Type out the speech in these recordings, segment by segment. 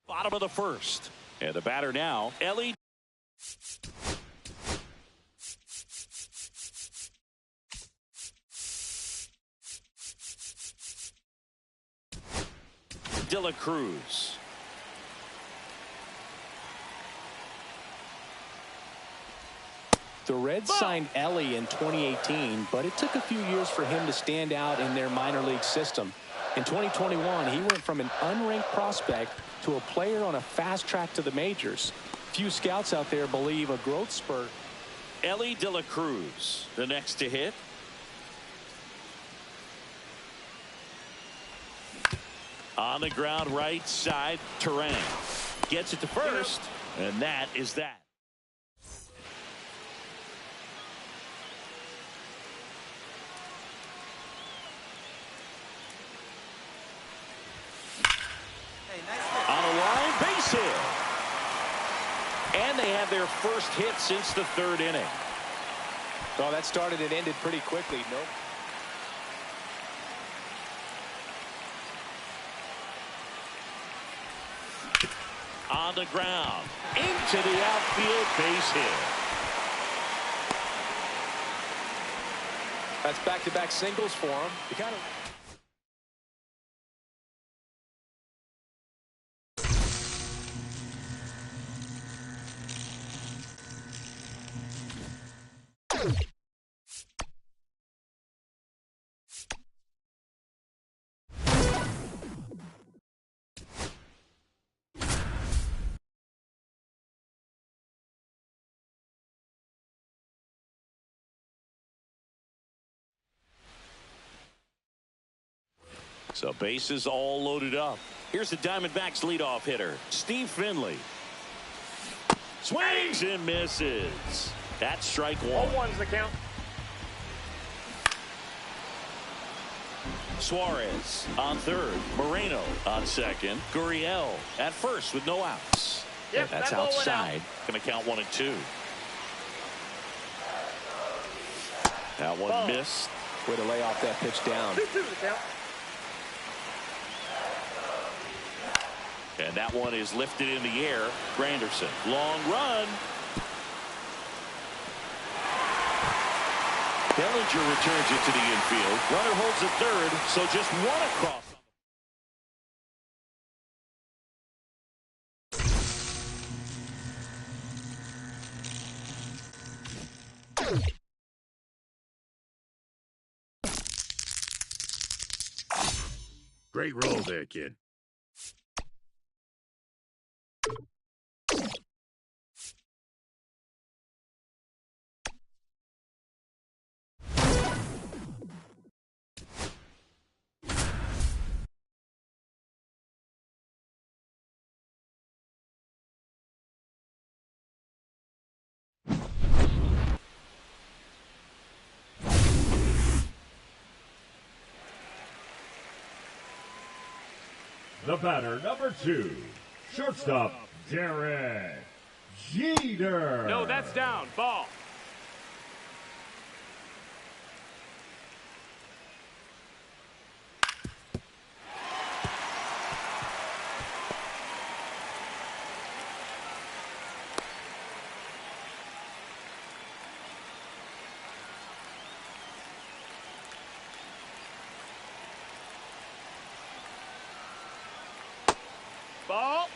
Bottom of the first. And the batter now, Ellie. De La Cruz. The Reds signed Ellie in 2018, but it took a few years for him to stand out in their minor league system. In 2021, he went from an unranked prospect to a player on a fast track to the majors. Few scouts out there believe a growth spurt. Ellie De La Cruz, the next to hit. On the ground right side, Terrain gets it to first, and that is that. On a line base hit. And they have their first hit since the third inning. Well, that started and ended pretty quickly. Nope. On the ground, into the outfield, base hit. That's back-to-back singles for him. You kind of So bases all loaded up. Here's the Diamondbacks leadoff hitter, Steve Finley. Swings and misses. That's strike one. 0-1's the count. Suarez on third. Moreno on second. Gurriel at first with no outs. Yep, That's that ball went out. outside. Going to count 1 and 2. That one Ball. missed. Way to lay off that pitch down. 2-2 the count. And that one is lifted in the air. Granderson. Long run. Bellinger returns it to the infield. Runner holds at third, so just one across. Great roll there, kid. The batter, number 2, shortstop, Derek Jeter. No, that's down. Ball. Ball.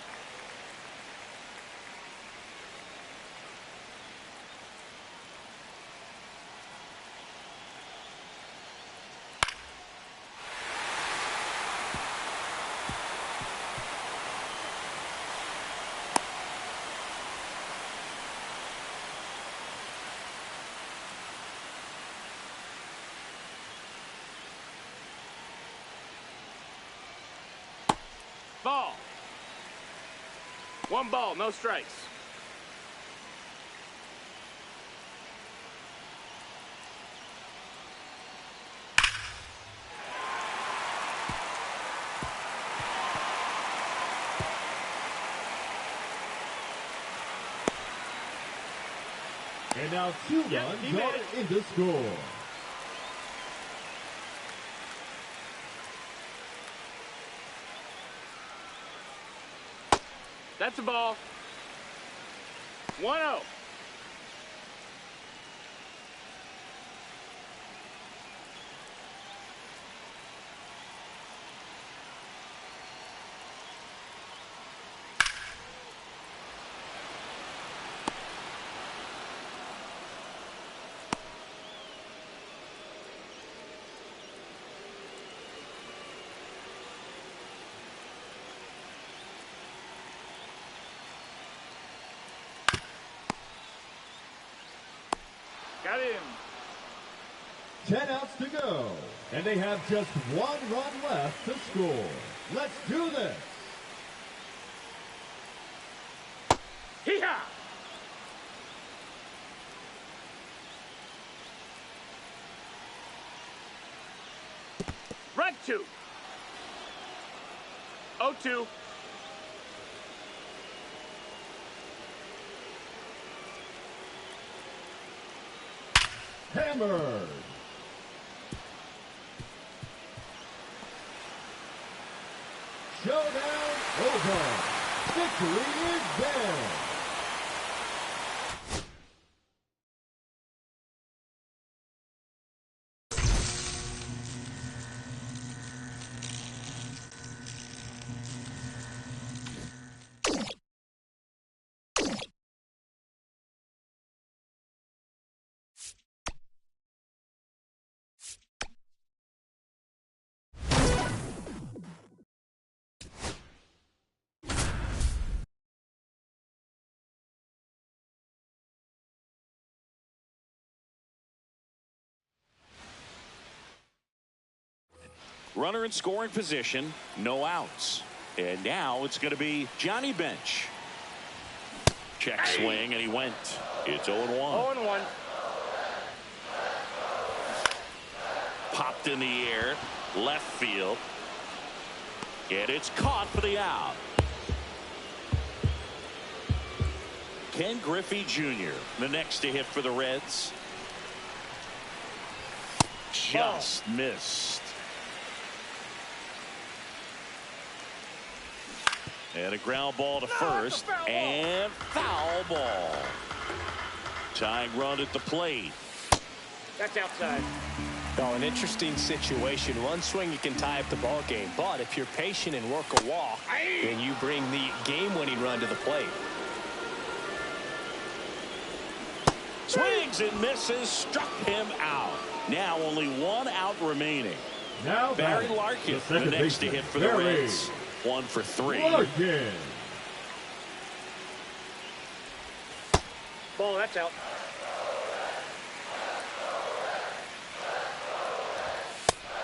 Ball. 1 ball, no strikes. And now 2 Yep, runs he made are it. in the score. That's a ball. 1-0. Got him. 10 outs to go, and they have just 1 run left to score. Let's do this. Hee-haw. Right 2. 0-2. Hammered. Showdown over. Victory is theirs. Runner in scoring position, no outs. And now it's going to be Johnny Bench. Check swing, and he went. It's 0-1. 0-1. Popped in the air, left field. And it's caught for the out. Ken Griffey Jr., the next to hit for the Reds. Just missed. And a ground ball to first, and foul ball. Tying run at the plate. That's outside. Oh, an interesting situation. One swing, you can tie up the ball game. But if you're patient and work a walk, then you bring the game-winning run to the plate. Swings and misses, struck him out. Now only one out remaining. Now Barry batting, Larkin, the the second next to baseman, hit for the Barry Reds. 1 for 3. Larkin. Ball, that's out.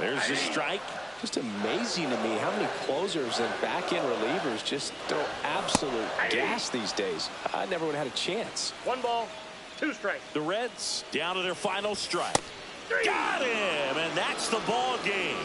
There's the strike. Just amazing to me how many closers and back-end relievers just throw absolute gas these days. I never would have had a chance. 1 ball, 2 strikes. The Reds down to their final strike. Got him, and that's the ball game.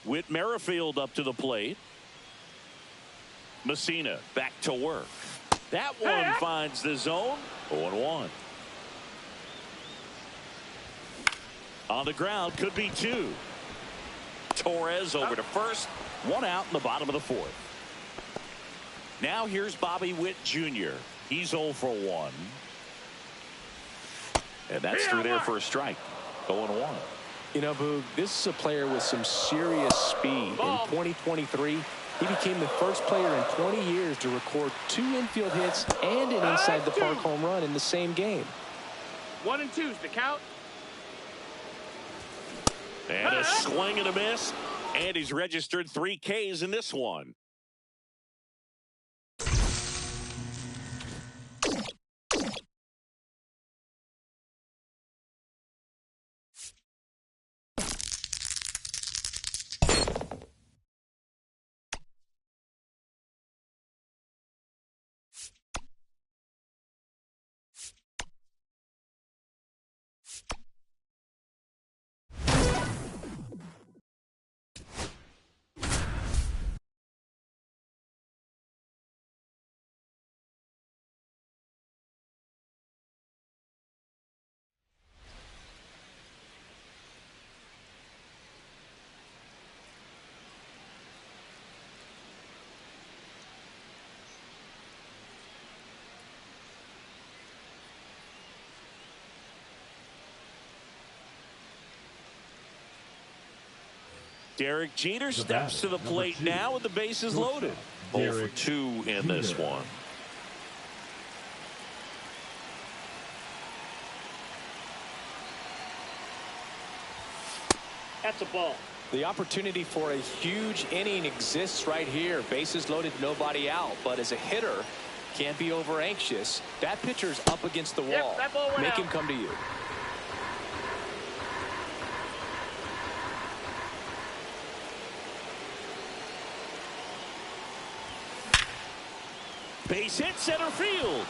Whit Merrifield up to the plate. Messina back to work. That one finds the zone. 0-1. On the ground, could be 2. Torres over to first. 1 out in the bottom of the 4th. Now here's Bobby Witt Jr. He's 0 for 1. And that's through there for a strike. 0-1. You know, Boog, this is a player with some serious speed. Ball. In 2023, he became the first player in 20 years to record 2 infield hits and an inside-the-park home run in the same game. 1 and 2's the count. And a swing and a miss. And he's registered 3 Ks in this one. Derek Jeter steps to the plate now with the bases loaded. 0 for 2 in this one. That's a ball. The opportunity for a huge inning exists right here. Bases loaded, nobody out. But as a hitter, can't be over anxious. That pitcher's up against the wall. That ball went Make out. him come to you. Base hit center field.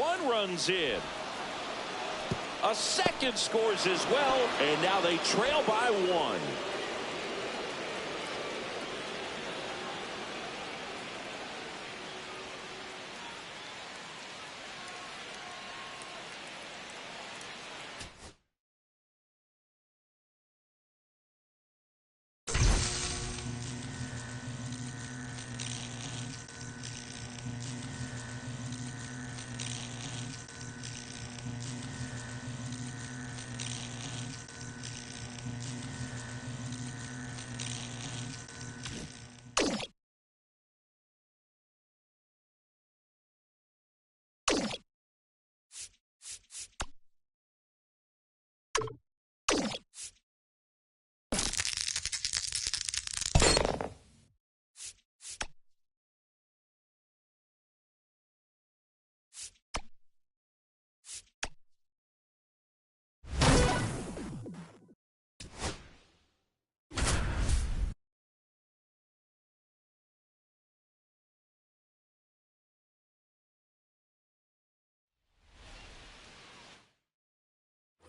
1 runs in. A second scores as well, and now they trail by 1.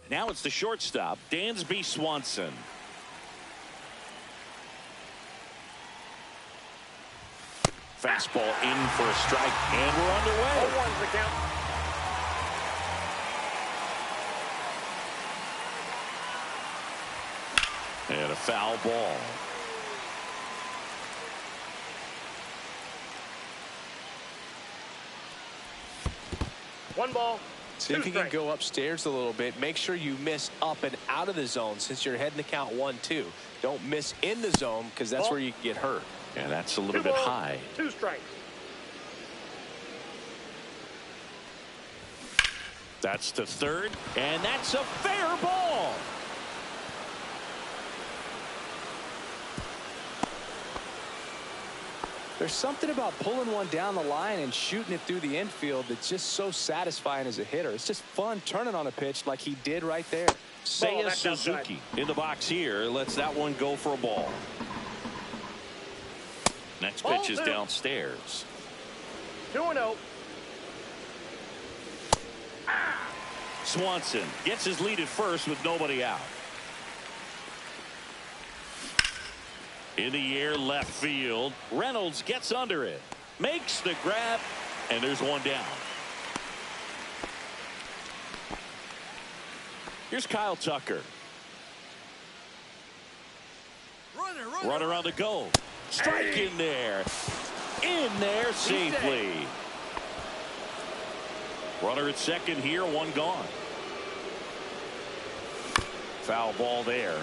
Now it's the shortstop, Dansby Swanson. Fastball in for a strike, and we're underway. 0-1's the count. And a foul ball. One ball. See two if you can strikes. go upstairs a little bit. Make sure you miss up and out of the zone since you're heading to count 1-2. Don't miss in the zone because that's Ball. where you can get hurt. And that's a little Two bit balls, high. 2 strikes. That's to third, and that's a fair ball. There's something about pulling one down the line and shooting it through the infield that's just so satisfying as a hitter. It's just fun turning on a pitch like he did right there. Seiya that's Suzuki in the box here. Lets that one go for a ball. Next Ball pitch is two. downstairs. 2-0. Swanson gets his lead at first with nobody out. In the air, left field. Reynolds gets under it, makes the grab, and there's one down. Here's Kyle Tucker. Runner on the go. Strike in there. In there safely. Runner at second here, one gone. Foul ball there.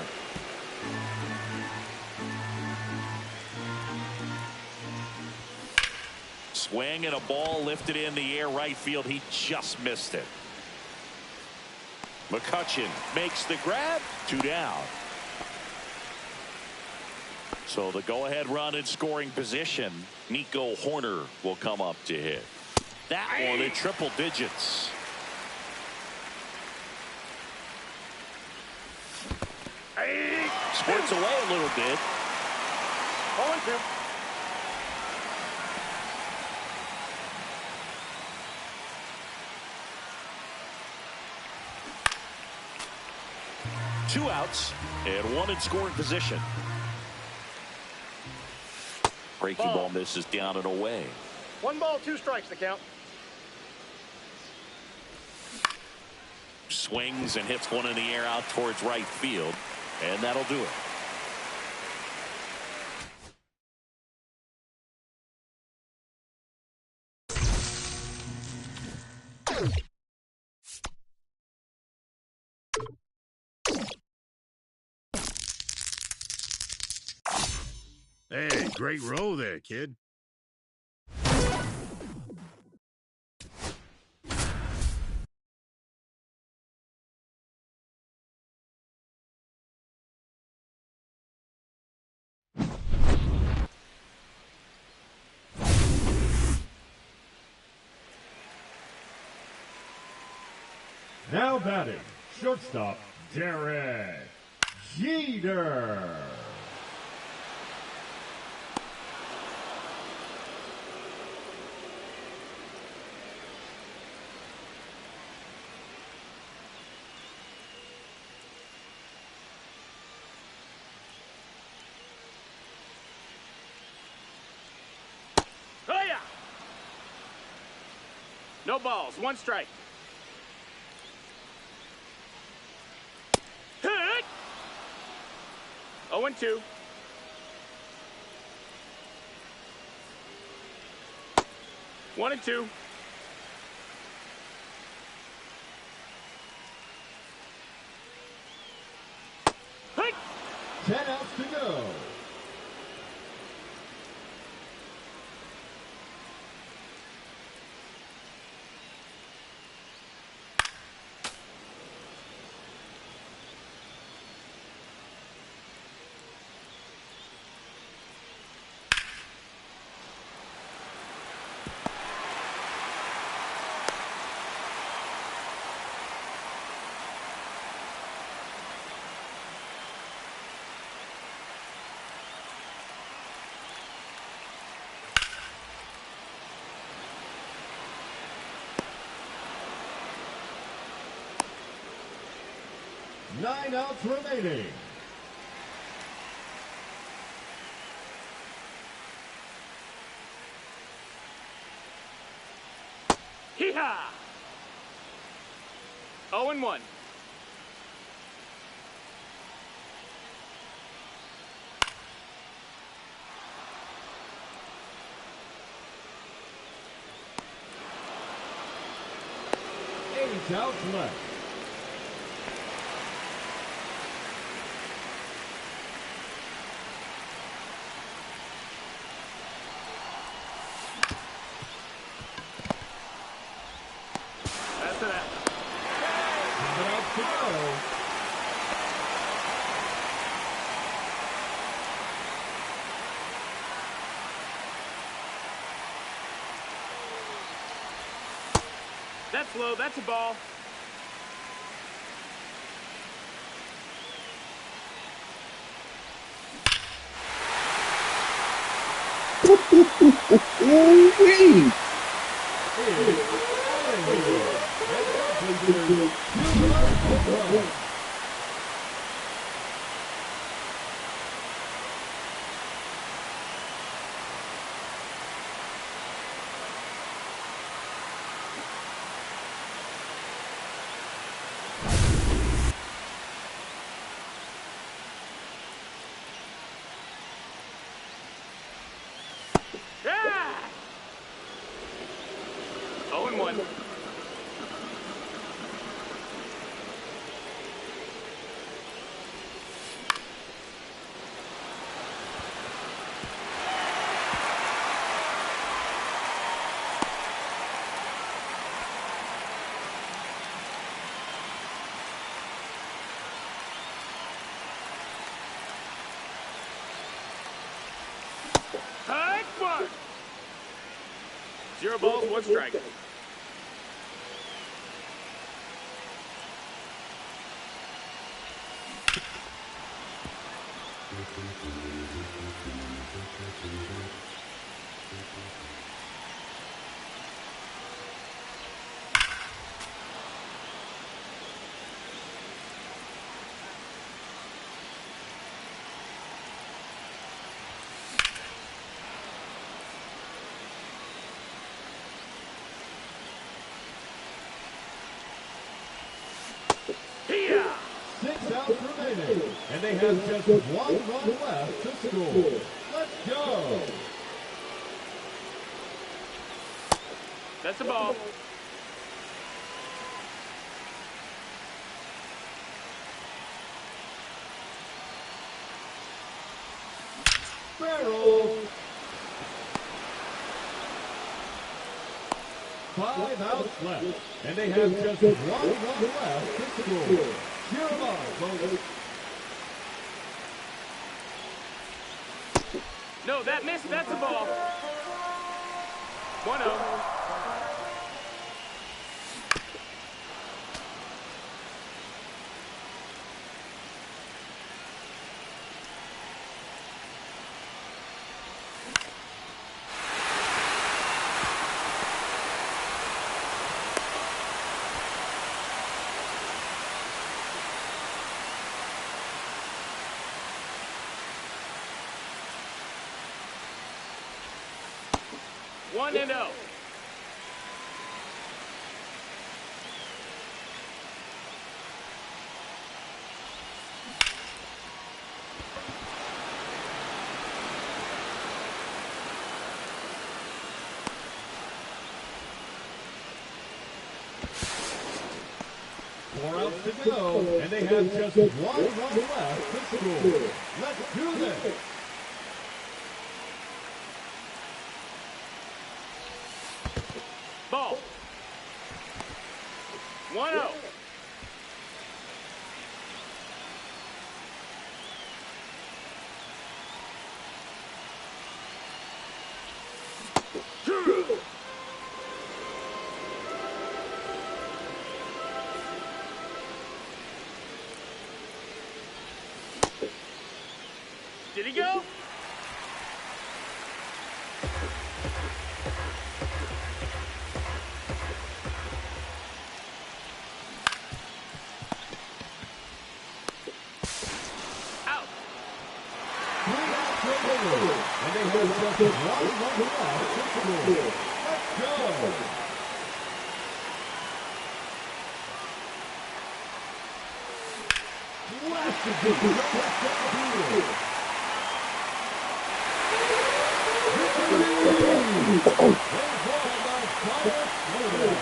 Swing and a ball lifted in the air right field. He just missed it. McCutchen makes the grab. 2 down. So the go-ahead run in scoring position. Nico Horner will come up to hit. That one in triple digits. Squirts away a little bit. 0-2. Two outs and one in scoring position. Breaking ball misses down and away. 1 ball, 2 strikes the count. Swings and hits one in the air out towards right field, and that'll do it. Hey, great roll there, kid. Now batting, shortstop, Derek Jeter. Oh, yeah. No balls, 1 strike. Hit. 0-2. One and 2. Hit. 10 outs to go. 9 outs remaining. Hee-haw! 0-1. Eight outs left. That's it. 7 outs to go. That's low. That's a ball. Ooh-wee. Ah! 0-1. High one. 0 balls, 1 strike. Here. 6 outs remaining. And they have just 1 run left to score. Let's go. That's a ball. Barrel. 5 outs left. And they have just 1 run left to score. Cheer them on, folks. No, that missed. That's a ball. 1-0. One and 0. Four outs to go, and they have just 1 run left to score. Let's do this. Ball. 1-0. Did he go? single, and they have just one run left to score. Let's go. Blasted to the left field. Victory! They won by fire slowdown.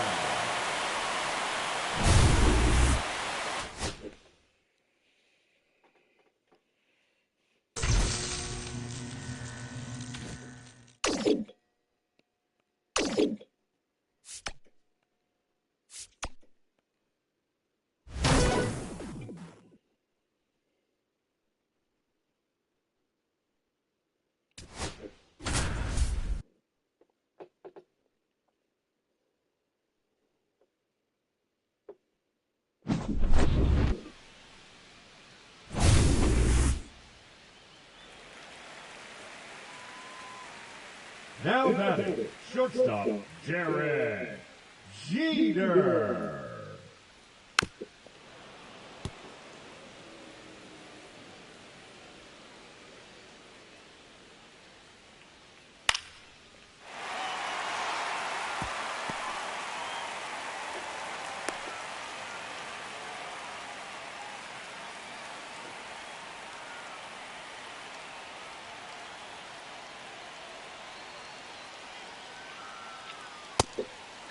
Now batting, shortstop, Jared Jeter.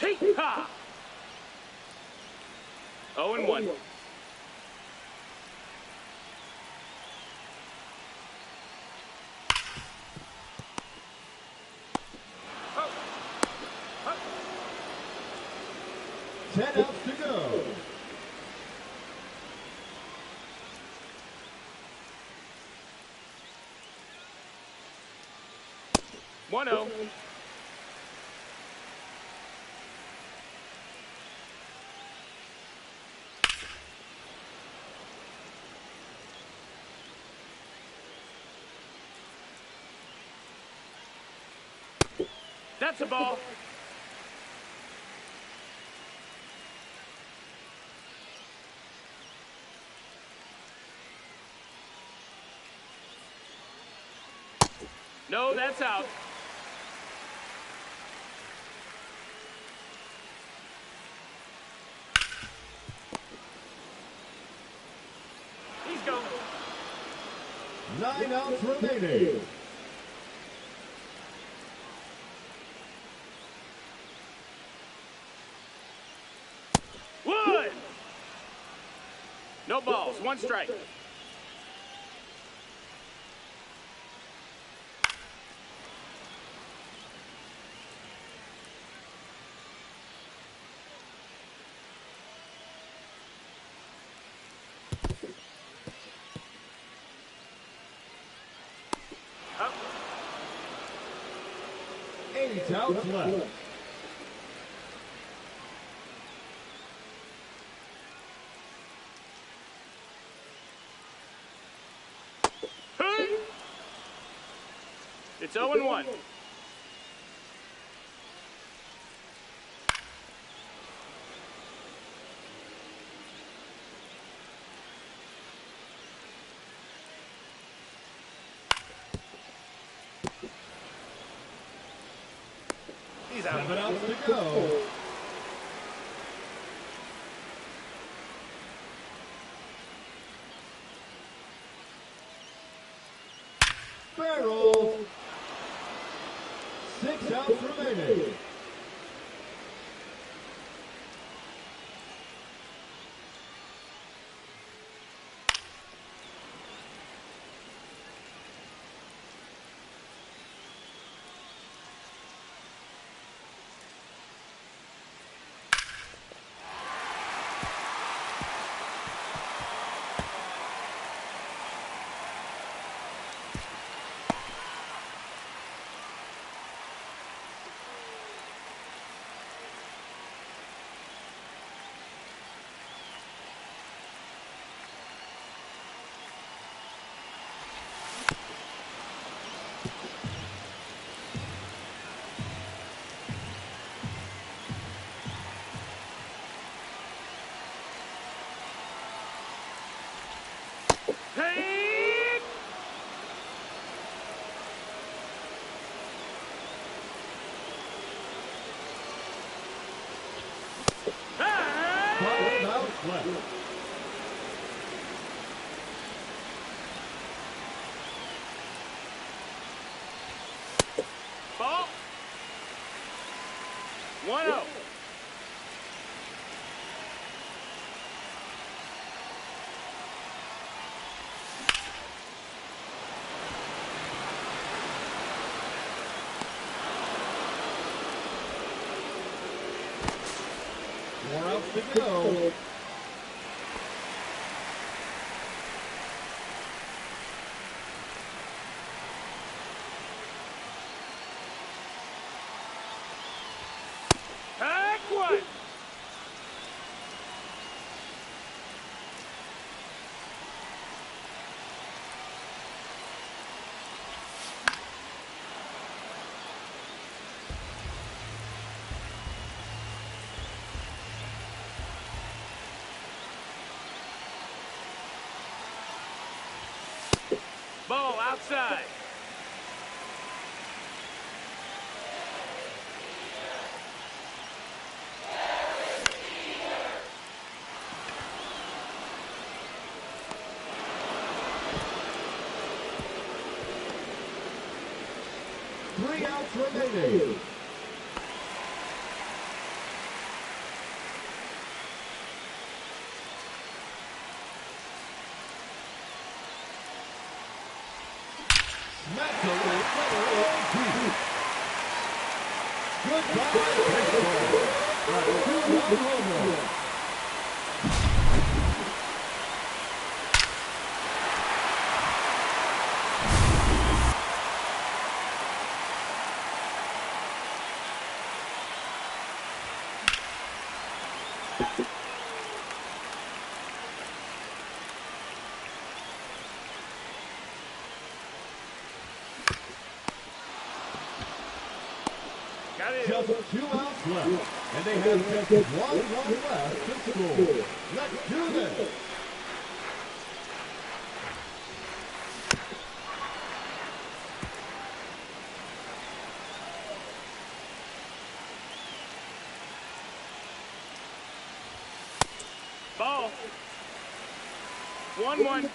Hey, ha! 0-1. Oh. Oh. 10 outs to go. One 0. That's a ball. No, that's out. He's going. 9 outs remaining. Wood! No balls, one strike. Up. 8 outs left. Hey! It's 0-1. He's out. 7 outs to go. Barrel. 6 outs remaining. Hey! 1-0. Four outs to go. Take one. Ball outside. Three outs remaining. Smacked away, deep. Goodbye, baseball. A two-run home run. Got it. Just 2 outs left, and they have just 1 run left to score. Let's do this. Ball. 1-1.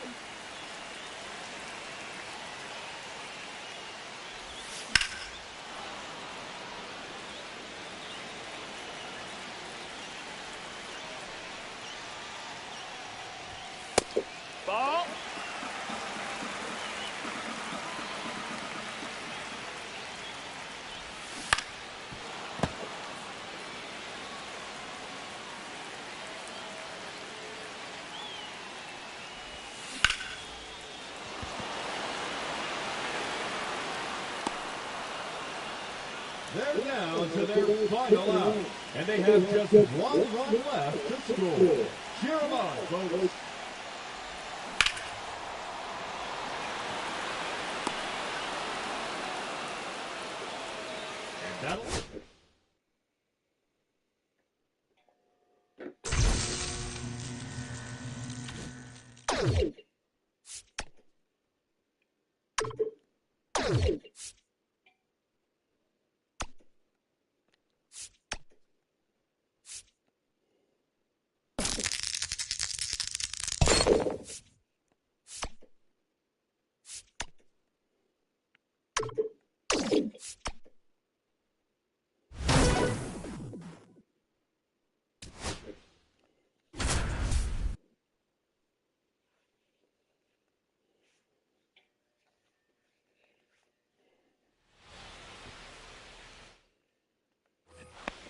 Ball. They're down to their final out, and they have just 1 run left to score. Cheer them on, folks. And that'll...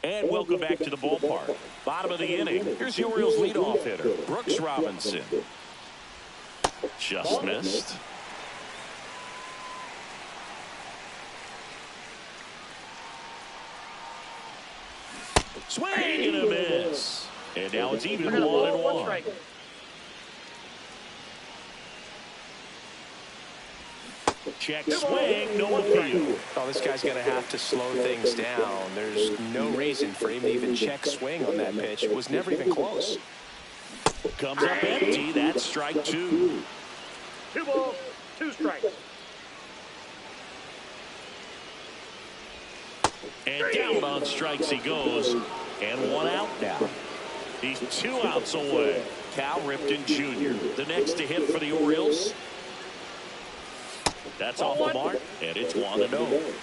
And welcome back to the ballpark. Bottom of the inning. Here's the Orioles leadoff hitter, Brooks Robinson. Just missed. Swing and a miss. And now it's even 1-1. Check swing, no appeal. Oh, this guy's going to have to slow things down. There's no reason for him to even check swing on that pitch. It was never even close. Comes up empty. That's strike 2. 2 balls, 2 strikes. And down on strikes he goes. And 1 out now. He's 2 outs away. Cal Ripken Jr., the next to hit for the Orioles. That's off the mark, and it's 1-0.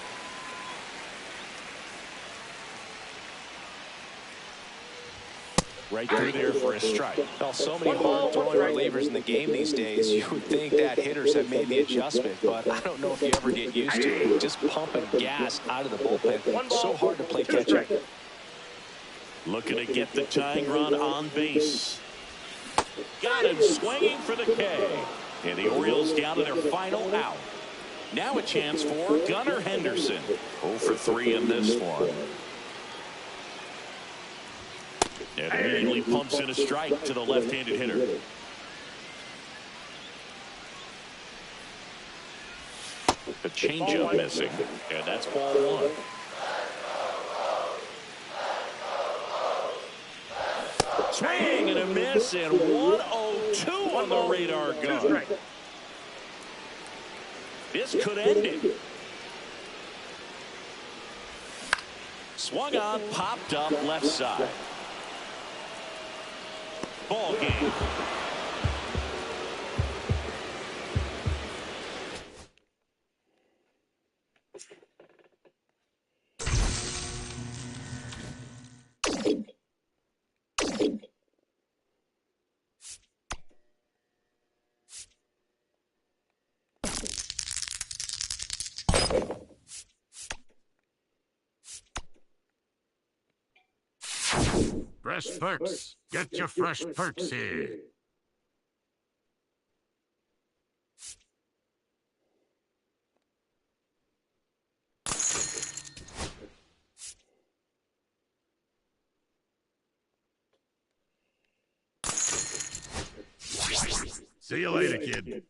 Right through there for a strike. Well, so many hard-throwing relievers in the game these days, you would think that hitters have made the adjustment, but I don't know if you ever get used to it. Just pumping gas out of the bullpen. So hard to play catch-up. Looking to get the tying run on base. Got him swinging for the K. And the Orioles down to their final out. Now a chance for Gunnar Henderson. 0 for 3 in this one. And immediately pumps in a strike to the left-handed hitter. A changeup missing, and that's ball 1. Swing and a miss, and 1-0-2 on the radar gun. This could end it. Swung on, popped up left side. Ball game. Fresh perks. Get your fresh perks here. See you later, kid.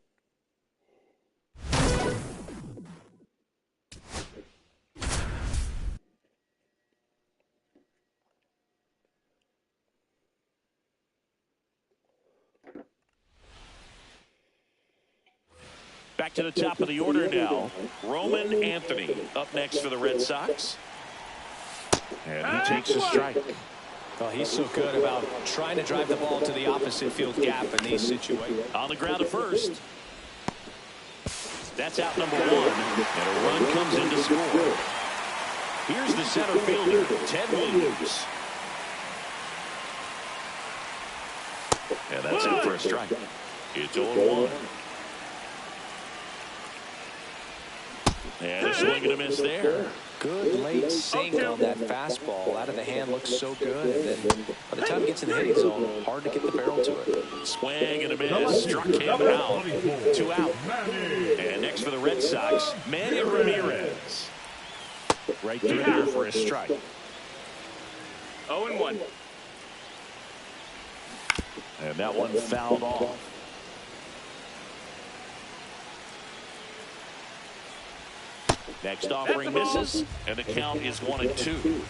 Back to the top of the order now. Roman Anthony up next for the Red Sox. And he takes a strike. Well, he's so good about trying to drive the ball to the opposite field gap in these situations. On the ground at first. That's out number 1. And a run comes in to score. Here's the center fielder, Ted Williams. And that's it for a strike. It's 0-1. And a swing and a miss there. Good late sink on that fastball. Out of the hand looks so good. And then by the time it gets in the hitting zone, hard to get the barrel to it. Swing and a miss. Struck him out. 2 out. And next for the Red Sox, Manny Ramirez. Right through there for a strike. 0-1. And that one fouled off. Next offering misses, and the count is 1-2.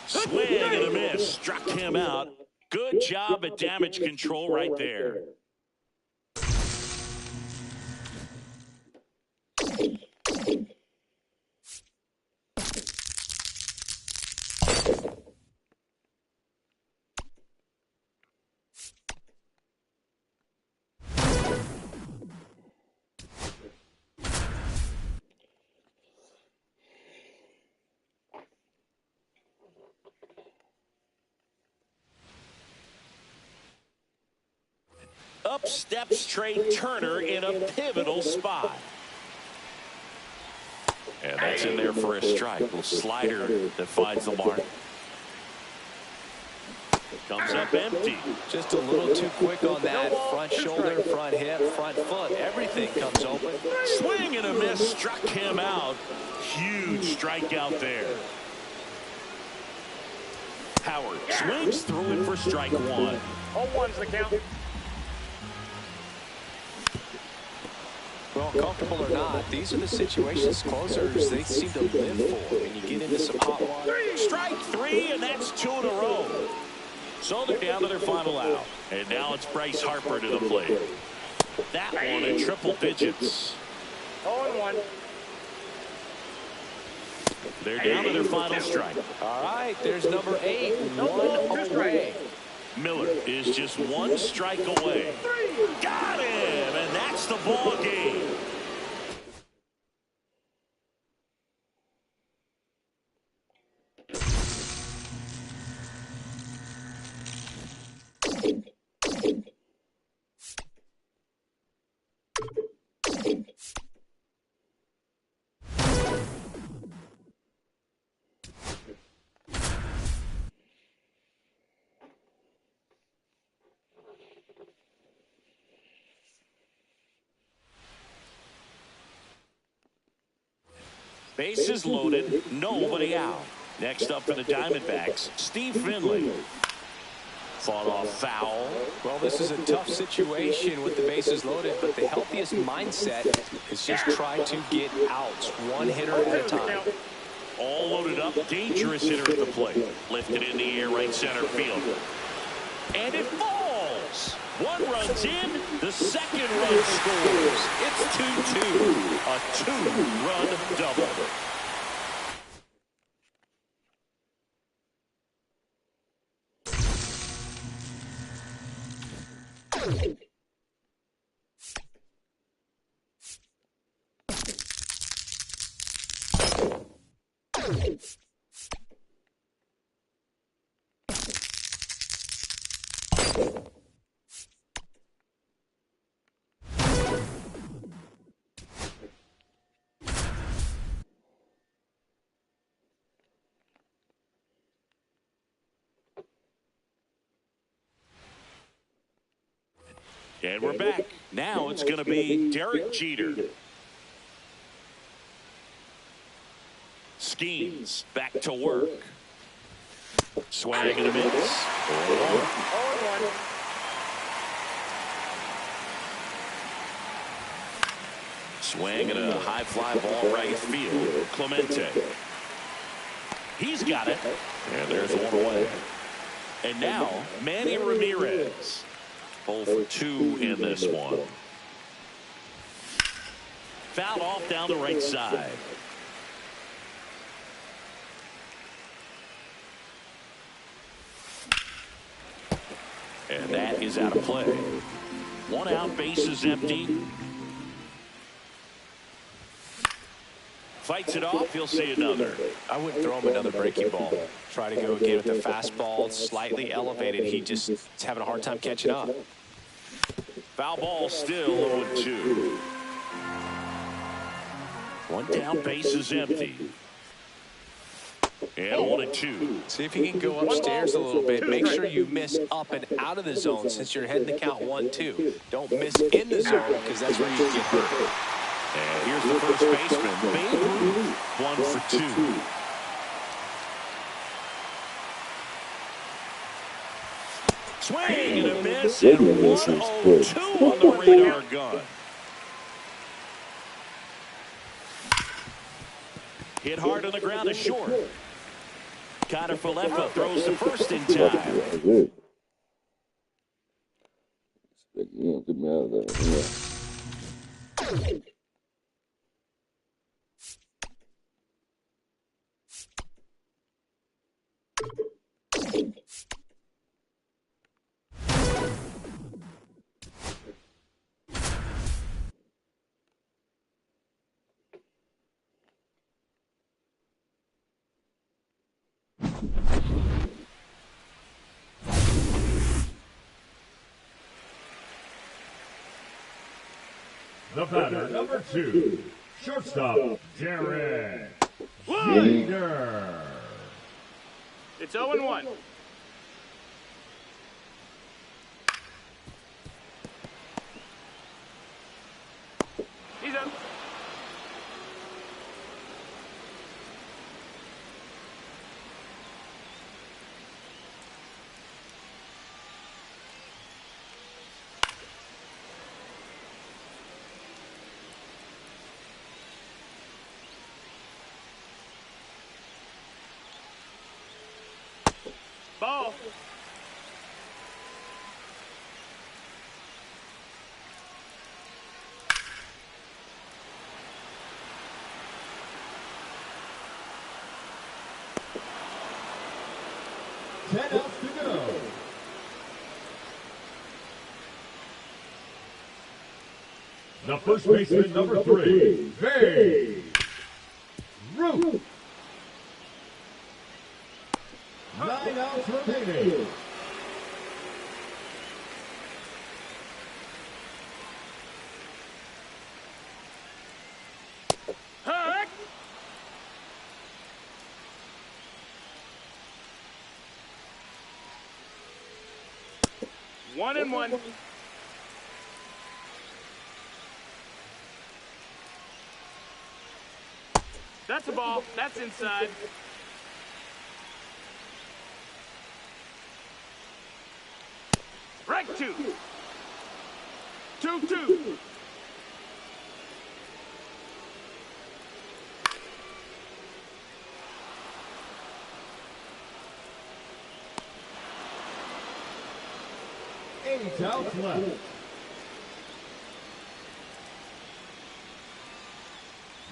Swing and a miss. Struck him out. Good job at damage control right there. Up steps Trey Turner in a pivotal spot. And that's in there for a strike. Little slider that finds the mark. Comes up empty. Just a little too quick on that front shoulder, front hip, front foot. Everything comes open. Swing and a miss. Struck him out. Huge strikeout there. Howard swings through it for strike 1. 0-1's the count. Well, comfortable or not, these are the situations closers they seem to live for when you get into some hot water. Strike 3, and that's 2 in a row. So they're down to their final out. And now it's Bryce Harper to the plate. That one in triple digits. 0-1. They're down to their final strike. All right, there's number 8, 1 away. Miller is just 1 strike away. Got him, and that's the ball game. Bases loaded, nobody out. Next up for the Diamondbacks, Steve Finley. Fought off foul. Well, this is a tough situation with the bases loaded, but the healthiest mindset is just try to get outs, one hitter at a time. All loaded up, dangerous hitter at the plate. Lifted in the air, right center field. And it falls. One run's in, the second run scores. It's 2-2, a two-run double. And we're back. Now it's going to be Derek Jeter. Skeens back to work. Swing and a miss. 0-1. Swing and a high fly ball right field. Clemente. He's got it. And there's one away. And now Manny Ramirez. 0 for 2 in this one. Fouled off down the right side. And that is out of play. One out, bases empty. Fights it off, he'll see another. I wouldn't throw him another breaking ball. Try to go again with the fastball, slightly elevated. He just is having a hard time catching up. Foul ball still 0-2. One down, bases empty. And 1-2. See if you can go upstairs a little bit. Make sure you miss up and out of the zone since you're heading the count 1-2. Don't miss in the zone because that's where you get hurt. And here's the first baseman, Babe Ruth, 1 for 2. Swing and a miss, and 1-0-2 on the radar gun. Hit hard on the ground is short. Connor Falefa throws the first in time. Get me out of there. The batter, number 2, shortstop, Derek Jeter. It's 0-1. He's up. Ball. Ten outs to go. The first baseman, number 3, Babe Ruth. 9 outs remaining. Hut. One and one. That's a ball. That's inside. Right 2. 2-2. Eight outs left.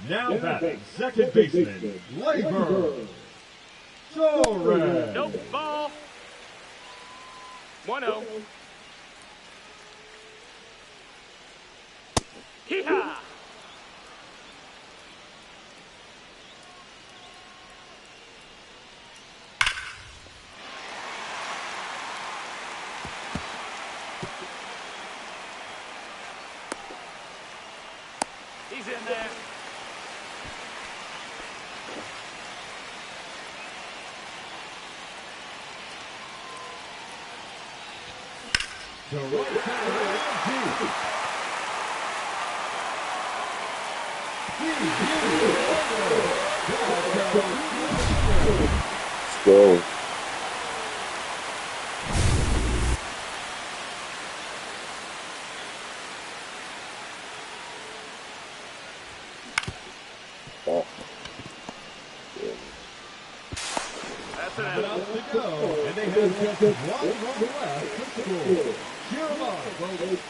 Now batting, second baseman, Labor. Torres. Nope. Ball. 1-0. Hee-haw. He's in there. To right center, Let's go. That's an Out out. to go, and they have just one run left to score. Cheer them on, folks.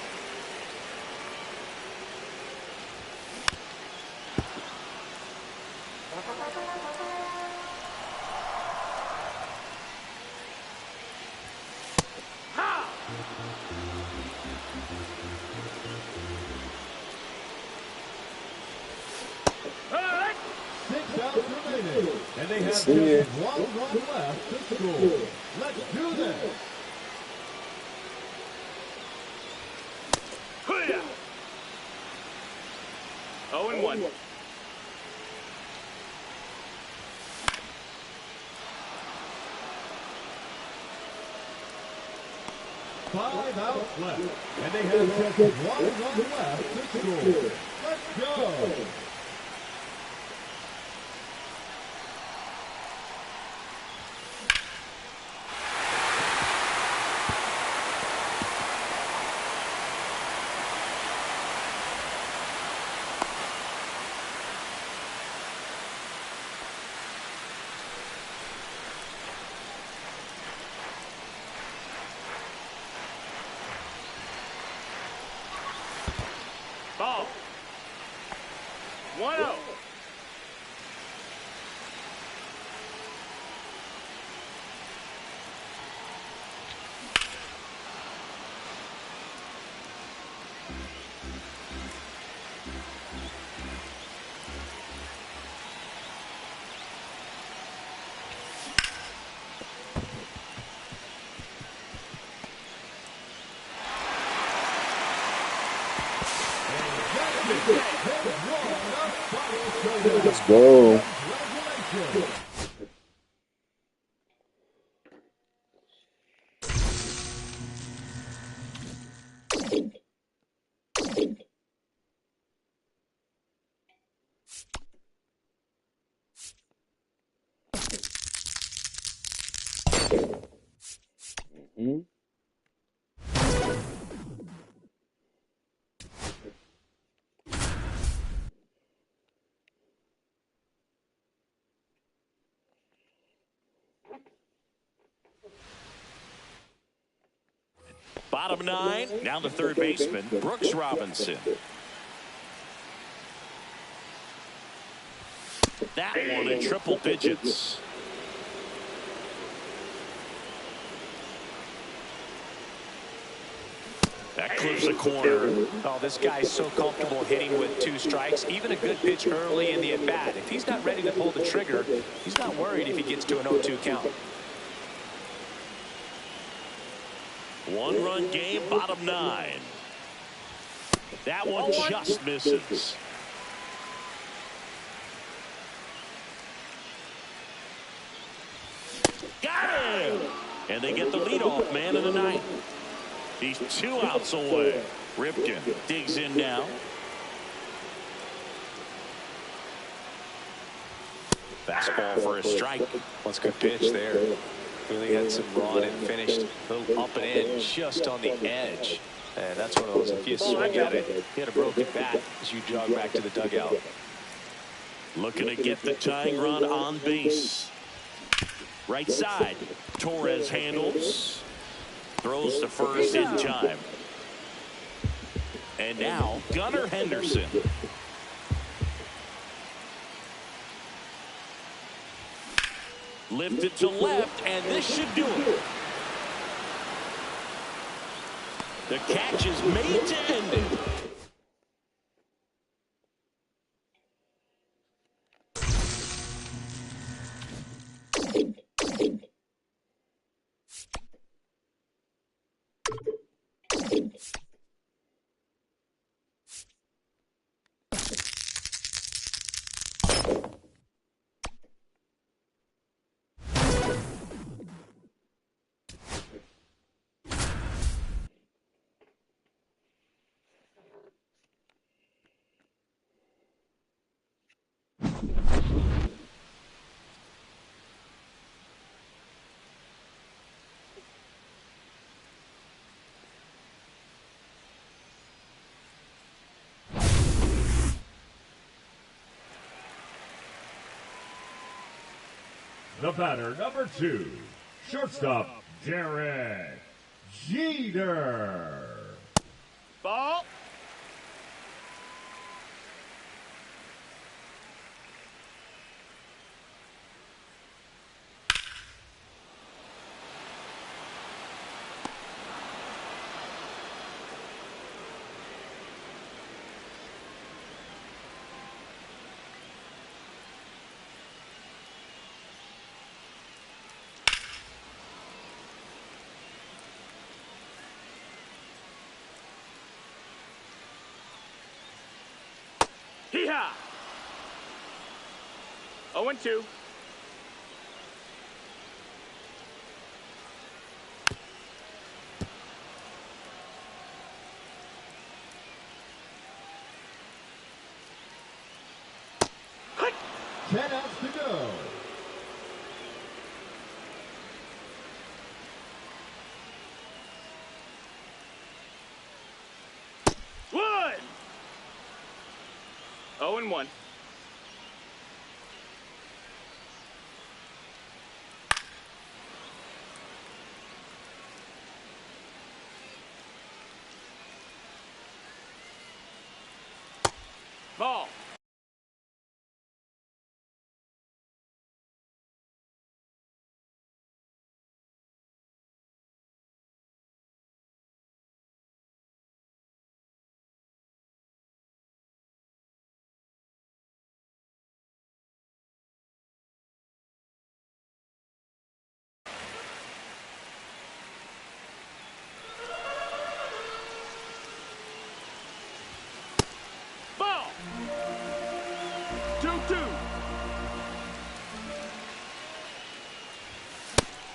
Alright. 6 outs remaining, and they have just See ya. one run left to score. Let's do this. Hoo-yah. 0-1. Five outs left, and they have just one run left to score. Let's go. Ball. 1-0. Let's go. Mhm. Bottom 9, down to third baseman, Brooks Robinson. That one in triple digits. That clips the corner. Oh, this guy's so comfortable hitting with 2 strikes. Even a good pitch early in the at-bat. If he's not ready to pull the trigger, he's not worried if he gets to an 0-2 count. 1-run game, bottom 9. That one just misses. Got him! And they get the leadoff man in the ninth. He's 2 outs away. Ripken digs in now. Fastball for a strike. What's a good pitch there. Really had some run and finished a little up and in just on the edge. And that's one of those, if you swing at it, hit a broken bat as you jog back to the dugout. Looking to get the tying run on base. Right side. Torres handles. Throws to first in time. And now Gunnar Henderson. Lifted to left, and this should do it. The catch is made to end it. The batter, number 2, shortstop, Derek Jeter. Ball. Hee-haw! 0-2. Hut! 10 outs to go. One! 0-1. Ball. Ball. 2-2.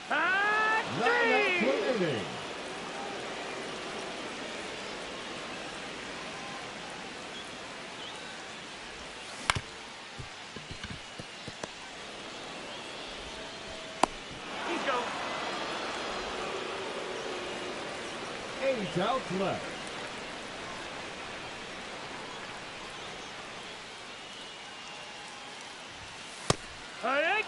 Ah, 9 outs remaining. Let's go. 8 outs left. All right.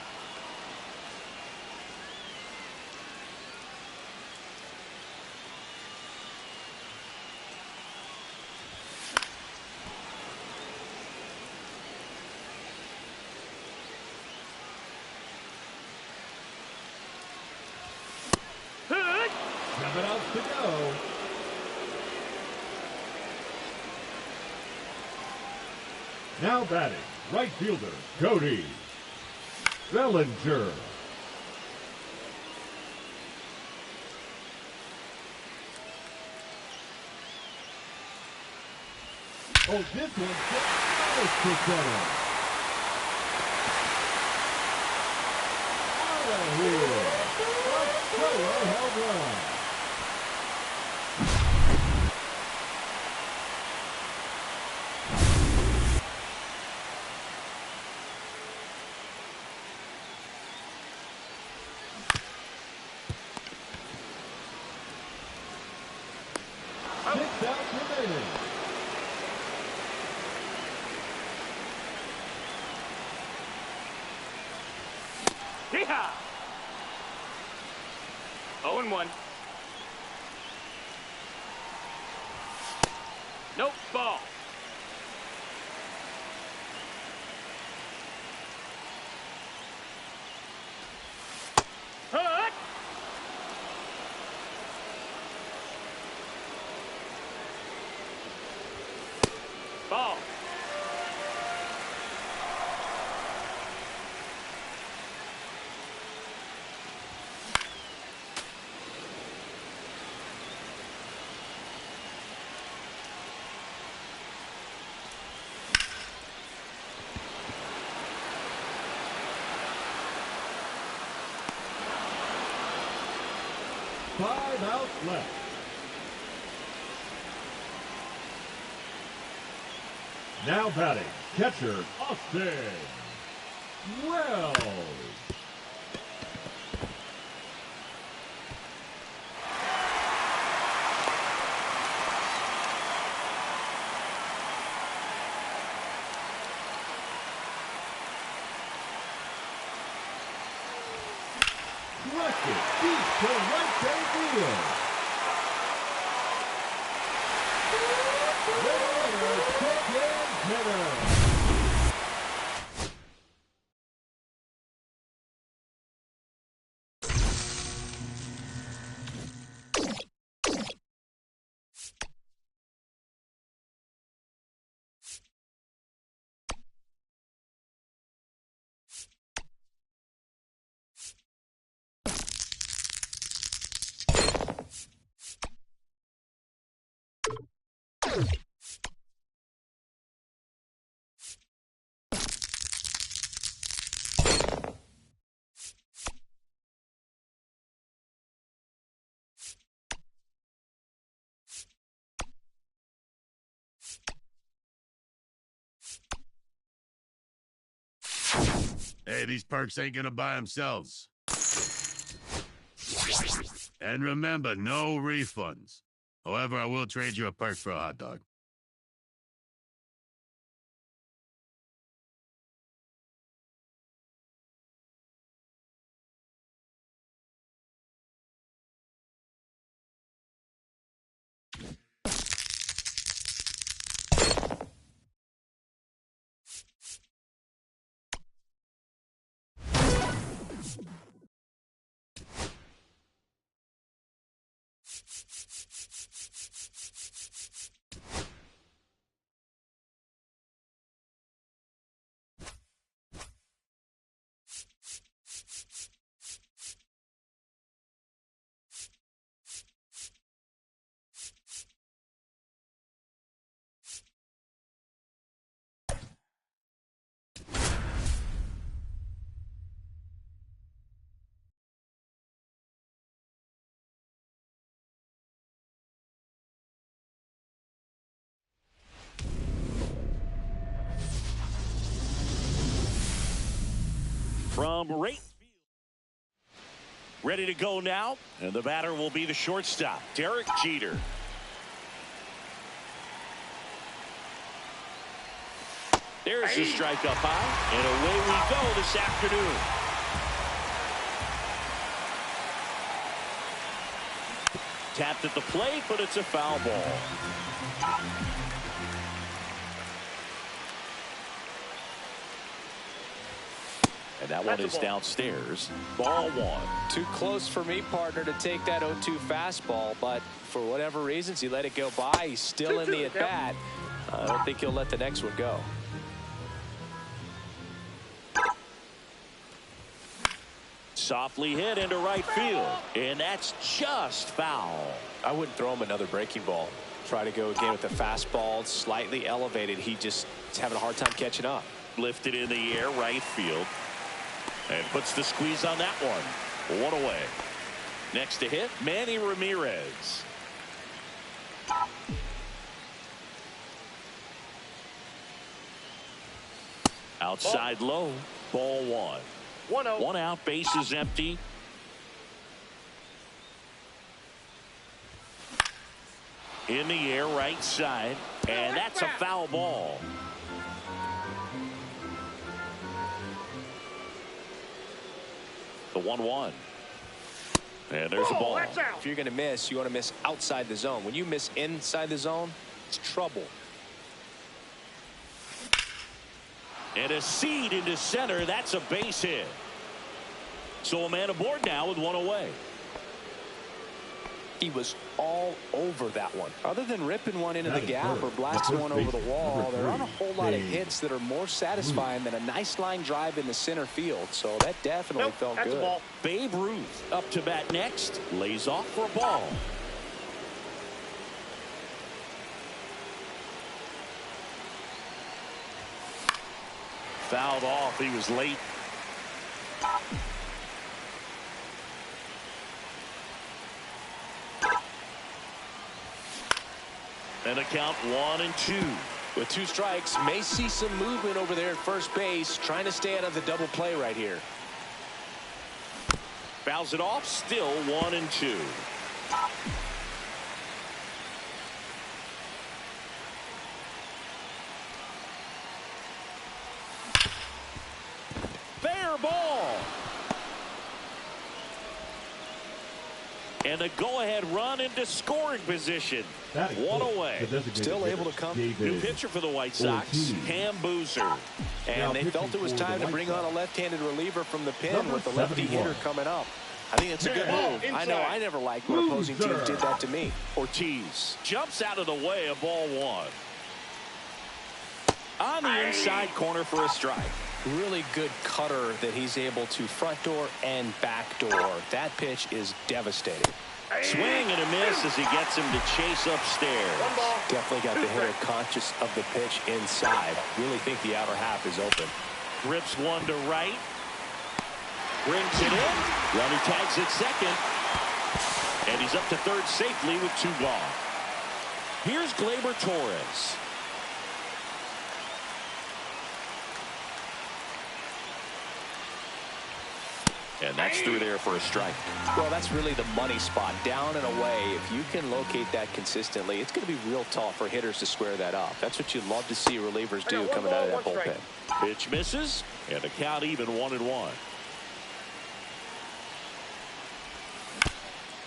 Hut! 7 outs to go. Now batting, right fielder, Cody Bellinger. Oh, this one's just close to center. Out of here. A solo home run. 6 outs remaining. Yeehaw! 0-1. Nope, ball. Hut! Ball. Five outs left. Now batting, catcher Austin Wells. Crushed it deep to right center field. The runner, second hitter. Hey, these perks ain't gonna buy themselves. And remember, no refunds. However, I will trade you a perk for a hot dog. From right field. Ready to go now, and the batter will be the shortstop, Derek Jeter. There's the strike up high, and away we go this afternoon. Tapped at the plate, but it's a foul ball. And that one is downstairs. Ball one. Too close for me, partner, to take that 0-2 fastball, but for whatever reasons, he let it go by. He's still in the at-bat. I don't think he'll let the next one go. Softly hit into right field, and that's just foul. I wouldn't throw him another breaking ball. Try to go again with the fastball, slightly elevated. He just is having a hard time catching up. Lifted in the air, right field. And puts the squeeze on that one. One away. Next to hit, Manny Ramirez. Outside low, ball one. 1-0. One out, base is empty. In the air, right side, and that's a foul ball. The 1-1. And there's a ball. If you're going to miss, you want to miss outside the zone. When you miss inside the zone, it's trouble. And a seed into center. That's a base hit. So a man aboard now with one away. He was all over that one. Other than ripping one into the gap or blasting one over the wall, there aren't a whole lot of hits that are more satisfying than a nice line drive in the center field. So that definitely felt good. Babe Ruth up to bat next. Lays off for a ball. Fouled off. He was late. And a count 1-2. With 2 strikes, may see some movement over there at first base, trying to stay out of the double play right here. Fouls it off, still 1-2. Fair ball. And a go-ahead run into scoring position. One away. Still able to come. New pitcher for the White Sox, Cam Boozer. And they felt it was time to bring on a left-handed reliever from the pen with the lefty hitter coming up. I think it's a good move. I know I never liked when opposing teams did that to me. Ortiz jumps out of the way of ball 1. On the inside corner for a strike. Really good cutter that he's able to front door and back door. That pitch is devastating. Swing and a miss as he gets him to chase upstairs. Definitely got the hitter conscious of the pitch inside. Really think the outer half is open. Rips one to right. Brings it in. Runner tags at second. And he's up to third safely with 2 gone. Here's Gleyber Torres. And that's through there for a strike. Well, that's really the money spot. Down and away. If you can locate that consistently, it's going to be real tough for hitters to square that up. That's what you'd love to see relievers do coming out of that bullpen. Pitch misses, and the count even 1-1.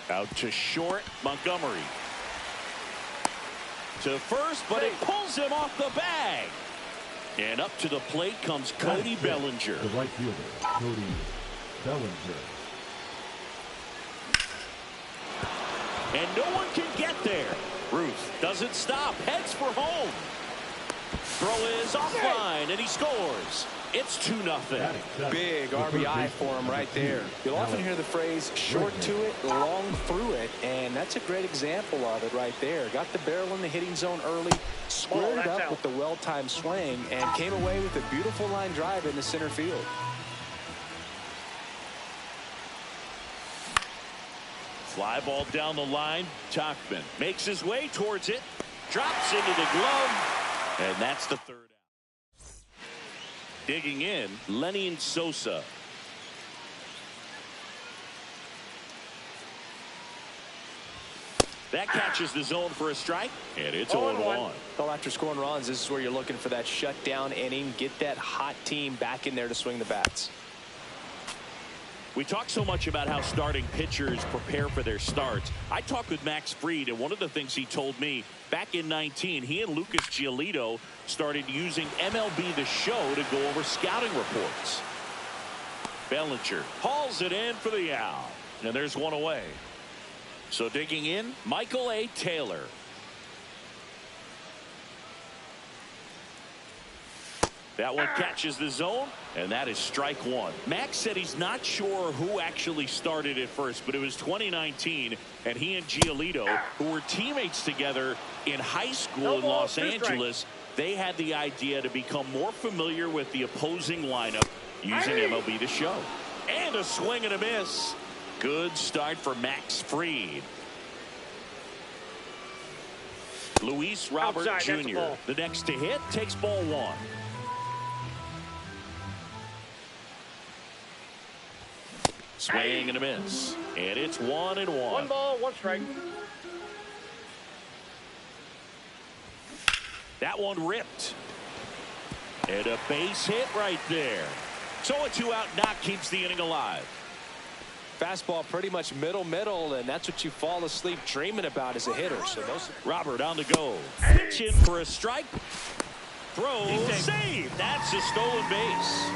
Out to short, Montgomery. To first, but it pulls him off the bag. And up to the plate comes Cody Bellinger. The right fielder, Cody Bellinger. And no one can get there. Ruth doesn't stop, heads for home. Throw is offline, and he scores. It's 2-0. Big RBI for him right there. You'll often hear the phrase short to it, long through it, and that's a great example of it right there. Got the barrel in the hitting zone early, squared it up with the well-timed swing, and came away with a beautiful line drive into center field. Fly ball down the line. Tauchman makes his way towards it. Drops into the glove. And that's the third out. Digging in, Lenny Sosa. That catches the zone for a strike, and it's 0-1. Well, after scoring runs, this is where you're looking for that shutdown inning. Get that hot team back in there to swing the bats. We talk so much about how starting pitchers prepare for their starts. I talked with Max Fried, and one of the things he told me back in 19, he and Lucas Giolito started using MLB The Show to go over scouting reports. Bellinger hauls it in for the out, and there's one away. So digging in, Michael A. Taylor. That one catches the zone, and that is strike 1. Max said he's not sure who actually started at first, but it was 2019, and he and Giolito, who were teammates together in high school in Los Angeles, they had the idea to become more familiar with the opposing lineup using MLB The Show. And a swing and a miss. Good start for Max Fried. Luis Robert Jr., the next to hit, takes ball 1. Swing and a miss. And it's 1-1. 1 ball, 1 strike. That one ripped. And a base hit right there. So a 2-out knock keeps the inning alive. Fastball pretty much middle, and that's what you fall asleep dreaming about as a hitter. So Robert on the go. Pitch in for a strike. Throw, save. That's a stolen base.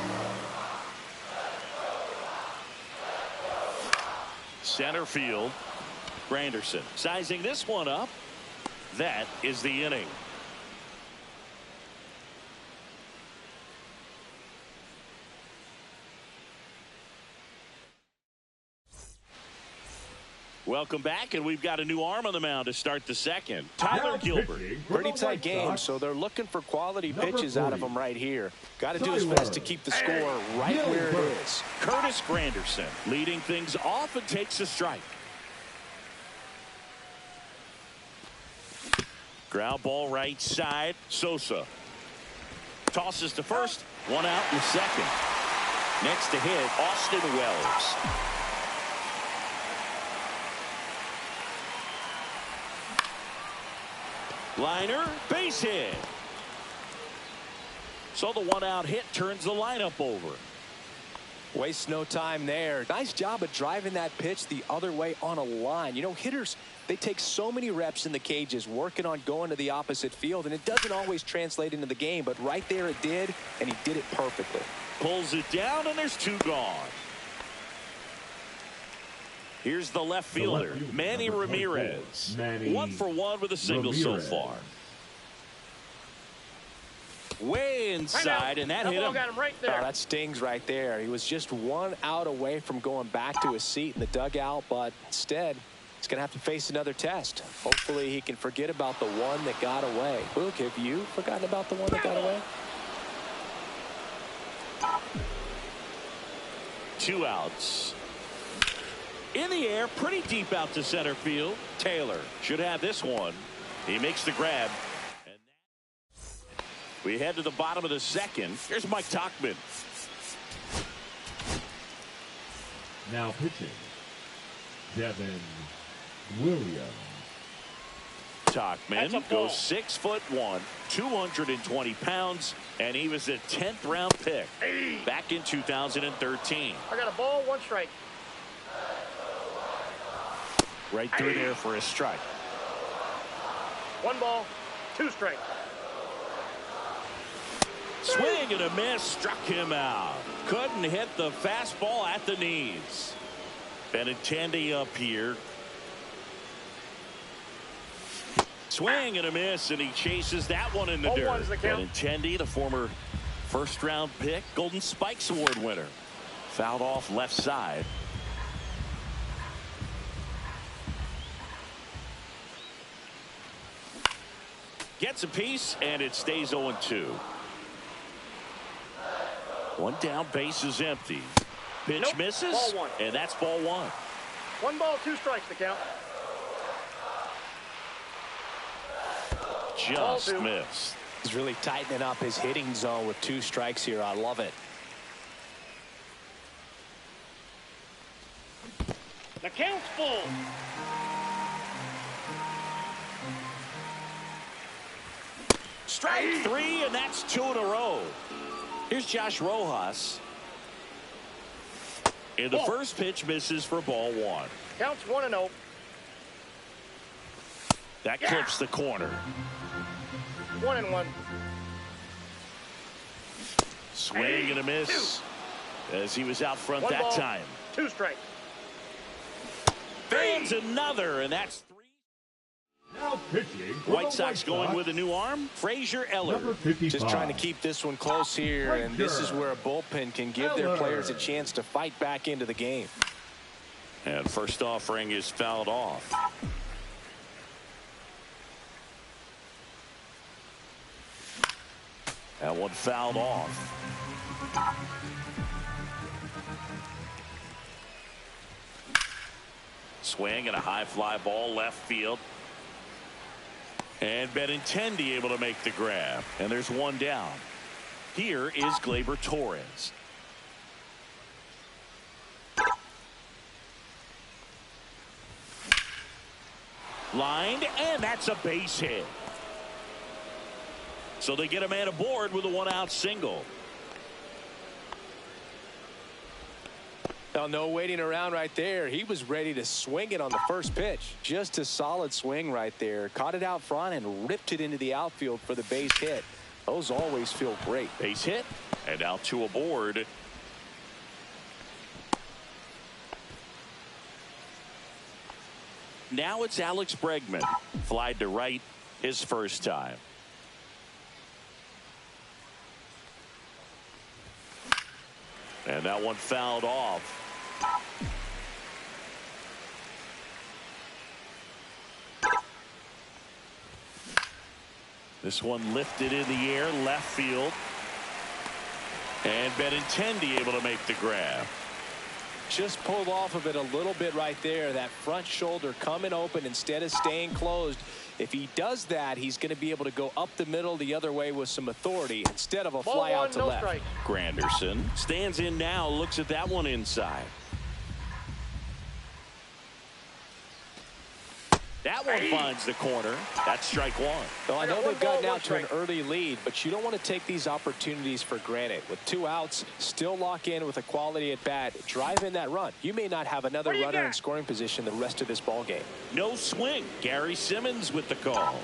Center field. Granderson sizing this one up. That is the inning. Welcome back, and we've got a new arm on the mound to start the second. Tyler Gilbert. Pretty tight game, so they're looking for quality pitches out of him right here. Got to do his best to keep the score right where it is. Curtis Granderson leading things off and takes a strike. Ground ball right side. Sosa tosses to first. 1 out in the second. Next to hit, Austin Wells. Liner, base hit. So the 1-out hit turns the lineup over. Waste no time there. Nice job of driving that pitch the other way on a line. You know, hitters, they take so many reps in the cages working on going to the opposite field, and it doesn't always translate into the game, but right there it did, and he did it perfectly. Pulls it down, and there's 2 gone. Here's the left fielder, Manny Ramirez. 1 for 1 with a single so far. Way inside, and that hit him. Got him right there. Oh, that stings right there. He was just 1 out away from going back to his seat in the dugout, but instead, he's going to have to face another test. Hopefully, he can forget about the one that got away. Luke, have you forgotten about the one that got away? 2 outs. In the air, pretty deep out to center field. Taylor should have this one. He makes the grab. And we head to the bottom of the second. Here's Mike Tauchman. Now pitching, Devin Williams. Tauchman goes 6'1", 220 pounds, and he was a 10th round pick back in 2013. I got a ball, 1 strike. Right through there for a strike. 1 ball, 2 strikes. Swing and a miss, struck him out. Couldn't hit the fastball at the knees. Benintendi up here. Swing and a miss, and he chases that one in the dirt. Benintendi, the former first-round pick, Golden Spikes Award winner. Fouled off left side. Gets a piece, and it stays 0-2. 1 down, base is empty. Pitch misses, ball 1. And that's ball 1. 1 ball, 2 strikes to count. Just missed. He's really tightening up his hitting zone with 2 strikes here. I love it. The count's full. Strike 3, and that's 2 in a row. Here's Josh Rojas. And the first pitch misses for ball 1. Counts 1-0. That clips the corner. 1-1. Swing and a miss. As he was out front that time. 2 strikes. Fans another, and that's 3. Now pitching. White Sox going with a new arm, Frazier Eller. Just trying to keep this one close here, and this is where a bullpen can give their players a chance to fight back into the game. And first offering is fouled off. That one fouled off. Swing and a high fly ball left field. And Benintendi able to make the grab. And there's 1 down. Here is Gleyber Torres. Lined, and that's a base hit. So they get a man aboard with a one-out single. Now, no waiting around right there. He was ready to swing it on the first pitch. Just a solid swing right there. Caught it out front and ripped it into the outfield for the base hit. Those always feel great. Base hit, and now two aboard. Now it's Alex Bregman. Flied to right his first time. And that one fouled off. This one lifted in the air, left field. And Benintendi able to make the grab. Just pulled off of it a little bit right there. That front shoulder coming open instead of staying closed. If he does that, he's going to be able to go up the middle the other way with some authority instead of a fly out to left. Strike. Granderson stands in now, looks at that one inside. That one finds the corner. That's strike one. Well, I know they've gotten out to an early lead, but you don't want to take these opportunities for granted. With two outs, still lock in with a quality at bat. Drive in that run. You may not have another runner in scoring position the rest of this ball game. No swing. Gary Simmons with the call.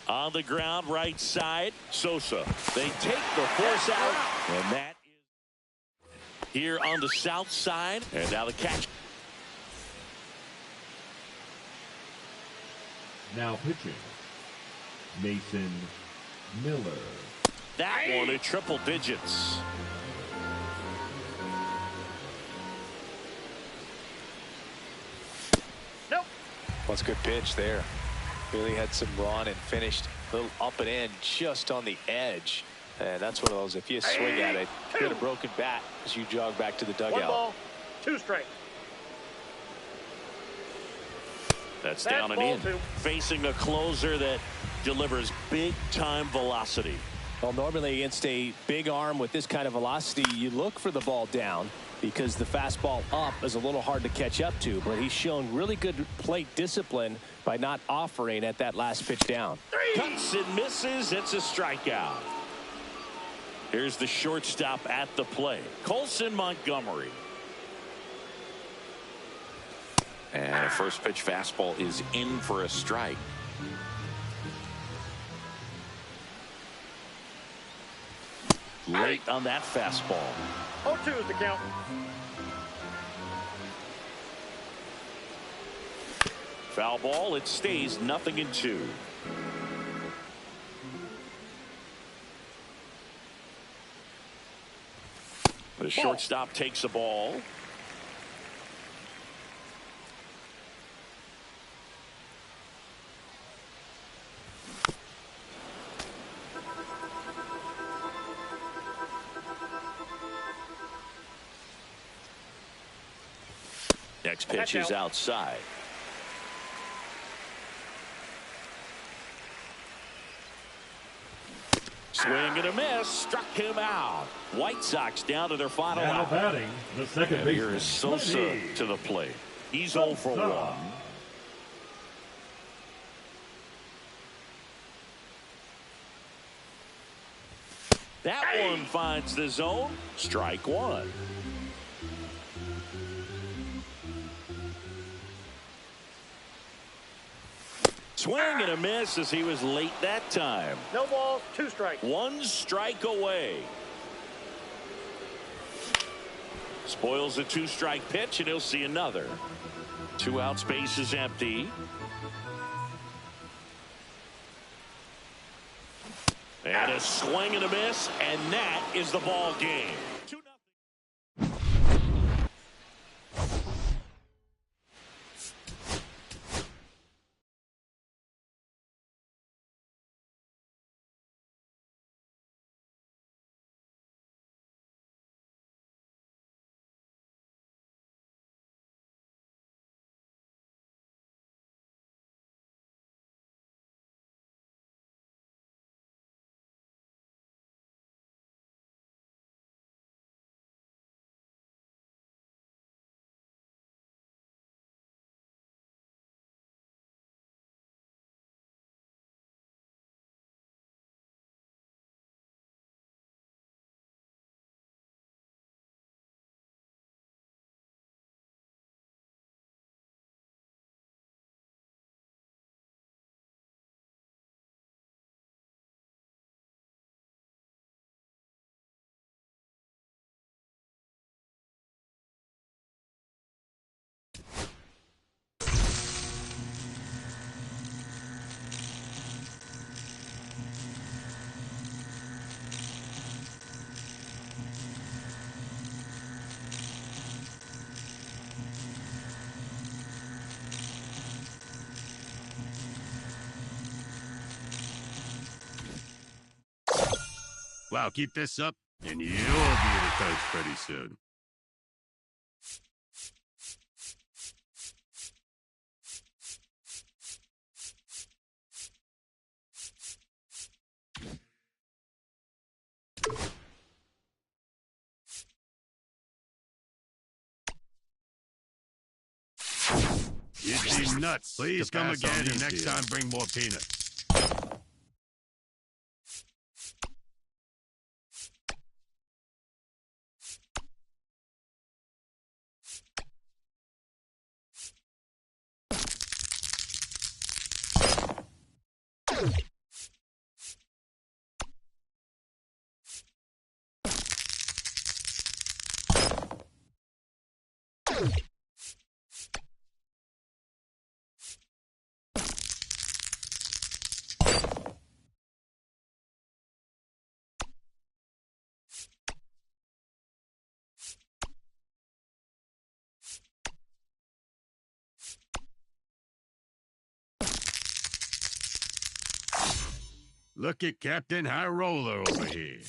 On the ground, right side, Sosa. They take the force out, and that here on the south side, and now the catch. Now pitching, Mason Miller. That one at triple digits. Nope. That's a good pitch there. Really had some run and finished a little up and in just on the edge. And that's one of those, if you swing at it, you get a broken bat as you jog back to the dugout. 1 ball, 2 strikes. That's down and in. Facing a closer that delivers big-time velocity. Well, normally against a big arm with this kind of velocity, you look for the ball down because the fastball up is a little hard to catch up to. But he's shown really good plate discipline by not offering at that last pitch down. Cuts and misses. It's a strikeout. Here's the shortstop at the plate, Colson Montgomery. And a first pitch fastball is in for a strike. Late on that fastball. 0-2 is the count. Foul ball. It stays 0-2. The shortstop takes the ball. Next pitch is outside. Swing and a miss. Struck him out. White Sox down to their final Now out. batting, the second And baseman. here's Sosa to the plate. He's 0 for 1. That one finds the zone. Strike one. Swing and a miss as he was late that time. No balls, 2 strikes. 1 strike away. Spoils a 2-strike pitch, and he'll see another. 2 outs, base is empty. And a swing and a miss, and that is the ball game. Wow, keep this up, and you'll be the coach pretty soon. You'd be nuts. Please come again, and next time bring more peanuts. Look at Captain High Roller over here.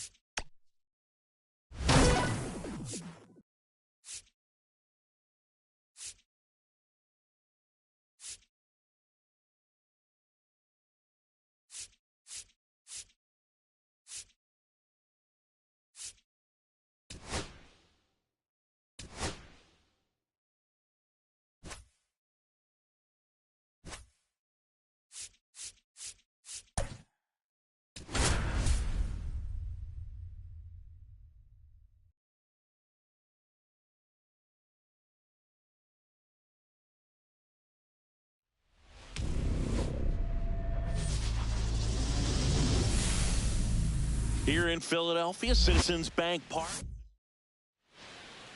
Here in Philadelphia, Citizens Bank Park.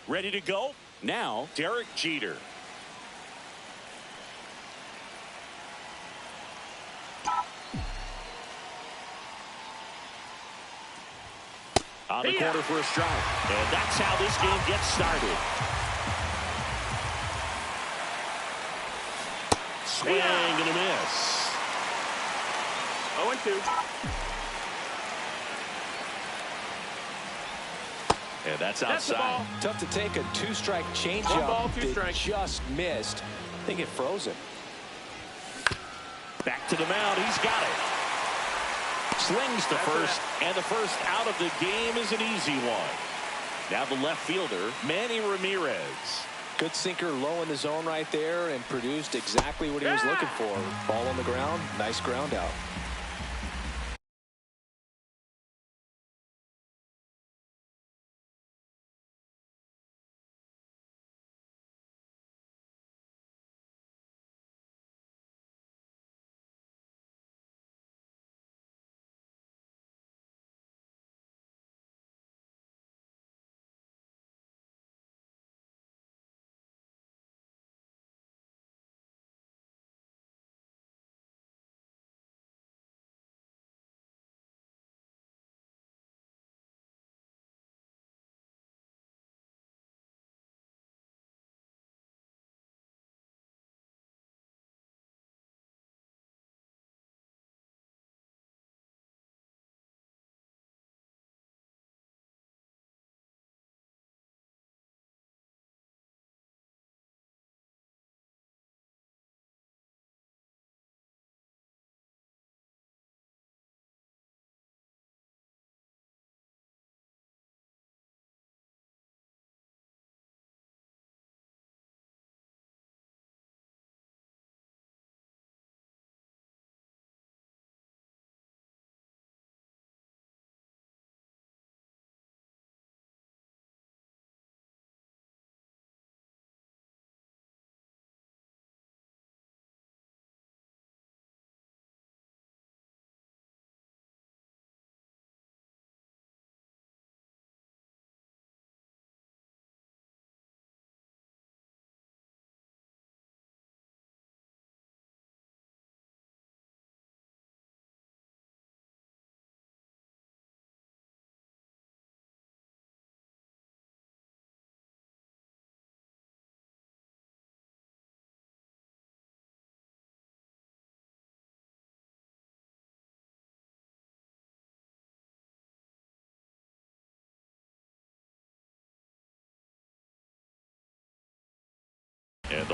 Ready to go? Now, Derek Jeter. On the corner for a strike. And that's how this game gets started. Swing and a miss. 0-2. And that's outside. Tough to take a two-strike changeup that just missed. I think it froze him. Back to the mound. He's got it. Slings to first, and the first out of the game is an easy one. Now the left fielder, Manny Ramirez. Good sinker low in the zone right there and produced exactly what he was looking for. Ball on the ground, nice ground out.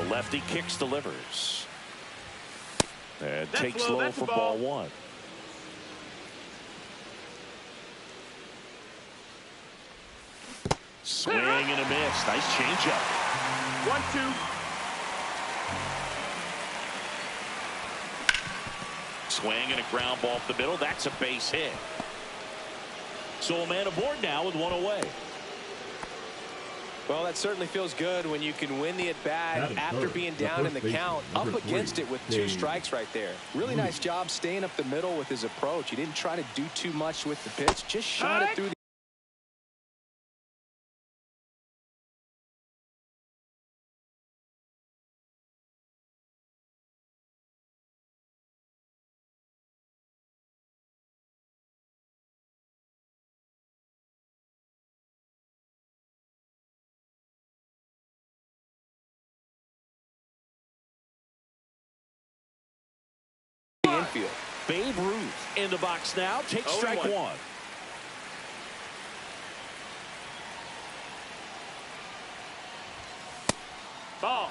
The lefty kicks, delivers. And That's takes low. low That's for a ball. ball one. Swing and a miss. Nice changeup. 1-2. Swing and a ground ball up the middle. That's a base hit. So a man aboard now with one away. Well, that certainly feels good when you can win the at-bat after being down in the count, up against it with 2 strikes right there. Really nice job staying up the middle with his approach. He didn't try to do too much with the pitch, just shot it through the infield. Babe Ruth in the box now. Takes strike 1. Ball.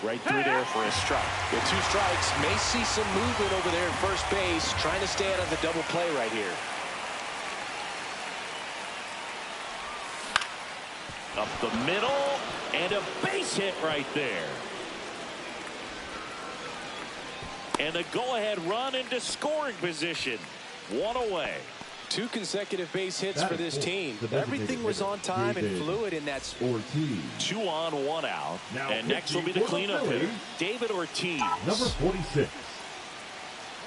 Right through there for a strike. With 2 strikes, may see some movement over there at first base, trying to stay out of the double play right here. Up the middle, and a base hit right there. And a go-ahead run into scoring position. 1 away. 2 consecutive base hits for this team. Everything was on time and fluid in that sport. 2 on, 1 out. And next will be the cleanup hitter, David Ortiz. Number 46,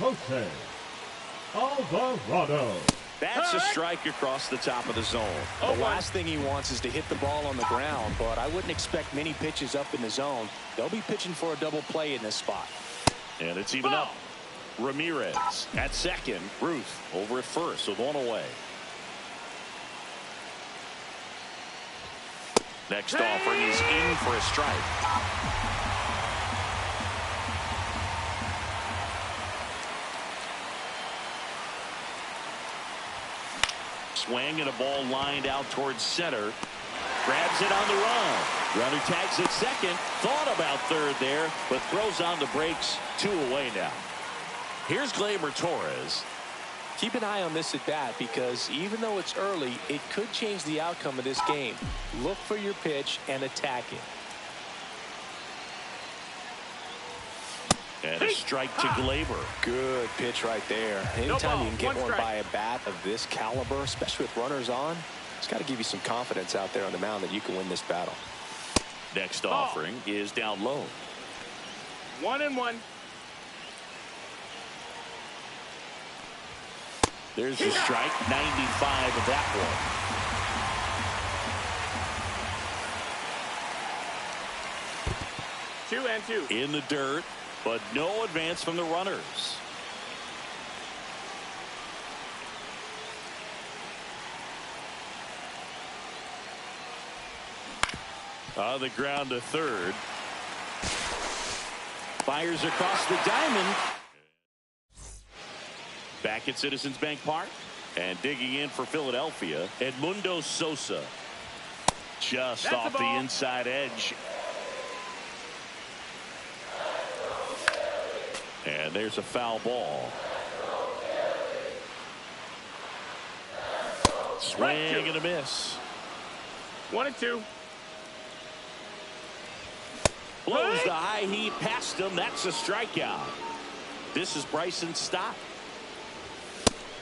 Jose Alvarado. That's a strike across the top of the zone. The last thing he wants is to hit the ball on the ground, but I wouldn't expect many pitches up in the zone. They'll be pitching for a double play in this spot. And it's even up. Ramirez at second. Ruth over at first with 1 away. Next offering is in for a strike. Swing and a ball lined out towards center. Grabs it on the run. Runner tags at second. Thought about third there, but throws on the brakes. 2 away now. Here's Gleyber Torres. Keep an eye on this at bat because even though it's early, it could change the outcome of this game. Look for your pitch and attack it. And a strike to Gleyber. Good pitch right there. Anytime you can get one by a bat of this caliber, especially with runners on, it's got to give you some confidence out there on the mound that you can win this battle. Next offering is down low. 1-1. There's the strike. 95 of that one. 2-2. In the dirt, but no advance from the runners. On the ground to third. Fires across the diamond. Back at Citizens Bank Park. And digging in for Philadelphia, Edmundo Sosa. Just That's off the inside edge. And there's a foul ball. Swing and a miss. 1-2. Blows the high heat past him. That's a strikeout. This is Bryson Stott.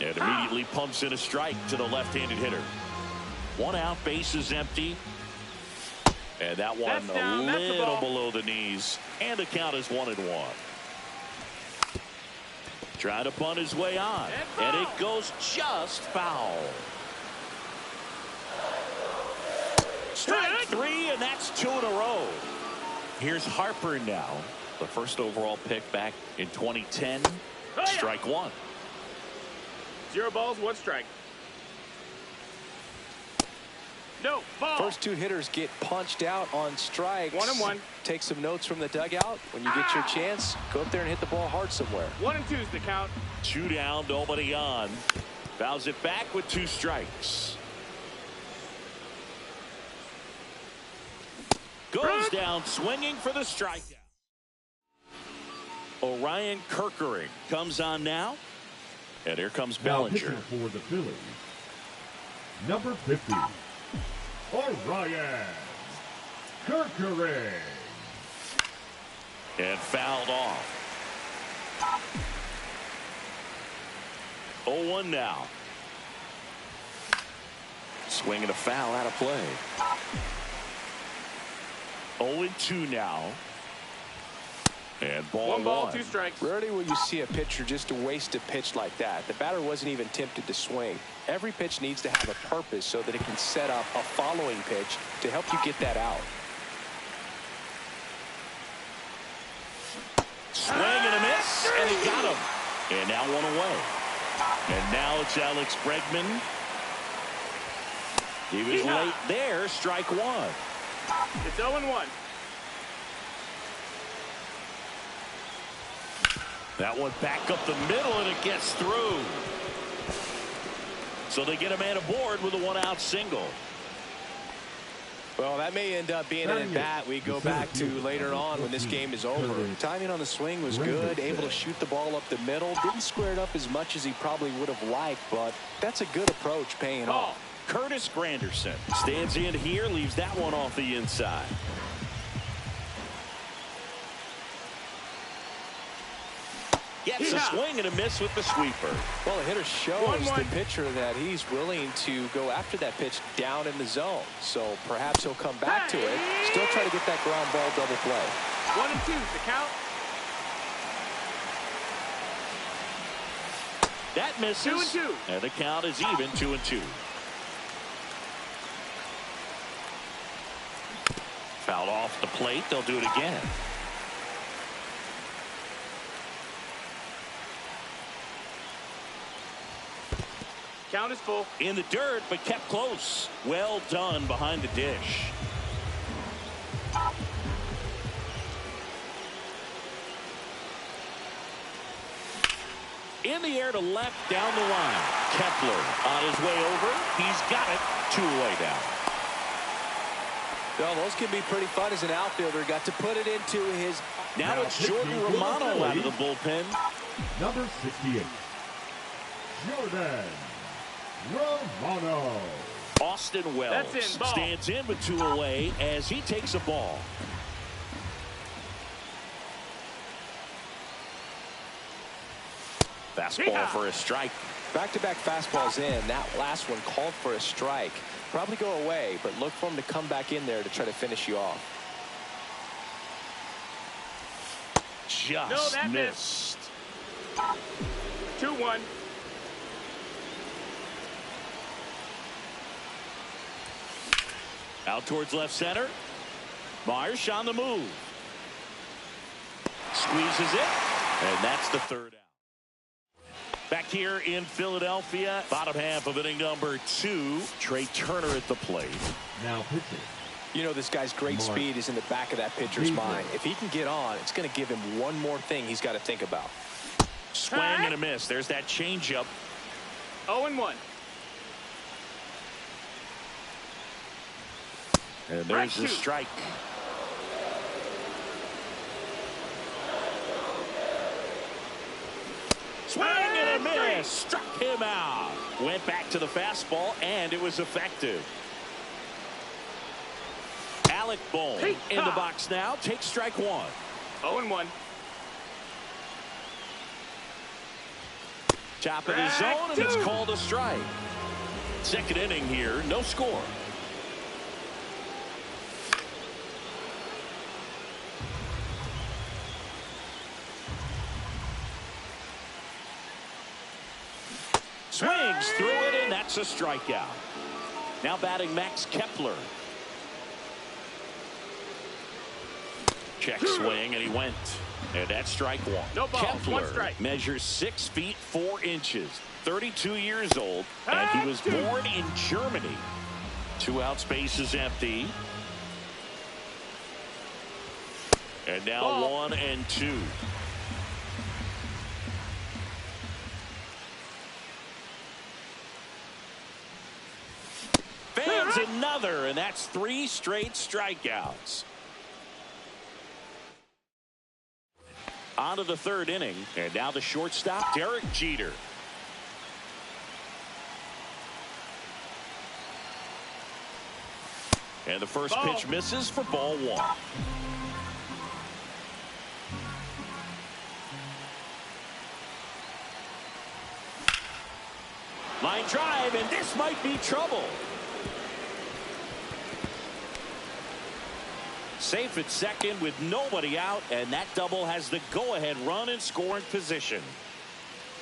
And immediately pumps in a strike to the left-handed hitter. 1 out, base is empty. And that one a little below the knees. And the count is 1-1. Trying to bunt his way on. And it goes just foul. Strike 3, and that's 2 in a row. Here's Harper now. The first overall pick back in 2010. Strike 1. 0 balls, 1 strike. No, ball. First 2 hitters get punched out on strikes. 1-1. Take some notes from the dugout. When you get your chance, go up there and hit the ball hard somewhere. 1-2 is the count. 2 down, nobody on. Fouls it back with 2 strikes. Goes down swinging for the strikeout. Orion Kerkering comes on now. And here comes Now Bellinger. pitching for the Phillies, number 50, Orion Kerkering. And fouled off. 0-1 now. Swing and a foul out of play. 0-2 now. And ball 1 ball, 2 strikes. Rarely will you see a pitcher just waste a pitch like that. The batter wasn't even tempted to swing. Every pitch needs to have a purpose so that it can set up a following pitch to help you get that out. Swing and a miss, and he got him. And now 1 away. And now it's Alex Bregman. He was late there, strike 1. It's 0-1. That one back up the middle, and it gets through. So they get a man aboard with a 1-out single. Well, that may end up being an at-bat we go back to later on when this game is over. Timing on the swing was good, able to shoot the ball up the middle. Didn't square it up as much as he probably would have liked, but that's a good approach paying off. Curtis Granderson stands in here, leaves that one off the inside. Gets a swing and a miss with the sweeper. Well, the hitter shows the pitcher that he's willing to go after that pitch down in the zone. So perhaps he'll come back to it. Still try to get that ground ball double play. 1-2 is the count. That misses. 2-2. And the count is even, 2-2. Fouled off the plate. They'll do it again. Count is full. In the dirt, but kept close. Well done behind the dish. In the air to left, down the line. Kepler on his way over. He's got it. 2 away now. Well, those can be pretty fun as an outfielder. Got to put it into his... Now it's Jordan Romano out of the bullpen. Number 68, Jordan Romano. Austin Wells stands in with 2 away as he takes a ball. Fastball for a strike. Back-to-back fastballs in. That last one called for a strike. Probably go away, but look for him to come back in there to try to finish you off. Just missed. 2-1. Out towards left center. Marsh on the move. Squeezes it. And that's the 3rd out. Back here in Philadelphia, bottom half of inning number 2. Trey Turner at the plate. Now pitching You know, this guy's great speed is in the back of that pitcher's mind. If he can get on, it's going to give him one more thing he's got to think about. Swing and a miss. There's that changeup. 0-1. And there's the strike. Swing and a miss. Struck him out. Went back to the fastball, and it was effective. Alec Bohm in the box now. Takes strike one. 0-1. Top of the zone, and it's called a strike. Second inning here, no score. Swings through it, and that's a strikeout. Now batting Max Kepler. Check swing, and he went. And that's strike one. No ball, Kepler one strike. measures 6 feet 4 inches, 32 years old, and he was born in Germany. 2 out, space is empty. And now ball. 1-2. Fans another, and that's 3 straight strikeouts. On to the third inning, and now the shortstop, Derek Jeter. And the first pitch misses for ball 1. Line drive, and this might be trouble. Safe at second with nobody out, and that double has the go-ahead run in scoring position.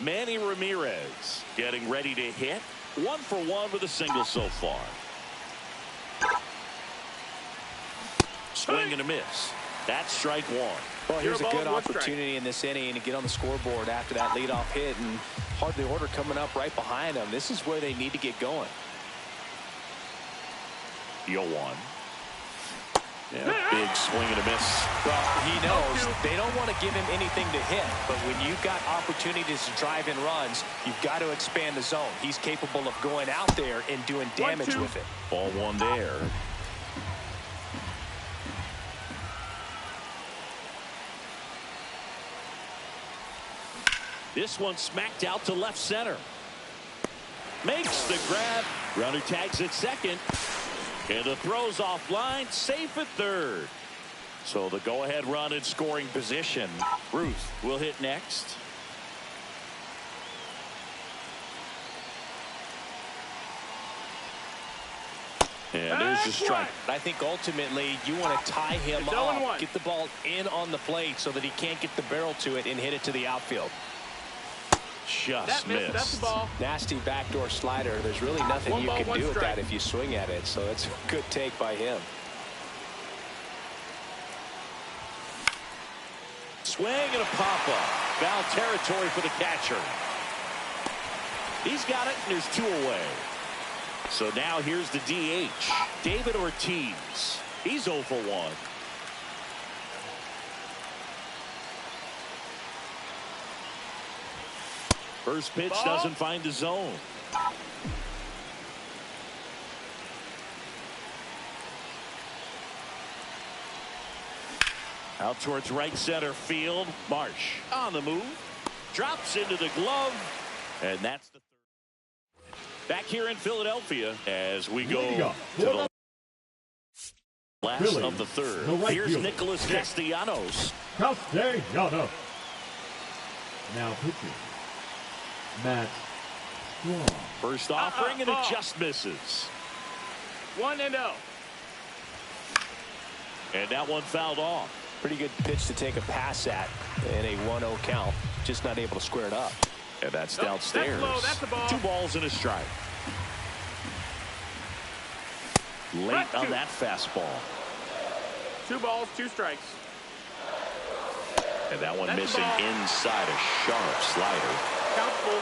Manny Ramirez getting ready to hit. 1 for 1 with a single so far. Swing and a miss. That's strike 1. Well, here's a good opportunity in this inning to get on the scoreboard after that leadoff hit, and hardly order coming up right behind them. This is where they need to get going. 0-1. Yeah, big swing and a miss. Well, he knows they don't want to give him anything to hit, but when you've got opportunities to drive in runs, you've got to expand the zone. He's capable of going out there and doing damage with it. Ball 1 there. This one smacked out to left center. Makes the grab. Runner tags at second. And the throw's offline, safe at third. So the go-ahead run in scoring position. Ruth will hit next. And there's the strike. I think ultimately you want to tie him up, get the ball in on the plate so that he can't get the barrel to it and hit it to the outfield. Just missed. That's the ball. Nasty backdoor slider. There's really nothing you can do with that if you swing at it. So that's a good take by him. Swing and a pop-up. Foul territory for the catcher. He's got it, and there's 2 away. So now here's the DH, David Ortiz. He's 0 for 1. First pitch doesn't find the zone. Out towards right center field. Marsh on the move. Drops into the glove. And that's the third. Back here in Philadelphia as we go to the last of the third. Here's Nicholas Castellanos. Castellanos. Now pitching. Matt Strong. First offering, and it just misses. 1-0. And that one fouled off. Pretty good pitch to take a pass at in a 1-0 count. Just not able to square it up. And that's downstairs. That's low, that's a ball. 2 balls and a strike. Late on that fastball. 2 balls, 2 strikes. And that one missing inside a sharp slider. Count full.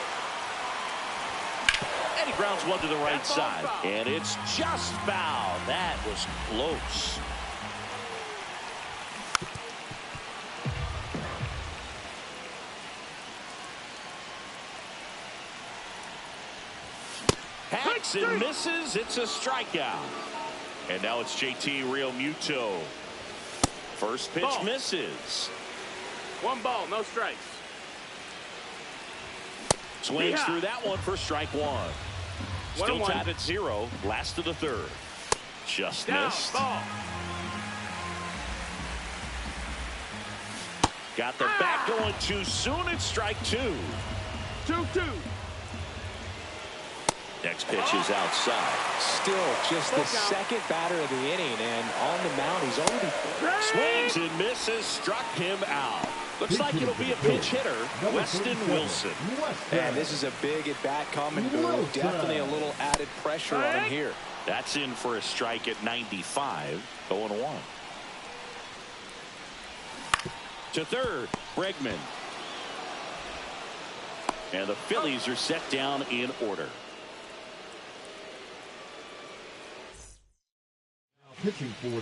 And He grounds one to the right side. And it's just foul. That was close. Hacks and misses. It's a strikeout. And now it's JT Realmuto. First pitch misses. 1 ball, no strikes. Swings through that one for strike one. Still 1-1. tied at 0. Last of the third. Just Down, missed. ball. Got the bat going too soon. It's strike 2. 2-2. Next pitch is outside. Still just the second batter of the inning, and on the mound, he's already Swings and misses. Struck him out. Looks like it'll be a pinch hitter. Weston Wilson. And this is a big at bat coming. Definitely a little added pressure on him here. That's in for a strike at 95. 0-1. To third, Bregman. And the Phillies are set down in order.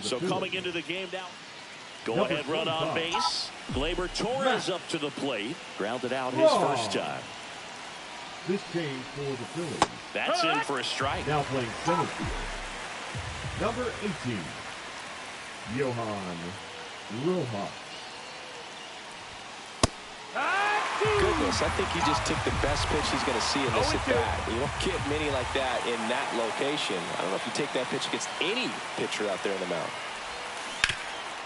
So coming into the game now. Go ahead run on base. Gleyber Torres up to the plate. Grounded out his first time. This change for the Phillies. That's in for a strike. Now playing center field. Number 18, Johan Rojas. Goodness, I think he just took the best pitch he's going to see in this at bat. You don't get many like that in that location. I don't know if you take that pitch against any pitcher out there in the mound.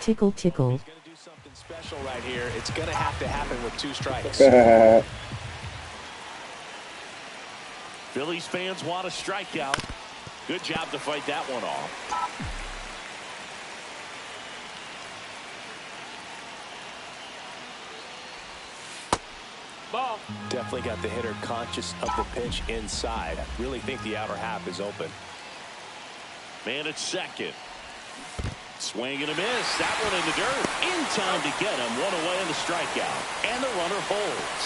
Tickle, tickle. He's going to do something special right here. It's going to have to happen with 2 strikes. Phillies fans want a strikeout. Good job to fight that one off. Ball. Definitely got the hitter conscious of the pitch inside. I really think the outer half is open. Man at second. Swing and a miss. That one in the dirt. In time to get him. One away in the strikeout. And the runner holds.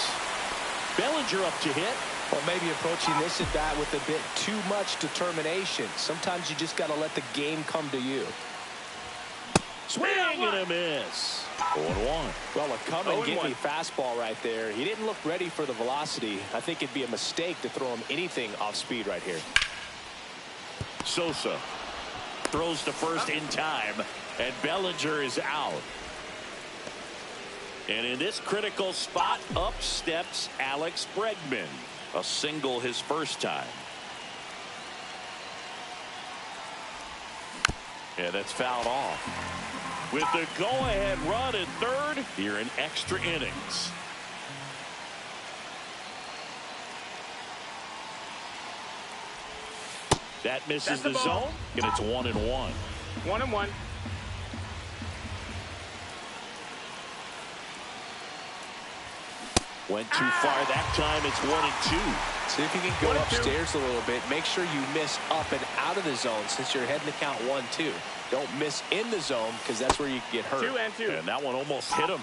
Bellinger up to hit. Well, maybe approaching this at bat with a bit too much determination. Sometimes you just got to let the game come to you. Swing and a miss. 0-1. Well, a come and get me fastball right there. He didn't look ready for the velocity. I think it'd be a mistake to throw him anything off speed right here. Sosa throws to first in time, and Bellinger is out. And in this critical spot, up steps Alex Bregman. A single his first time. And that's fouled off. With the go-ahead run at third here in extra innings. That misses the zone, and it's 1-1. 1-1. Went too far that time. It's 1-2. See if you can go upstairs a little bit. Make sure you miss up and out of the zone since you're heading to count 1-2. Don't miss in the zone because that's where you get hurt. 2-2. And that one almost hit him.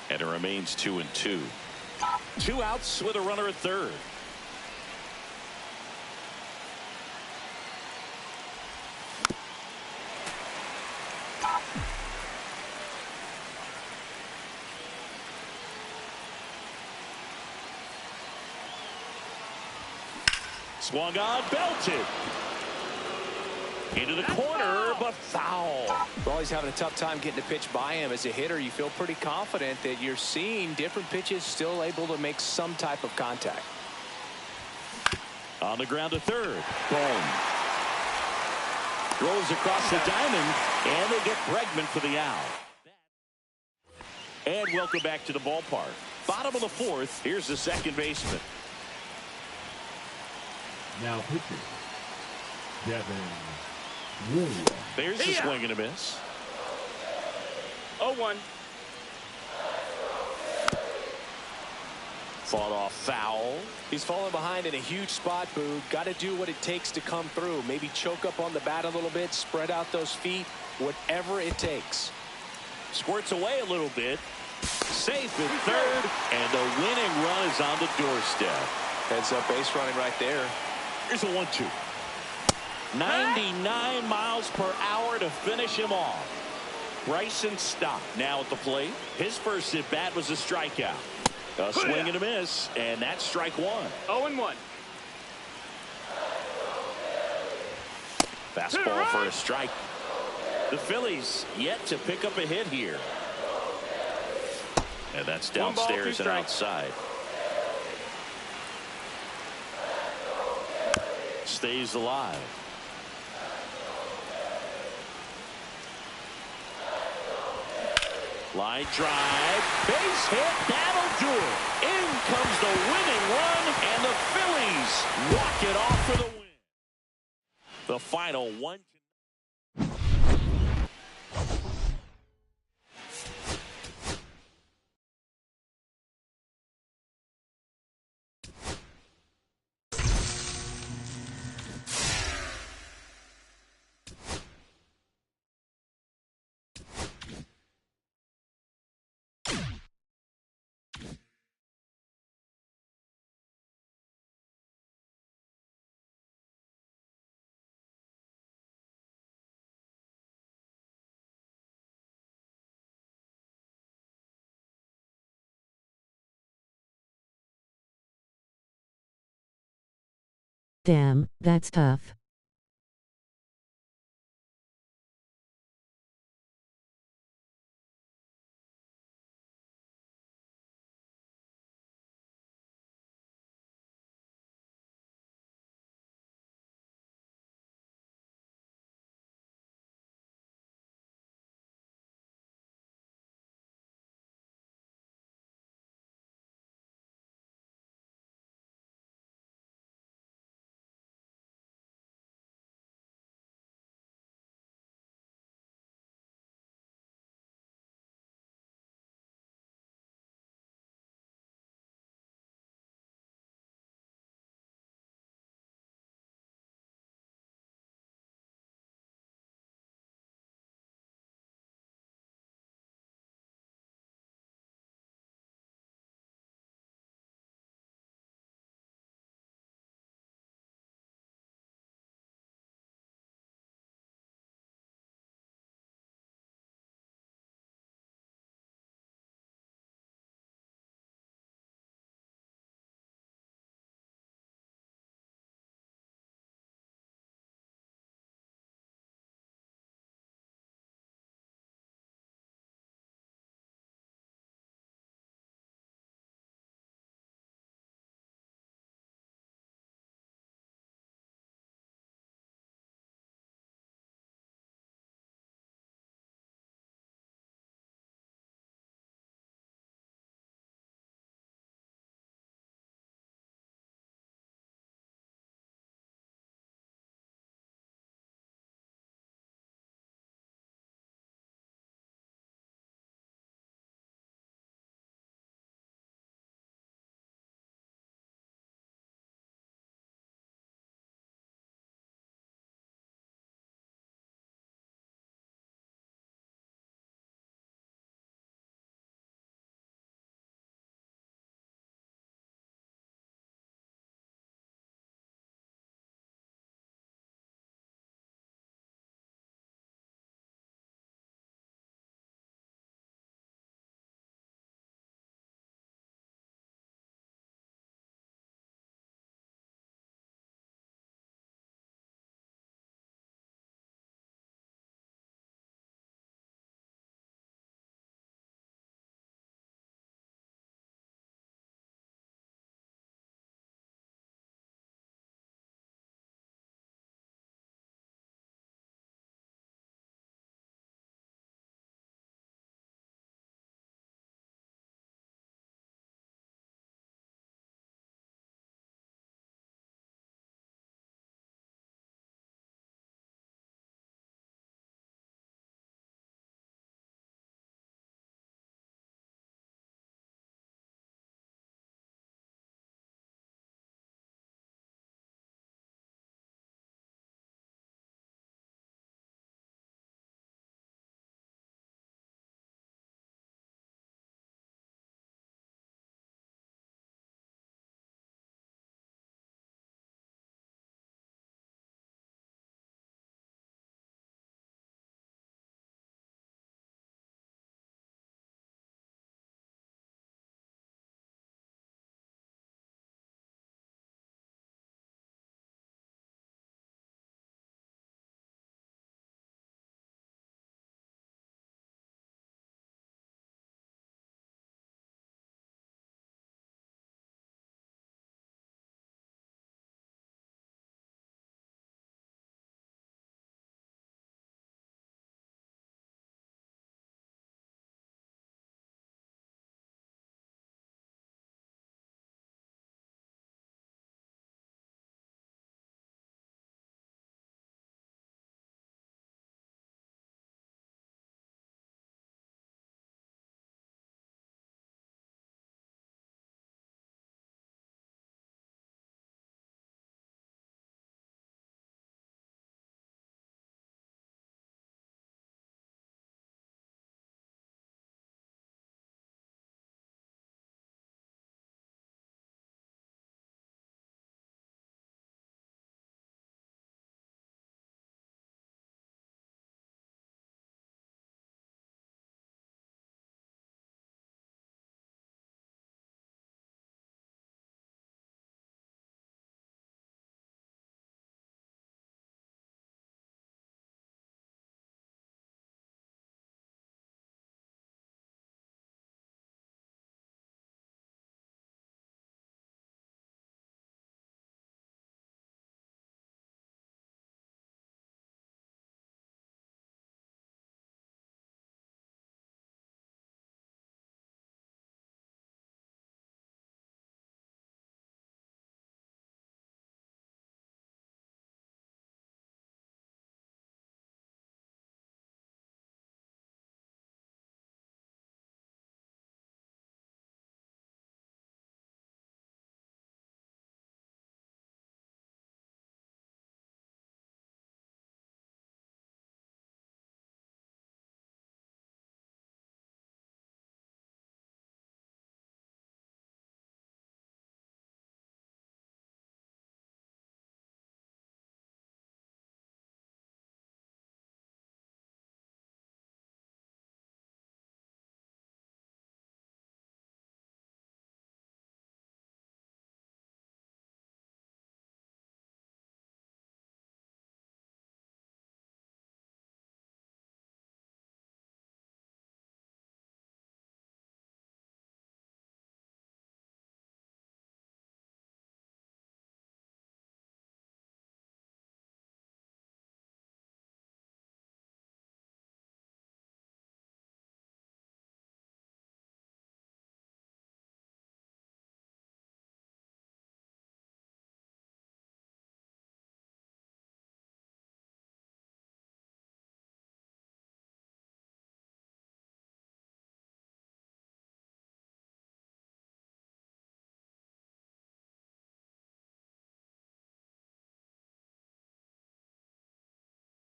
And it remains 2-2. 2 outs with a runner at third. Swung on, belted. Into the corner, but foul. Well, he's having a tough time getting a pitch by him. As a hitter, you feel pretty confident that you're seeing different pitches still able to make some type of contact. On the ground to third. Boom. Throws across the diamond, and they get Bregman for the out. And welcome back to the ballpark. Bottom of the fourth. Here's the second baseman. Now pitching, Devin Williams. There's the swing and a miss. 0-1. Fought off foul. He's falling behind in a huge spot, Boog. Got to do what it takes to come through. Maybe choke up on the bat a little bit, spread out those feet, whatever it takes. Squirts away a little bit. Safe at third, and the winning run is on the doorstep. Heads up base running right there. Here's a 1-2. 99 miles per hour to finish him off. Bryson Stott now at the plate. His first at bat was a strikeout. A swing and a miss, and that's strike one. 0-1. Fastball for a strike. The Phillies yet to pick up a hit here. And that's downstairs and outside. Stays alive. Line drive, base hit, that'll do it. In comes the winning run, and the Phillies walk it off for the win. The final one. Damn, that's tough.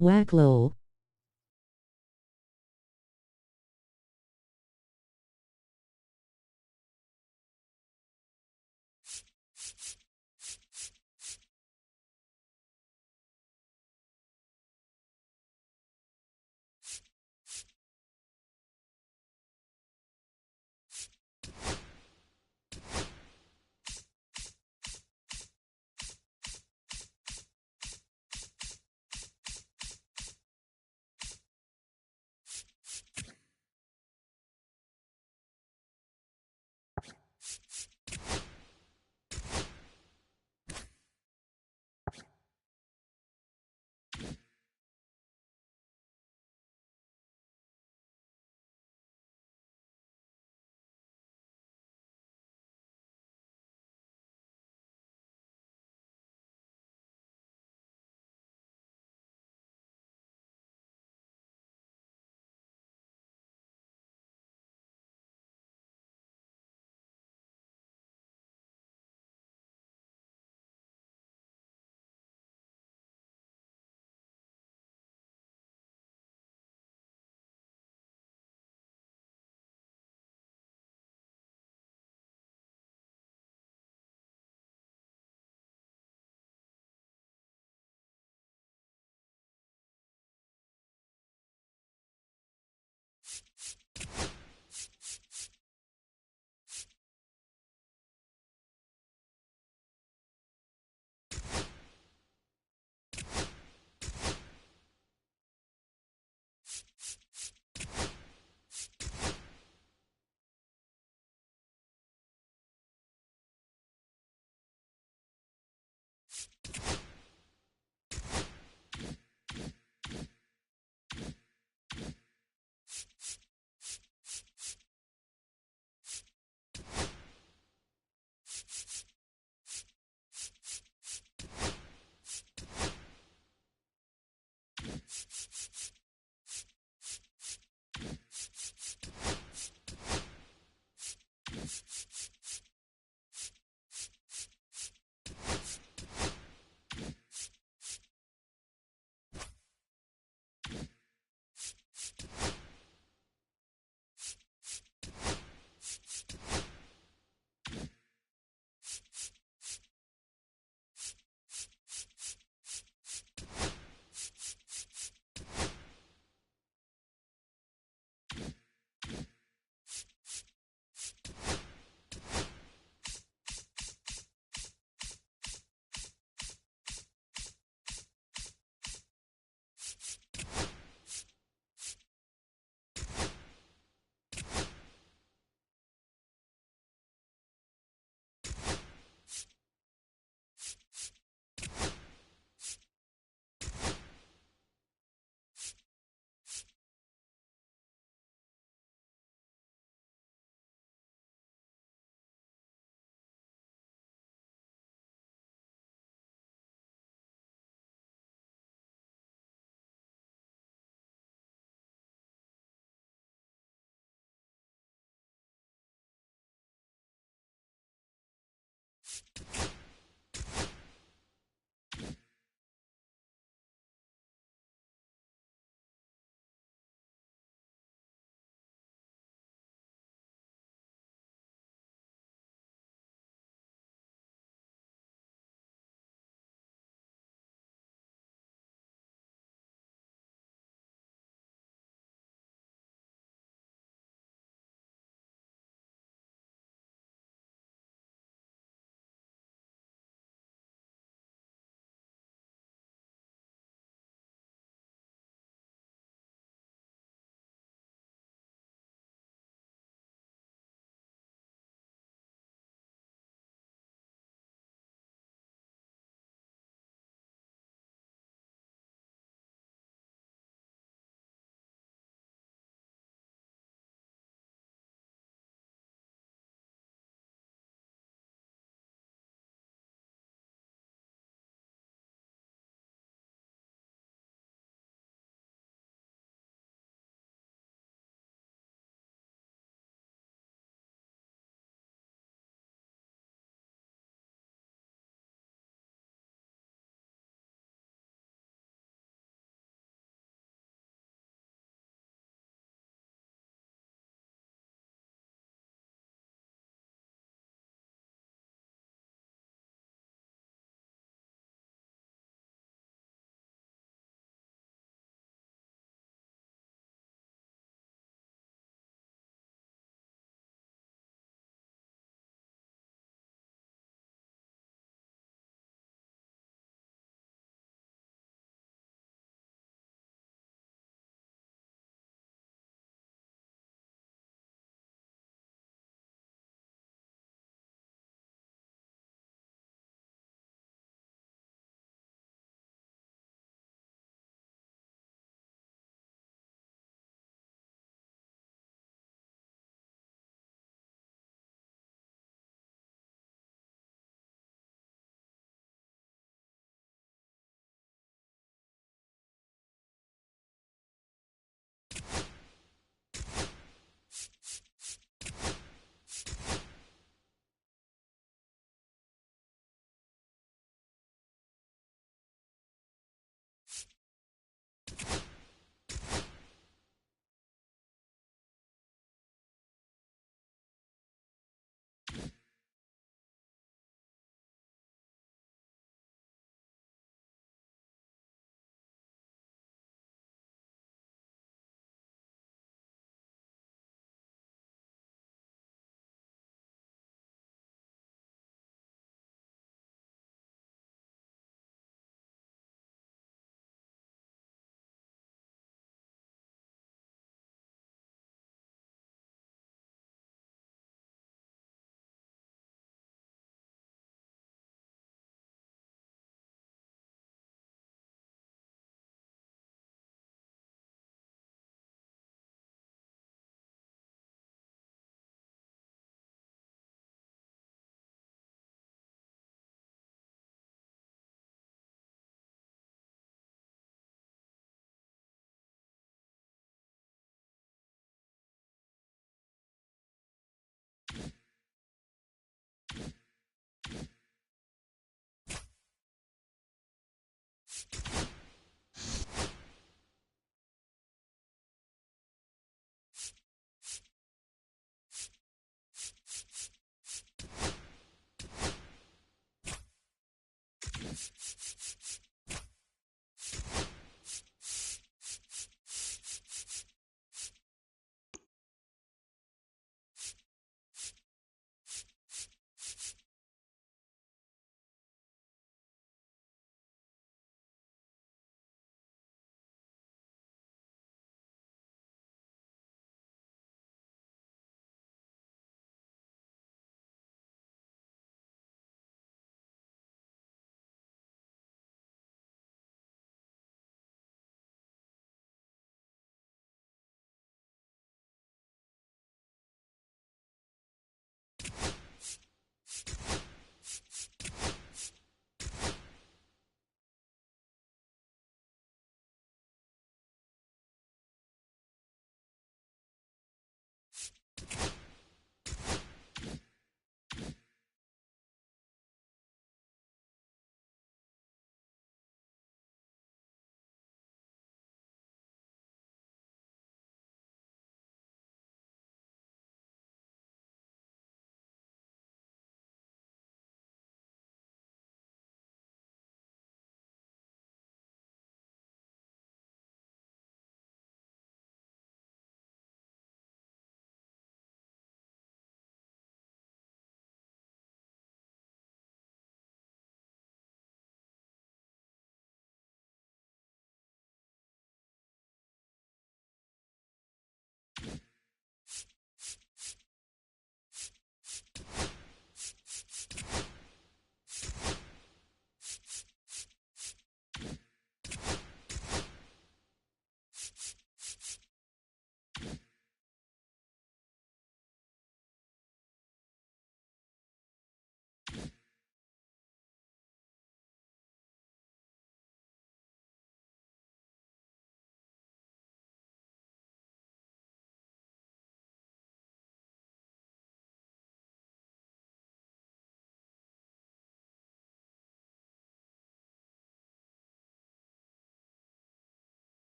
Wacklow.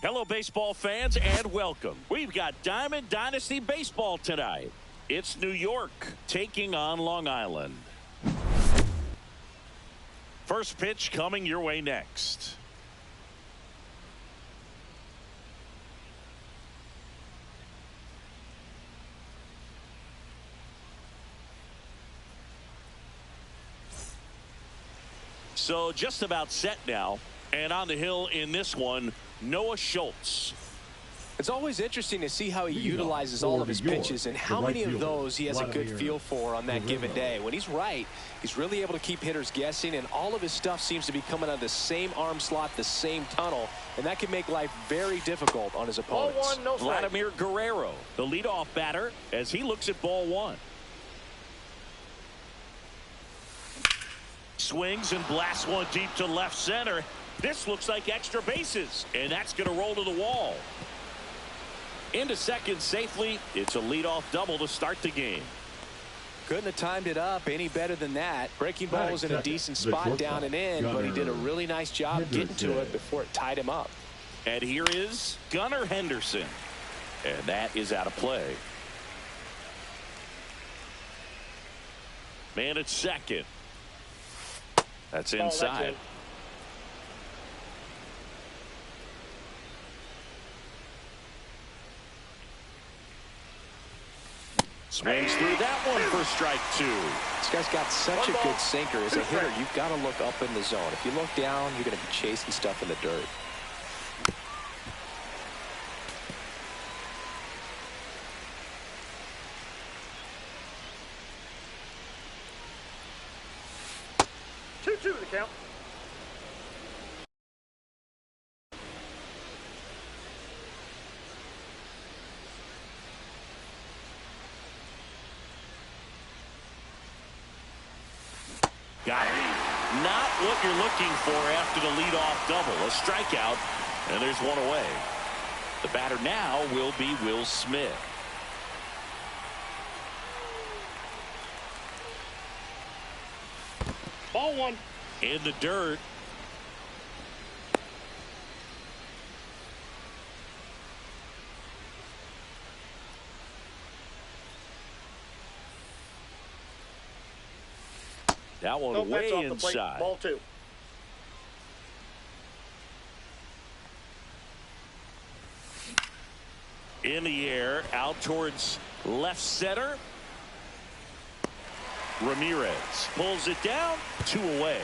Hello, baseball fans, and welcome. We've got Diamond Dynasty Baseball tonight. It's New York taking on Long Island. First pitch coming your way next. So just about set now, and on the hill in this one, Noah Schultz. It's always interesting to see how he utilizes all of his pitches and how many of those he has a good feel for on that given day. When he's right, he's really able to keep hitters guessing, and all of his stuff seems to be coming out of the same arm slot, the same tunnel, and that can make life very difficult on his opponents. Vladimir Guerrero, the leadoff batter, as he looks at ball one. Swings and blasts one deep to left center. This looks like extra bases, and that's going to roll to the wall. Into second safely. It's a leadoff double to start the game. Couldn't have timed it up any better than that. Breaking ball was in a decent spot down and in, but he did a really nice job getting to it before it tied him up. And here is Gunnar Henderson, and that is out of play. Man at second. That's inside. Swings through that one for strike two. This guy's got such a good sinker. As a hitter, you've got to look up in the zone. If you look down, you're going to be chasing stuff in the dirt. Two the count. Got it. Not what you're looking for after the leadoff double. A strikeout, and there's one away. The batter now will be Will Smith. Ball one. In the dirt. That one way inside. Ball two. In the air, out towards left center. Ramirez pulls it down, 2 away.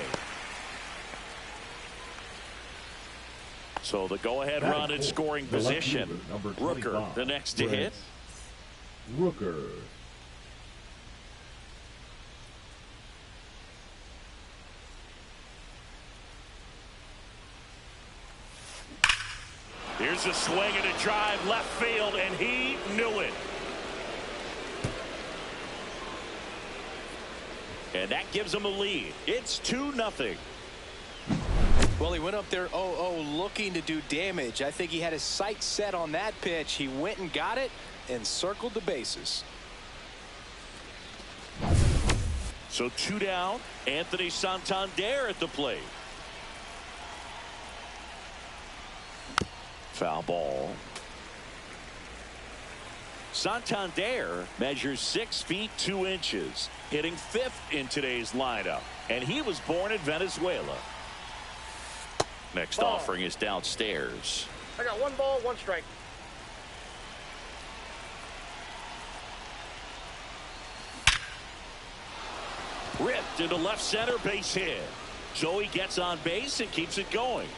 So the go-ahead run in scoring position. Rooker, the next to hit. Rooker. Here's a swing and a drive left field, and he knew it. And that gives them a lead. It's 2-0. Well, he went up there 0-0 looking to do damage. I think he had his sights set on that pitch. He went and got it and circled the bases. So 2 down. Anthony Santander at the plate. Foul ball. Santander measures 6 feet 2 inches, hitting 5th in today's lineup, and he was born in Venezuela. Next offering is downstairs. I got 1 ball, 1 strike. Ripped into left center, base hit. Joey gets on base and keeps it going.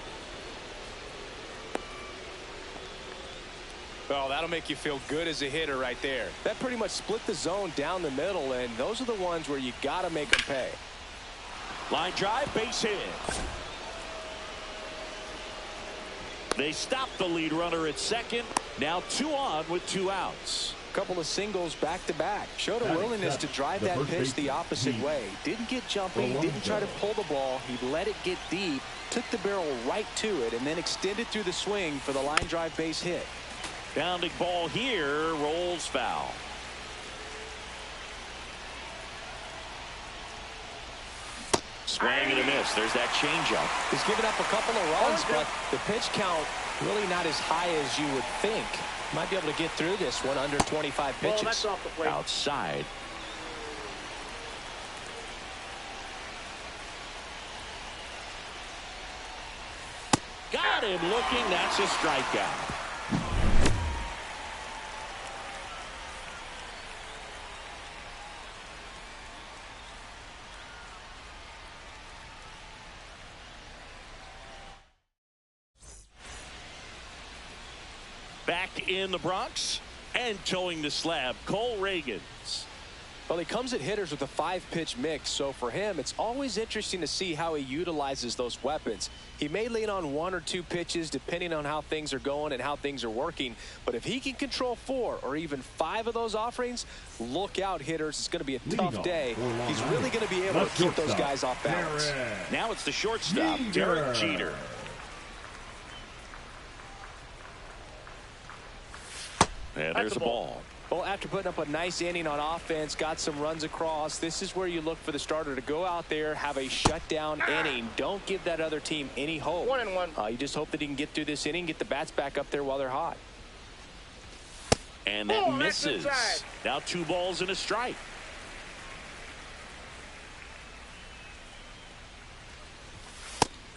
Well, that'll make you feel good as a hitter right there. That pretty much split the zone down the middle, and those are the ones where you got to make them pay. Line drive, base hit. They stop the lead runner at second. Now 2 on with 2 outs. Couple of singles back-to-back. Showed a willingness to drive that pitch the opposite way. Didn't get jumpy, didn't try to pull the ball. He let it get deep, took the barrel right to it, and then extended through the swing for the line drive base hit. Pounding ball here, rolls foul. Swing and a miss. There's that changeup. He's given up a couple of runs, but the pitch count really not as high as you would think. Might be able to get through this one under 25 pitches. Well, that's off the plate. Outside. Got him looking. That's a strikeout. Back in the Bronx and towing the slab, Cole Reagans. Well, he comes at hitters with a 5-pitch mix, so for him, it's always interesting to see how he utilizes those weapons. He may lean on 1 or 2 pitches depending on how things are going and how things are working, but if he can control 4 or even 5 of those offerings, look out, hitters. It's going to be a tough day. He's really going to be able to keep those guys off balance. Now it's the shortstop, Derek Jeter. And there's a ball. Well, after putting up a nice inning on offense, got some runs across, this is where you look for the starter to go out there, have a shutdown inning. Don't give that other team any hope. 1-1. You just hope that he can get through this inning, get the bats back up there while they're hot. And that misses. Now 2 balls and a strike.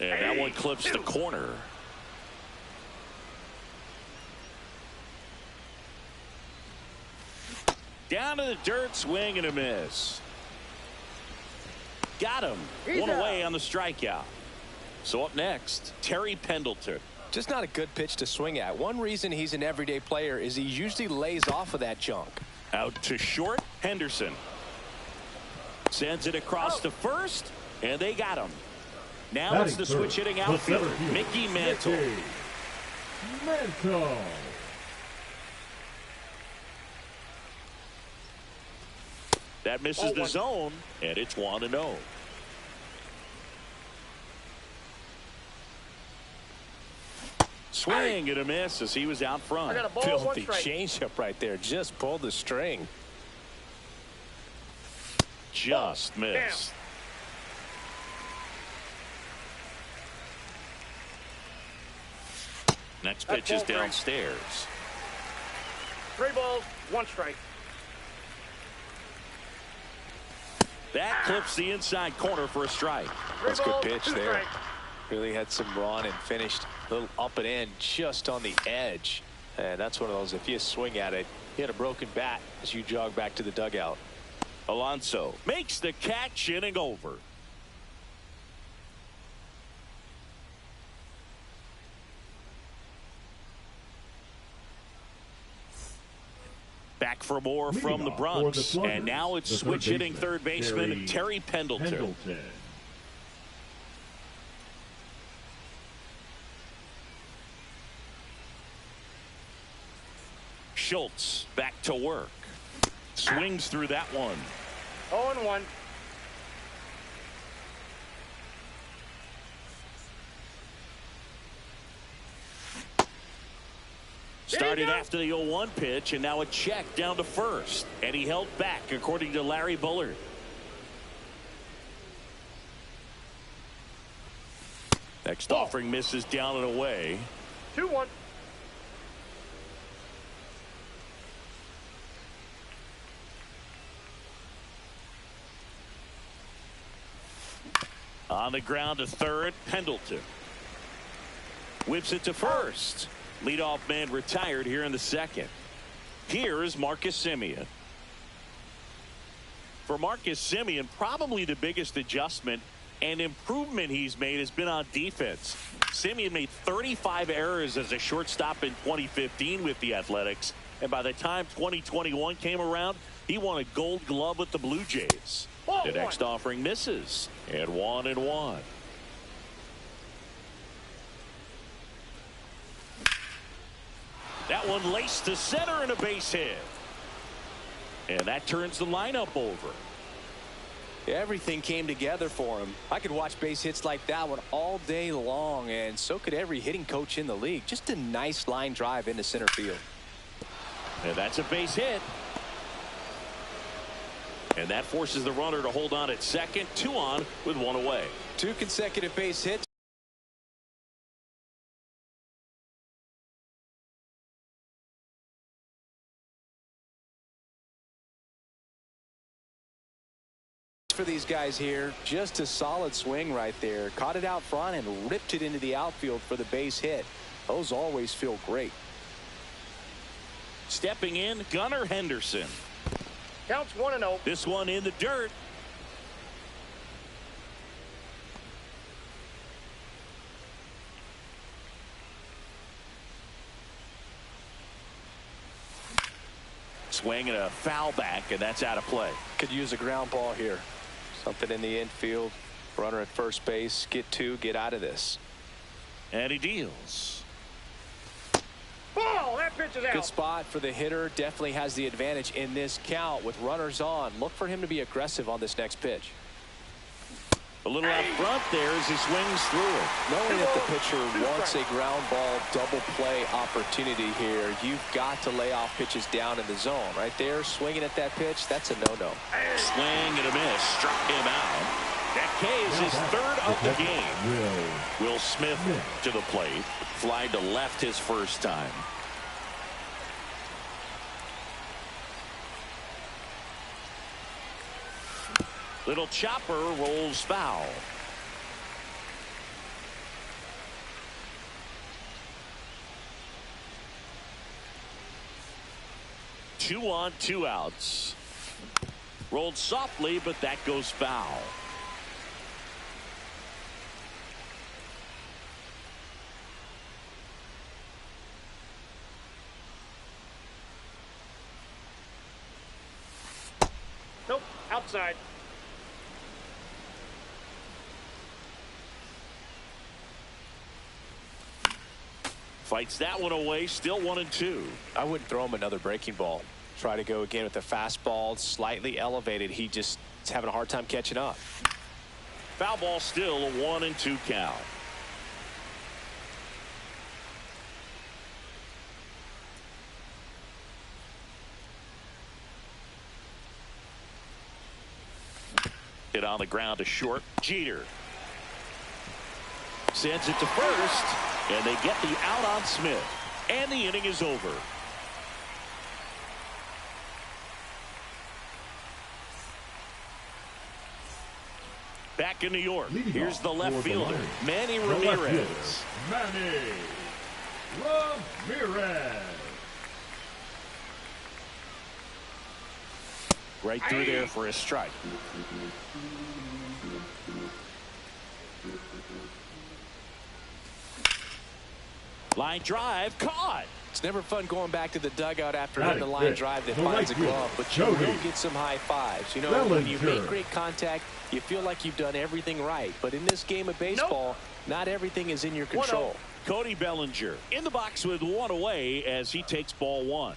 And that one clips the corner. Down to the dirt, swing and a miss. Got him. One away on the strikeout. So up next, Terry Pendleton. Just not a good pitch to swing at. One reason he's an everyday player is he usually lays off of that junk. Out to short, Henderson. Sends it across to first, and they got him. Now it's the switch hitting outfielder, Mickey Mantle. That misses the zone, and it's 1-0. Swing and a miss as he was out front. I got a ball, Filthy changeup right there. Just pulled the string. Just missed. Next pitch is downstairs. 3 balls, 1 strike. That clips the inside corner for a strike. That's a good pitch there. Really had some run and finished a little up and in just on the edge. And that's one of those, if you swing at it, you had a broken bat as you jog back to the dugout. Alonso makes the catch, inning over. Back for more from the Bronx, and now it's switch hitting third baseman Terry Pendleton. Schultz back to work. Swings through that one. 0-1. Started after the 0-1 pitch, and now a check down to first. And he held back, according to Larry Bullard. Next offering misses down and away. 2-1. On the ground to third, Pendleton. Whips it to first. Leadoff man retired here in the second. Here is Marcus Semien. For Marcus Semien, probably the biggest adjustment and improvement he's made has been on defense. Semien made 35 errors as a shortstop in 2015 with the Athletics, and by the time 2021 came around, he won a Gold Glove with the Blue Jays. The next offering misses, and 1-1. That one laced to center and a base hit. And that turns the lineup over. Everything came together for him. I could watch base hits like that one all day long, and so could every hitting coach in the league. Just a nice line drive into center field. And that's a base hit. And that forces the runner to hold on at second. 2 on with 1 away. 2 consecutive base hits. For these guys here, just a solid swing right there. Caught it out front and ripped it into the outfield for the base hit. Those always feel great. Stepping in, Gunnar Henderson. Counts 1-0. This one in the dirt. Swing and a foul back, and that's out of play. Could use a ground ball here. Something in the infield. Runner at first base. Get 2. Get out of this. And he deals. Ball! That pitch is out. Good spot for the hitter. Definitely has the advantage in this count with runners on. Look for him to be aggressive on this next pitch. A little out front there as he swings through it. Knowing that the pitcher wants a ground ball double play opportunity here, you've got to lay off pitches down in the zone. Right there, swinging at that pitch, that's a no-no. Swing and a miss. Struck him out. That K is his 3rd of the game. Will Smith to the plate. Fly to left his first time. Little chopper rolls foul. Two on, 2 outs. Rolled softly, but that goes foul. Nope. Outside. Fights that one away. Still 1-2. I wouldn't throw him another breaking ball. Try to go again with the fastball, slightly elevated. He just is having a hard time catching up. Foul ball, still a 1-2 count. Hit on the ground to short. Jeter sends it to first, and they get the out on Smith, and the inning is over. Back in New York, here's the left fielder, Manny Ramirez. Manny Ramirez. Right through there for a strike. Line drive, caught. It's never fun going back to the dugout after hitting the line drive that finds a glove, but you will get some high fives. You know, when you make great contact, you feel like you've done everything right. But in this game of baseball, not everything is in your control. Cody Bellinger in the box with 1 away as he takes ball 1.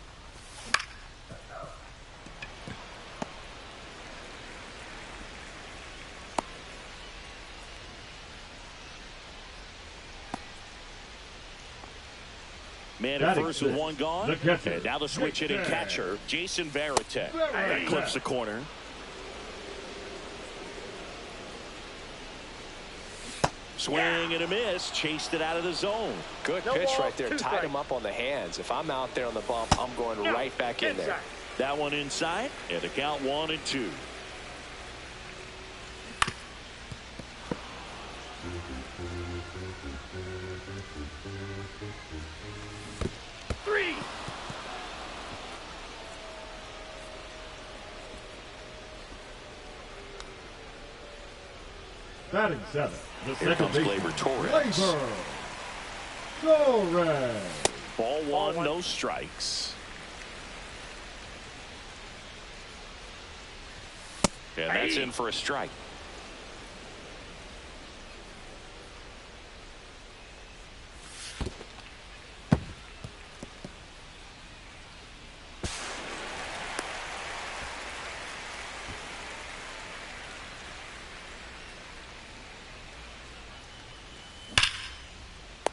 Man at Batting first with sixth, one gone. the catcher, And now the switch hitting Victor. catcher, Jason Varitek. That clips the corner. Swing and a miss. Chased it out of the zone. Good No pitch ball, right there. two Tied strikes. him up on the hands. If I'm out there on the bump, I'm going right back in there. Inside. That one inside. And the count 1-2. Three. Batting seventh, the Here second comes baseman, Gleyber Torres. Torres. Ball one, no strikes. And that's in for a strike.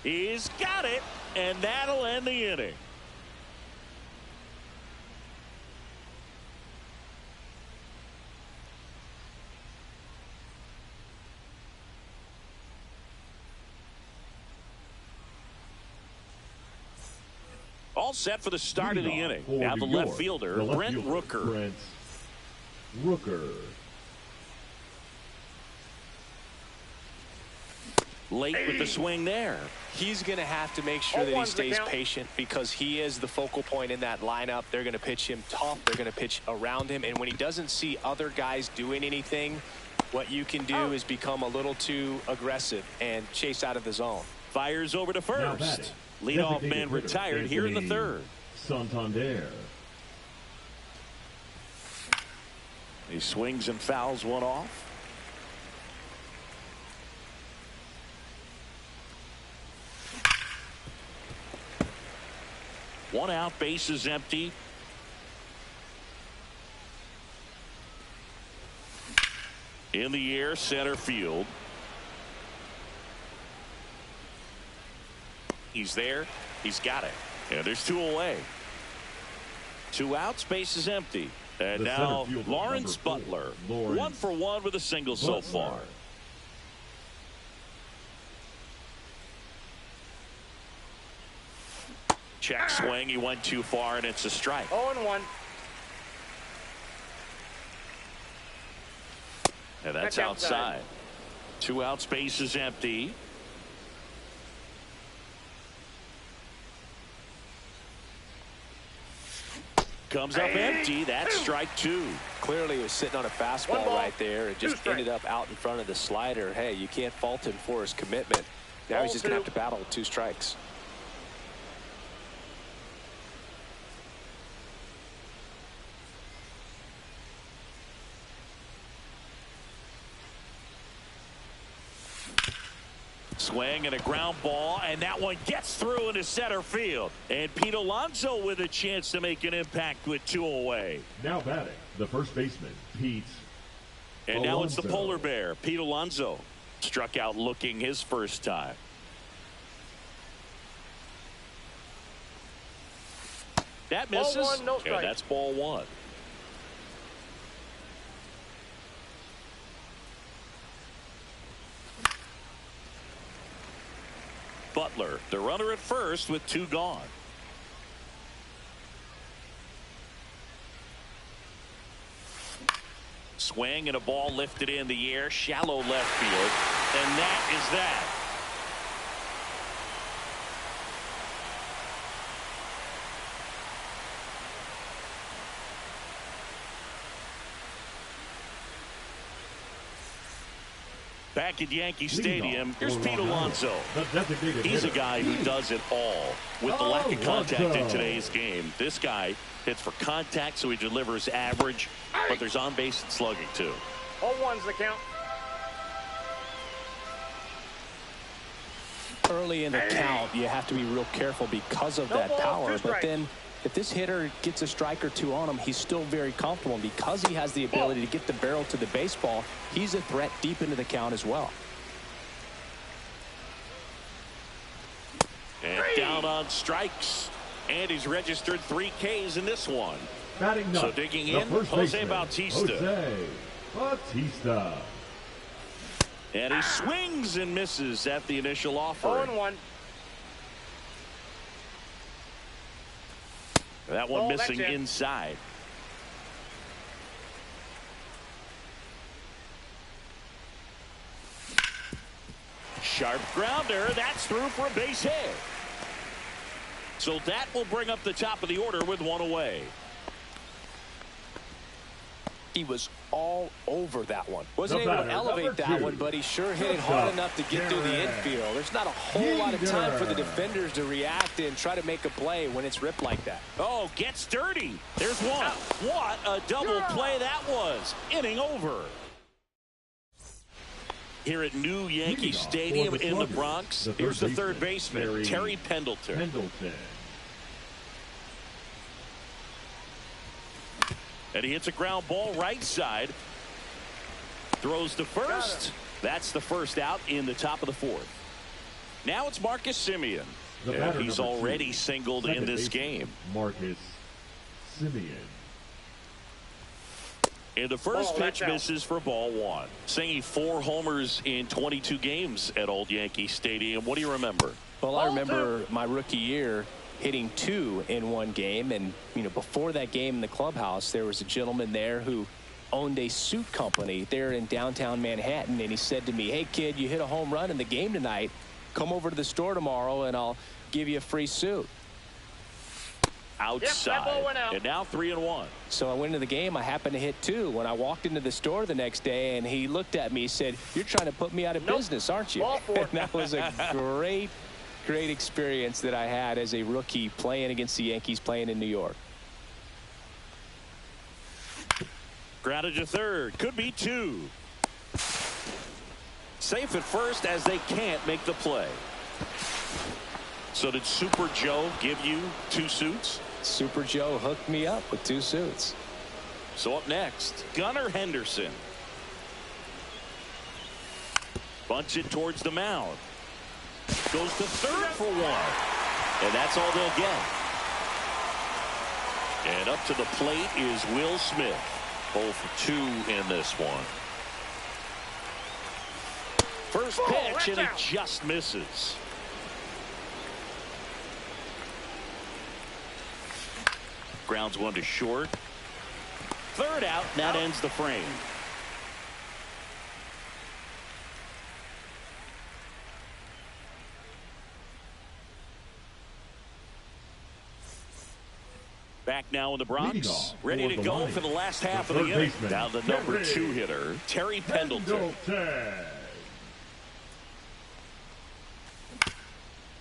He's got it, and that'll end the inning. All set for the start of the inning. For Now the New left York, fielder, the left Brent fielder, Rooker. Brent Rooker. Late with the swing there. He's going to have to make sure that he stays patient because he is the focal point in that lineup. They're going to pitch him tough. They're going to pitch around him. And when he doesn't see other guys doing anything, what you can do is become a little too aggressive and chase out of the zone. Fires over to Now batting, first. Leadoff designated man hitter, retired here in the Anthony third. Santander. He swings and fouls one off. One out, bases empty. In the air, center field. He's there. He's got it. And there's two away. Two outs, base is empty. And The now center fielder, Lawrence number 4, Butler. Lawrence 1 for 1 with a single so Butler. far. Check swing. He went too far, and it's a strike. 0-1. And that's That's outside. outside. Two outs, base is empty. Comes up empty. That's strike two. Clearly he was sitting on a fastball One ball, right there and just 2 strikes. ended up out in front of the slider. Hey, you can't fault him for his commitment. Now Ball he's just going to have 2. to battle with 2 strikes. Swing and a ground ball, and that one gets through into center field. And Pete Alonso with a chance to make an impact with 2 away. Now batting, the first baseman, Pete And now it's the Alonso. polar bear, Pete Alonso. Struck out looking his first time. That Ball misses. 1, no And strike. that's ball 1. Butler, the runner at first with 2 gone. Swing and a ball lifted in the air, shallow left field, and that is that. Back at Yankee Stadium, here's Pete Alonso. The designated He's a hitter, guy who does it all. With the lack of contact in Alonso. today's game, this guy hits for contact, so he delivers average, but there's on-base and slugging too. 0-1's the count. Early in the count, you have to be real careful because of No that ball, power. 2 But strikes. then if this hitter gets a strike or 2 on him, he's still very comfortable. And because he has the ability to get the barrel to the baseball, he's a threat deep into the count as well. And down on on strikes. And he's registered 3 Ks in this one. Batting So ninth, digging the in, first Jose baseman, Bautista. Jose Bautista. And he swings and misses at the initial offer. 0-1. That one Oh, missing that's it. inside. Sharp grounder. That's through for a base hit. So that will bring up the top of the order with 1 away. He was all over that one. Wasn't The able to batter, elevate number that 2. one, but he sure hit it hard Shortstop, enough to get through the Garrett. infield. There's not a whole lot of time for the Heater. defenders to react and try to make a play when it's ripped like that. Oh, gets dirty. There's one. What a double play that was. Inning over. Here at New Yankee Leading off Stadium for the in the Sluggers, Bronx, the here's the third third baseman, baseman, Terry Pendleton. Pendleton. And he hits a ground ball right side. Throws to first. That's the first out in the top of the 4th. Now it's Marcus Semien. The And batter, he's number 2, already singled in second this baseman, game. Marcus Semien. And the first Oh, pitch that's out. misses for ball 1. Singing 4 homers in 22 games at Old Yankee Stadium. What do you remember? Well, I remember my rookie year hitting 2 in one game. And, you know, before that game in the clubhouse, there was a gentleman there who owned a suit company there in downtown Manhattan. And he said to me, hey, kid, you hit a home run in the game tonight. Come over to the store tomorrow and I'll give you a free suit. Outside. ball went out. And now 3-1. So I went into the game. I happened to hit 2. When I walked into the store the next day and he looked at me, he said, you're trying to put me out of business, aren't you? Ball 4. And that was a great experience that I had as a rookie playing against the Yankees, playing in New York. Grounded to third. Could be 2. Safe at first as they can't make the play. So did Super Joe give you 2 suits? Super Joe hooked me up with 2 suits. So up next, Gunnar Henderson. Bunts it towards the mound. Goes to third for 1. And that's all they'll get. And up to the plate is Will Smith. 0 for 2 in this one. First pitch, and it just misses. Grounds 1 to short. Third out, and that ends the frame. Back now in the Leading Bronx, off ready for to the go line, for the last half the of the third inning. baseman, Now the number Terry 2 hitter, Terry Pendleton. Pendleton.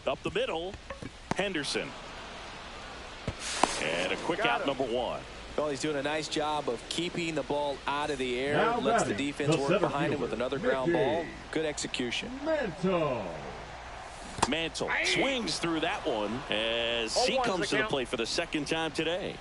Up the middle, Henderson. And a quick out, number 1. Well, he's doing a nice job of keeping the ball out of the air. Now Lets the batting, defense the work center behind him with fielder, another ground Mickey ball. Good execution. Mantle swings through that one as he 0-1's comes the to the count. plate for the second time today.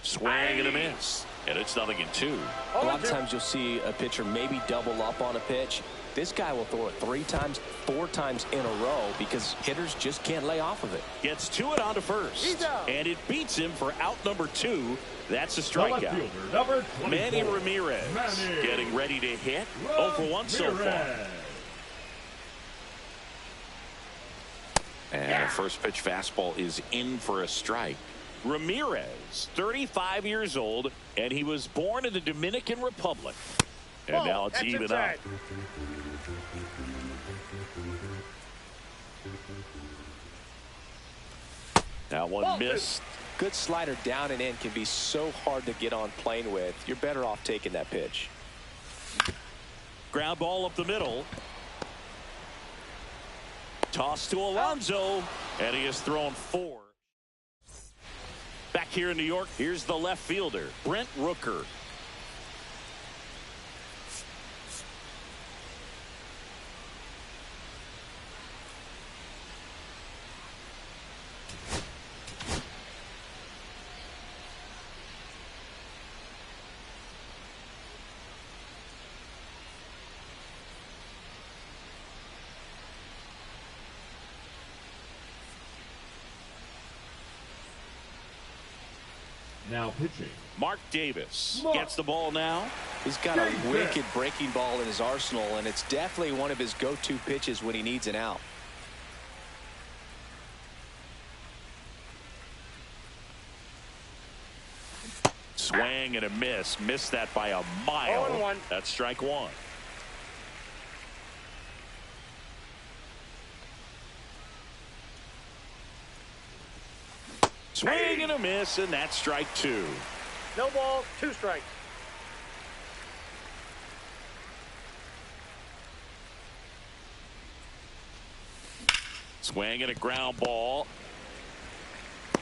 Swing and a miss. And it's 0-2. A lot of times you'll see a pitcher maybe double up on a pitch. This guy will throw it 3 times, 4 times in a row because hitters just can't lay off of it. Gets to it onto first. He's out. And it beats him for out number 2. That's a strikeout. Fielder, number 24, Manny Ramirez Manny getting ready to hit. 0 for 1 so far. Ramirez. And first pitch fastball is in for a strike. Ramirez, 35 years old, and he was born in the Dominican Republic. And now it's That's even inside. up. Now one missed. Good slider down and in can be so hard to get on plane with. You're better off taking that pitch. Ground ball up the middle. Toss to Alonso, and he has thrown 4. Back here in New York, here's the left fielder, Brent Rooker. Now pitching. Mark Davis Mark. gets the ball now. He's got a wicked breaking ball in his arsenal, and it's definitely one of his go-to pitches when he needs an out. Swing and a miss. Missed that by a mile. 0-1. That's strike one. Swing and a miss, and that's strike two. No balls, 2 strikes. Swing and a ground ball.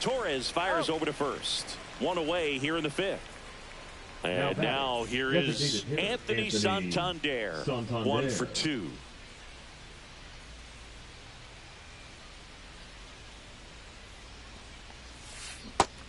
Torres fires over to first. One away here in the 5th. And now here is Anthony Santander. 1 for 2.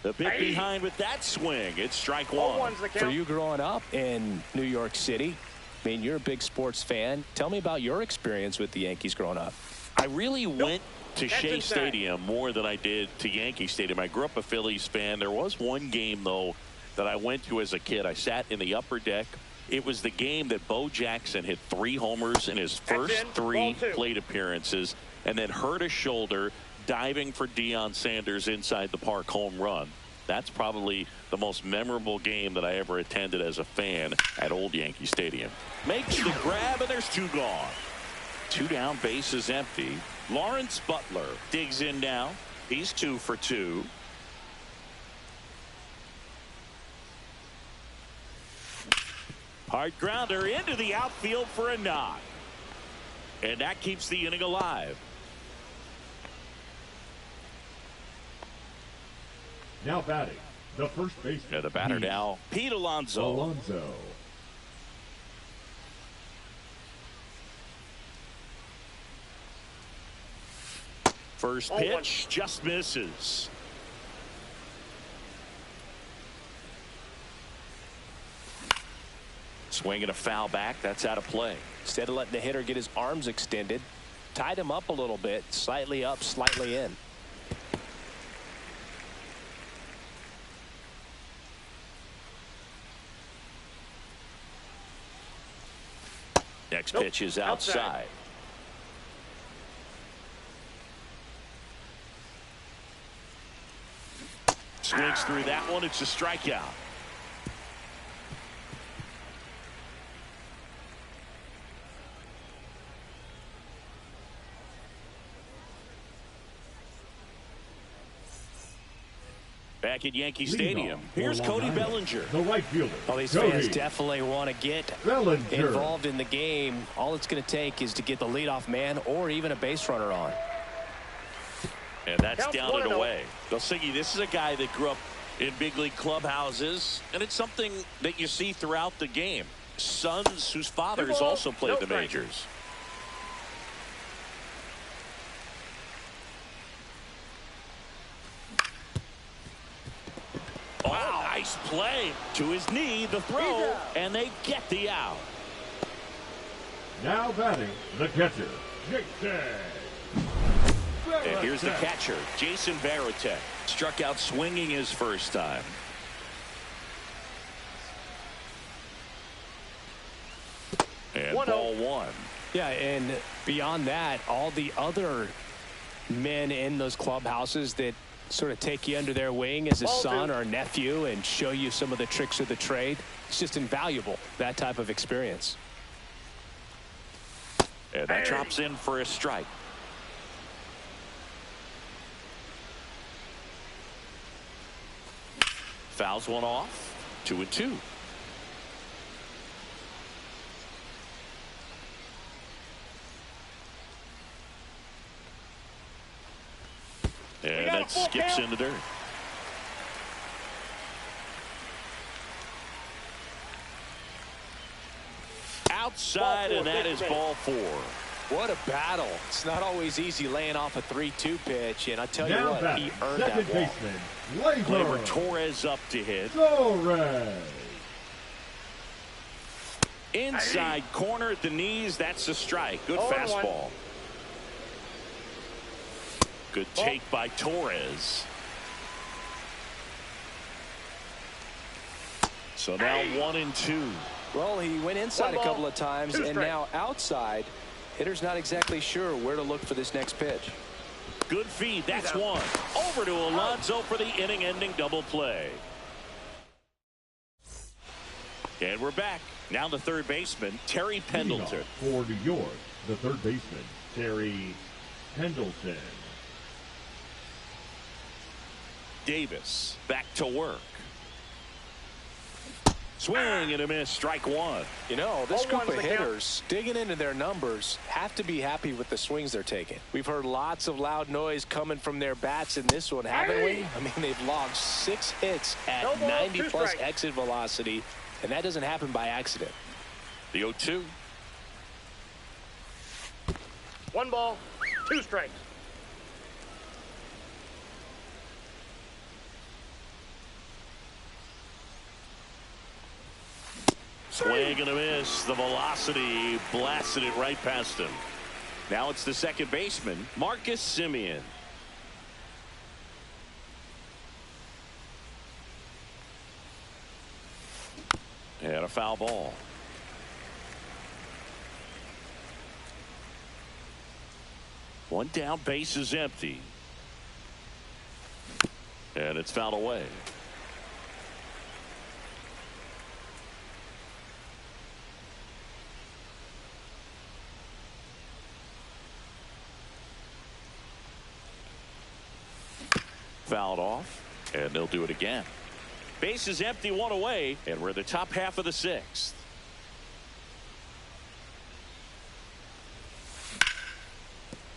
The pitch behind with that swing. It's strike one. 0-1's the For count. you growing up in New York City, I mean, you're a big sports fan. Tell me about your experience with the Yankees growing up. I really went to Shea inside. Stadium more than I did to Yankee Stadium. I grew up a Phillies fan. There was one game, though, that I went to as a kid. I sat in the upper deck. It was the game that Bo Jackson hit 3 homers in his first 3 plate appearances and then hurt a shoulder diving for Deion Sanders inside the park home run. That's probably the most memorable game that I ever attended as a fan at Old Yankee Stadium. Makes the grab, and there's 2 gone. 2 down, base is empty. Lawrence Butler digs in now. He's 2 for 2. Hard grounder into the outfield for a knock. And that keeps the inning alive. Now batting, the first baseman. And the batter now, Pete Alonso. First pitch just misses. Swinging a foul back. That's out of play. Instead of letting the hitter get his arms extended, tied him up a little bit, slightly up, slightly in. Next pitch is outside. Swings through that one. It's a strikeout. Back at Yankee Stadium, here's Cody Bellinger. The right fielder. Well, these fans definitely want to get Bellinger involved in the game. All it's going to take is to get the leadoff man or even a base runner on. And that's down and away. Delsigi, this is a guy that grew up in big league clubhouses, and it's something that you see throughout the game. Sons whose fathers also played the majors. Oh, nice play. To his knee, the throw, and they get the out. Now batting, the catcher, Jason. And here's the catcher, Jason Varitek. Struck out swinging his first time. And ball one. Yeah, and beyond that, all the other men in those clubhouses that sort of take you under their wing as a son or a nephew and show you some of the tricks of the trade. It's just invaluable, that type of experience. And that drops in for a strike. Fouls one off. 2-2. And that skips in the dirt. Outside, and that is ball 4. What a battle. It's not always easy laying off a 3-2 pitch, and I tell you what, he earned that ball. Gleyber Torres up to hit. Torres. Inside corner at the knees. That's a strike. Good fastball. Good take by Torres. So now 1-2. Well, he went inside a couple of times, and now outside. Hitter's not exactly sure where to look for this next pitch. Good feed. That's one. Over to Alonso for the inning-ending double play. And we're back. Now the third baseman, Terry Pendleton. For New York, the third baseman, Terry Pendleton. Davis back to work. Swing and a miss. Strike one. You know, this group of hitters digging into their numbers have to be happy with the swings they're taking. We've heard lots of loud noise coming from their bats in this one, haven't we? I mean, they've logged 6 hits at 90-plus exit velocity, and that doesn't happen by accident. The 0-2. 1 ball, 2 strikes. Swing and a miss. The velocity blasted it right past him. Now it's the second baseman, Marcus Semien. And a foul ball. One down, base is empty. And it's fouled away. Fouled off, and they'll do it again. Base is empty, 1 away, and we're in the top half of the 6th.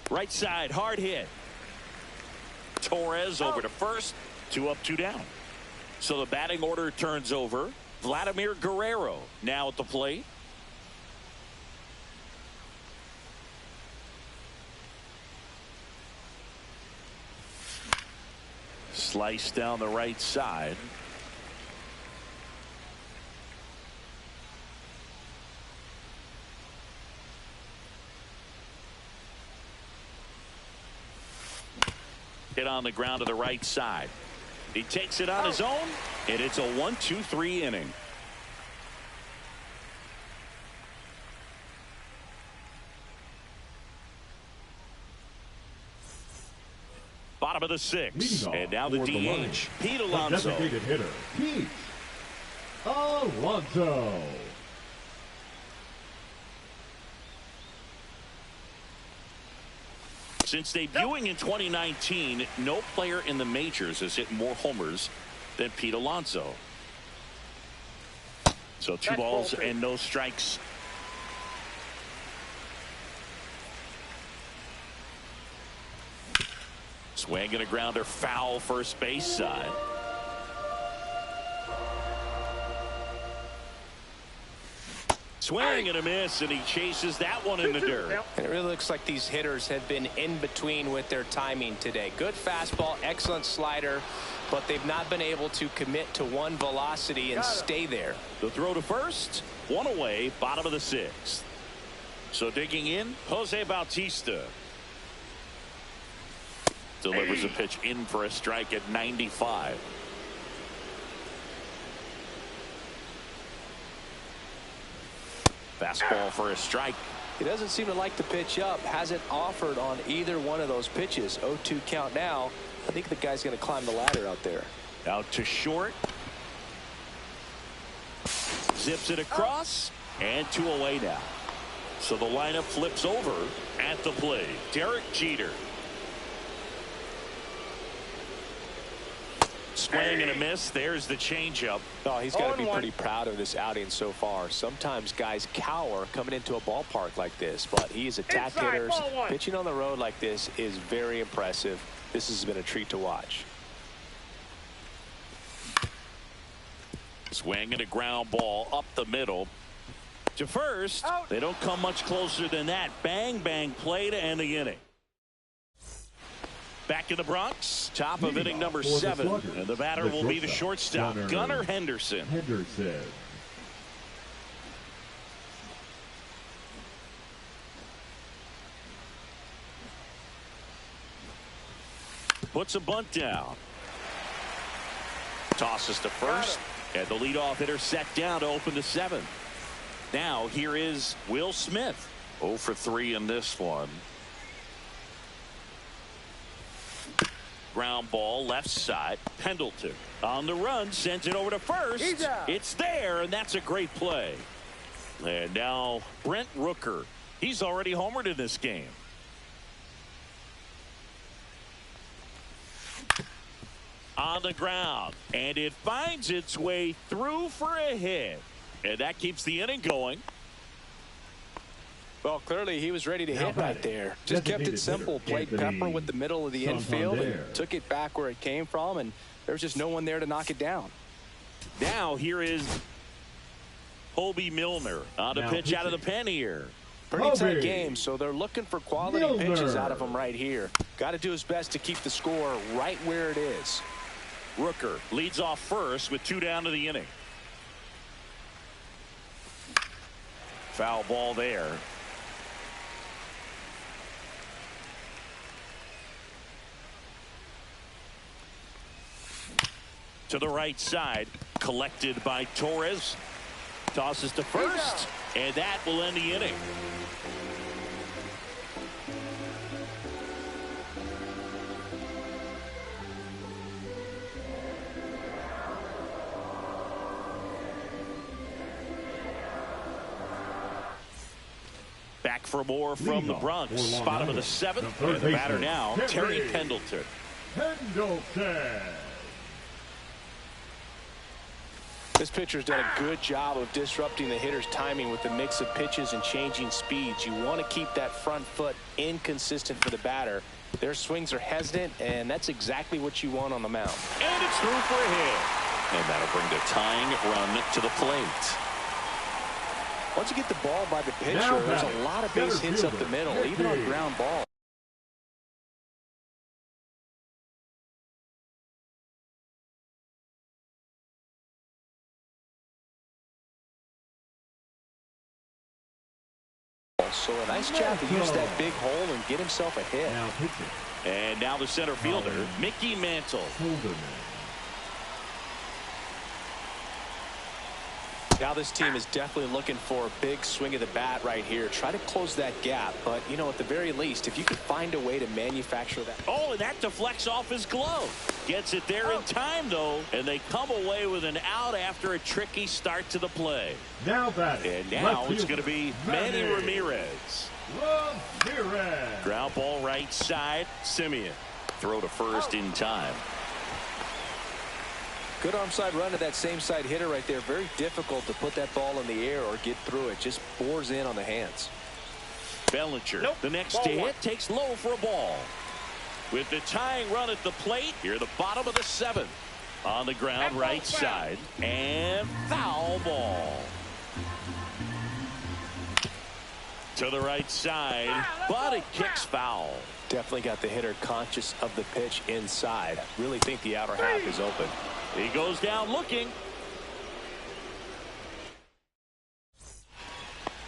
Right side, hard hit. Torres over to first. 2 up, 2 down. So the batting order turns over. Vladimir Guerrero now at the plate. Slice down the right side. Hit on the ground to the right side. He takes it on his own, and it's a 1-2-3 inning. Bottom of the 6th, and now the DH, Pete Alonso. Designated hitter, Pete Alonso. Since debuting in 2019, no player in the majors has hit more homers than Pete Alonso. So 2 balls and no strikes. Swing and a grounder, foul first base side. Swing and a miss, and he chases that one in the dirt. And it really looks like these hitters have been in between with their timing today. Good fastball, excellent slider, but they've not been able to commit to one velocity and stay there. The throw to first, 1 away, bottom of the 6th. So digging in, Jose Bautista. Delivers a pitch in for a strike at 95. Fastball for a strike. He doesn't seem to like the pitch up. Hasn't offered on either one of those pitches. 0-2 count now. I think the guy's going to climb the ladder out there. Out to short. Zips it across. And 2 away now. So the lineup flips over at the plate. Derek Jeter. Swing and a miss. There's the changeup. Oh, he's got to be pretty proud of this outing so far. Sometimes guys cower coming into a ballpark like this, but he's attack hitters. Pitching on the road like this is very impressive. This has been a treat to watch. Swing and a ground ball up the middle to first. They don't come much closer than that. Bang, bang play to end the inning. Back in the Bronx, top of inning number 7, and the batter will be the shortstop, Gunnar Henderson. Puts a bunt down. Tosses to first. And the leadoff hitter set down to open the 7th. Now here is Will Smith. 0 for 3 in this one. Ground ball left side. Pendleton on the run, sends it over to first. It's there, and that's a great play. And now Brent Rooker. He's already homered in this game. On the ground, and it finds its way through for a hit, and that keeps the inning going. Well, clearly he was ready to hit right there. Just kept it simple. Played Pepper with the middle of the infield and took it back where it came from, and there was just no one there to knock it down. Now here is Colby Milner on the pitch out of the pen here. Pretty tight game, so they're looking for quality pitches out of him right here. Got to do his best to keep the score right where it is. Rooker leads off first with 2 down to the inning. Foul ball there. To the right side, collected by Torres. Tosses to first, and that will end the inning. Back for more from the Bronx. Bottom of the 7th. And the batter now, Terry Pendleton. This pitcher's done a good job of disrupting the hitter's timing with the mix of pitches and changing speeds. You want to keep that front foot inconsistent for the batter. Their swings are hesitant, and that's exactly what you want on the mound. And it's through for a hit. And that'll bring the tying run to the plate. Once you get the ball by the pitcher, there's a lot of base hits up the middle, even on ground ball. So a nice job to use that big hole and get himself a hit. And now the center fielder, Mickey Mantle. Now this team is definitely looking for a big swing of the bat right here. Try to close that gap. But, you know, at the very least, if you could find a way to manufacture that. Oh, and that deflects off his glove. Gets it there in time, though. And they come away with an out after a tricky start to the play. Now batting. And now it's going to be Manny Ramirez. Ground ball right side. Simeon. Throw to first in time. Good arm side run to that same side hitter right there. Very difficult to put that ball in the air or get through it. Just bores in on the hands. Bellinger, the next to hit, takes low for a ball. With the tying run at the plate, here the bottom of the 7th. On the ground, right side. And foul ball. To the right side, but it kicks foul. Definitely got the hitter conscious of the pitch inside. Really think the outer half is open. He goes down looking.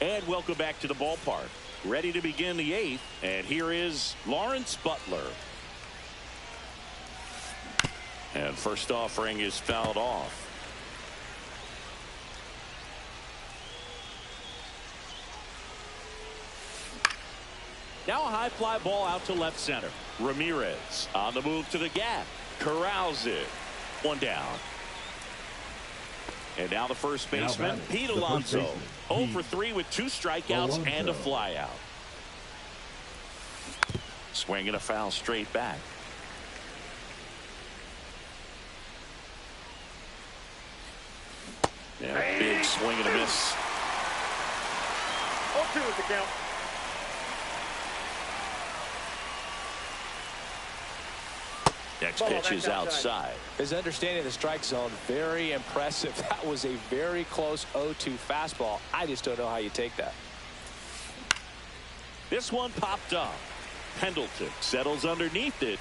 And welcome back to the ballpark. Ready to begin the 8th. And here is Lawrence Butler. And first offering is fouled off. Now a high fly ball out to left center. Ramirez on the move to the gap. Corrals it. 1 down. And now the first baseman, Pete Alonso. 0 for 3 with 2 strikeouts and a flyout. Swinging a foul straight back. And a big swing and a miss. 0-2 is the count. Next pitch is outside. His understanding of the strike zone, very impressive. That was a very close 0-2 fastball. I just don't know how you take that. This one popped up. Pendleton settles underneath it.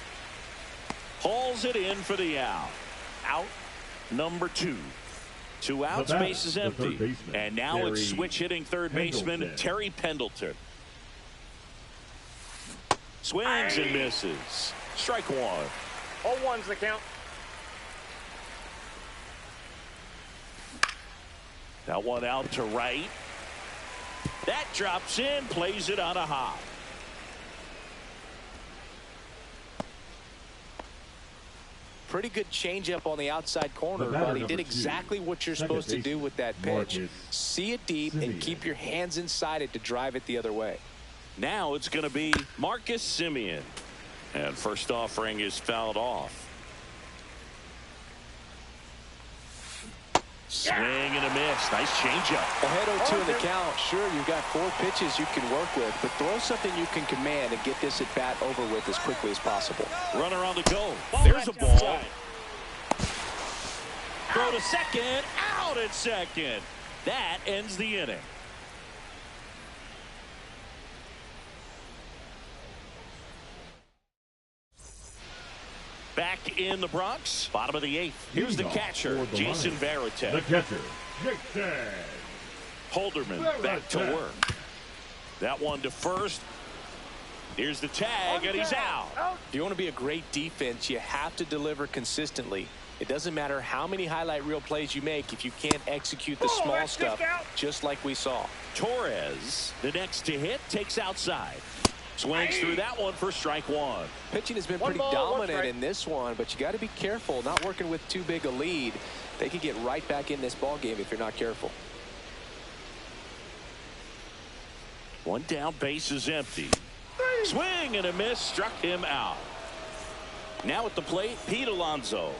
Hauls it in for the out. Out number 2. 2 outs, base is empty. And now it's switch hitting third baseman Terry Pendleton. Swings and misses. Strike 1. 0-1's the count. That one out to right. That drops in, plays it on a hop. Pretty good changeup on the outside corner, but he did exactly what you're supposed to do with that pitch. See it deep and keep your hands inside it to drive it the other way. Now it's going to be Marcus Semien. And first offering is fouled off. Swing and a miss. Nice changeup. Ahead 0-2 in the count. Sure, you've got 4 pitches you can work with, but throw something you can command and get this at bat over with as quickly as possible. Runner on the go. There's a ball. Throw to second. Out at second. That ends the inning. Back in the Bronx, bottom of the 8th. Here's the catcher, Jason Varitek. The catcher, Jason Holderman back to work. That one to first. Here's the tag, and he's out. If you want to be a great defense, you have to deliver consistently. It doesn't matter how many highlight reel plays you make if you can't execute the small stuff, just like we saw. Torres, the next to hit, takes outside. Swings through that one for strike 1. Pitching has been pretty dominant in this one, but you got to be careful. Not working with too big a lead. They could get right back in this ball game if you're not careful. One down, base is empty. Swing and a miss, struck him out. Now at the plate, Pete Alonso.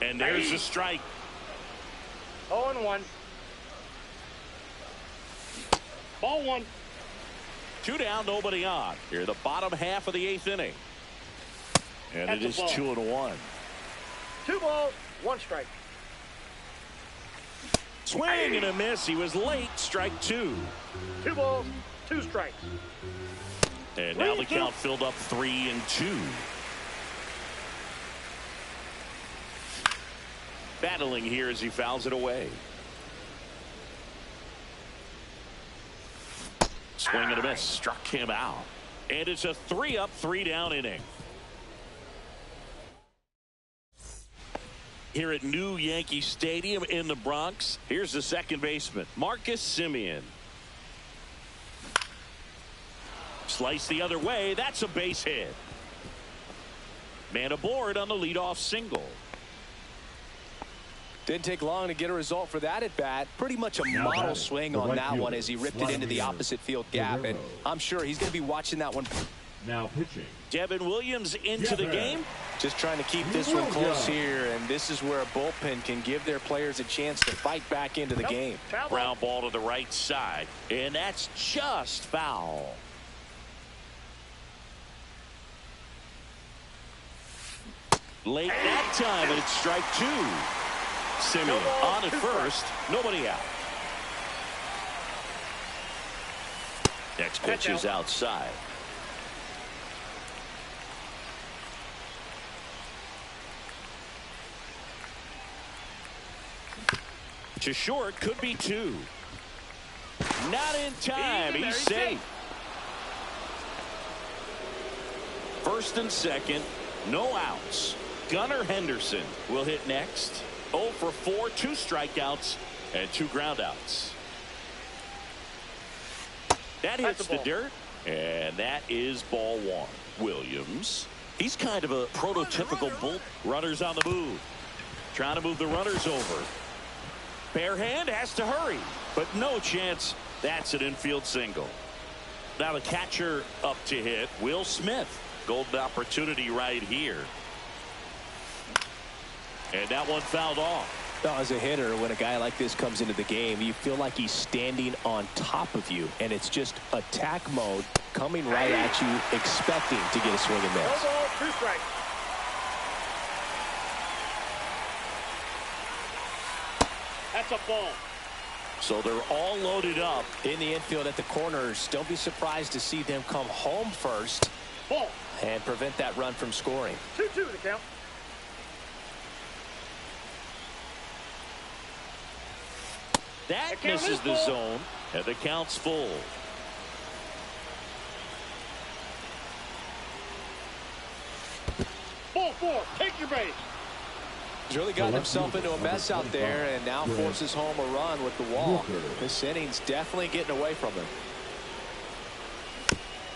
And there's a strike. 0-1. Ball 1. 2 down, nobody on. Here, the bottom half of the 8th inning. And it is 2-1. 2 balls, 1 strike. Swing and a miss. He was late. Strike 2. 2 balls, 2 strikes. And now the count filled up 3-2. Battling here as he fouls it away. Swing and a miss. Struck him out. And it's a 3-up, 3-down inning. Here at New Yankee Stadium in the Bronx, here's the second baseman, Marcus Semien. Slice the other way. That's a base hit. Man aboard on the leadoff single. Didn't take long to get a result for that at bat. Pretty much a model swing on that one as he ripped it into the opposite field gap. And I'm sure he's going to be watching that one. Now pitching. Devin Williams into the game. Just trying to keep this one close here. And this is where a bullpen can give their players a chance to fight back into the game. Ground ball to the right side. And that's just foul. Late that time, and it's strike 2. Semien on at first, nobody out. Next pitch is outside. To short, could be 2. Not in time. He's safe. First and second, no outs. Gunnar Henderson will hit next. 0 for 4, 2 strikeouts, and 2 groundouts. That hits the dirt, and that is ball 1. Williams, he's kind of a prototypical bull. Runners on the move. Trying to move the runners over. Bare hand has to hurry, but no chance. That's an infield single. Now the catcher up to hit, Will Smith. Golden opportunity right here. And that one fouled off. Now, as a hitter, when a guy like this comes into the game, you feel like he's standing on top of you, and it's just attack mode coming right at you, expecting to get a swing and miss. 1 ball, 2 strikes. That's a ball. So they're all loaded up in the infield at the corners. Don't be surprised to see them come home first. Ball. And prevent that run from scoring. 2-2 the count. That misses the zone, and the count's full. Ball 4. Take your base. He's really gotten himself into a mess out there and now forces home a run with the wall. This inning's definitely getting away from him.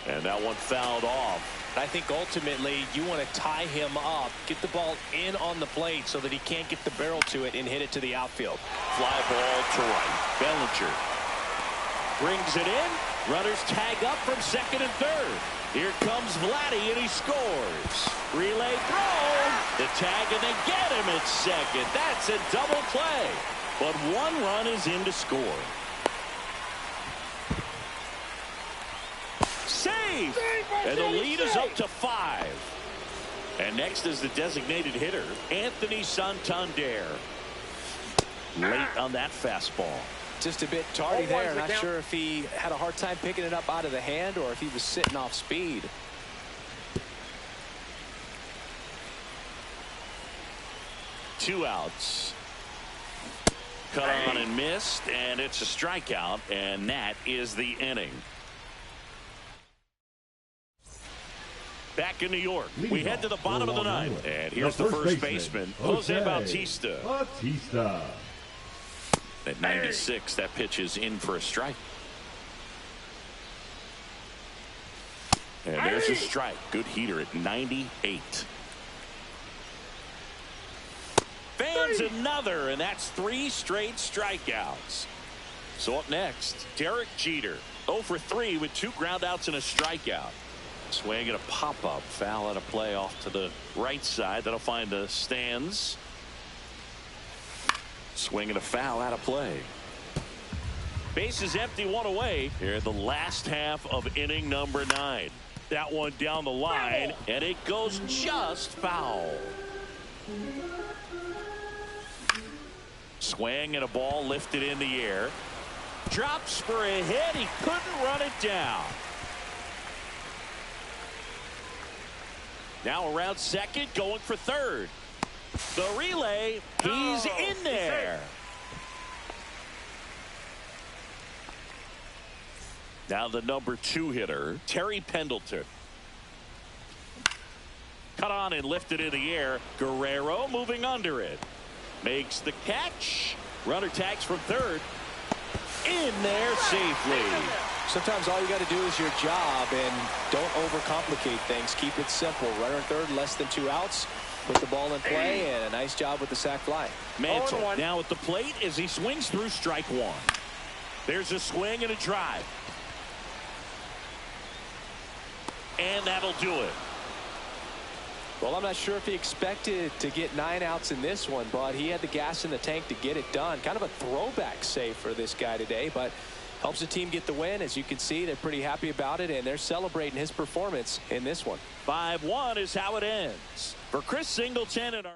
And that one fouled off. I think ultimately you want to tie him up, get the ball in on the plate so that he can't get the barrel to it and hit it to the outfield. Fly ball to right. Bellinger brings it in. Runners tag up from second and third. Here comes Vladdy, and he scores. Relay throw. The tag, and they get him at second. That's a double play. But one run is in to score. Save! And the lead is up to 5. And next is the designated hitter, Anthony Santander. Late on that fastball. Just a bit tardy there. Not sure if he had a hard time picking it up out of the hand or if he was sitting off speed. Two outs. Cut on and missed, and it's a strikeout, and that is the inning. Back in New York, we head to the bottom of the ninth, and here's the first baseman, Jose Bautista. At 96, that pitch is in for a strike. And there's a strike. Good heater at 98. Fans another, and that's 3 straight strikeouts. So up next, Derek Jeter, 0 for 3 with 2 groundouts and a strikeout. Swing and a pop-up. Foul out of play off to the right side. That'll find the stands. Swing and a foul out of play. Base is empty, 1 away. Here in the last half of inning number 9. That one down the line, and it goes just foul. Swing and a ball lifted in the air. Drops for a hit. He couldn't run it down. Now around second, going for third. The relay, he's in there. Now the number 2 hitter, Terry Pendleton. Cut on and lifted in the air. Guerrero moving under it. Makes the catch. Runner tags from third. In there safely. Sometimes all you got to do is your job and don't overcomplicate things. Keep it simple. Runner third, less than 2 outs. Put the ball in play, and a nice job with the sac fly. Mantle now at the plate as he swings through strike 1. There's a swing and a drive. And that'll do it. Well, I'm not sure if he expected to get 9 outs in this one, but he had the gas in the tank to get it done. Kind of a throwback save for this guy today, but helps the team get the win. As you can see, they're pretty happy about it, and they're celebrating his performance in this one. 5-1 is how it ends. For Chris Singleton and our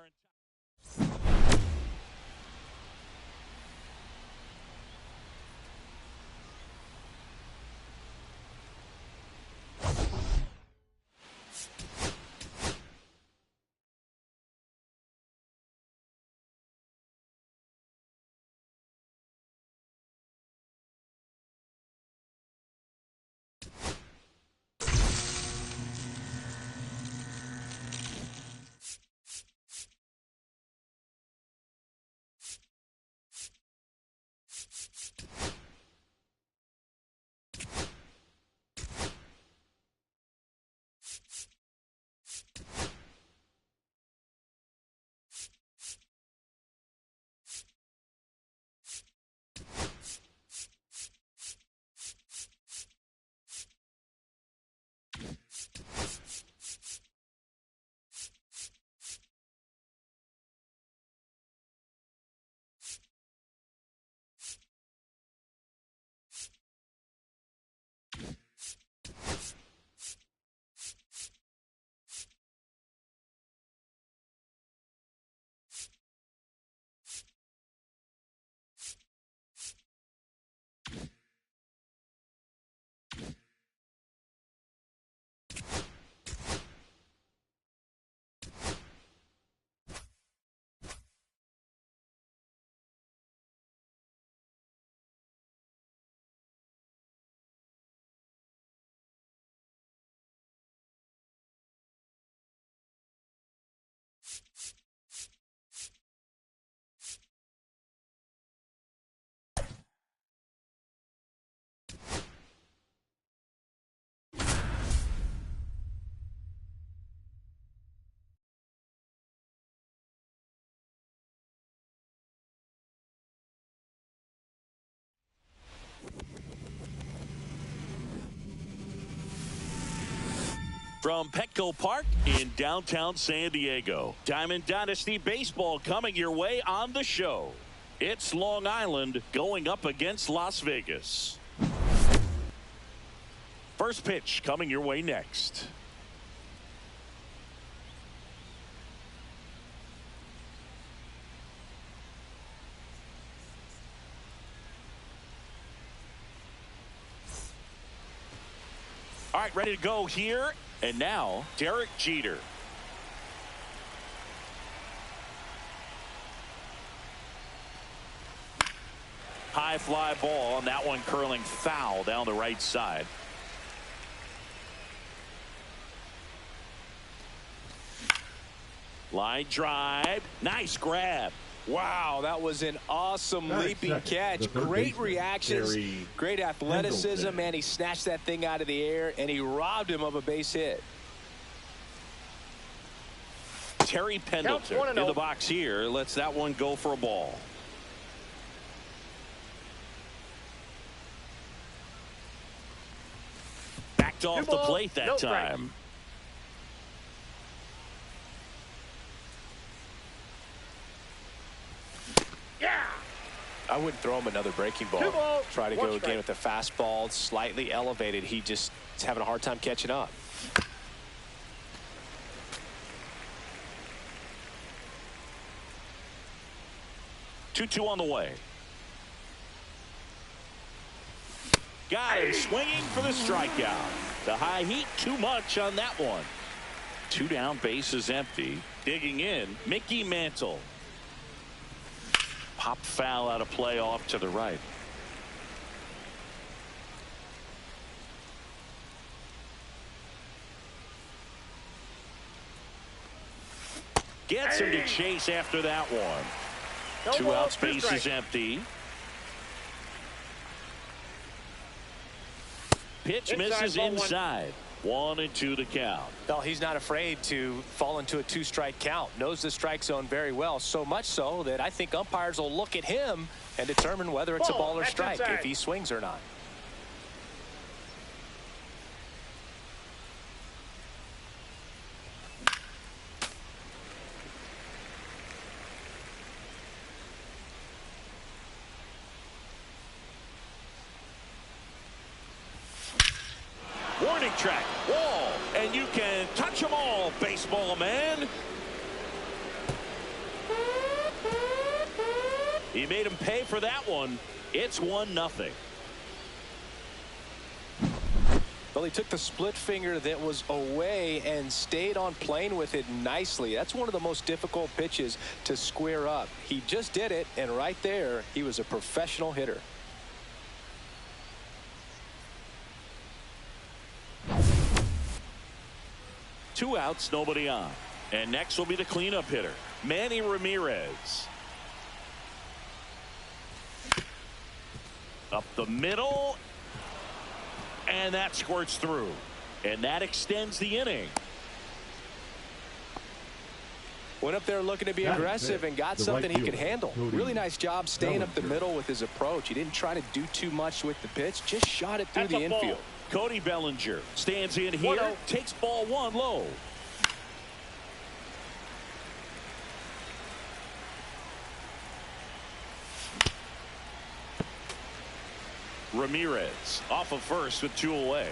From Petco Park in downtown San Diego, Diamond Dynasty Baseball coming your way on the show. It's Long Island going up against Las Vegas. First pitch coming your way next. All right, ready to go here. And now, Derek Jeter. High fly ball, and that one curling foul down the right side. Line drive. Nice grab. Wow, that was an awesome leaping catch. Great reactions, great athleticism, and he snatched that thing out of the air, and he robbed him of a base hit. Terry Pendleton in the box here. Lets that one go for a ball. Backed off the plate that time. I wouldn't throw him another breaking ball. Try to go again with the fastball, slightly elevated. He just is having a hard time catching up. Two on the way. Got him swinging for the strikeout. The high heat, too much on that one. 2 down, base is empty. Digging in, Mickey Mantle. Pop foul out of play off to the right. Gets him to chase after that one. 2 outs, base is empty. Pitch misses inside. 1-2 to count. Well, he's not afraid to fall into a 2-strike count. Knows the strike zone very well, so much so that I think umpires will look at him and determine whether it's a ball or strike, if he swings or not. Warning track, wall, and you can touch them all, baseball man. He made him pay for that one. It's 1-0. Well, he took the split finger that was away and stayed on plane with it nicely. That's one of the most difficult pitches to square up. He just did it, and right there, he was a professional hitter. Two outs, nobody on. And next will be the cleanup hitter, Manny Ramirez. Up the middle. And that squirts through. And that extends the inning. Went up there looking to be aggressive and got something he could handle. Really nice job staying up the middle with his approach. He didn't try to do too much with the pitch, just shot it through the infield. Cody Bellinger stands in here, takes ball 1 low. Ramirez off of first with 2 away.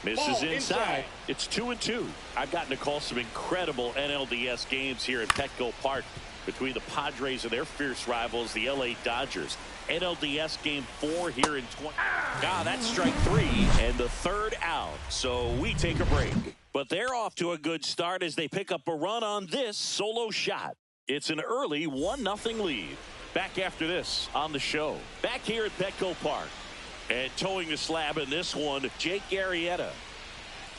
Misses inside. It's 2-2. I've gotten to call some incredible NLDS games here at Petco Park between the Padres and their fierce rivals, the LA Dodgers. NLDS game 4 here in 20. That's strike 3 and the 3rd out. So we take a break. But they're off to a good start as they pick up a run on this solo shot. It's an early 1-0 lead. Back after this on the show. Back here at Petco Park. And towing the slab in this one, Jake Arrieta.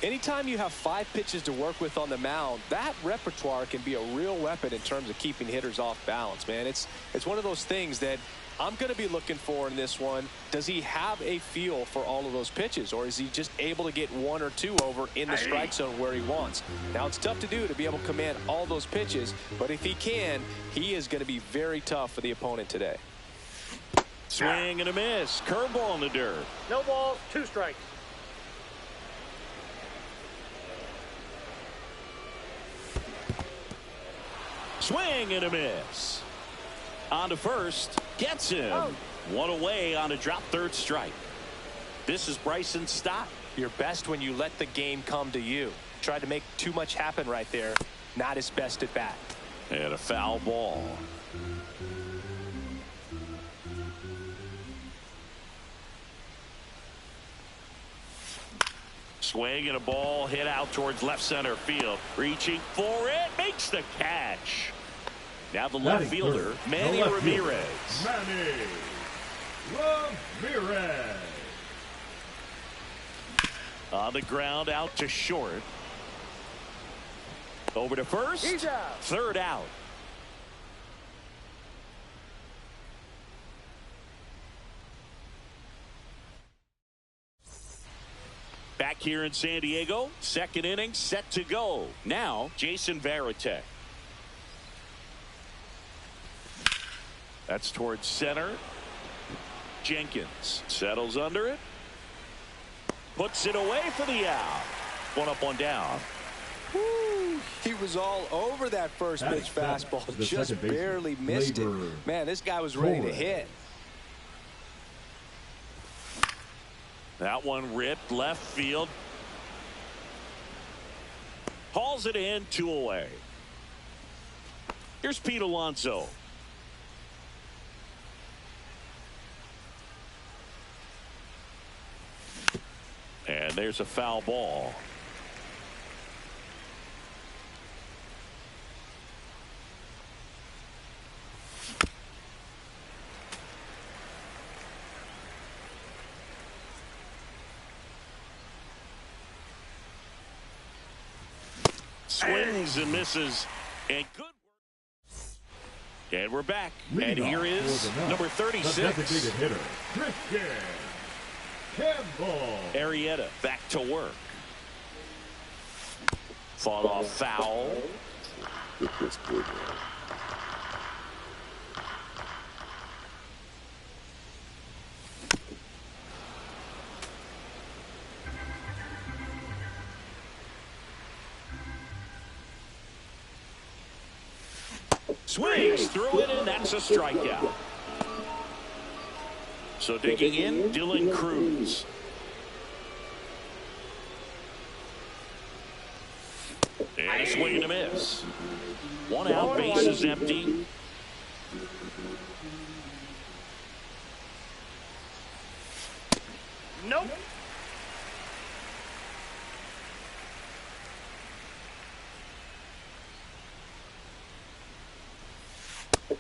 Anytime you have 5 pitches to work with on the mound, that repertoire can be a real weapon in terms of keeping hitters off balance, man. It's one of those things that I'm going to be looking for in this one. Does he have a feel for all of those pitches, or is he just able to get 1 or 2 over in the strike zone where he wants? Now, it's tough to do to be able to command all those pitches, but if he can, he is going to be very tough for the opponent today. Swing and a miss. Curveball in the dirt. No balls, 2 strikes. Swing and a miss. On to first. Gets him. One away on a drop third strike. This is Bryson Stott. You're best when you let the game come to you. Tried to make too much happen right there. Not his best at bat. And a foul ball. Swing and a ball hit out towards left center field. Reaching for it. Makes the catch. Now the left fielder, Manny Ramirez. Manny Ramirez. On the ground, out to short. Over to first. He's out. Third out. Back here in San Diego, second inning set to go. Now, Jason Varitek. That's towards center. Jenkins settles under it. Puts it away for the out. One up, one down. Woo, he was all over that first pitch fastball. Just barely missed it. Man, this guy was ready to hit. That one ripped left field. Hauls it in, 2 away. Here's Pete Alonso. And there's a foul ball. Swings and misses. And good work. And we're back. And here is number 36. The designated hitter, Christian Campbell. Arrieta back to work. Fought off foul. Swings through it, and that's a strikeout. So digging in, Dylan Cruz. And a swing and a miss. One out, bases empty. Nope.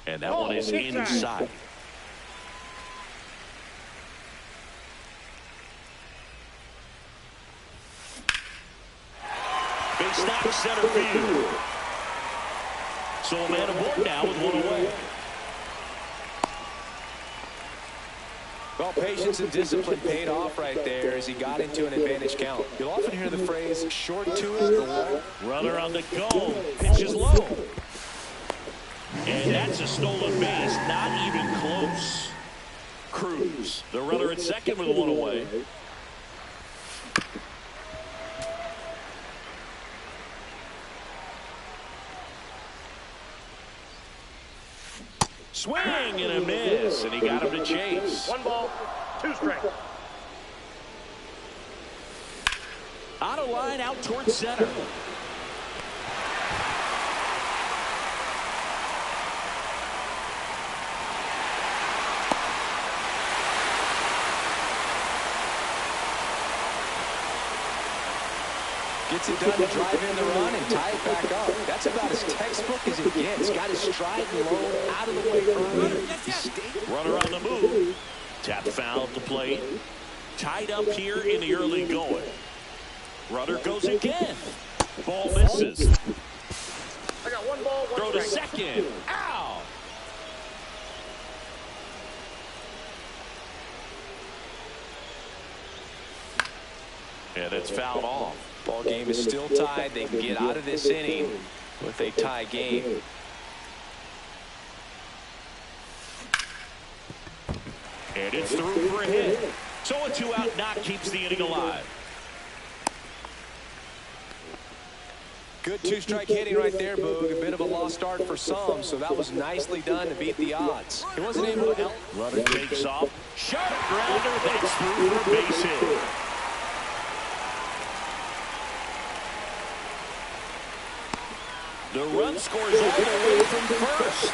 And that one is inside. Big snap to center field. So a man aboard now with one away. Well, patience and discipline paid off right there as he got into an advantage count. You'll often hear the phrase, short to it, the wall. Runner on the go. Pitch is low. And that's a stolen base. Not even close. Cruz, the runner at second with one away. Swing and a miss, and he got him to chase. 1 ball, 2 strikes. Out of line, out towards center. Gets it done to drive in the run and tie it back up. That's about as textbook as it gets. Got his stride and low out of the way early. Runner on the move. Tap foul at the plate. Tied up here in the early going. Runner goes again. Ball misses. I got 1 ball, 1 Throw to strike. second. Ow! And it's fouled off. Ball game is still tied. They can get out of this inning with a tie game. And it's through for a hit. So a 2-out knock keeps the inning alive. Good two-strike hitting right there, Boog. A bit of a lost start for some, so that was nicely done to beat the odds. He wasn't able to... Runner takes off. Sharp grounder. That's through for a base hit. The run scores all the way from first.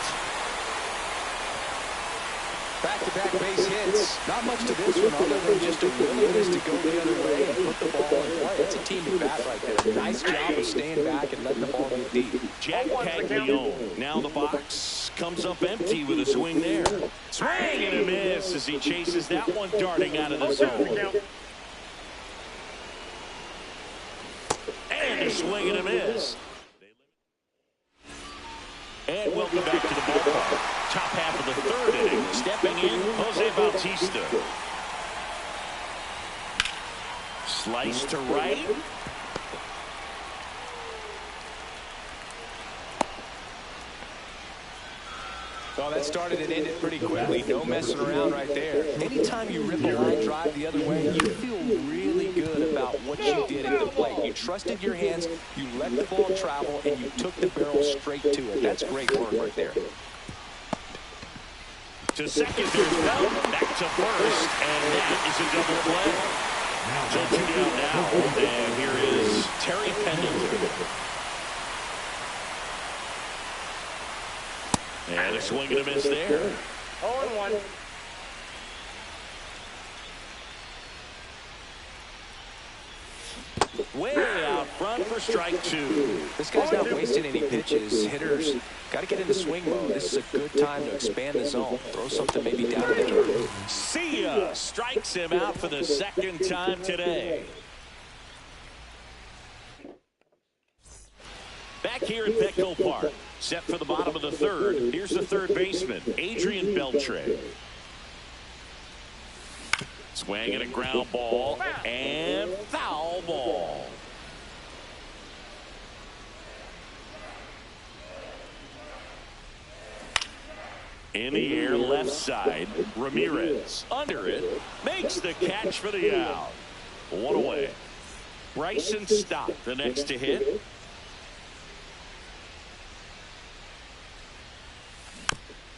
Back-to-back base hits. Not much to this one other than just a willingness to go the other way and put the ball in play. That's a team at bat right there. Nice job of staying back and letting the ball get deep. Jack Caglione. Now the box comes up empty with a swing there. Swing and a miss as he chases that one darting out of the zone. And a swing and a miss. And welcome back to the ballpark. Top half of the third inning. Stepping in, Jose Bautista. Slice to right. Well, that started and ended pretty quickly. No messing around right there. Anytime you rip a line drive the other way, you feel really good about what you did at the plate. You trusted your hands, you let the ball travel, and you took the barrel straight to it. That's great work right there. To second, there's Bell. Back to first, and that is a double play. So 2 down now, and here is Terry Pendleton. And a swing and a miss there. 0-1. Way out front for strike two. This guy's not wasting any pitches. Hitters got to get into swing mode. This is a good time to expand the zone. Throw something maybe down in the dirt. See ya. Strikes him out for the second time today. Back here at Petco Park. Set for the bottom of the third. Here's the third baseman, Adrian Beltre. Swing and a ground ball. And foul ball. In the air, left side. Ramirez under it. Makes the catch for the out. One away. Bryson Stott, the next to hit.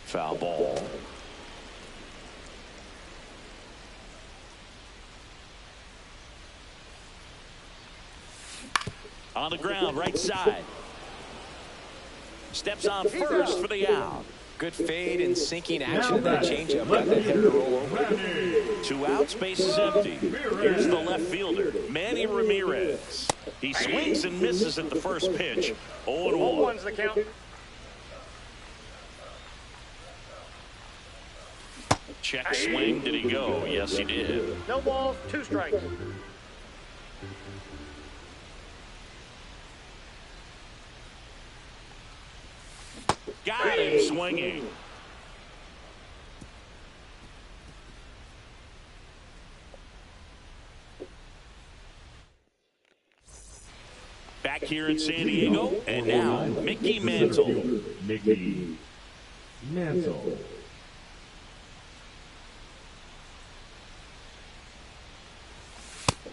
Foul ball. On the ground, right side. Steps on first for the out. Good fade and sinking action in that changeup. Got that hitter to roll over. 2 outs, base is empty. Here's the left fielder, Manny Ramirez. He swings and misses at the first pitch. 0-1. 0-1's the count. Check swing. Did he go? Yes, he did. No balls, 2 strikes. Got him swinging. Back here in San Diego, and now Mickey Mantle. Mickey Mantle.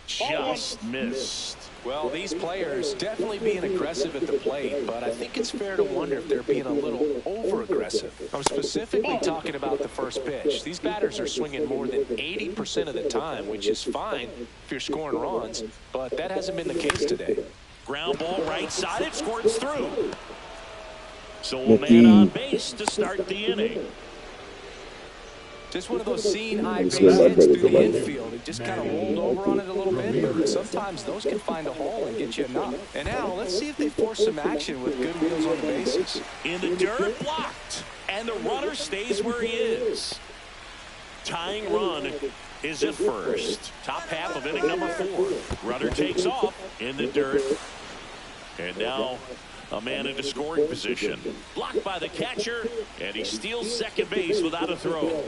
Just missed. Well, these players definitely being aggressive at the plate, but I think it's fair to wonder if they're being a little over-aggressive. I'm specifically talking about the first pitch. These batters are swinging more than 80% of the time, which is fine if you're scoring runs, but that hasn't been the case today. Ground ball right side, it squirts through. So a man on base to start the inning. Just one of those seeing high base hits through the infield. It just kind of rolled over on it a little bit, but sometimes those can find a hole and get you enough. And now let's see if they force some action with good wheels on the bases. In the dirt, blocked. And the runner stays where he is. Tying run is at first. Top half of inning number 4. Runner takes off in the dirt. And now a man into scoring position. Blocked by the catcher, and he steals second base without a throw.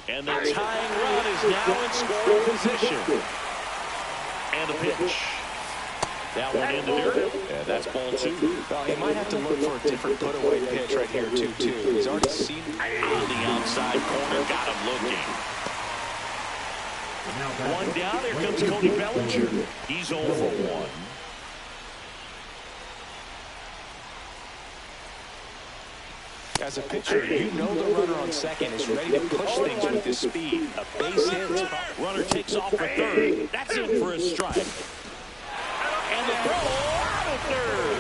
And the tying run is now in scoring position. And a pitch. That one in the dirt, and that's ball 2. Well, he might have to look for a different put-away pitch right here, too. He's already seen on the outside corner, got him looking. One down, here comes Cody Bellinger. He's 0 for 1. As a pitcher, you know the runner on second is ready to push things with his speed. A base hit is probably... Runner takes off for third. That's in for a strike. And the throw out of third.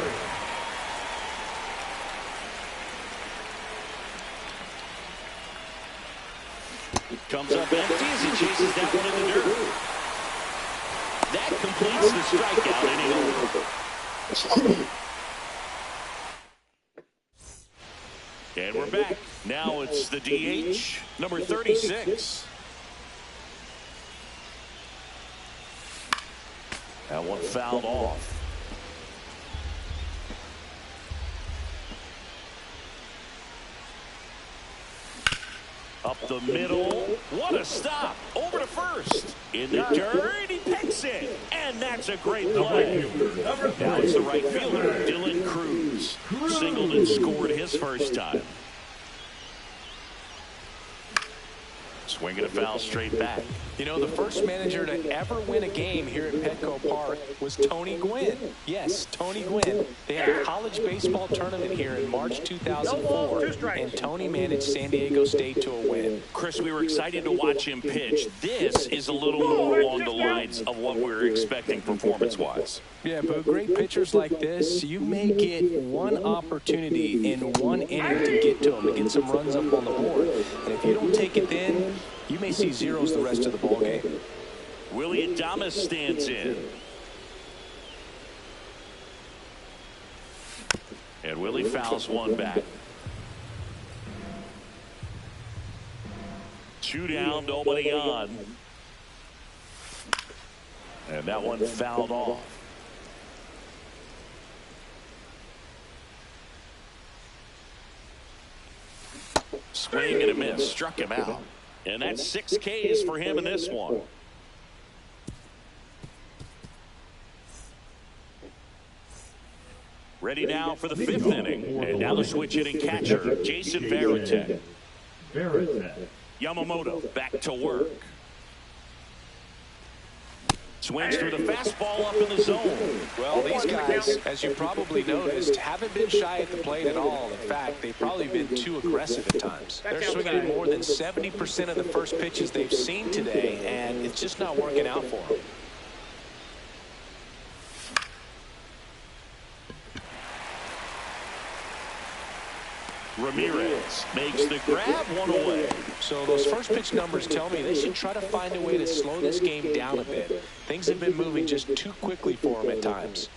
Comes up empty as he chases that one in the dirt. That completes the strikeout inning over. And we're back. Now it's the DH, number 36. That one fouled off. Up the middle. What a stop. Over to first. In the dirt, he picks it. And that's a great play. Now it's the right fielder, Dylan Cruz. Singled and scored his first time. Swinging a foul straight back. You know, the first manager to ever win a game here at Petco Park was Tony Gwynn. Yes, Tony Gwynn. They had a college baseball tournament here in March 2004, and Tony managed San Diego State to a win. Chris, we were excited to watch him pitch. This is a little more along the lines of what we were expecting performance-wise. Yeah, but great pitchers like this, you may get one opportunity in one inning to get to them, to get some runs up on the board. And if you don't take it then, you may see zeros the rest of the ball game. Willie Adames stands in. And Willie fouls one back. 2 down, nobody on. And that one fouled off. Swing and a miss. Struck him out. And that's 6 Ks for him in this one. Ready now for the 5th inning. And now the switch hitting catcher, Jason Varitek. Yamamoto back to work. Swings through the fastball up in the zone. Well, these guys, as you probably noticed, haven't been shy at the plate at all. In fact, they've probably been too aggressive at times. They're swinging at more than 70% of the first pitches they've seen today, and it's just not working out for them. Ramirez makes the grab, one away. So those first pitch numbers tell me they should try to find a way to slow this game down a bit. Things have been moving just too quickly for them at times.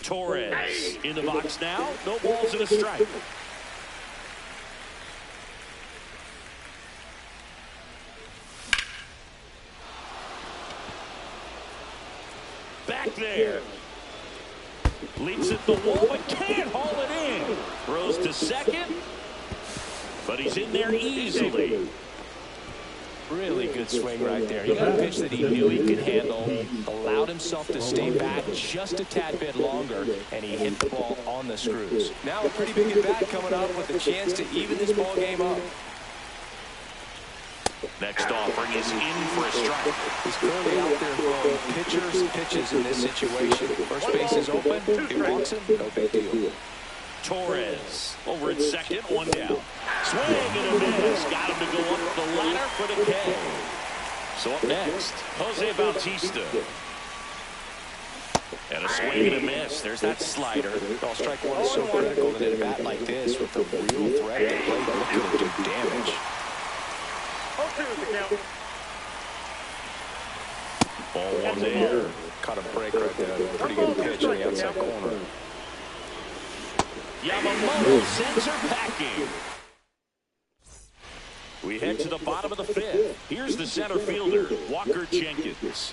Torres in the box now. No balls and a strike. Back there. Leaps at the wall, but can't haul it in. Throws to second, but he's in there easily. Really good swing right there. He got a pitch that he knew he could handle, allowed himself to stay back just a tad bit longer, and he hit the ball on the screws. Now a pretty big at-bat coming up with a chance to even this ball game up. Next offering is in for a strike. He's clearly out there throwing pitchers pitches in this situation. First base is open. He walks him. No big deal. Torres over at second, 1 down. Swing and a miss. Got him to go up the ladder for the K. So up next, Jose Bautista. And a swing and a miss. There's that slider. Well, strike one is so critical in an at-bat like this with the real threat to play looking to do damage. Ball one there. Caught a break right there. Pretty good pitch in the outside corner. Yamamoto sends her packing. We head to the bottom of the 5th. Here's the center fielder, Walker Jenkins.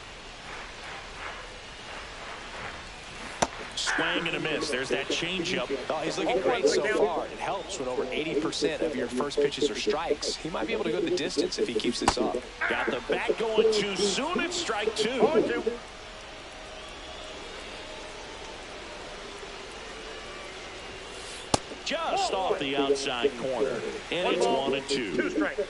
Swing and a miss. There's that changeup. Oh, he's looking great so far. It helps when over 80% of your first pitches are strikes. He might be able to go the distance if he keeps this up. Got the bat going too soon. It's strike 2. Just off the outside corner. And it's 1-2.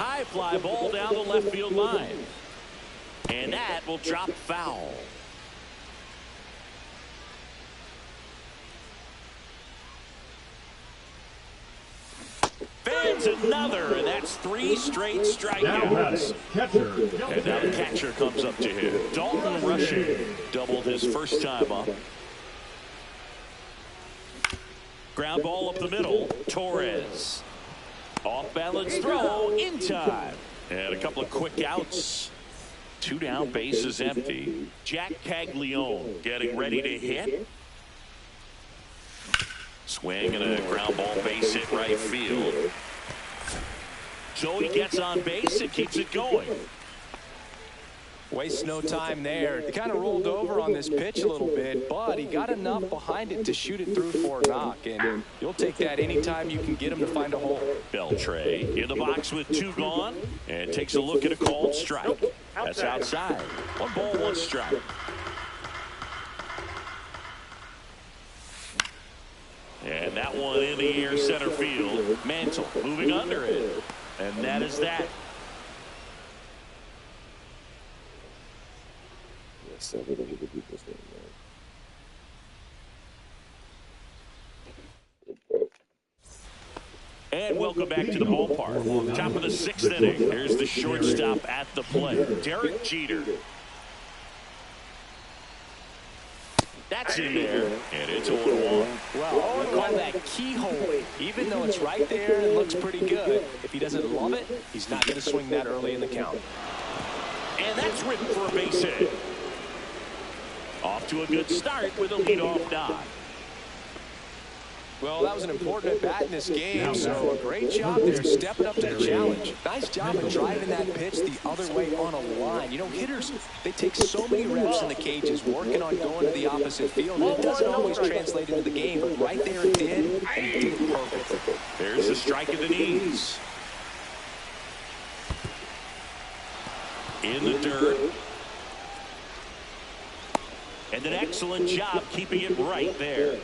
High fly ball down the left field line. And that will drop foul. Fans another, and that's 3 straight strikeouts. And now the catcher comes up to him. Dalton Rushing doubled his first time up. Ground ball up the middle. Torres. Off balance throw in time. And a couple of quick outs. 2 down, bases empty. Jack Caglione getting ready to hit. Swing and a ground ball base hit right field. So he gets on base and keeps it going. Wastes no time there. He kind of rolled over on this pitch a little bit, but he got enough behind it to shoot it through for a knock. And you'll take that anytime you can get him to find a hole. Beltre in the box with 2 gone and takes a look at a called strike. That's outside. 1 ball, 1 strike. And that one in the air center field. Mantle moving under it. And that is that. And welcome back to the ballpark. Top of the 6th inning. Here's the shortstop at the plate, Derek Jeter. That's in there, and it's 0-1. Well, we call that keyhole. Even though it's right there, it looks pretty good. If he doesn't love it, he's not going to swing that early in the count. And that's written for a base hit. Off to a good start with a leadoff nod. Well, that was an important at-bat in this game, so a great job there stepping up to the challenge. Nice job of driving that pitch the other way on a line. You know, hitters, they take so many reps in the cages working on going to the opposite field, and it doesn't always translate into the game, but right there it did, and he did it perfectly. There's the strike at the knees. In the dirt. And an excellent job keeping it right there.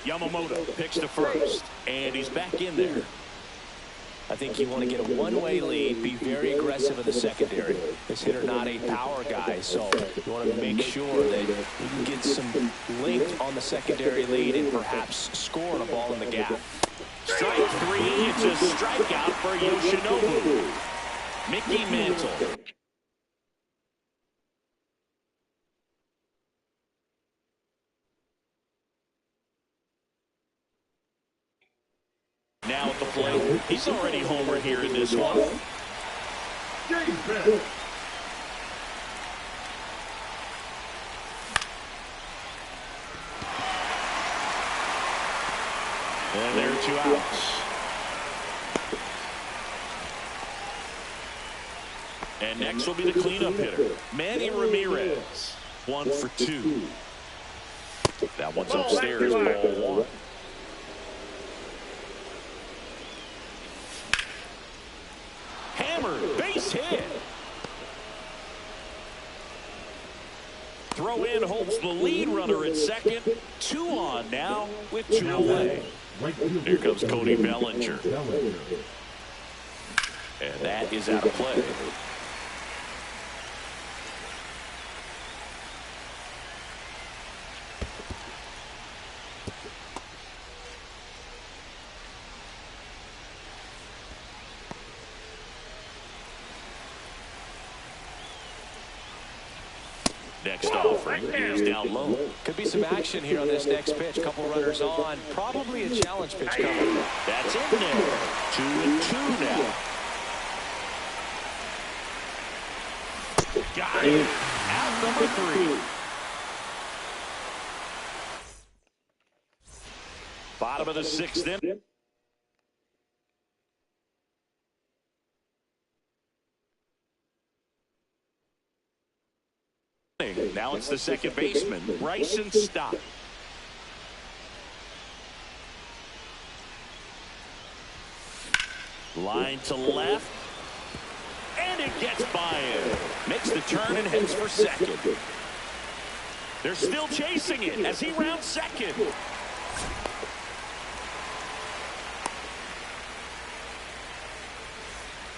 Yamamoto picks to first, and he's back in there. I think you want to get a one-way lead, be very aggressive in the secondary. This hitter not a power guy, so you want to make sure that you can get some length on the secondary lead and perhaps score on a ball in the gap. Strike 3, it's a strikeout for Yoshinobu. Mickey Mantle. Now at the plate, he's already homered here in this one. And there are 2 outs. And next will be the cleanup hitter, Manny Ramirez. 1 for 2. That one's upstairs, ball 1. Hammered, base hit. Throw in holds the lead runner at second. 2 on now with 2 away. Here comes Cody Bellinger. And that is out of play. Next offering is down low. Could be some action here on this next pitch. Couple runners on. Probably a challenge pitch coming. That's in there. 2-2 now. Got it. Out number 3. Bottom of the 6th inning. Now it's the second baseman, Bryson Stott. Line to left. And it gets by him. Makes the turn and heads for second. They're still chasing it as he rounds second.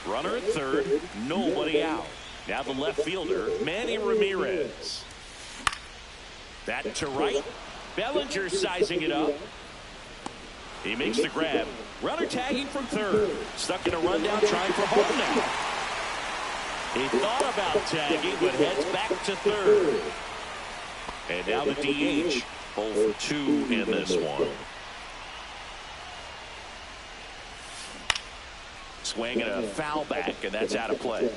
Runner at third, nobody out. Now the left fielder, Manny Ramirez. That to right. Bellinger sizing it up. He makes the grab. Runner tagging from third. Stuck in a rundown, trying for home now. He thought about tagging, but heads back to third. And now the DH. 0 for 2 in this one. Swing and a foul back, and that's out of play.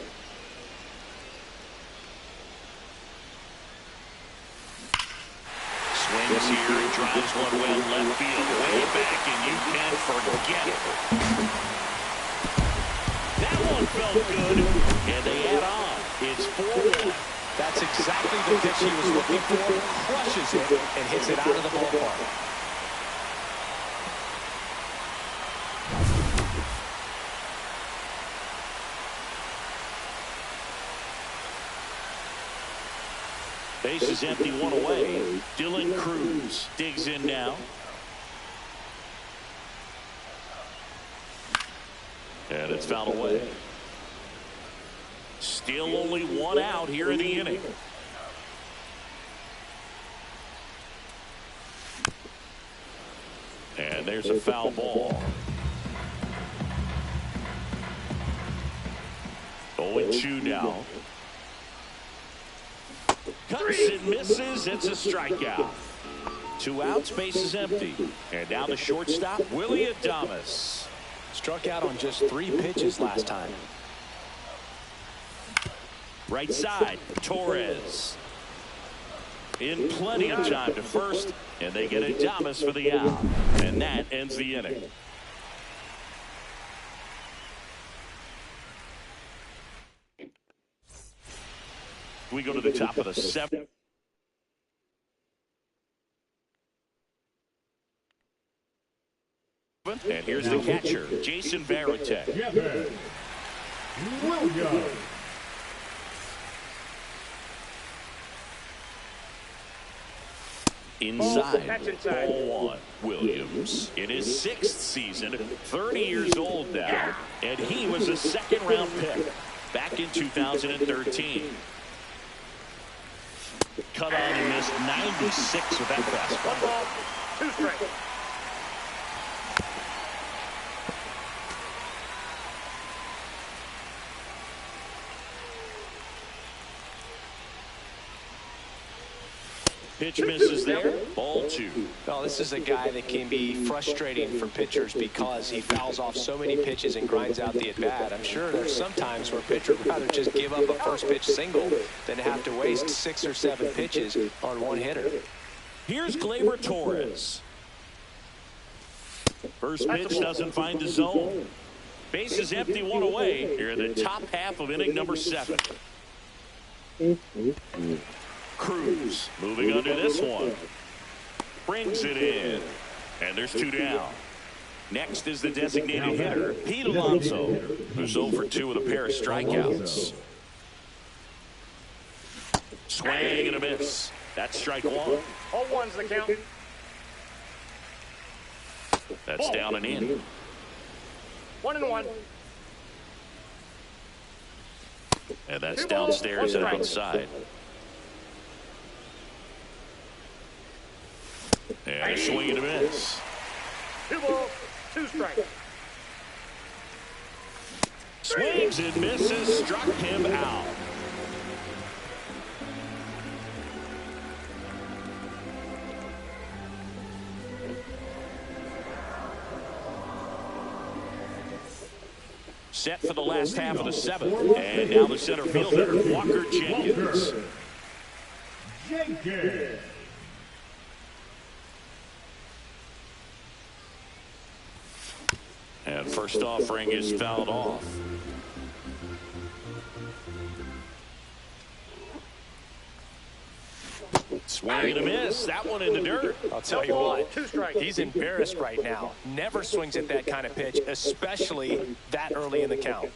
Swings here and drives one way left field, way back, and you can forget it. That one felt good, and they add on. It's 4-1. That's exactly the pitch he was looking for. Crushes it and hits it out of the ballpark. Base is empty, one away. Dylan Cruz digs in now. And it's fouled away. Still only one out here in the inning. And there's a foul ball. 0-2 now. Cuts and misses. It's a strikeout. 2 outs, base is empty. And now the shortstop, Willie Adames. Struck out on just 3 pitches last time. Right side, Torres. In plenty of time to first, and they get Adames for the out. And that ends the inning. We go to the top of the 7th. And here's the catcher, Jason Varitek. Kevin Williams. Inside, ball 1. Williams in his 6th season, 30 years old now, and he was a 2nd-round pick back in 2013. Cut on and missed 96 with that fastball. 2 strikes. Pitch misses there. Ball 2. Well, this is a guy that can be frustrating for pitchers because he fouls off so many pitches and grinds out the at-bat. I'm sure there's some times where a pitcher would rather just give up a first pitch single than have to waste 6 or 7 pitches on one hitter. Here's Gleyber Torres. First pitch doesn't find the zone. Base is empty, 1 away here in the top half of inning number 7. Cruz moving under this one. Brings it in. And there's 2 down. Next is the designated hitter, Pete Alonso, who's 0 for 2 with a pair of strikeouts. Swing and a miss. That's strike 1. 0-1's the count. That's down and in. 1-1. And that's downstairs and outside. And a swing and a miss. 2 balls, 2 strikes. Swings and misses, struck him out. Set for the last half of the 7th. And now the center fielder, Walker Jenkins. Jenkins. And first offering is fouled off. Swing and a miss. That one in the dirt. I'll tell you what, 2 strikes. he's embarrassed right now. Never swings at that kind of pitch, especially that early in the count.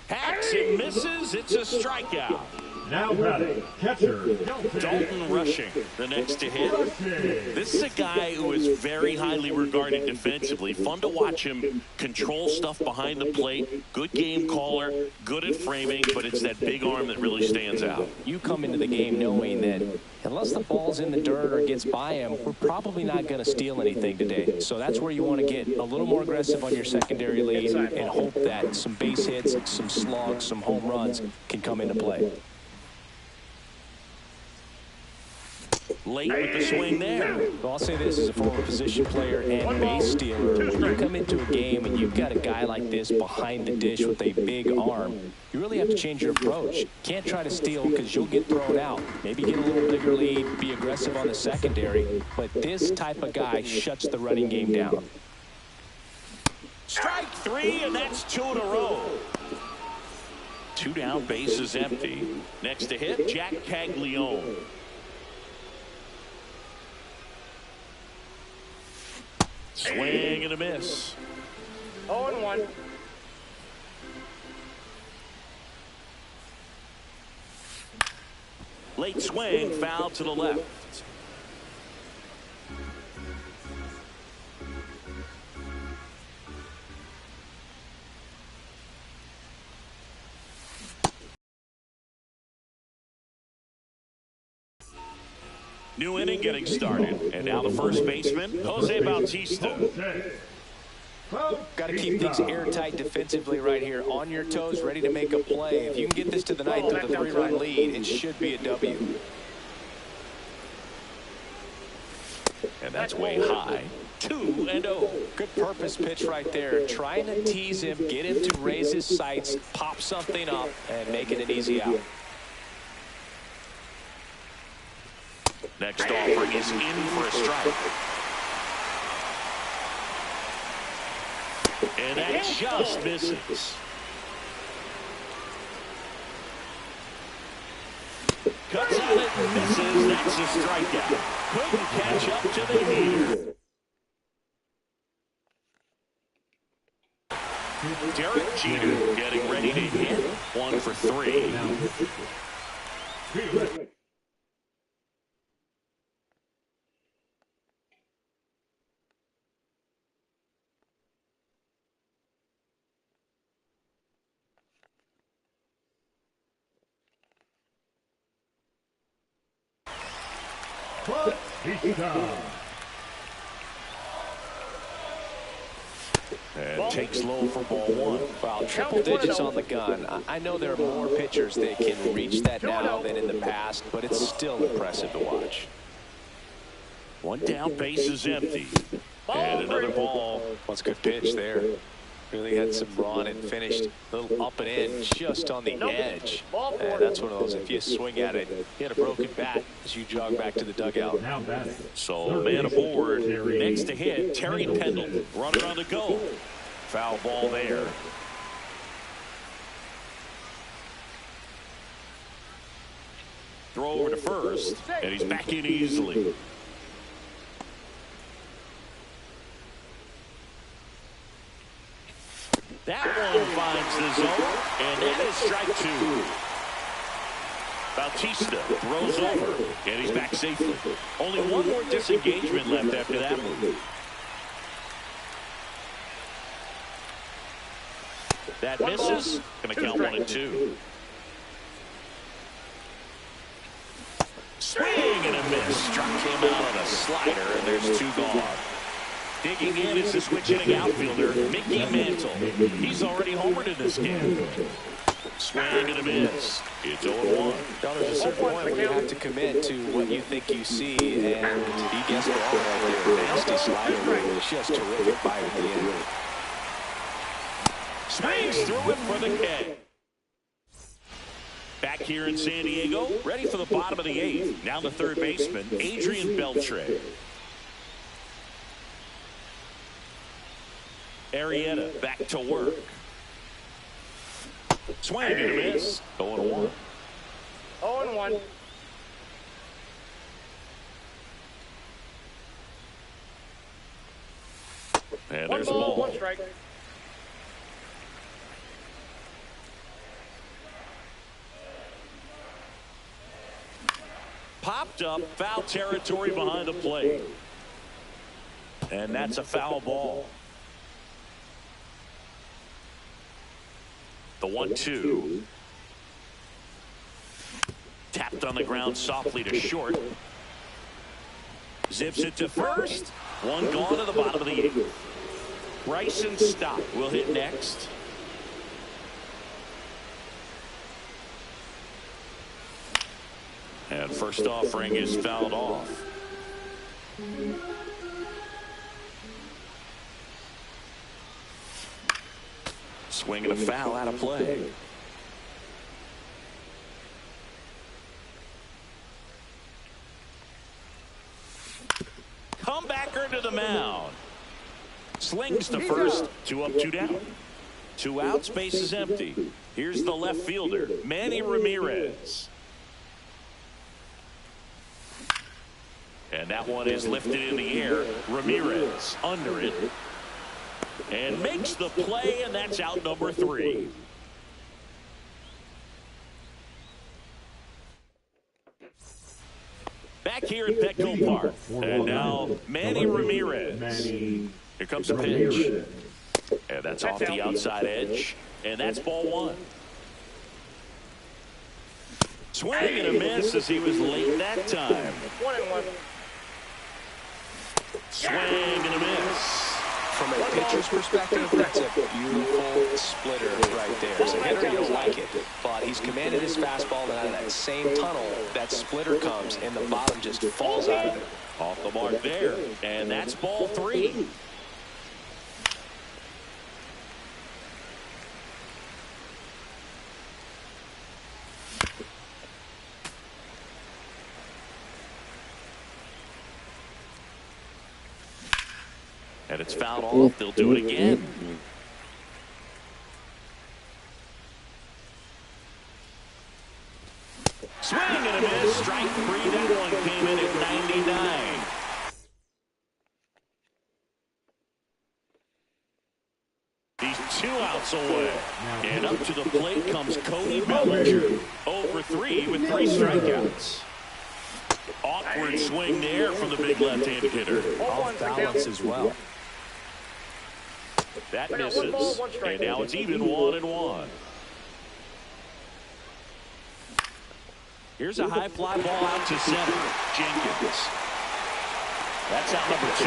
Hacks and misses. It's a strikeout. Now batting, catcher, Dalton Rushing, the next to hit. This is a guy who is very highly regarded defensively. Fun to watch him control stuff behind the plate. Good game caller, good at framing, but it's that big arm that really stands out. You come into the game knowing that unless the ball's in the dirt or gets by him, we're probably not going to steal anything today. So that's where you want to get a little more aggressive on your secondary lead and hope that some base hits, some slugs, some home runs can come into play. Late with the swing there. Well, I'll say this as a former position player and base stealer. When you come into a game and you've got a guy like this behind the dish with a big arm, you really have to change your approach. Can't try to steal because you'll get thrown out. Maybe get a little bigger lead, be aggressive on the secondary. But this type of guy shuts the running game down. Strike three, and that's 2 in a row. 2 down, base is empty. Next to hit, Jack Caglione. Swing and a miss. 0-1. Late swing, foul to the left. New inning getting started. And now the first baseman, Jose Bautista. Got to keep things airtight defensively right here. On your toes, ready to make a play. If you can get this to the ninth with a 3-run lead, it should be a W. And that's way high. 2-0. Good purpose pitch right there. Trying to tease him, get him to raise his sights, pop something up, and make it an easy out. Next offering is in for a strike. And that just misses. Cuts on it and misses. That's a strikeout. Couldn't catch up to the heater. Derek Jeter getting ready to hit. 1 for 3. And takes low for ball 1. Wow, triple digits on the gun. I know there are more pitchers that can reach that now than in the past, but it's still impressive to watch. 1 down, base is empty. And another ball. That's a good pitch there. Really had some run and finished a little up and in just on the edge. And that's one of those, if you swing at it, you had a broken bat as you jog back to the dugout. So man aboard. Next to hit, Terry Pendleton. Runner on the go. Foul ball there. Throw over to first, and he's back in easily. That one finds the zone, and that is strike 2. Bautista throws over, and he's back safely. Only one more disengagement left after that move. That misses. Going to count 1 and 2. Swing and a miss. Struck him out on a slider, and there's 2 gone. Digging in is the switch-hitting outfielder, Mickey Mantle. He's already homered in this game. Swing and a miss. It's 0-1. Now there's a certain point where you have to commit to what you think you see, and he gets it all right there. Nasty slider, it's just terrific bite at the end. Swings through it for the K. Back here in San Diego, ready for the bottom of the 8th. Now the third baseman, Adrian Beltre. Arrieta back to work. Swing and a miss. 0-1. 0-1. And 1 there's a ball, ball. 1 strike. popped up, foul territory behind the plate. And that's a foul ball. The 1-2. Tapped on the ground softly to short. Zips it to first. One gone to the bottom of the 8th. Bryson Stott will hit next. And first offering is fouled off. Swing and a foul out of play. Comebacker to the mound. Slings to first. 2 up, 2 down. 2 outs, base is empty. Here's the left fielder, Manny Ramirez. And that one is lifted in the air. Ramirez under it. And makes the play, and that's out number 3. Back here at Petco Park. And now Manny Ramirez. Here comes the pitch. And that's off the outside edge. And that's ball 1. Swing and a miss as he was late that time. 1-1. Swing and a miss. From a pitcher's perspective, that's a beautiful splitter right there. As a hitter, you'll like it, but he's commanded his fastball, and out of that same tunnel, that splitter comes, and the bottom just falls out of it. Off the mark there, and that's ball 3. And it's fouled off. They'll do it again. Swing and a miss. Strike 3. That one came in at 99. He's 2 outs away. And up to the plate comes Cody Bellinger. 0 for 3 with 3 strikeouts. Awkward swing there from the big left-handed hitter. Off balance as well. That misses, and now it's even 1-1. Here's a high fly ball out to center. Jenkins. That's out number 2.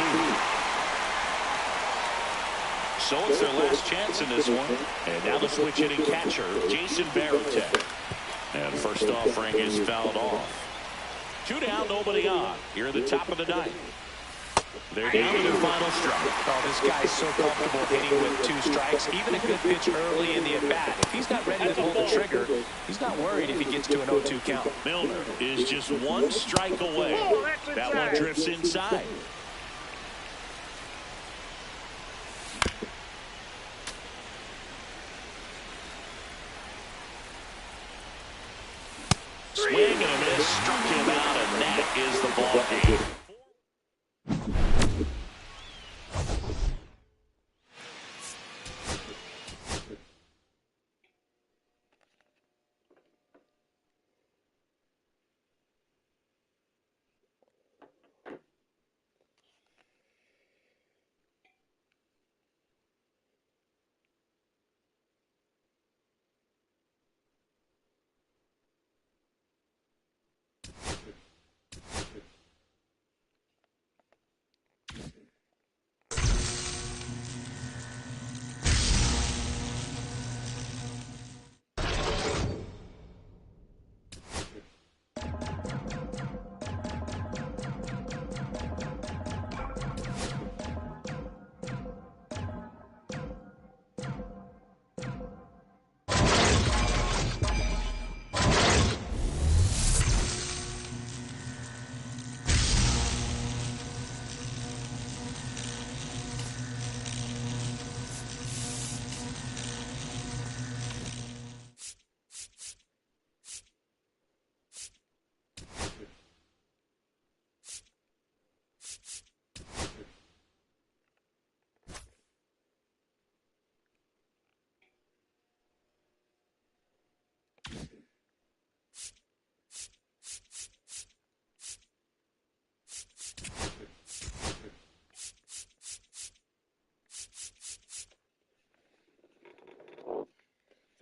So it's their last chance in this one. And now the switch hitting catcher, Jason Varitek. And first offering is fouled off. 2 down, nobody on. Here at the top of the 9th. They're down to their final strike. Oh, this guy's so comfortable hitting with 2 strikes. Even a good pitch early in the at-bat. If he's not ready to pull the trigger, he's not worried if he gets to an 0-2 count. Milner is just 1 strike away. That one drifts inside. Swing and a miss. Struck him out, and that is the ball game.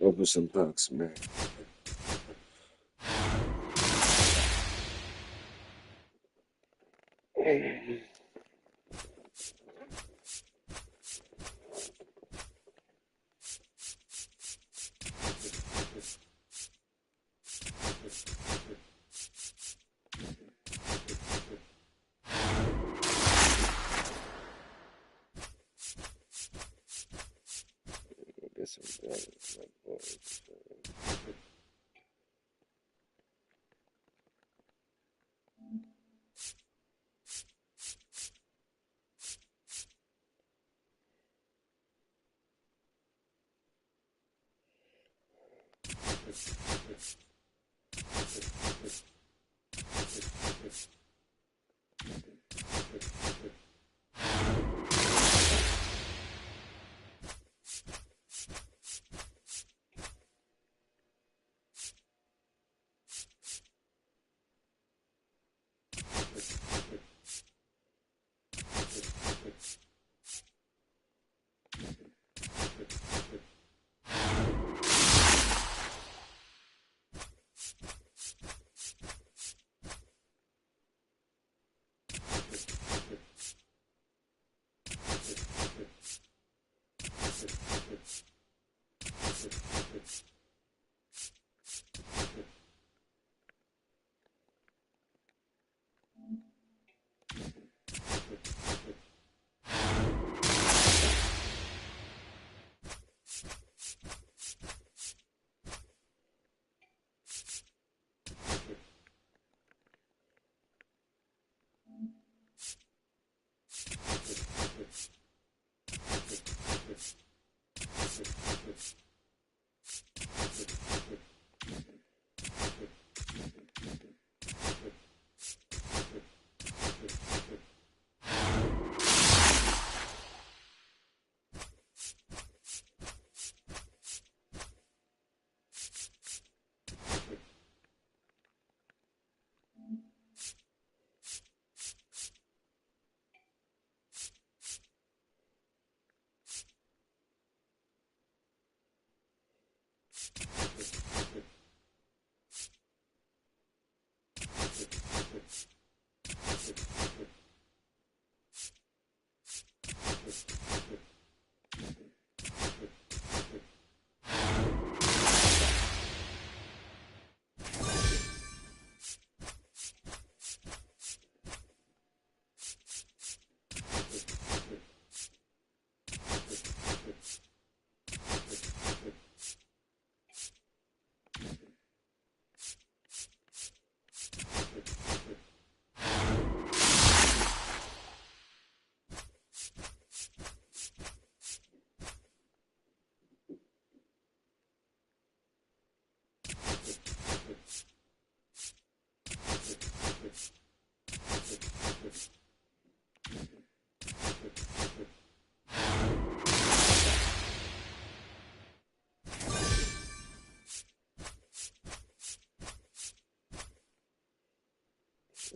Open some packs, man. Get some guns, my boy.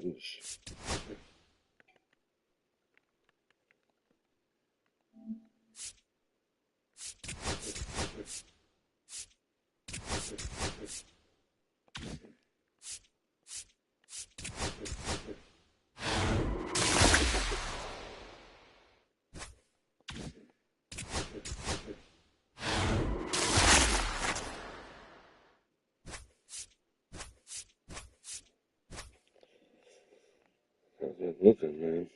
Sheesh. How's that looking, man?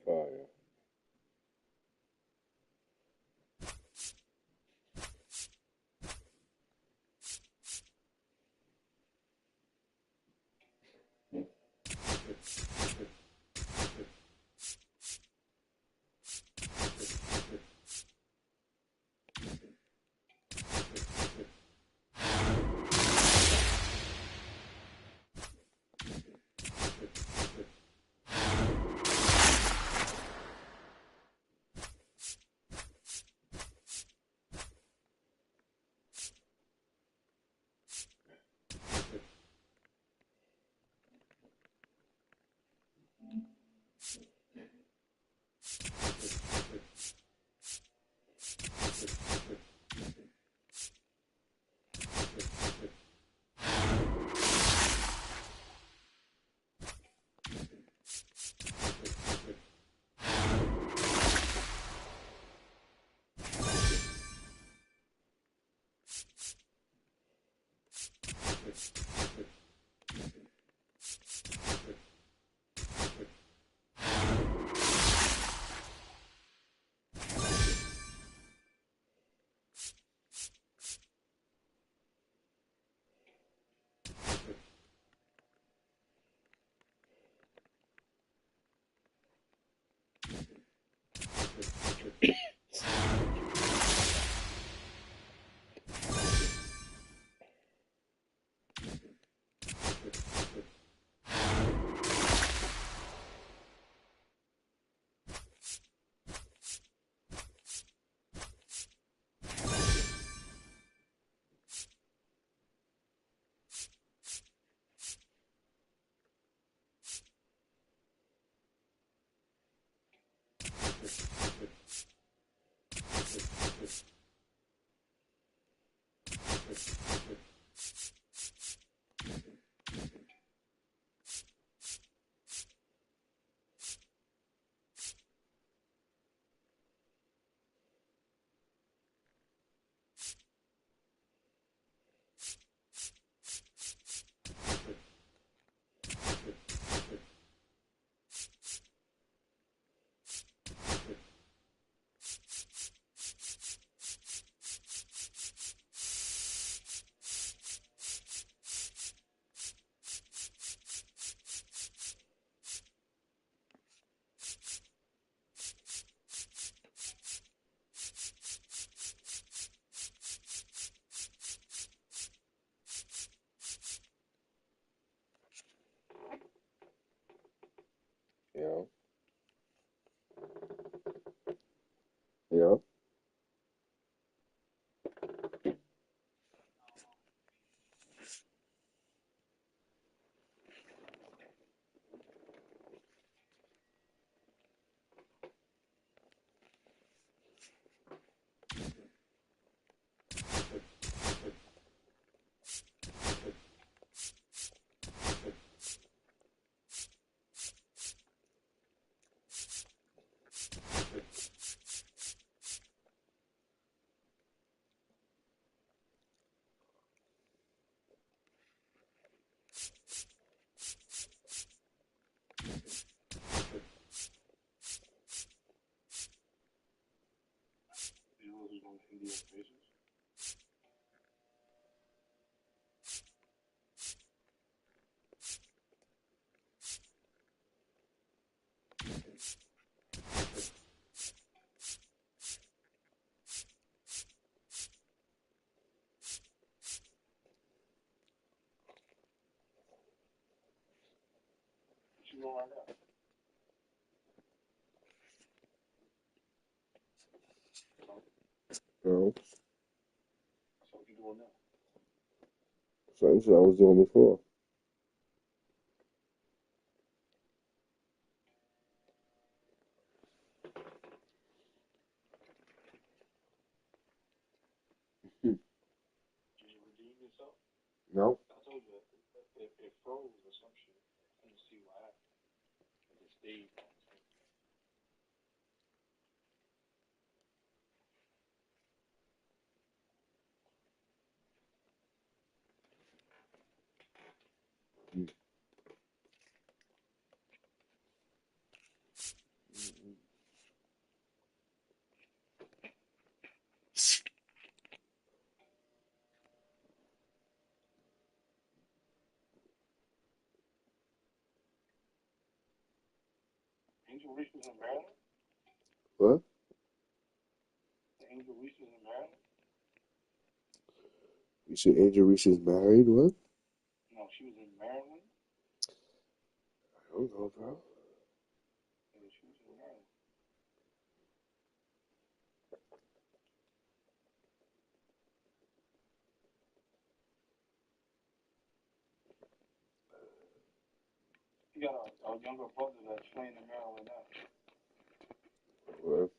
Fire. Yeah. Yeah. No. Something I was doing before. No. What? You said Angel Reese is married? What? I don't know, bro. What?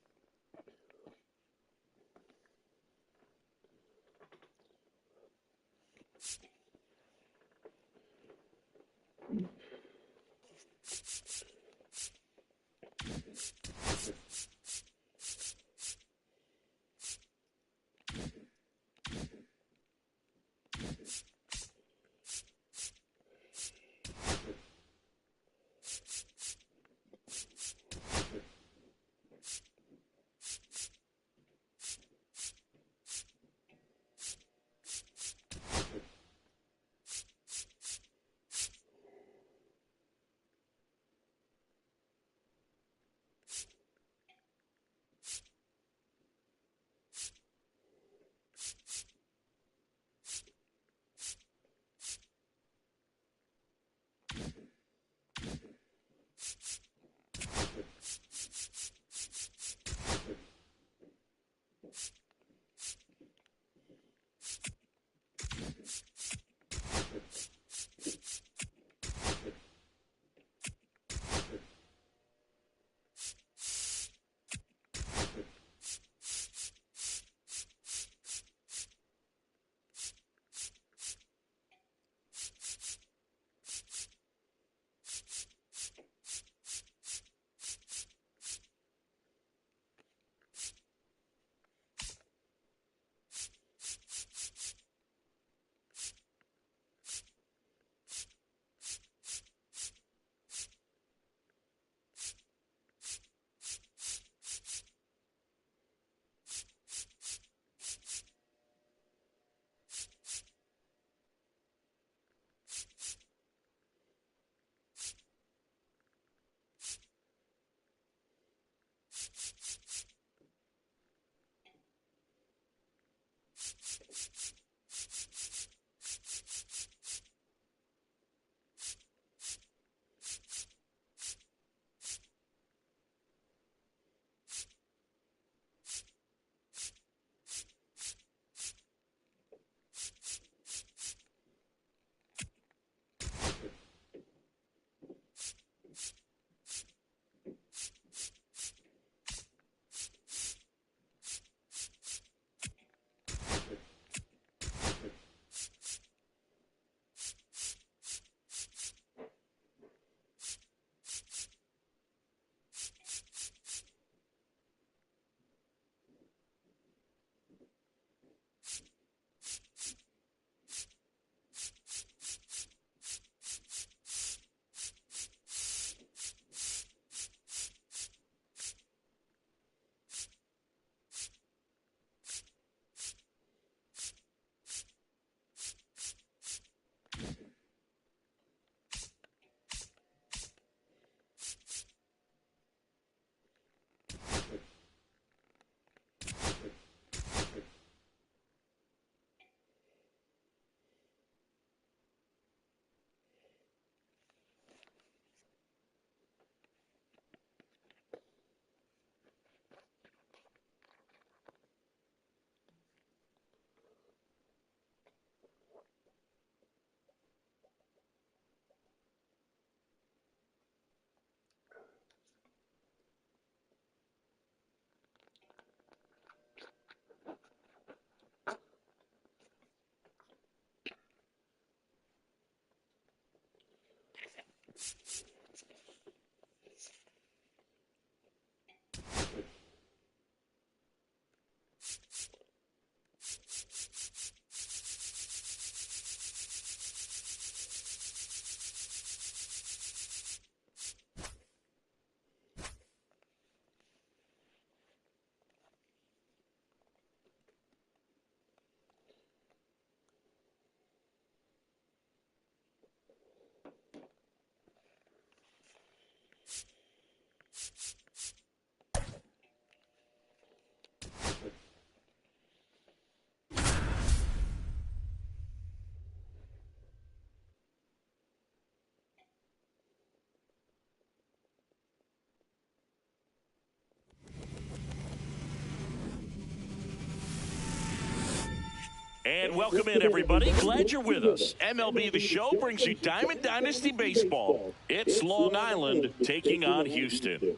And welcome in, everybody. Glad you're with us. MLB The Show brings you Diamond Dynasty Baseball. It's Long Island taking on Houston.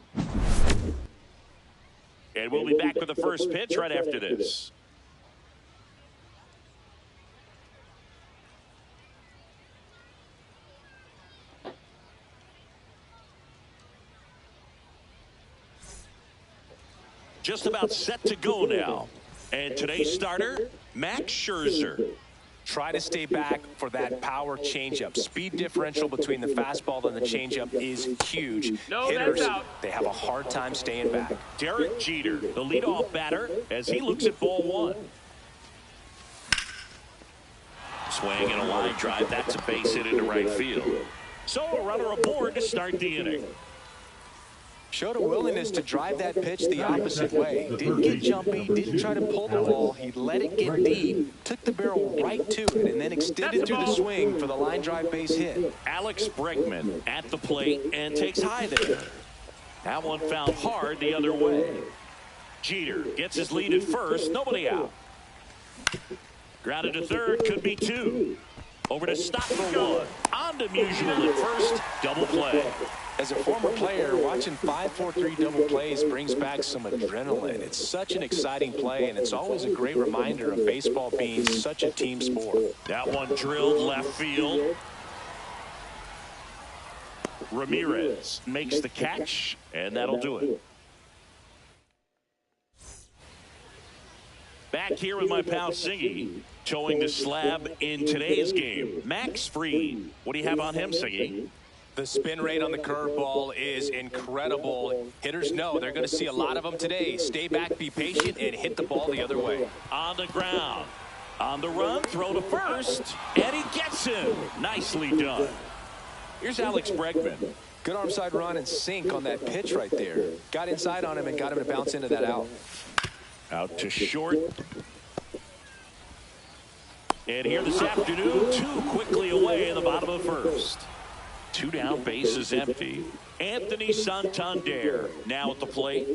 And we'll be back with the first pitch right after this. Just about set to go now. And today's starter, Max Scherzer. Try to stay back for that power changeup. Speed differential between the fastball and the changeup is huge. No, Hitters, that's out. they have a hard time staying back. Derek Jeter, the leadoff batter, as he looks at ball one. Swing and a line drive. That's a base hit into right field. So a runner aboard to start the inning. Showed a willingness to drive that pitch the opposite way. Didn't get jumpy, didn't try to pull the ball. He let it get deep, took the barrel right to it, and then extended through the swing for the line drive base hit. Alex Bregman at the plate and takes high there. That one fouled hard the other way. Jeter gets his lead at first, nobody out. Grounded to third, could be two. Over to stop for one. On to Musial at first, double play. As a former player, watching 5-4-3 double plays brings back some adrenaline. It's such an exciting play, and it's always a great reminder of baseball being such a team sport. That one drilled left field. Ramirez makes the catch, and that'll do it. Back here with my pal Siggy, towing the slab in today's game. Max Fried. What do you have on him, Siggy? The spin rate on the curveball is incredible. Hitters know they're going to see a lot of them today. Stay back, be patient, and hit the ball the other way. On the ground. On the run, throw to first, and he gets him. Nicely done. Here's Alex Bregman. Good arm side run and sink on that pitch right there. Got inside on him and got him to bounce into that out. Out to short. And here this afternoon, two quickly away in the bottom of the first. Two down, bases empty. Anthony Santander now at the plate.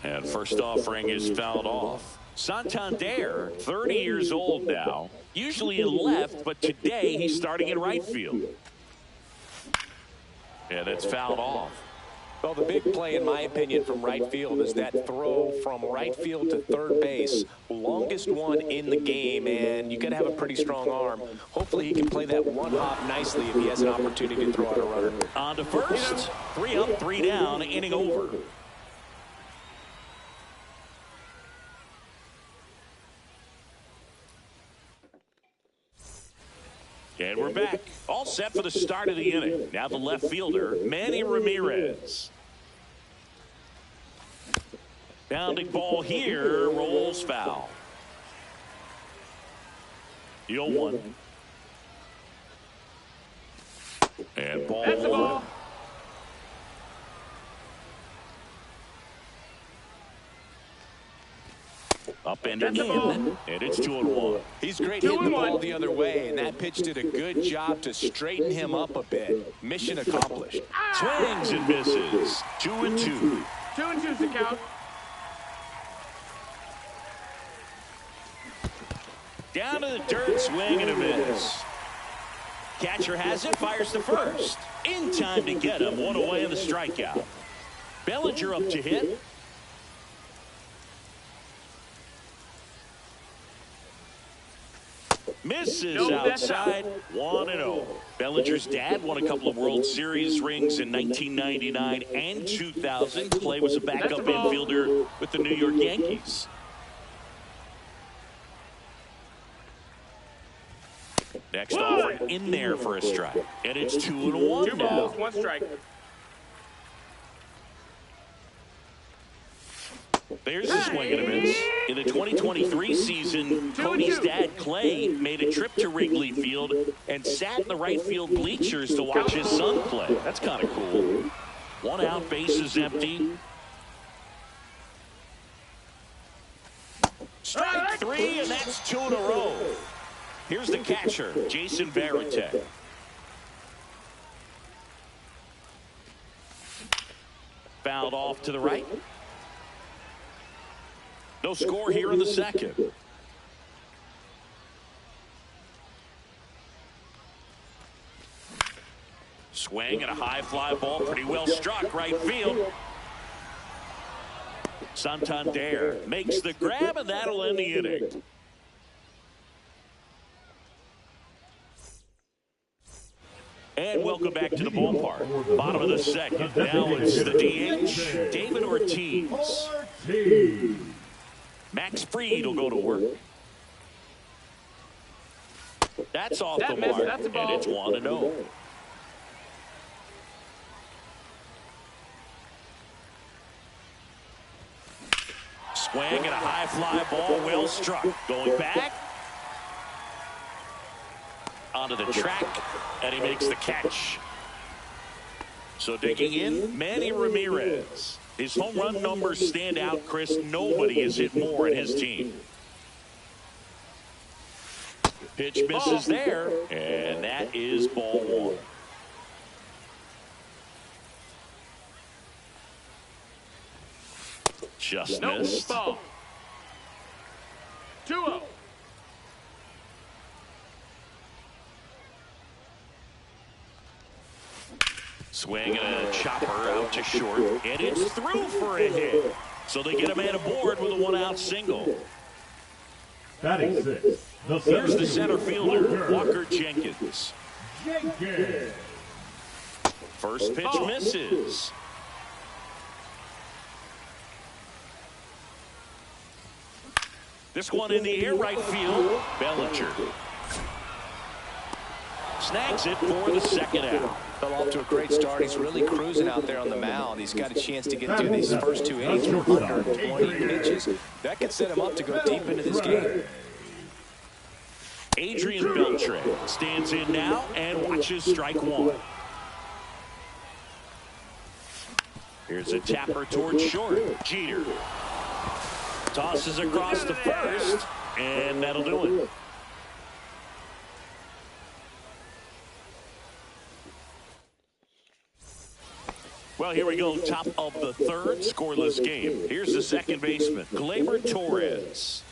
And first offering is fouled off. Santander, 30 years old now. Usually in left, but today he's starting in right field. And it's fouled off. Well, the big play, in my opinion, from right field is that throw from right field to third base. Longest one in the game, and you got to have a pretty strong arm. Hopefully he can play that one hop nicely if he has an opportunity to throw out a runner. On to first. 3 up, 3 down, inning over. And we're back. All set for the start of the inning. Now the left fielder, Manny Ramirez. Bounding ball here, rolls foul. The 0-1. And ball That's the one. ball. Up and That's the ball. in, and it's 2-1. He's great Two hitting the and ball one. the other way, and that pitch did a good job to straighten him up a bit. Mission accomplished. Swings and misses. 2-2. 2-2's the count. Down to the dirt, swing and a miss. Catcher has it, fires to first. In time to get him, one away in the strikeout. Bellinger up to hit. Misses No, that's outside, 1-0. Bellinger's dad won a couple of World Series rings in 1999 and 2000. Clay was a backup infielder with the New York Yankees. Next offering in there for a strike. And it's 2-1 2 now. balls, 1 strike. There's a swing and a miss. In the 2023 season, Cody's dad, Clay, made a trip to Wrigley Field and sat in the right field bleachers to watch his son play. That's kind of cool. 1 out, bases empty. Strike 3, and that's 2 in a row. Here's the catcher, Jason Varitek. Fouled off to the right. No score here in the second. Swing and a high fly ball, pretty well struck, right field. Santander makes the grab, and that'll end the inning. And welcome back to the ballpark. Bottom of the second. Now it's the DH, David Ortiz. Max Fried will go to work. That's off the mark, and it's 1-0. Swing and a high fly ball, well struck. Going back. Onto the track, and he makes the catch. So digging in, Manny Ramirez. His home run numbers stand out, Chris. Nobody has hit more in his team. Pitch misses there, and that is ball 1. Just missed. Ball. 2-0. Swing and a chopper out to short, and it's through for a hit. So they get a man aboard with a 1-out single. Batting 6. Here's the center fielder, Walker Jenkins. First pitch misses. This one in the air, right field. Bellinger snags it for the 2nd out. Fell off to a great start. He's really cruising out there on the mound. He's got a chance to get through these first 2 innings with 120 pitches. That could set him up to go deep into this game. Adrian Beltre stands in now and watches strike 1. Here's a tapper towards short. Jeter tosses across the first, and that'll do it. Well, here we go, top of the 3rd, scoreless game. Here's the second baseman, Gleyber Torres.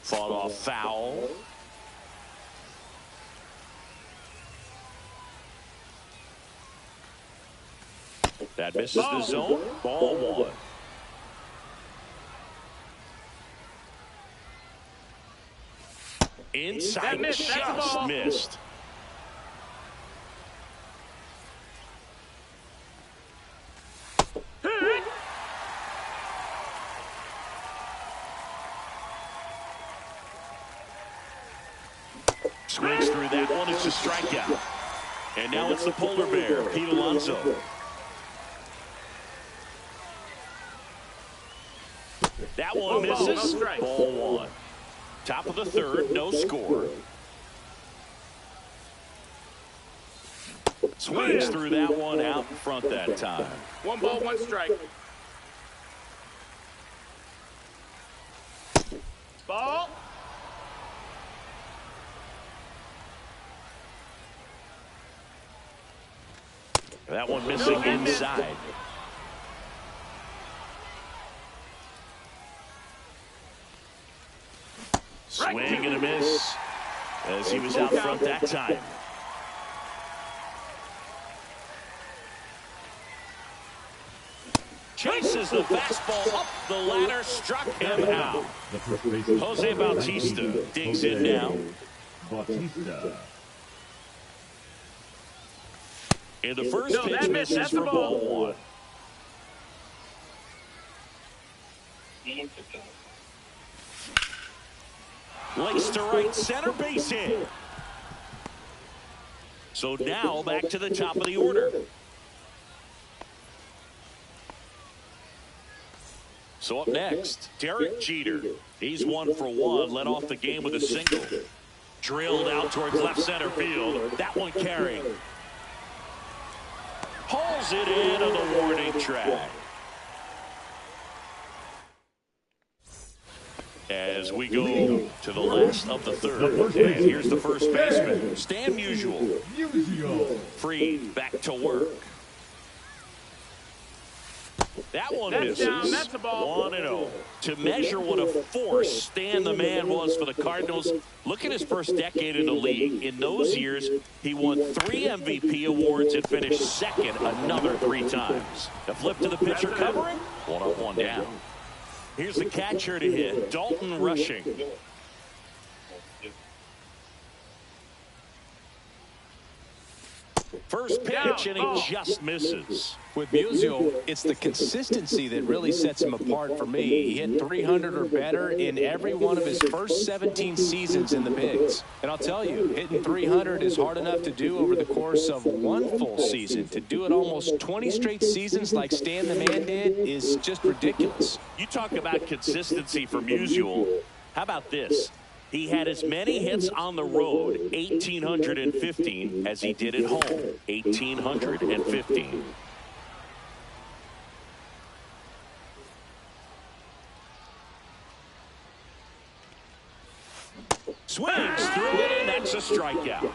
Fought off foul. That misses the zone. Ball 1. Inside, just missed. Swings through that one. It's a strikeout. And now it's the polar bear, Pete Alonso. That one misses. Ball 1. Top of the 3rd, no score. Swings through that one, out in front that time. 1 ball, 1 strike. Ball. That one missing inside. Swing and a miss as he was out front that time. Chases the fastball up the ladder, struck him out. The first baseman. Jose Bautista digs in now. Bautista. And the first pitch misses for ball one. Lace to right center, base hit. So now back to the top of the order. So up next, Derek Jeter. He's 1 for 1, led off the game with a single. Drilled out towards left center field. That one carried. Hauls it in on the warning track. As we go to the last of the third. And here's the first baseman, Stan Musial. Freed back to work. That one misses. That's a ball. 1-0. To measure what a force Stan the Man was for the Cardinals, look at his first decade in the league. In those years, he won 3 MVP awards and finished second another 3 times. The flip to the pitcher covering. 1 up, 1 down. Here's the catcher to hit, Dalton Rushing. First pitch, and he just misses. With Musial, it's the consistency that really sets him apart for me. He hit 300 or better in every one of his first 17 seasons in the bigs. And I'll tell you, hitting 300 is hard enough to do over the course of 1 full season. To do it almost 20 straight seasons like Stan the Man did is just ridiculous. You talk about consistency for Musial. How about this? He had as many hits on the road, 1,815, as he did at home, 1,815. Swings through it, and that's a strikeout.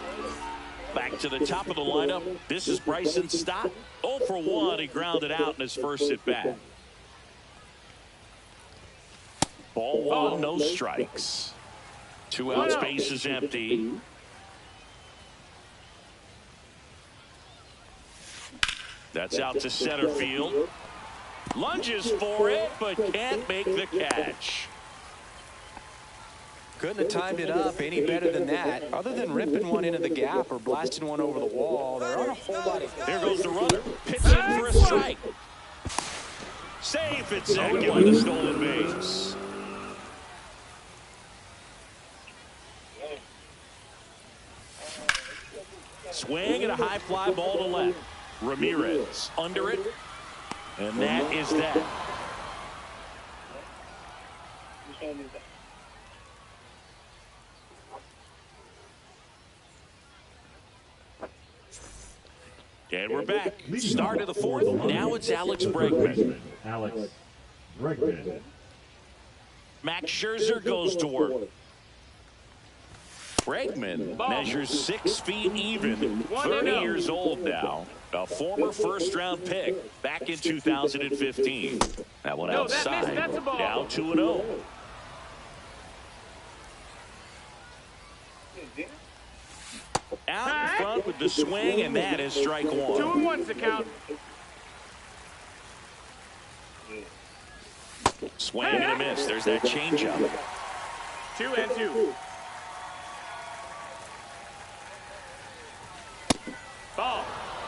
Back to the top of the lineup. This is Bryson Stott. 0 for 1. He grounded out in his first at bat. Ball 1, no strikes. 2 outs, base is empty. That's out to center field. Lunges for it, but can't make the catch. Couldn't have timed it up any better than that. Other than ripping one into the gap or blasting one over the wall, there aren't a whole lot of... There goes the runner. Pitching for a strike. Safe at second with a stolen base. Swing and a high fly ball to left. Ramirez under it. And that is that. And we're back. Start of the fourth. Now it's Alex Bregman. Alex Bregman. Max Scherzer goes to work. Bregman measures 6 feet even, 30 years old now. A former first-round pick back in 2015. That one outside. Now 2-0. Out in front with the swing, and that is strike 1. 2-1's the count. Swing and a miss. There's that changeup. 2-2. Ball.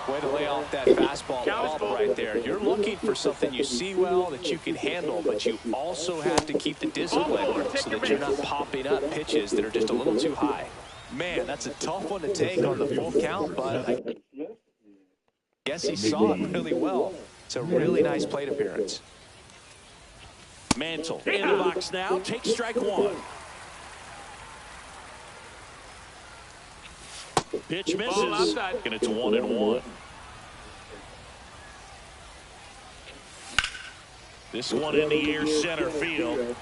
Way to lay off that fastball up right there. You're looking for something you see well that you can handle, but you also have to keep the discipline so that you're not popping up pitches that are just a little too high. Man, that's a tough one to take on the full count, but I guess he saw it really well. It's a really nice plate appearance. Mantle in the box now. Takes strike 1. Pitch misses, and it's 1-1. This one in the air, center field.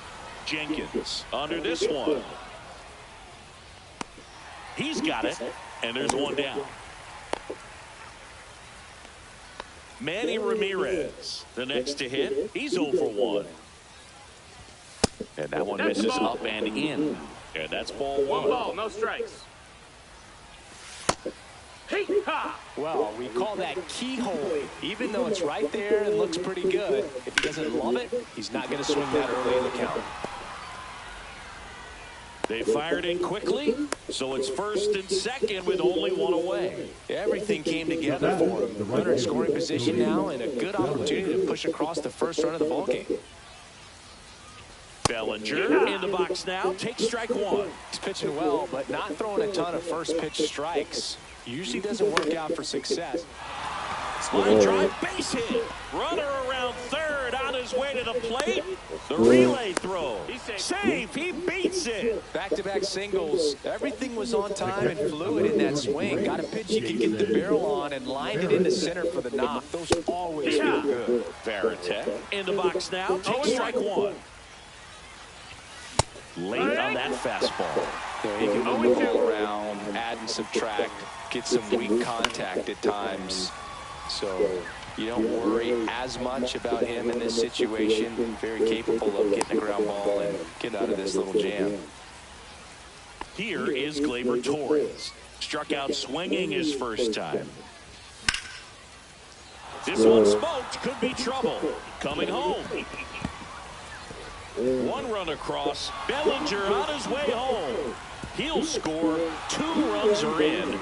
Jenkins under this one. He's got it, and there's 1 down. Manny Ramirez, the next to hit. He's 0 for 1. And that one misses up and in. And that's ball 1. 1 ball, no strikes. Well, we call that keyhole. Even though it's right there and looks pretty good, if he doesn't love it, he's not going to swing that early in the count. They fired in quickly, so it's first and second with only one away. Everything came together for him. The runner in scoring position now and a good opportunity to push across the first run of the ballgame. Bellinger in the box now. Takes strike one. He's pitching well, but not throwing a ton of first pitch strikes. Usually doesn't work out for success. Line drive, base hit. Runner around third on his way to the plate. The relay throw. Safe. He beats it. Back-to-back singles. Everything was on time and fluid in that swing. Got a pitch he could get the barrel on and lined it into center for the knock. Those always feel good. Varitek in the box now. Takes strike one. Late on that fastball. Yeah, he can move the ball around, add and subtract, get some weak contact at times. So you don't worry as much about him in this situation. Very capable of getting a ground ball and getting out of this little jam. Here is Gleyber Torres. Struck out swinging his first time. This one smoked. Could be trouble. Coming home. One run across. Bellinger on his way home. He'll score. 2 runs are in.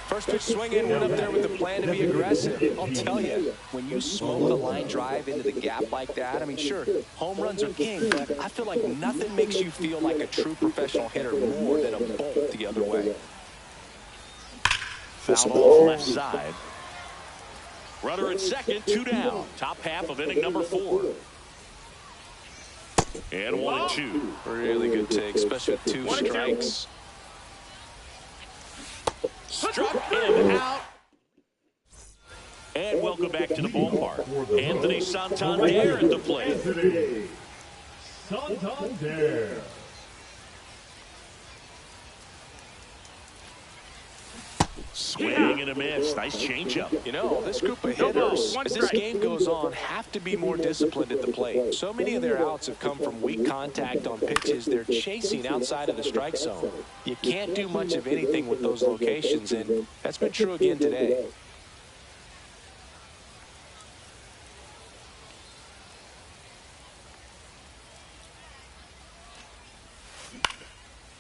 First pitch swinging, went up there with the plan to be aggressive. I'll tell you, when you smoke a line drive into the gap like that, I mean, sure, home runs are king, but I feel like nothing makes you feel like a true professional hitter more than a bolt the other way. Foul ball left side. Runner at second, 2 down. Top half of inning number 4. And 1-2. Really good take, especially with 2 strikes. Struck him out. And welcome back to the ballpark. Anthony Santander at the plate. Anthony Santander. Swing and a miss. Nice changeup. You know, this group of hitters, as this game goes on, have to be more disciplined at the plate. So many of their outs have come from weak contact on pitches they're chasing outside of the strike zone. You can't do much of anything with those locations, and that's been true again today.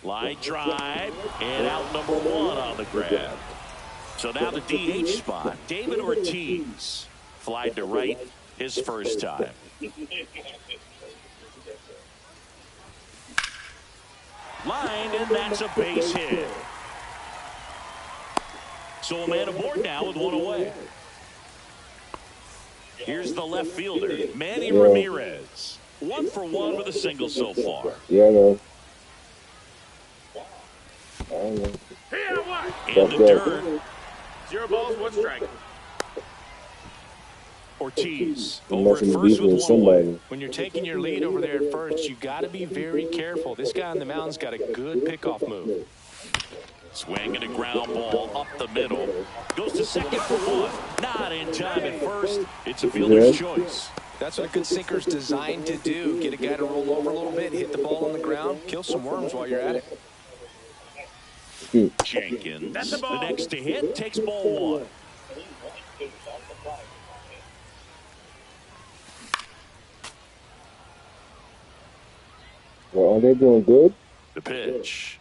Line drive, and out number 1 on the grab. So now the DH spot, David Ortiz. Flied to right his first time. Line, and that's a base hit. So a man aboard now with 1 away. Here's the left fielder, Manny Ramirez. 1 for 1 with a single so far. Yeah, I know. In the dirt. 0 balls, 1 strike. Ortiz over at first with 1 away. Somebody. When you're taking your lead over there at first, you've got to be very careful. This guy on the mound's got a good pickoff move. Swing and a ground ball up the middle. Goes to second for 1. Not in time at first. It's a fielder's choice. That's what a good sinker's designed to do. Get a guy to roll over a little bit, hit the ball on the ground, kill some worms while you're at it. Jenkins, the next to hit, takes ball 1. Well, are they doing good? The pitch.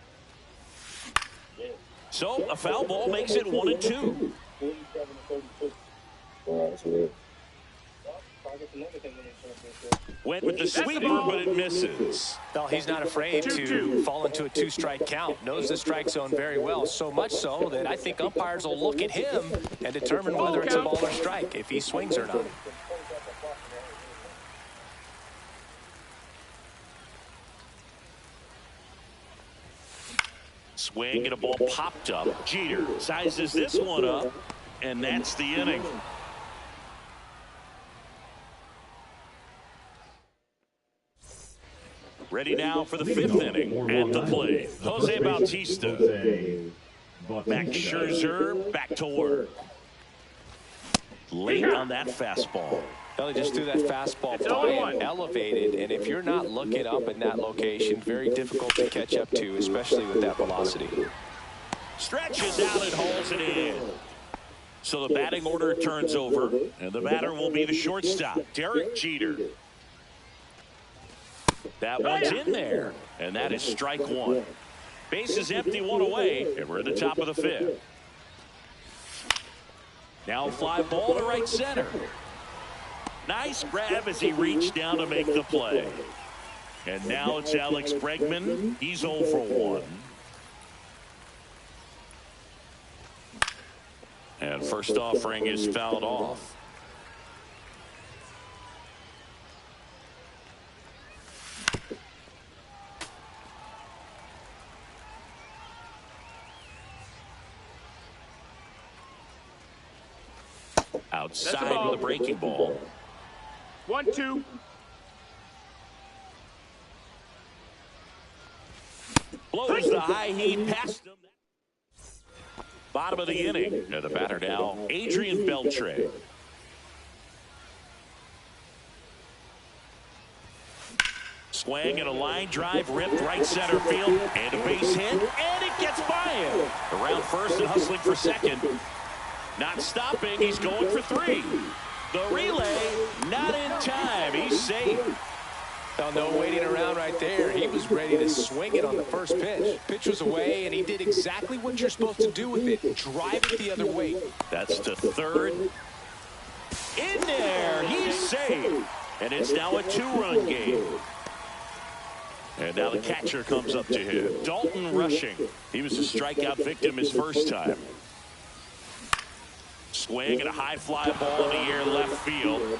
So a foul ball makes it 1-2. Wow, that's weird. Went with the sweeper, but it misses. Well, he's not afraid to fall into a 2-strike count. Knows the strike zone very well, so much so that I think umpires will look at him and determine whether it's a ball or strike, if he swings or not. Swing and a ball popped up. Jeter sizes this one up, and that's the inning. Ready now for the 5th inning. At the plate, Jose Bautista. Max Scherzer back to work. Late on that fastball. Well, he just threw that fastball by and elevated, and if you're not looking up in that location, very difficult to catch up to, especially with that velocity. Stretches out and hauls it in. So the batting order turns over, and the batter will be the shortstop, Derek Jeter. That one's in there, and that is strike one. Base is empty, one away, and we're at the top of the fifth. Now a fly ball to right center. Nice grab as he reached down to make the play. And now it's Alex Bregman. He's 0 for 1. And first offering is fouled off. Outside with a breaking ball. 1-2. Blows the high heat past him. Bottom of the inning. And the batter now, Adrian Beltre. Swing and a line drive ripped right center field. And a base hit. And it gets by him. Around first and hustling for second. Not stopping. He's going for 3. The relay not in time. He's safe. Oh, no waiting around right there. He was ready to swing it on the first pitch. Pitch was away, and he did exactly what you're supposed to do with it. Drive it the other way. That's to third. In there. He's safe. And it's now a 2-run game. And now the catcher comes up to him. Dalton Rushing. He was a strikeout victim his first time. Swing and a high fly ball in the air left field.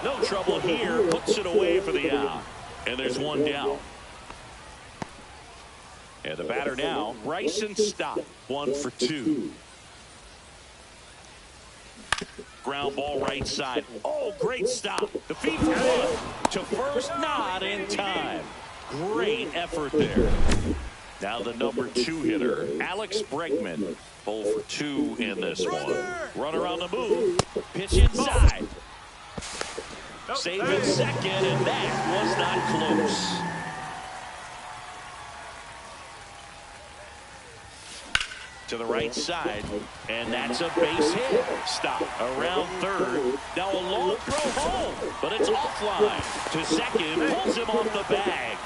No trouble here. Puts it away for the out. And there's one down. And the batter now, Bryson Stott. 1 for 2. Ground ball right side. Oh, great stop. The feed for one. To first, not in time. Great effort there. Now the number 2 hitter, Alex Bregman. 0 for 2 in this one. Runner on the move. Pitch inside. Save in second, and that was not close. To the right side, and that's a base hit. Stop around third. Now a long throw home, but it's offline. To second, pulls him off the bag.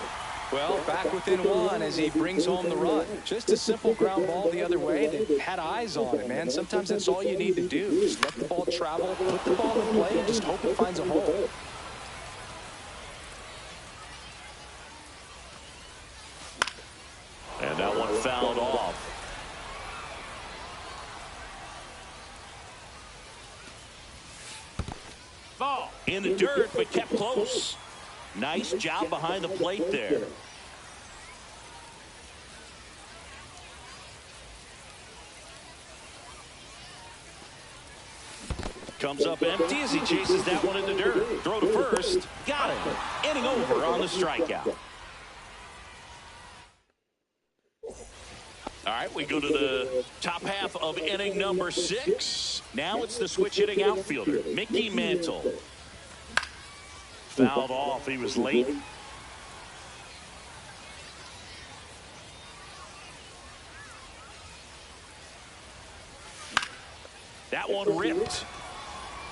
Well, back within 1 as he brings home the run. Just a simple ground ball the other way that had eyes on it, man. Sometimes that's all you need to do. Just let the ball travel, put the ball in play, and just hope it finds a hole. And that one fouled off. Ball in the dirt, but kept close. Nice job behind the plate there. Comes up empty as he chases that one in the dirt. Throw to first. Got it. Inning over on the strikeout. All right, we go to the top half of inning number 6. Now it's the switch hitting outfielder, Mickey Mantle. Fouled off. He was late. That one ripped.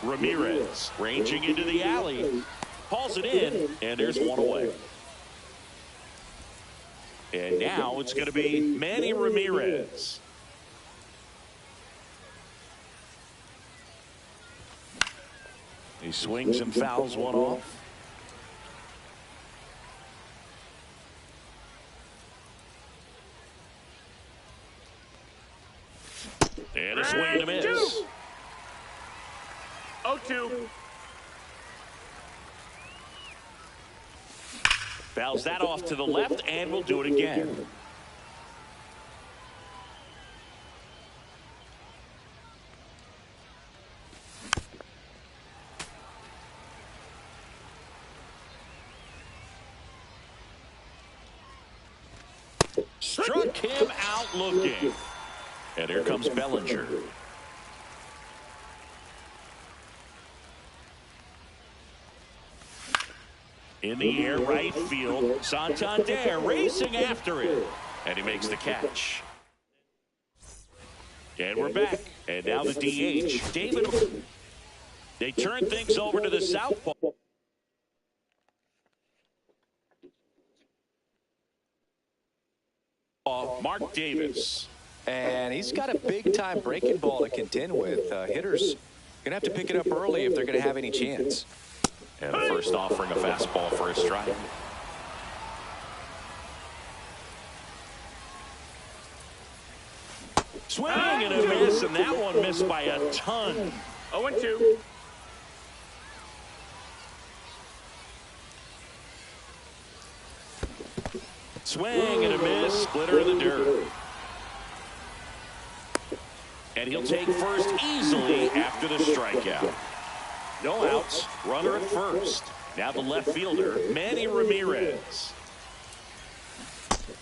Ramirez ranging into the alley. Hauls it in, and there's one away. And now it's going to be Manny Ramirez. He swings and fouls one off. And a swing and a miss. 0-2. Fouls that off to the left, and we'll do it again. Struck him out looking. And here comes Bellinger. In the air right field. Santander racing after it. And he makes the catch. And we're back. And now the DH, David. They turn things over to the southpaw. Mark Davis. And he's got a big-time breaking ball to contend with. Hitters going to have to pick it up early if they're going to have any chance. And the first offering a fastball for a strike. Swing and a miss, and that one missed by a ton. 0-2. Swing and a miss, splitter in the dirt. And he'll take first easily after the strikeout. No outs, runner at first. Now the left fielder, Manny Ramirez.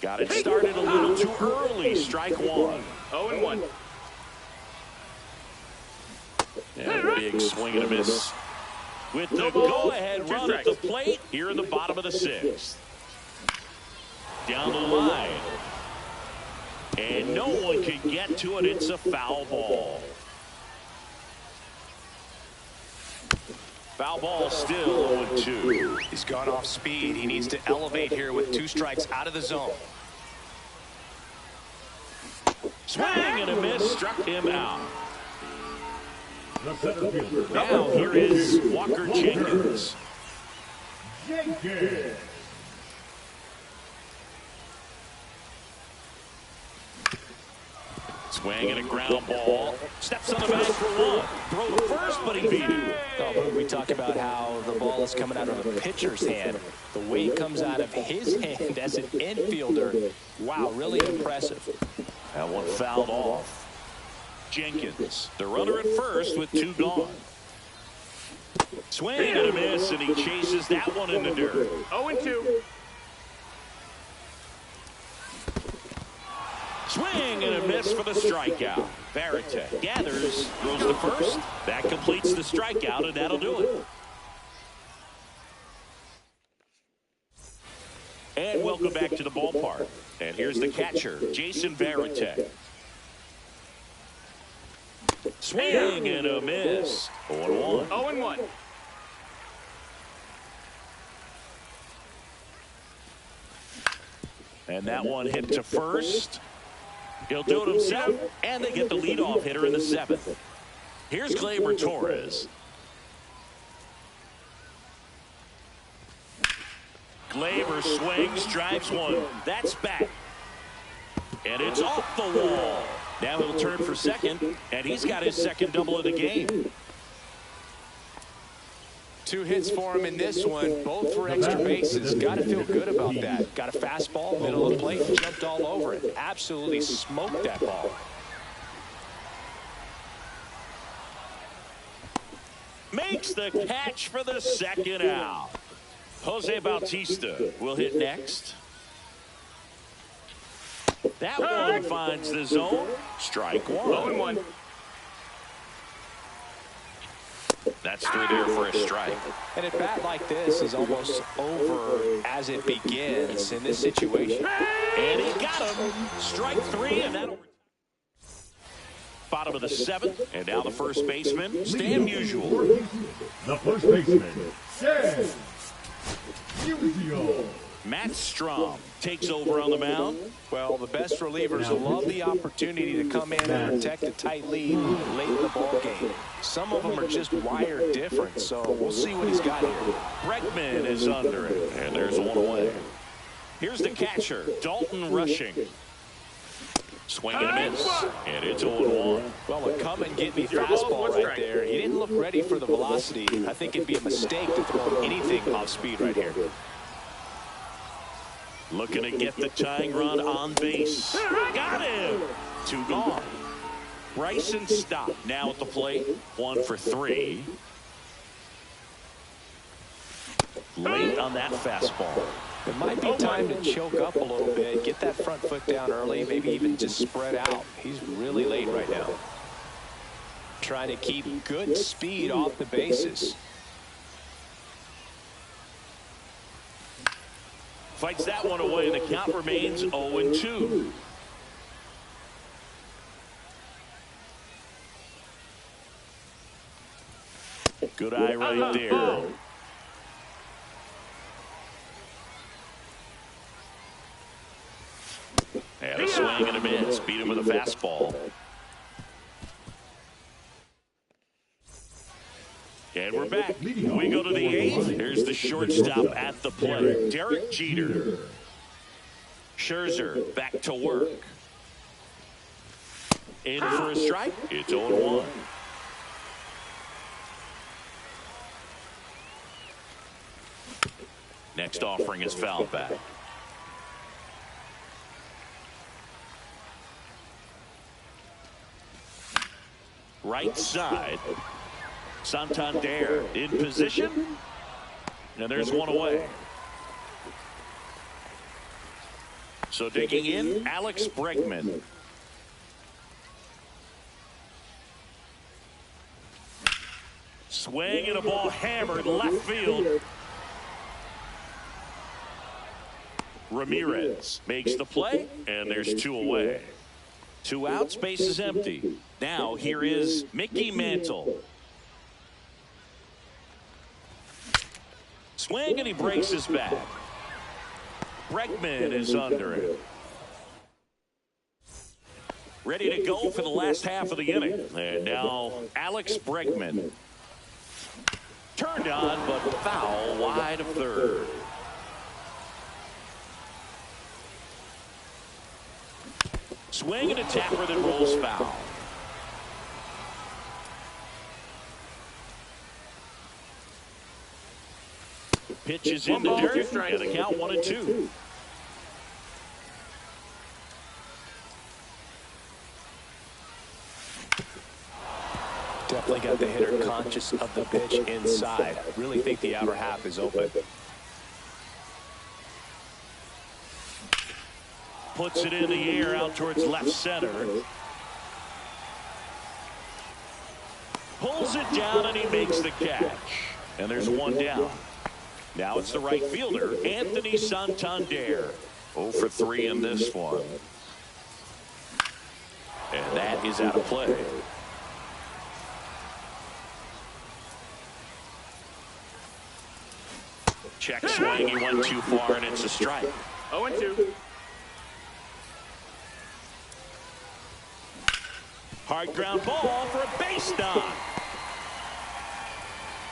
Got it started a little too early, strike one. 0-1. And a big swing and a miss. With the go-ahead run at the plate here in the bottom of the sixth. Down the line. And no one can get to it. It's a foul ball. Foul ball still 0-2. He's gone off speed. He needs to elevate here with 2 strikes out of the zone. Swing and a miss, struck him out. The center fielder. Now here is Walker Jenkins. Jenkins. Swing and a ground ball. Steps on the bag for one. Throw to first, but he beat it. Oh, we talk about how the ball is coming out of a pitcher's hand. The way it comes out of his hand as an infielder, wow, really impressive. That one fouled off. Jenkins, the runner at first with 2 gone. Swing and a miss, and he chases that one in the dirt. 0-2. Swing and a miss for the strikeout. Varitek gathers, throws to first. That completes the strikeout, and that'll do it. And welcome back to the ballpark. And here's the catcher, Jason Varitek. Swing and a miss. 0-1. 0-1. And that one hit to first. He'll do it himself, and they get the leadoff hitter in the 7th. Here's Gleyber Torres. Gleyber swings, drives one. That's back. And it's off the wall. Now he'll turn for second, and he's got his second double of the game. 2 hits for him in this one, both for extra bases. Got to feel good about that. Got a fastball, middle of the plate, jumped all over it. Absolutely smoked that ball. Makes the catch for the second out. Jose Bautista will hit next. That one finds the zone. Strike one. 0-1. That's through there for a strike. And a bat like this is almost over as it begins in this situation. And he got him. Strike 3, and that'll bottom of the 7th, and now the first baseman, Stan Musial. The first baseman, Stan Musial. Matt Strom takes over on the mound. Well, the best relievers love the opportunity to come in and protect a tight lead late in the ball game. Some of them are just wired different, so we'll see what he's got here. Bregman is under it, and there's one away. Here's the catcher, Dalton Rushing. Swing and a miss, and it's 0-1. Well, a come and get me fastball right there. He didn't look ready for the velocity. I think it'd be a mistake to throw anything off speed right here. Looking to get the tying run on base. Got him. 2 gone. Bryson Stott now at the plate. 1 for 3. Late on that fastball. It might be time to choke up a little bit, get that front foot down early, maybe even just spread out. He's really late right now. Trying to keep good speed off the bases. Fights that one away, and the count remains 0-2. Good eye right there. And a swing and a miss. Beat him with a fastball. And we're back. We go to the 8th. Here's the shortstop at the plate, Derek Jeter. Scherzer back to work. In for a strike. It's 0-1. Next offering is fouled back. Right side. Santander in position. And there's one away. So digging in, Alex Bregman. Swing and a ball hammered left field. Ramirez makes the play, and there's 2 away. 2 outs, base is empty. Now here is Mickey Mantle. Swing, and he breaks his back. Bregman is under it. Ready to go for the last half of the inning. And now Alex Bregman. Turned on, but foul wide of third. Swing and a tapper that rolls foul. Pitch is in the dirt, and the count 1-2. Definitely got the hitter conscious of the pitch inside. Really think the outer half is open. Puts it in the air out towards left center. Pulls it down, and he makes the catch. And there's one down. Now it's the right fielder, Anthony Santander. 0 for 3 in this one. And that is out of play. Check swing, he went too far, and it's a strike. 0-2. Hard ground ball for a base knock.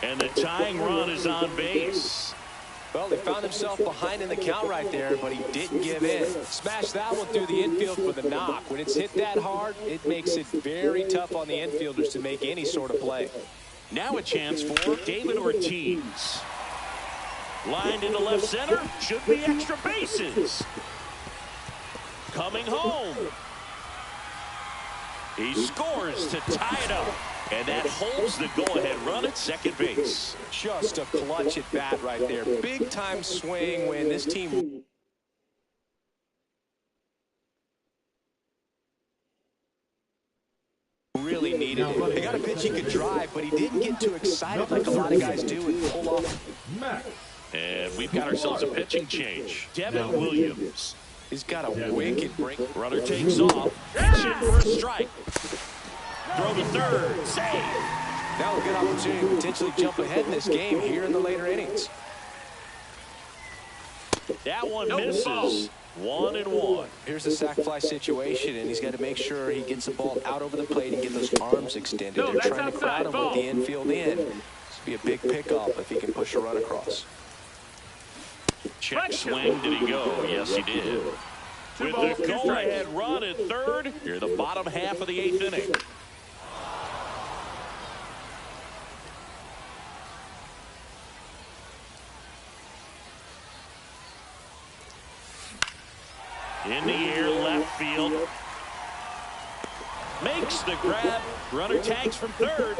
And the tying run is on base. Well, he found himself behind in the count right there, but he didn't give in. Smashed that one through the infield for the knock. When it's hit that hard, it makes it very tough on the infielders to make any sort of play. Now a chance for David Ortiz. Lined into left center. Should be extra bases. Coming home. He scores to tie it up. And that holds the go-ahead run at second base. Just a clutch at bat right there. Big-time swing when this team really needed it. They got a pitch he could drive, but he didn't get too excited like a lot of guys do and pull off. And we've got ourselves a pitching change. Devin Williams. He's got a wicked break. Runner takes off. Pitch in for a strike. Throw to third. Save. Now a good opportunity to potentially jump ahead in this game here in the later innings. That one misses. 1-1. Here's the sac fly situation, and he's got to make sure he gets the ball out over the plate and get those arms extended. No, They're that's trying to crowd him with the infield in. This would be a big pickoff if he can push a run across. Check swing. Did he go? Yes, he did. With the go-ahead run at third, you're the bottom half of the 8th inning. In the air, left field. Makes the grab. Runner tags from third.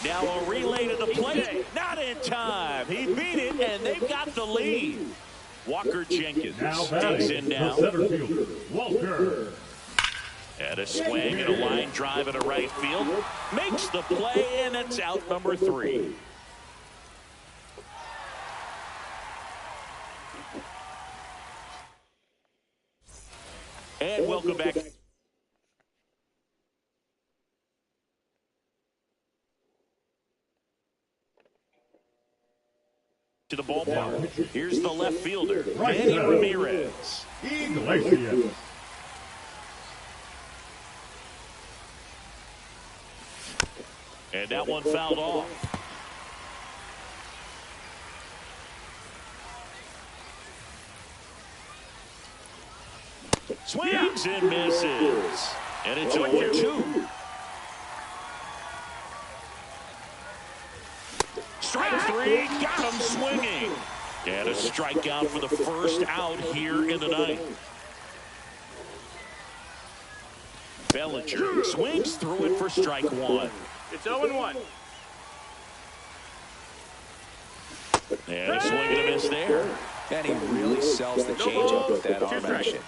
Now a relay to the plate. Not in time. He beat it, and they've got the lead. Walker Jenkins digs in now. Center fielder, Walker. And a swing and a line drive into right field. Makes the play, and it's out number 3. And welcome back to the ballpark. Here's the left fielder, Manny Ramirez. Iglesias. And that one fouled off. Swings and misses. And it's a 1-2. Strike three, got him swinging. And a strikeout for the first out here in the ninth. Bellinger swings through it for strike one. It's 0-1. And a swing and a miss there. And he really sells the changeup with that arm action.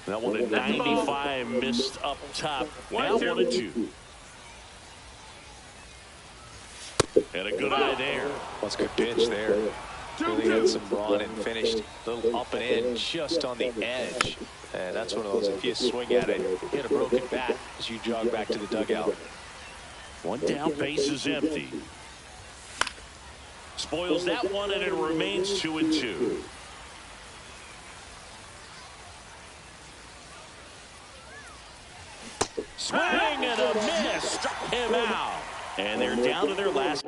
That one at 95 missed up top. Now 1-2. And a good eye there. That's a good pitch there. Really had some brawn and finished a little up and in just on the edge. And that's one of those, if you swing at it, hit a broken bat as you jog back to the dugout. One down, base is empty. Spoils that one, and it remains 2-2. Swing and a miss. Struck him out. And they're down to their last.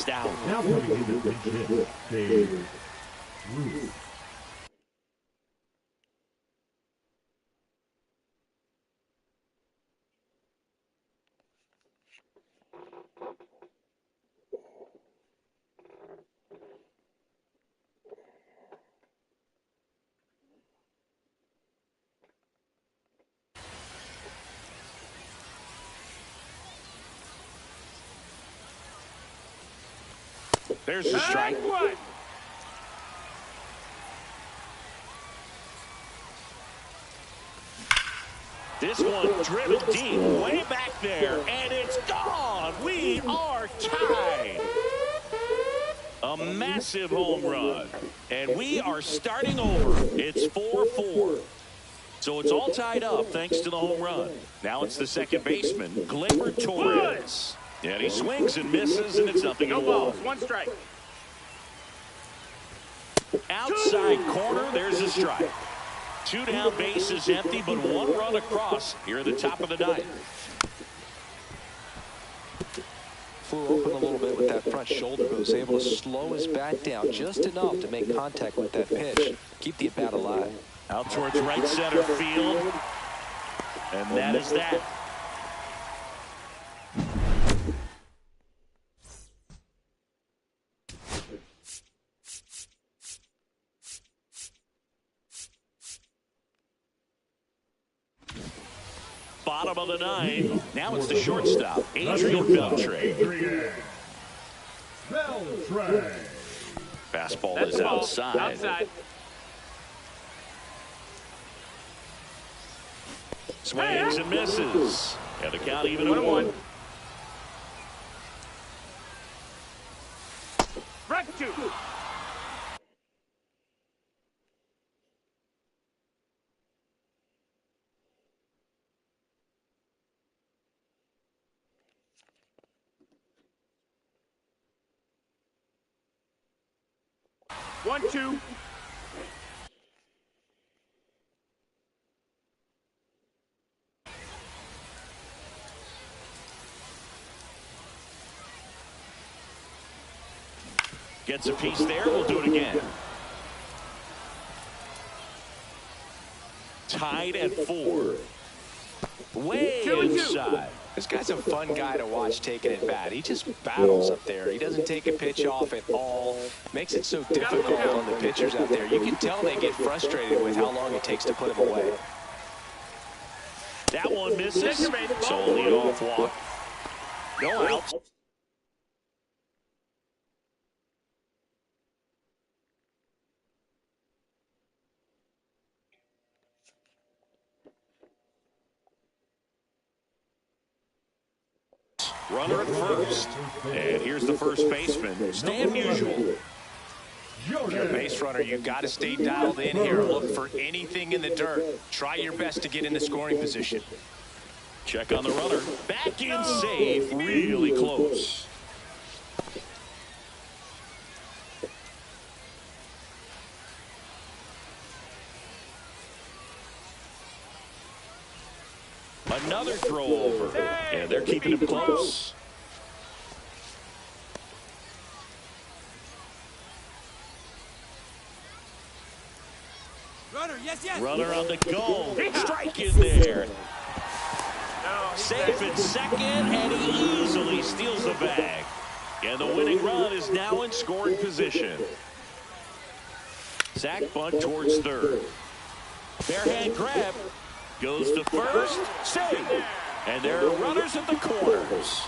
Down. Now coming in the pinch hit, Dave Ruth. There's the strike. One. This one driven deep, way back there, and it's gone. We are tied. A massive home run, and we are starting over. It's 4-4. So it's all tied up thanks to the home run. Now it's the second baseman, Gleyber Torres. And he swings and misses, and it's nothing No at all. balls. One strike. Outside corner, there's a strike. Two down, base is empty, but one run across here at the top of the ninth. Flew open a little bit with that front shoulder, but was able to slow his bat down just enough to make contact with that pitch. Keep the at-bat alive. Out towards right center field. And that is that. Bottom of the ninth. Now it's the shortstop, Adrian Beltre. Adrian Beltre. Fastball That's is the ball. outside. Outside. Swings and misses. And the count even at 1-1. Strike two. One, two. Gets a piece there. We'll do it again. Tied at 4. Way inside. This guy's a fun guy to watch taking it bat. He just battles up there. He doesn't take a pitch off at all. Makes it so difficult on the pitchers out there. You can tell they get frustrated with how long it takes to put him away. That one misses. So a leadoff walk. No outs. Runner at first. And here's the first baseman, Stan Musial. You're a base runner. You've got to stay dialed in here. Look for anything in the dirt. Try your best to get in the scoring position. Check on the runner. Back in safe. Really close. Another throw over. And they're keeping him close. Runner on the go. Strike in there. Safe at second, and he easily steals the bag. And the winning run is now in scoring position. Sack bunt towards third. Bare hand grab. Goes to first. Safe. And there are runners at the corners.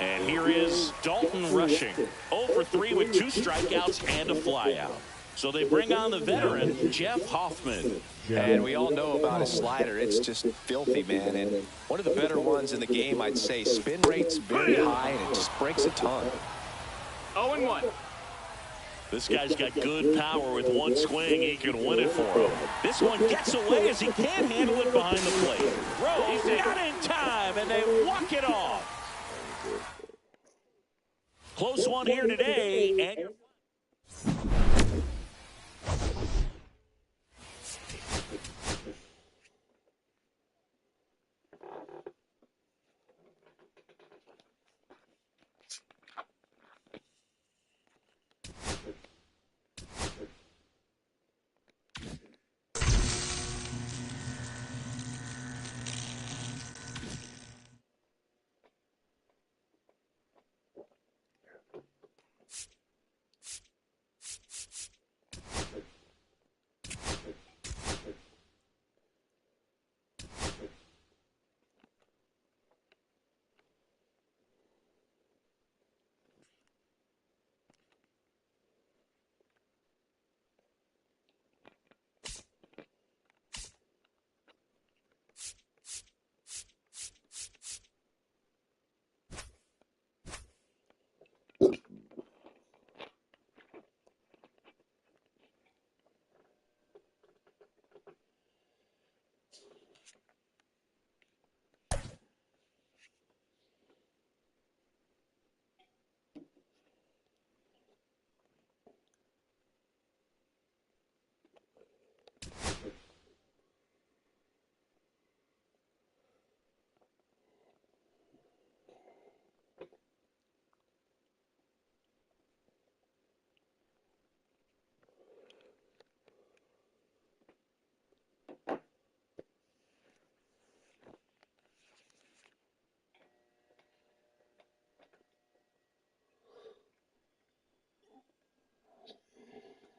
And here is Dalton rushing. 0 for 3 with 2 strikeouts and a flyout. So they bring on the veteran, Jeff Hoffman. And we all know about his slider. It's just filthy, man. And one of the better ones in the game, I'd say. Spin rate's very high, and it just breaks a ton. 0-1. This guy's got good power. With one swing, he can win it for him. This one gets away as he can't handle it behind the plate. Rose not in time, and they walk it off. Close one here today. And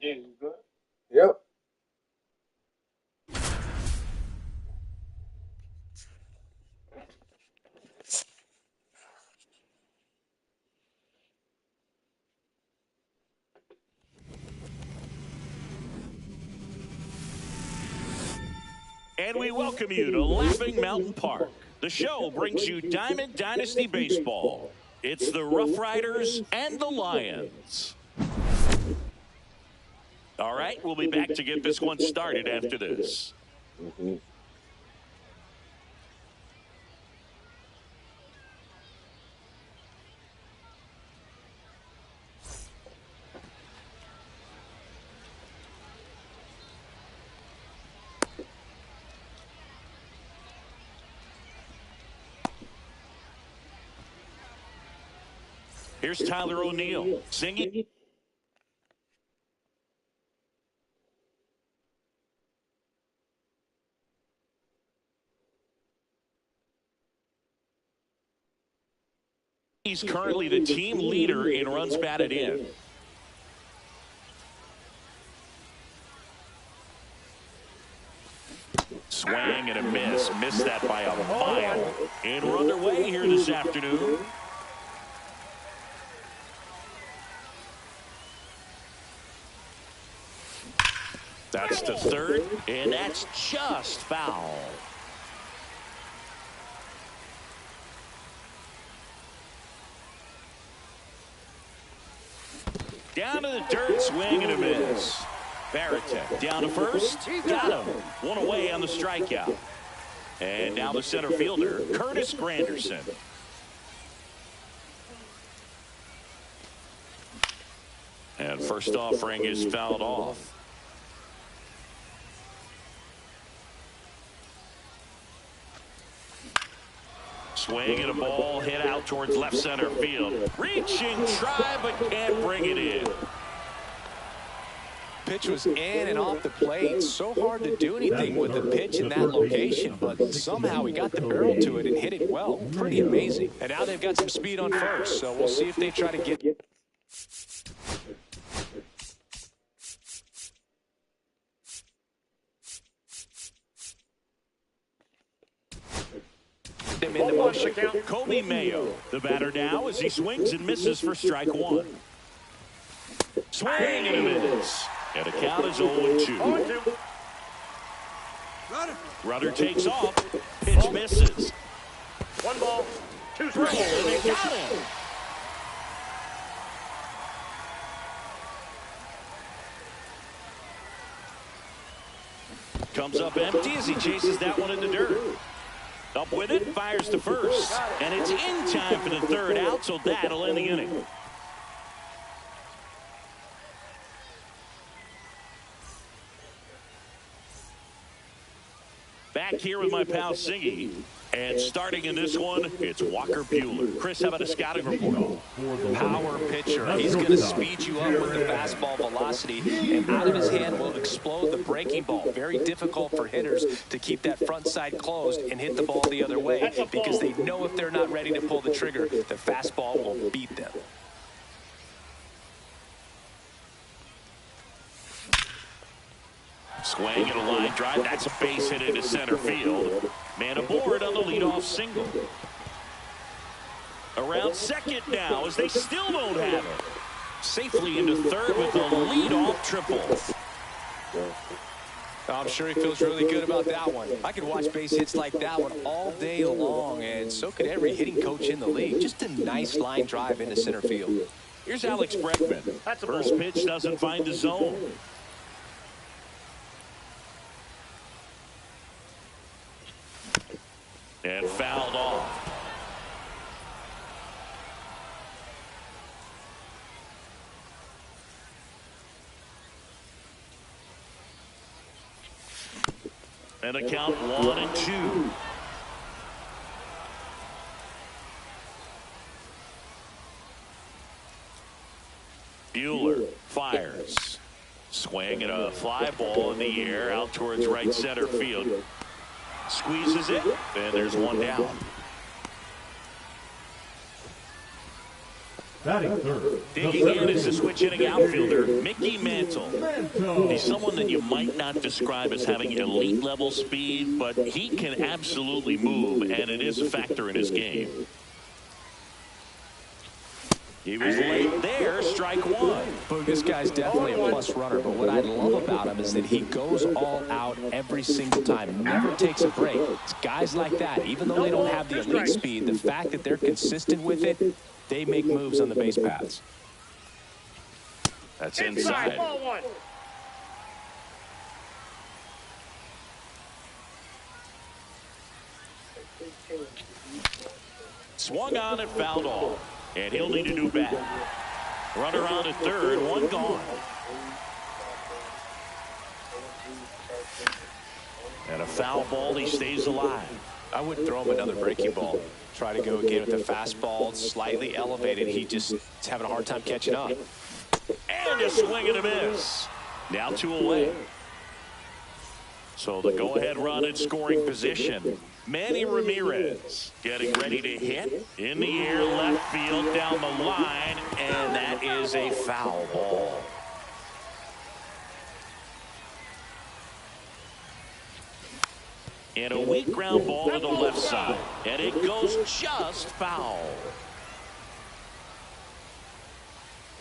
Yep. And we welcome you to Laughing Mountain Park. The show brings you Diamond Dynasty Baseball. It's the Rough Riders and the Lions. All right, we'll be back to get this one started after this. Here's Tyler O'Neill singing. He's currently the team leader in runs batted in. Swing and a miss. Missed that by a mile. And we're underway here this afternoon. That's to third, and that's just foul. Down to the dirt, swing and a miss. Varitek down to first. Got him. One away on the strikeout. And now the center fielder, Curtis Granderson. And first offering is fouled off. Swing and a ball hit out towards left center field. Reaching, try, but can't bring it in. Pitch was in and off the plate. So hard to do anything with the pitch in that location, but somehow he got the barrel to it and hit it well. Pretty amazing. And now they've got some speed on first, so we'll see if they try to get him into motion. Kobe Mayo, the batter now as he swings and misses for strike one. Swing and a miss. And the count is 0-2. Runner takes off. Pitch misses. 1 ball, 2 strikes. And they got him. Comes up empty as he chases that one in the dirt. Up with it, fires to first. And it's in time for the third out, so that'll end the inning. Back here with my pal Singy. And starting in this one, it's Walker Buehler. Chris, how about a scouting report? Power pitcher. He's going to speed you up with the fastball velocity, and out of his hand will explode the breaking ball. Very difficult for hitters to keep that front side closed and hit the ball the other way, because they know if they're not ready to pull the trigger, the fastball will beat them. Swing and a line drive. That's a base hit into center field. Man aboard on the leadoff single. Around second now as they still don't have it. Safely into third with the leadoff triple. I'm sure he feels really good about that one. I could watch base hits like that one all day long, and so could every hitting coach in the league. Just a nice line drive into center field. Here's Alex Bregman. First pitch doesn't find the zone. And fouled off. And a count 1-2. Buehler fires. Swing and a fly ball in the air out towards right center field. Squeezes it, and there's one down. Batting third. Digging in is the switch hitting outfielder, Mickey Mantle. He's someone that you might not describe as having elite level speed, but he can absolutely move, and it is a factor in his game. He was late there, strike one. Boom, this guy's definitely a plus runner, but what I love about him is that he goes all out every single time, never takes a break. It's guys like that, even though they don't have the elite speed, the fact that they're consistent with it, they make moves on the base paths. That's inside. Ball 1. Swung on and fouled off. And he'll need a new bat. Runner on at third, one gone. And a foul ball, he stays alive. I wouldn't throw him another breaking ball. Try to go again with the fastball, slightly elevated. He just is having a hard time catching up. And a swing and a miss. Now 2 away. So the go-ahead run in scoring position. Manny Ramirez getting ready to hit in the air, left field, down the line, and that is a foul ball. And a weak ground ball to the left side, and it goes just foul.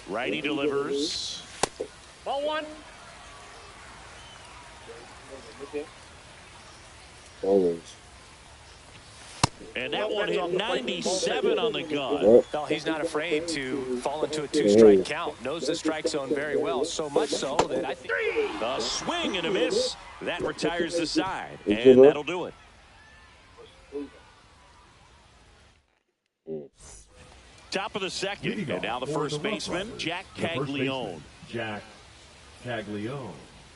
Righty delivers. Ball 1. Always. And that one hit 97 on the gun. Well, he's not afraid to fall into a two-strike count. Knows the strike zone very well. So much so that I think A swing and a miss. That retires the side. And that'll do it. Top of the second. And now the first baseman, Jack Caglione. Jack Caglione.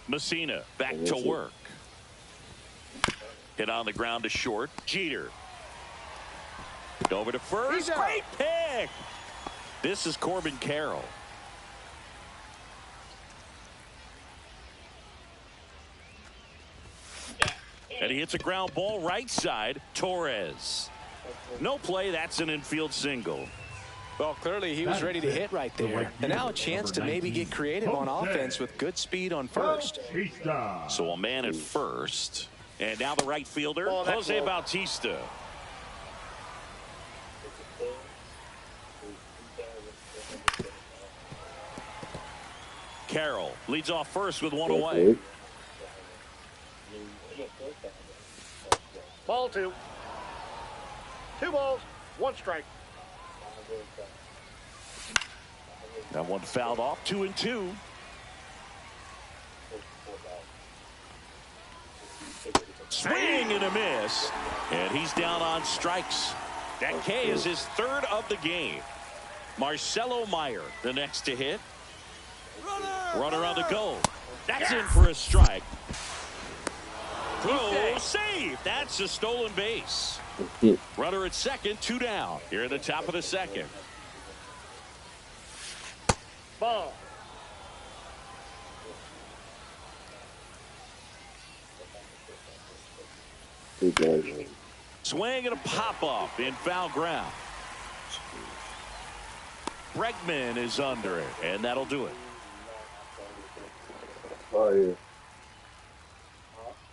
Messina back to work. Hit on the ground to short. Jeter. Over to first. Great pick. This is Corbin Carroll. And he hits a ground ball right side. Torres. No play. That's an infield single. Well, clearly he was ready to hit right there. And now a chance to maybe get creative on offense with good speed on first. So a man at first. And now the right fielder, Jose Bautista. Carroll leads off first with one away. Ball two. 2 balls, 1 strike. That one fouled off. 2-2. Swing and a miss. And he's down on strikes. That K is his 3rd of the game. Marcelo Meyer, the next to hit. Runner on the go. That's in for a strike. Throw, save. That's a stolen base. Runner at second, 2 down. Here at the top of the second. Ball. Swing and a pop-up in foul ground. Bregman is under it, and that'll do it. Fire.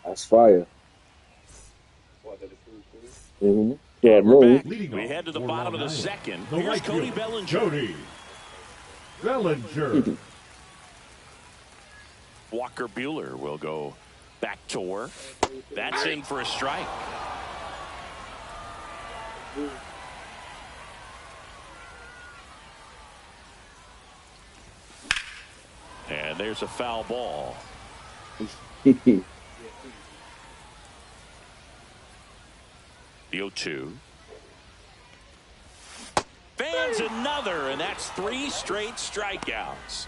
That's fire. Yeah, We're back. Leading We off head to the for bottom of Long the Island, second. the Here's right Cody fielder, Bellinger. Cody Bellinger. Walker Buehler will go back to work. That's in for a strike. And there's a foul ball. The 0-2. Fans another, and that's 3 straight strikeouts.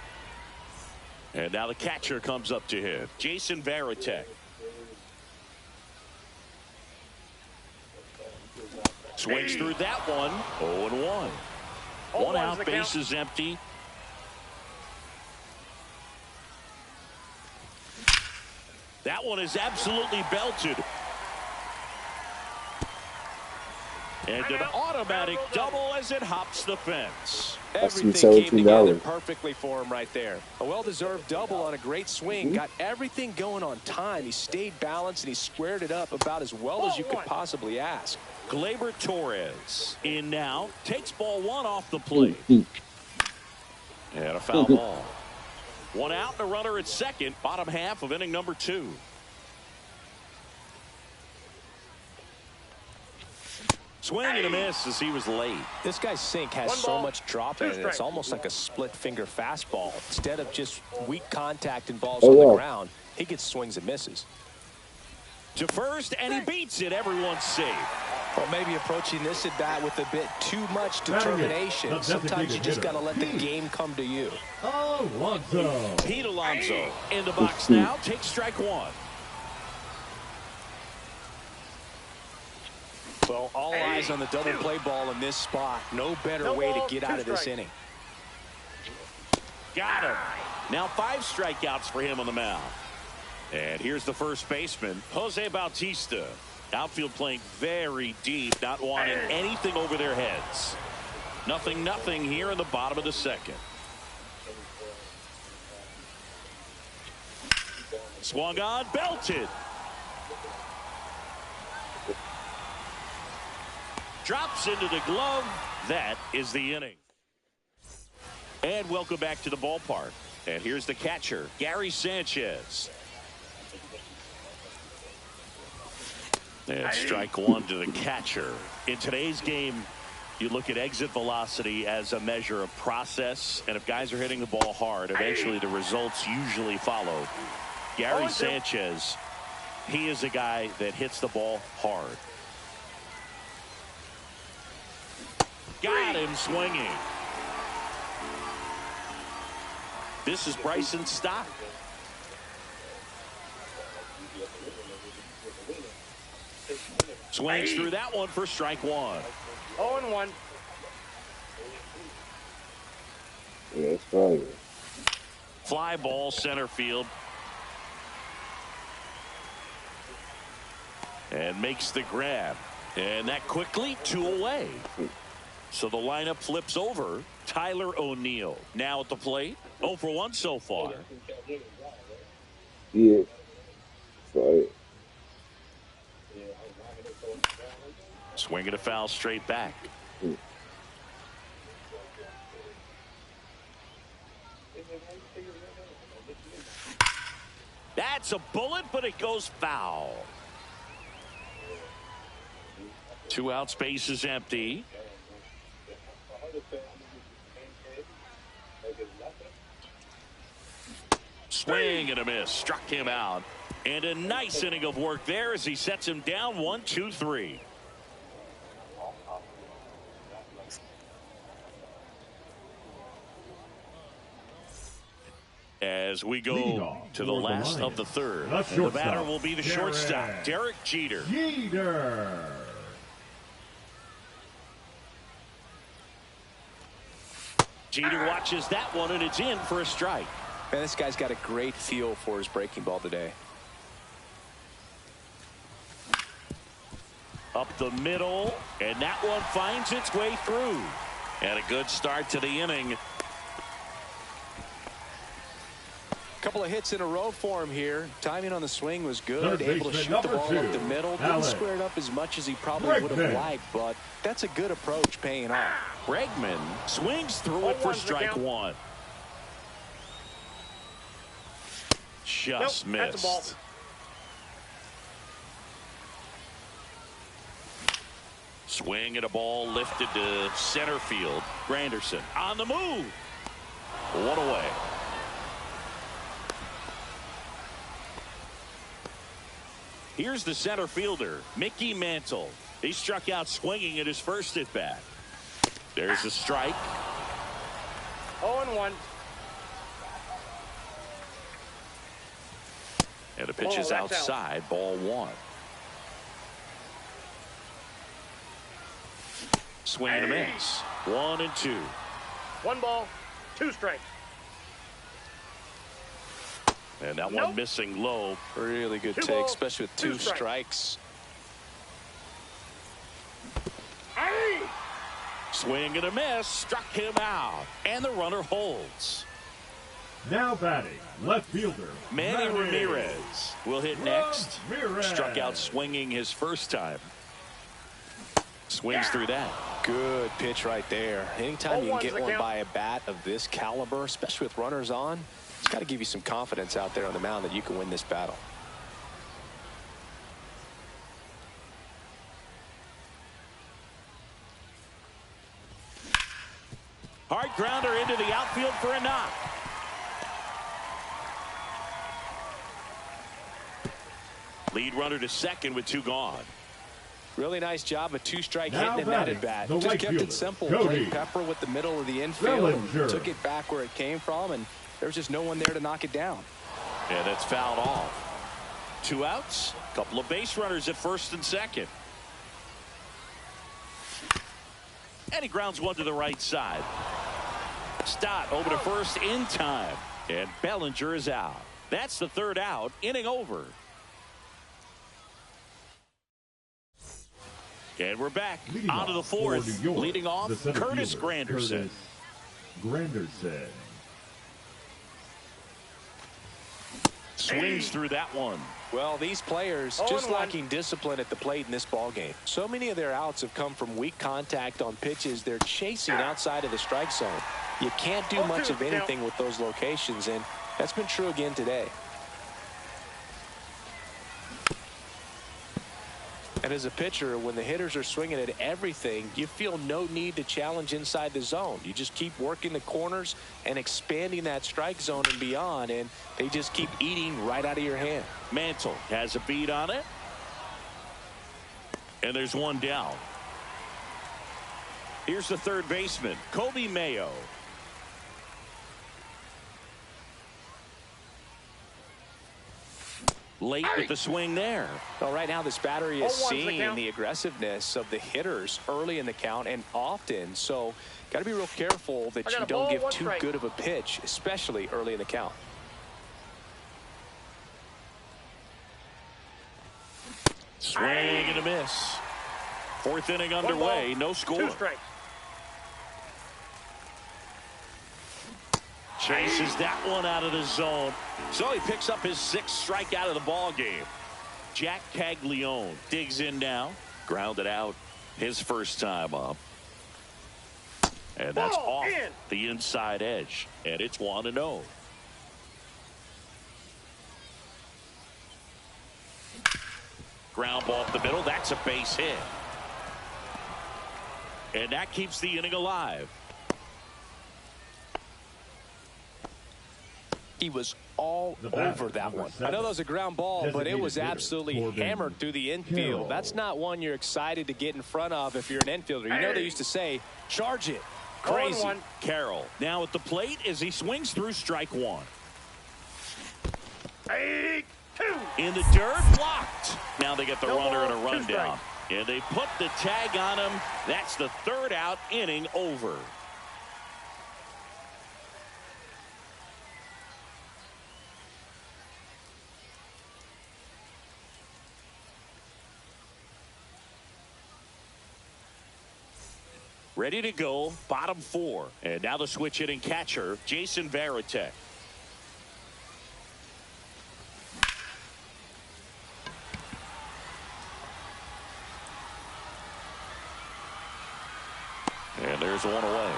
And now the catcher comes up to hit. Jason Varitek. Swings through that one. 0-1. 1 out, base is empty. That one is absolutely belted. And an automatic double as it hops the fence. Everything came together perfectly for him right there. A well-deserved double on a great swing. Got everything going on time. He stayed balanced and he squared it up about as well as you could possibly ask. Gleyber Torres in now. Takes ball 1 off the plate. And a foul ball. 1 out and a runner at second. Bottom half of inning number 2. Swing and a miss as he was late. This guy's sink has so much drop in it. It's almost like a split finger fastball. Instead of just weak contact and balls on the ground, he gets swings and misses. To first, and he beats it. Everyone's safe. Well, maybe approaching this at bat with a bit too much determination. Sometimes you just got to let the game come to you. Alonso. Pete Alonso in the box now. Takes strike 1. Well, all eyes on the double play ball in this spot. No better way to get out of this inning. Got him. Now 5 strikeouts for him on the mound. And here's the first baseman, Jose Bautista. Outfield playing very deep, not wanting anything over their heads. 0-0 here in the bottom of the second. Swung on, belted. Drops into the glove. That is the inning. And welcome back to the ballpark. And here's the catcher, Gary Sanchez. And strike one to the catcher. In today's game, you look at exit velocity as a measure of process, and if guys are hitting the ball hard, eventually the results usually follow. Gary Sanchez, he is a guy that hits the ball hard. Got him swinging. This is Bryson's stop. Swings through that one for strike one. 0-1. Yeah, it's fine. Fly ball center field. And makes the grab. And that quickly 2 away. So the lineup flips over. Tyler O'Neill now at the plate. 0 for 1 so far. Yeah. Fine. Swinging a foul straight back. That's a bullet, but it goes foul. 2 out, space is empty. Swing and a miss. Struck him out. And a nice inning of work there as he sets him down 1-2-3. As we go to the last of the third, the batter will be the shortstop, Derek Jeter. Jeter watches that one, and it's in for a strike. Man, this guy's got a great feel for his breaking ball today. Up the middle, and that one finds its way through. And a good start to the inning. Couple of hits in a row for him here. Timing on the swing was good. Able to shoot the ball up the middle. Didn't square it up as much as he probably would have liked, but that's a good approach paying off. Bregman swings through it for strike one. Just missed. That's a ball. Swing at a ball lifted to center field. Granderson on the move. 1 away. Here's the center fielder, Mickey Mantle. He struck out swinging at his first at bat. There's a strike. 0-1. And the pitch is outside, ball 1. Swing and a miss. 1-2. 1 ball, 2 strikes. And that one missing low. Really good 2 take, balls, especially with 2 2 strikes. Swing and a miss. Struck him out. And the runner holds. Now batting, left fielder Manny Ramirez will hit next. Struck out swinging his first time. Swings through that. Good pitch right there. Anytime you can get one by a bat of this caliber, especially with runners on, it's got to give you some confidence out there on the mound that you can win this battle. Hard grounder into the outfield for a knock. Lead runner to second with 2 gone. Really nice job, a 2-strike hitting in that at bat. Just kept it simple. Played Pepper with the middle of the infield. Took it back where it came from, and there's just no one there to knock it down. And it's fouled off. 2 outs. Couple of base runners at first and second. And he grounds one to the right side. Stott over to first in time. And Bellinger is out. That's the 3rd out. Inning over. And we're back onto the 4th. Leading off, Curtis Granderson. Swings through that one. Well, these players just lacking discipline at the plate in this ballgame. So many of their outs have come from weak contact on pitches they're chasing outside of the strike zone. You can't do much of anything with those locations, and that's been true again today. And as a pitcher, when the hitters are swinging at everything, you feel no need to challenge inside the zone. You just keep working the corners and expanding that strike zone and beyond, and they just keep eating right out of your hand. Mantle has a beat on it. And there's one down. Here's the third baseman, Kobe Mayo. Late with the swing there. Well, right now this battery is seeing the aggressiveness of the hitters early in the count and often. So got to be real careful that you don't give too good of a pitch, especially early in the count. Swing and a miss. Fourth inning underway. No score. 2 strikes. Chases that one out of the zone. So he picks up his 6th strikeout of the ball game. Jack Caglione digs in now. Grounded out his first time up. And that's off the inside edge. And it's 1-0. Ground ball up the middle. That's a base hit. And that keeps the inning alive. He was all over that one. I know that was a ground ball, but it was absolutely hammered through the infield. That's not one you're excited to get in front of if you're an infielder. You know they used to say, charge it. Crazy. Carroll now at the plate as he swings through strike 1. 8-2. In the dirt, blocked. Now they get the runner and a rundown. And they put the tag on him. That's the 3rd out, inning over. Ready to go, bottom 4. And now the switch hitting catcher, Jason Varitek. And there's one away.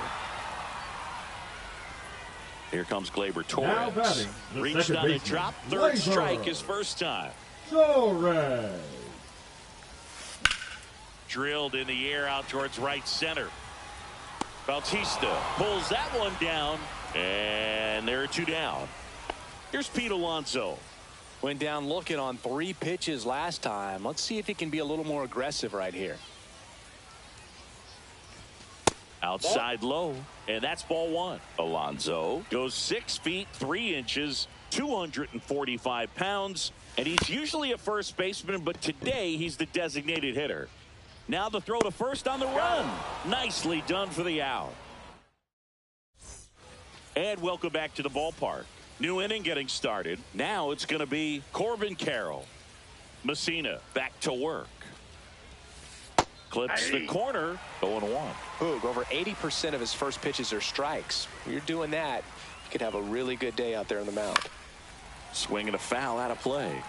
Here comes Gleyber Torres. Reached on a drop, 3rd strike his first time. Torres. Drilled in the air out towards right center. Bautista pulls that one down, and there are 2 down. Here's Pete Alonso. Went down looking on 3 pitches last time. Let's see if he can be a little more aggressive right here. Outside low, and that's ball 1. Alonso goes 6 feet 3 inches, 245 pounds, and he's usually a first baseman, but today he's the designated hitter. Now the throw to first on the run. Nicely done for the out. And welcome back to the ballpark. New inning getting started. Now it's going to be Corbin Carroll. Messina back to work. Clips the corner. 0-1. Boog, over 80% of his first pitches are strikes. When you're doing that, you could have a really good day out there on the mound. Swing and a foul out of play.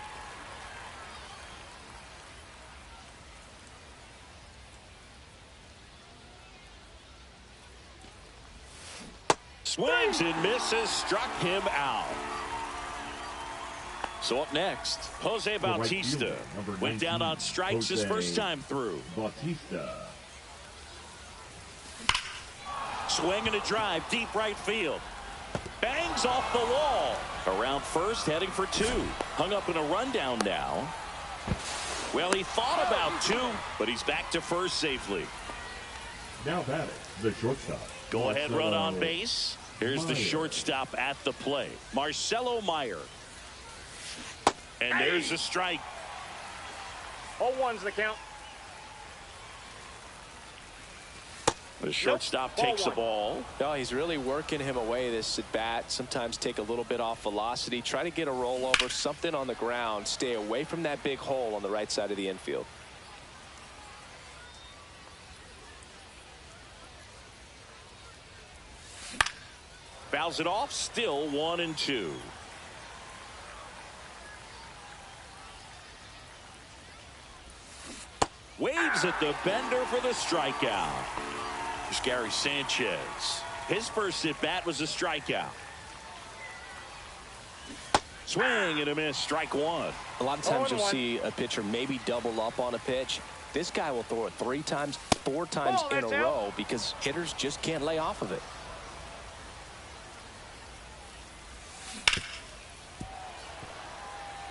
Swings and misses, struck him out. So up next, Jose Bautista went down on strikes his first time through. Bautista. Swing and a drive, deep right field. Bangs off the wall. Around first, heading for 2. Hung up in a rundown now. Well, he thought about 2, but he's back to first safely. Now batting, the shortstop. Go ahead, run on base. Here's the shortstop at the plate, Marcelo Meyer. And there's a strike. 0-1's the count. The shortstop takes the ball. Oh, he's really working him away this at bat. Sometimes take a little bit off velocity. Try to get a rollover, something on the ground. Stay away from that big hole on the right side of the infield. Fouls it off, still 1-2. Waves at the bender for the strikeout. Here's Gary Sanchez. His first at bat was a strikeout. Swing and a miss, strike one. A lot of times you'll see a pitcher maybe double up on a pitch. This guy will throw it 3 times, 4 times in a row because hitters just can't lay off of it.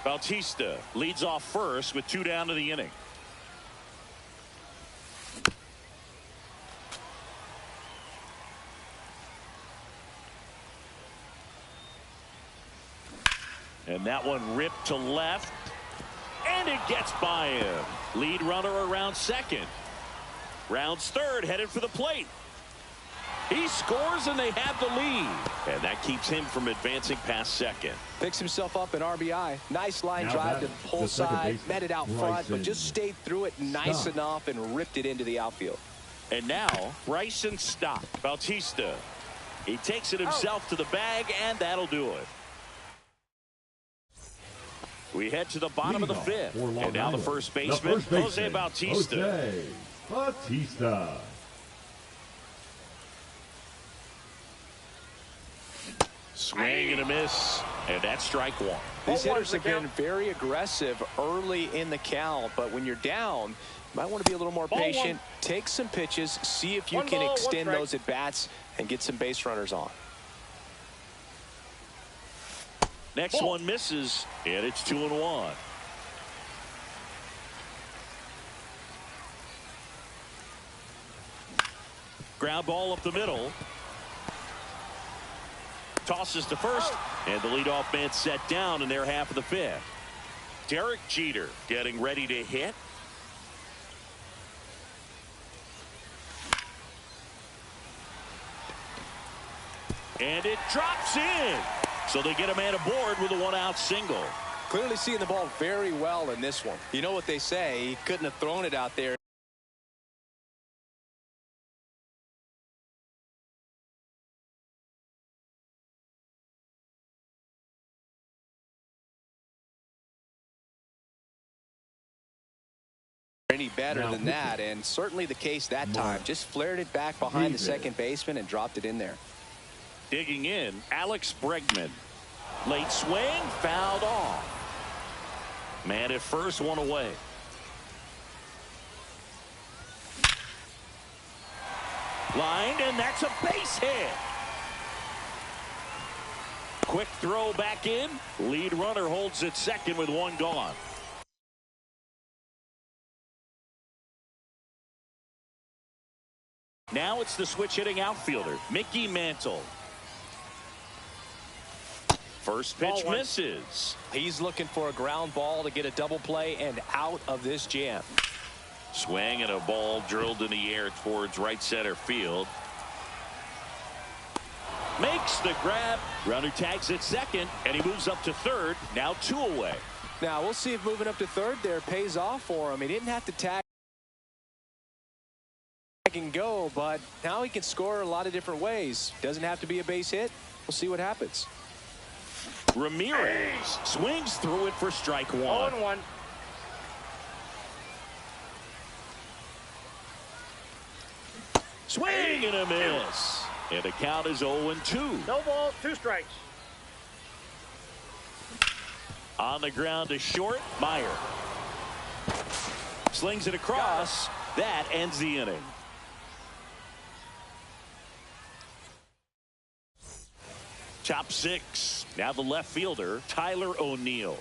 Bautista leads off first with 2 down to the inning. And that one ripped to left. And it gets by him. Lead runner around second. Rounds third, headed for the plate. He scores and they have the lead. And that keeps him from advancing past second. Picks himself up an RBI. Nice line drive to the pull side. Met it out front, but just stayed through it nice enough and ripped it into the outfield. And now Bryson stopped. Bautista. He takes it himself to the bag, and that'll do it. We head to the bottom of the 5th. And now the first baseman, Jose Bautista. Jose Bautista. Swing and a miss. And that's strike one. These hitters have been very aggressive early in the count, but when you're down, you might want to be a little more patient. Take some pitches, see if you can extend those at bats and get some base runners on. Next one misses, and it's 2-1. Ground ball up the middle. Tosses to first, and the leadoff man set down in their half of the 5th. Derek Jeter getting ready to hit. And it drops in. So they get a man aboard with a 1-out single. Clearly seeing the ball very well in this one. You know what they say, he couldn't have thrown it out there. Any better than that, and certainly the case that time. Just flared it back behind the second baseman and dropped it in there. Digging in, Alex Bregman. Late swing, fouled off. Man at first, one away. Lined, and that's a base hit. Quick throw back in. Lead runner holds at second with 1 gone. Now it's the switch hitting outfielder, Mickey Mantle. First pitch misses. He's looking for a ground ball to get a double play and out of this jam. Swing and a ball drilled in the air towards right center field. Makes the grab. Runner tags at second, and he moves up to third. Now 2 away. Now we'll see if moving up to third there pays off for him. He didn't have to tag and go, but now he can score a lot of different ways. Doesn't have to be a base hit. We'll see what happens. Ramirez swings through it for strike 1. 0-1. Swing and a miss. And the count is 0-2. No balls, 2 strikes. On the ground to short, Meyer. Slings it across. That ends the inning. Top 6. Now the left fielder, Tyler O'Neill.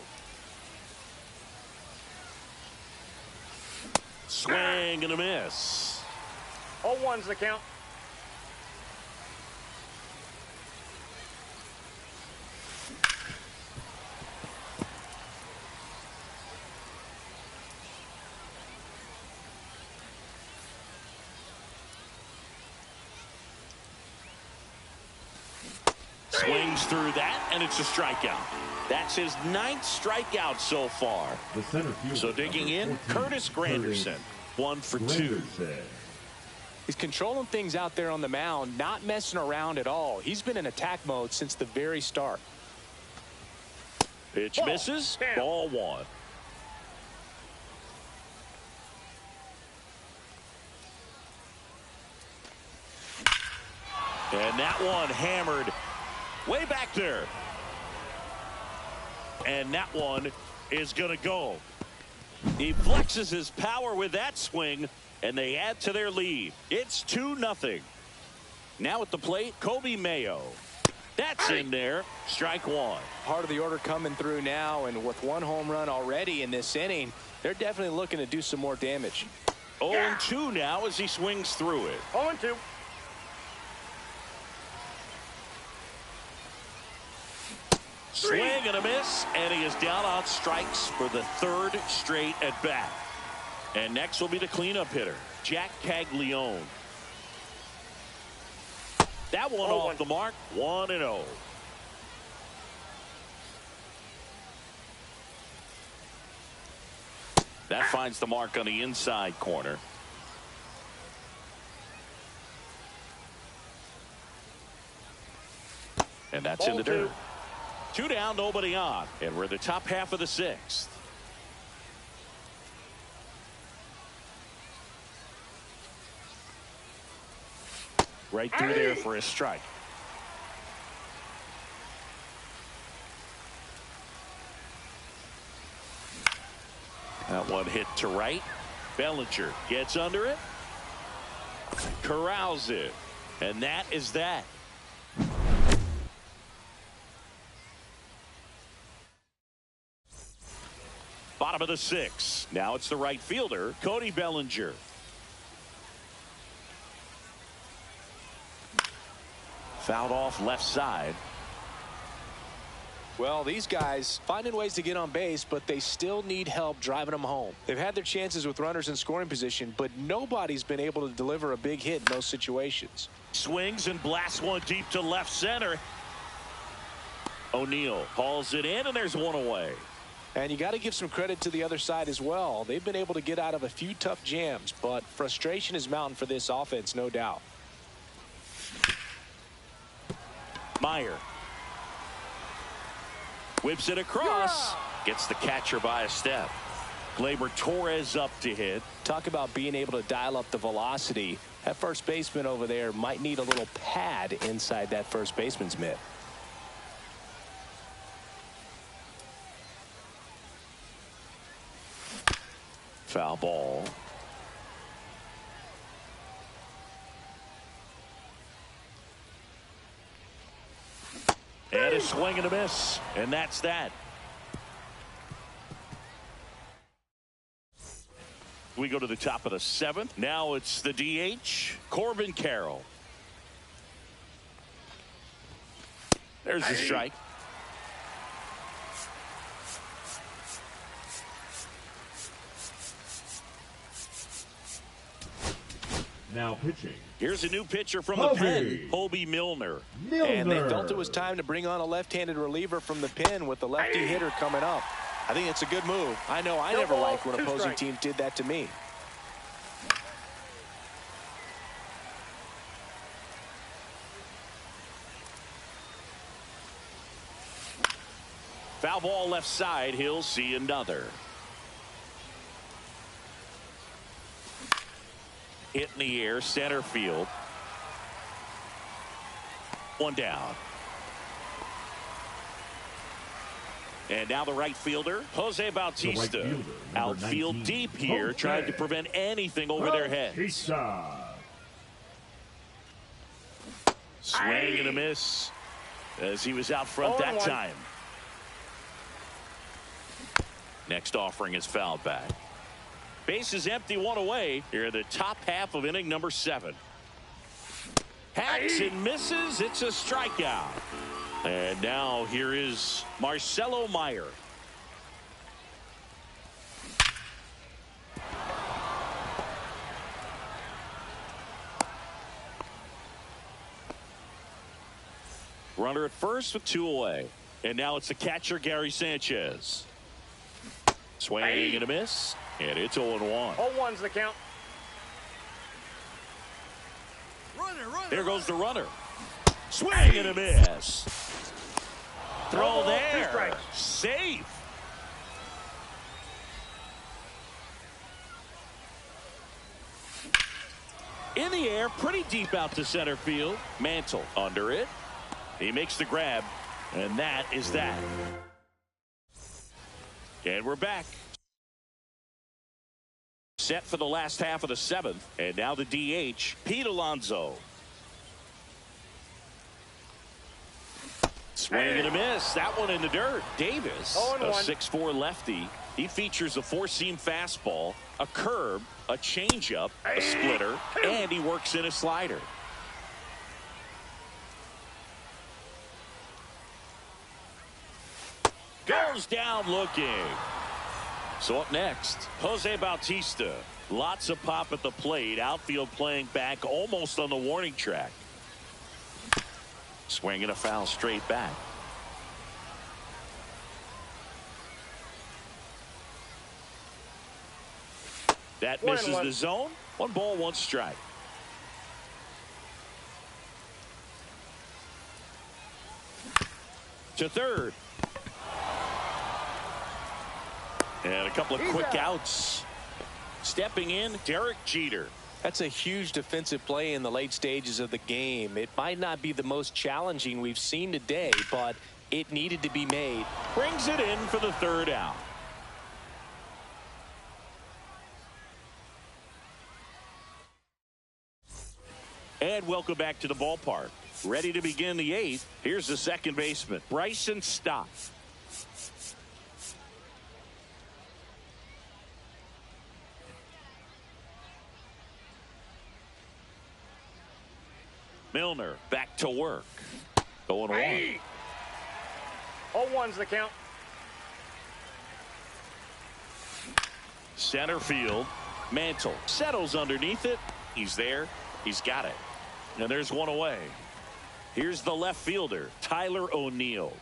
Swing and a miss. 0-1's the count. Swings through that, and it's a strikeout. That's his 9th strikeout so far. The center fielder, So digging in, Curtis Granderson, 1 for 2. He's controlling things out there on the mound, not messing around at all. He's been in attack mode since the very start. Pitch misses, ball 1. And that one hammered way back there. And that one is going to go. He flexes his power with that swing, and they add to their lead. It's 2-0. Now at the plate, Kobe Mayo. That's in there. Strike one. Part of the order coming through now, and with one home run already in this inning, they're definitely looking to do some more damage. 0-2 now as he swings through it. 0-2. Swing and a miss, and he is down on strikes for the third straight at bat. And next will be the cleanup hitter, Jack Caglione. That one off the mark, 1-0. That finds the mark on the inside corner. And that's in the dirt. 2 down, nobody on. And we're in the top half of the 6th. Right through there for a strike. That one hit to right. Bellinger gets under it. Corrals it. And that is that. Bottom of the 6th. Now it's the right fielder, Cody Bellinger. Fouled off left side. Well, these guys finding ways to get on base, but they still need help driving them home. They've had their chances with runners in scoring position, but nobody's been able to deliver a big hit in those situations. Swings and blasts one deep to left center. O'Neill hauls it in, and there's one away. And you got to give some credit to the other side as well. They've been able to get out of a few tough jams, but frustration is mounting for this offense, no doubt. Meyer whips it across. Gets the catcher by a step. Gleyber Torres up to hit. Talk about being able to dial up the velocity. That first baseman over there might need a little pad inside that first baseman's mitt. Foul ball. And a swing and a miss. And that's that. We go to the top of the 7th. Now it's the DH, Corbin Carroll. There's the strike. Now pitching. Here's a new pitcher from the pen, Hobie Milner. And they felt it was time to bring on a left-handed reliever from the pen with the lefty hitter coming up. I think it's a good move. I know I never liked when opposing teams did that to me. Foul ball left side. He'll see another. Hit in the air, center field. One down. And now the right fielder, Jose Bautista. Right fielder, outfield 19, deep here, Jose. trying to prevent anything over their heads. Swing and a miss as he was out front that time. Next offering is fouled back. Base is empty, one away. Here in the top half of inning number 7. Hacks and misses. It's a strikeout. And now here is Marcelo Meyer. Runner at first with 2 away. And now it's the catcher, Gary Sanchez. Swing and a miss. And it's 0-1. 0-1's the count. There goes the runner. Swing and a miss. Throw there. Safe. In the air, pretty deep out to center field. Mantle under it. He makes the grab, and that is that. And we're back. Set for the last half of the seventh. And now the DH, Pete Alonso. Swing and a miss. That one in the dirt. Davis, a 6'4" lefty. He features a four-seam fastball, a curve, a changeup, a splitter, and he works in a slider. Goes down looking. So up next, Jose Bautista. Lots of pop at the plate. Outfield playing back almost on the warning track. Swing and a foul straight back. That misses the zone. 1 ball, 1 strike. To third. And a couple of quick outs. Stepping in, Derek Jeter. That's a huge defensive play in the late stages of the game. It might not be the most challenging we've seen today, but it needed to be made. Brings it in for the third out. And welcome back to the ballpark. Ready to begin the 8th. Here's the second baseman, Bryson Stott. Milner back to work. Going one. 0-1's the count. Center field. Mantle settles underneath it. He's there. He's got it. And there's one away. Here's the left fielder, Tyler O'Neill.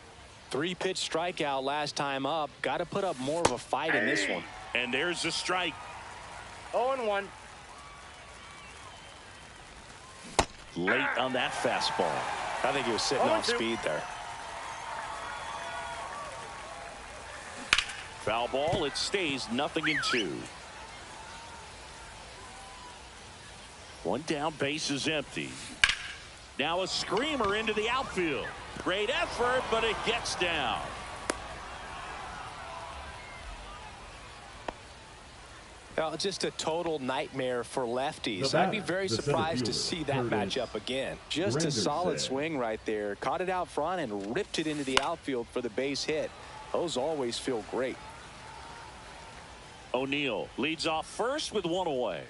3-pitch strikeout last time up. Got to put up more of a fight in this one. And there's the strike. 0-1. Late on that fastball. I think he was sitting off speed there. Foul ball. It stays 0-2. One down, base is empty. Now a screamer into the outfield. Great effort, but it gets down. Well, just a total nightmare for lefties. I'd be very surprised to see that matchup again. Just a solid swing right there. Caught it out front and ripped it into the outfield for the base hit. Those always feel great. O'Neill leads off first with 1 away.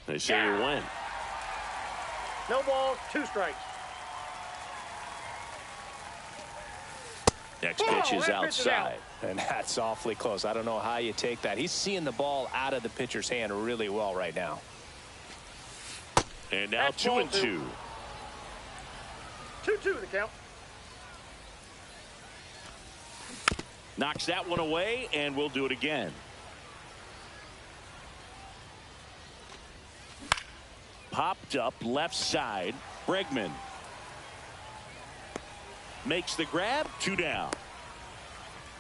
They say you win. No balls, 2 strikes. Next pitch is outside. And that's awfully close. I don't know how you take that. He's seeing the ball out of the pitcher's hand really well right now. And now 2-2. 2-2 the count. Knocks that one away, and we'll do it again. Popped up left side. Bregman makes the grab. 2 down.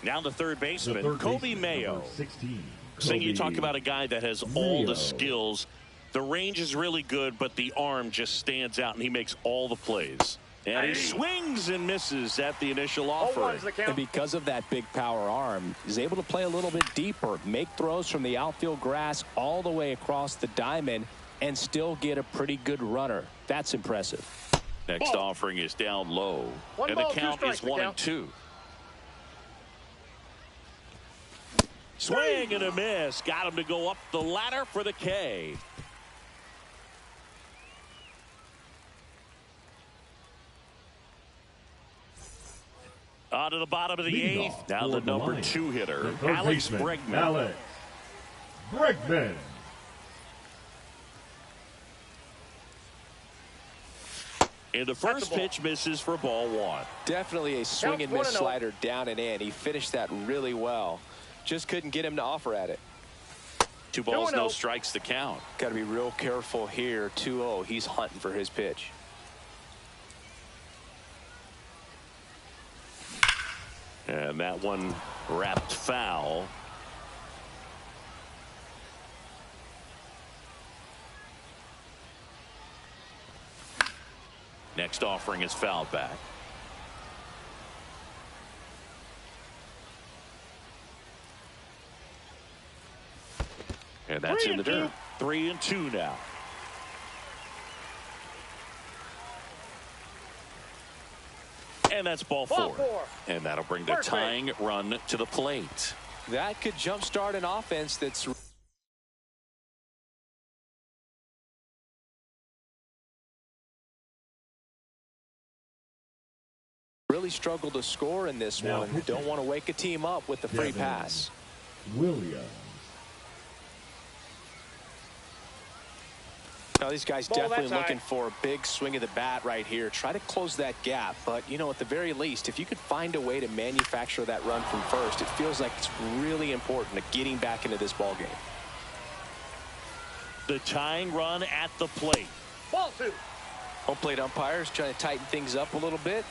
Now the third baseman, Kobe Mayo. 16. Saying you talk about a guy that has all the skills. The range is really good, but the arm just stands out, and he makes all the plays. And he swings and misses at the initial offering. And because of that big power arm, he's able to play a little bit deeper, make throws from the outfield grass all the way across the diamond, and still get a pretty good runner. That's impressive. Next offering is down low. And the count is 1-2. Swing and a miss. Got him to go up the ladder for the K. On to the bottom of the 8th. Now the number 2 hitter, Alex Bregman. Alex Bregman. And the first pitch misses for ball 1. Definitely a swing and miss slider down and in. He finished that really well. Just couldn't get him to offer at it. 2 balls, no strikes to count. Got to be real careful here. 2-0. He's hunting for his pitch. And that one wrapped foul. Next offering is fouled back. And that's in the dirt. 3-2 now. And that's ball four. And that'll bring the tying run to the plate. That could jumpstart an offense that's really struggled to score in this one. Don't want to wake a team up with the free pass. Williams. Now these guys definitely looking for a big swing of the bat right here. Try to close that gap. But, you know, at the very least, if you could find a way to manufacture that run from first, it feels like it's really important to getting back into this ball game. The tying run at the plate. Ball two. Home plate umpires trying to tighten things up a little bit.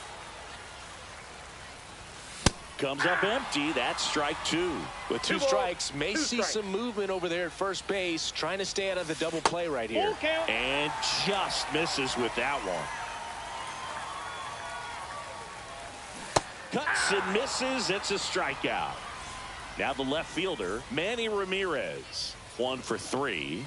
Comes up empty. That's strike two. With two strikes, may see some movement over there at first base, trying to stay out of the double play right here. And just misses with that one. Cuts and misses. It's a strikeout. Now the left fielder, Manny Ramirez. 1 for 3.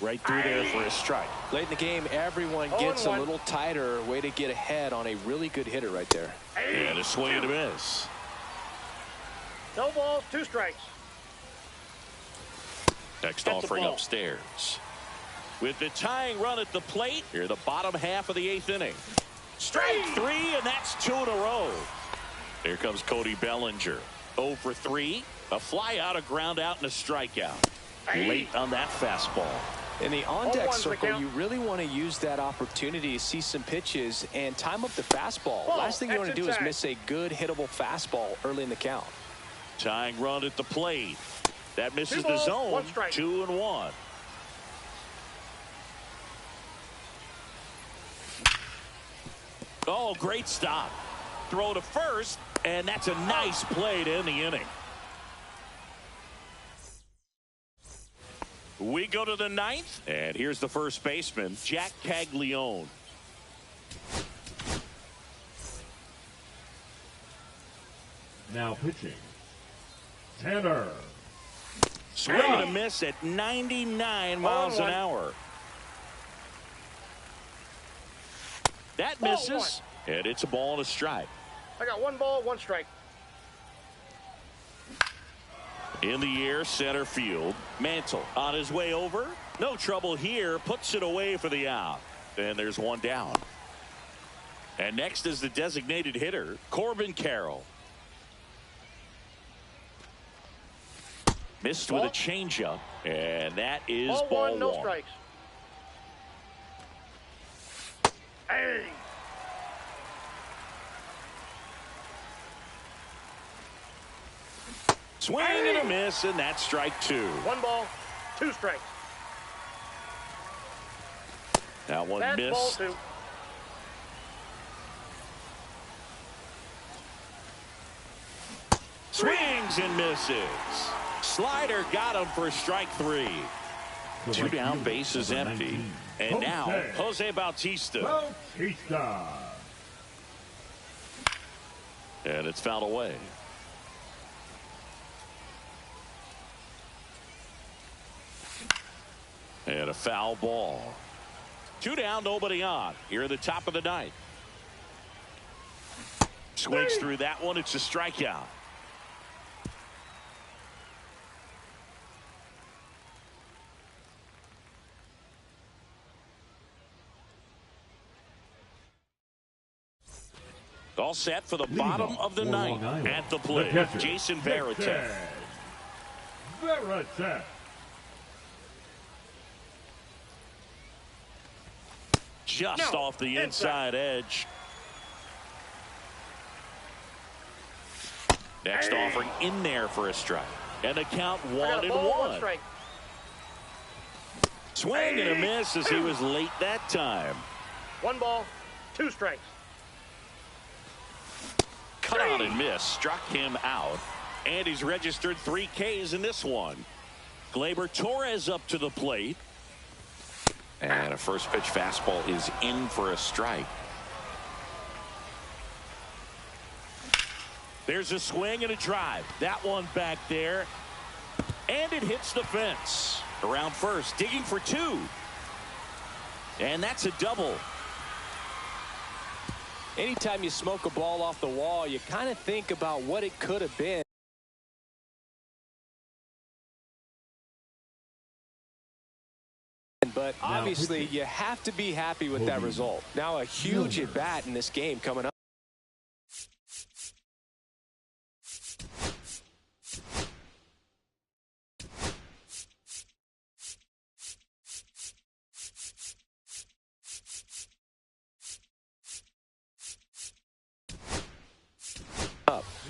Right through there for a strike. Late in the game, everyone gets a little tighter. Way to get ahead on a really good hitter right there. And a swing and a miss. No balls, 2 strikes. Next offering upstairs. With the tying run at the plate, here the bottom half of the 8th inning. Strike 3, and that's 2 in a row. Here comes Cody Bellinger. 0 for 3. A fly out, a ground out, and a strikeout. Late on that fastball. In the on-deck circle, you really want to use that opportunity to see some pitches and time up the fastball. Last thing you want to do is miss a good hittable fastball early in the count. Tying run at the plate. That misses the zone. 2-1. Oh, great stop. Throw to first, and that's a nice play to end the inning. We go to the 9th, and here's the first baseman, Jack Caglione. Now pitching, Tanner. Swing and a miss at 99 miles an hour. That misses, and it's a ball and a strike. I got 1 ball, 1 strike. In the air, center field. Mantle on his way over. No trouble here. Puts it away for the out. And there's 1 down. And next is the designated hitter, Corbin Carroll. Missed with a changeup. And that is ball 1. No strikes. Hey. Swing and a miss, and that's strike 2. 1 ball, 2 strikes. That one That's missed. ball 2. Swings and misses. Slider got him for strike 3. 2 down, bases empty. And now, Jose Bautista. And it's fouled away. And a foul ball. 2 down, nobody on. Here at the top of the 9th. Swings through that one. It's a strikeout. All set for the bottom of the 9th. At the plate, Jason Varitek. Just off the inside edge. Next offering in there for a strike. And the count 1-1. Swing and a miss as he was late that time. 1 ball, 2 strikes. Cut on and miss. Struck him out. And he's registered 3 Ks in this one. Gleyber Torres up to the plate. And a first pitch fastball is in for a strike. There's a swing and a drive. That one back there. And it hits the fence. Around first, digging for 2. And that's a double. Anytime you smoke a ball off the wall, you kind of think about what it could have been. But obviously, you have to be happy with that result. Now a huge at-bat in this game coming up.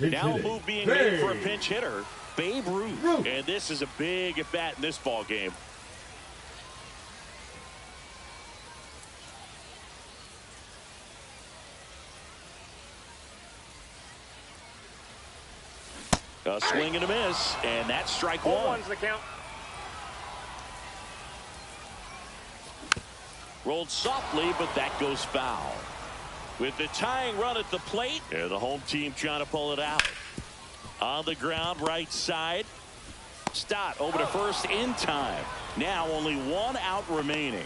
Now a move being made for a pinch hitter, Babe Ruth. And this is a big at-bat in this ball game. A swing and a miss, and that's strike 1. One's the count. Rolled softly, but that goes foul. With the tying run at the plate, and the home team trying to pull it out. On the ground, right side. Stott over to first in time. Now only 1 out remaining.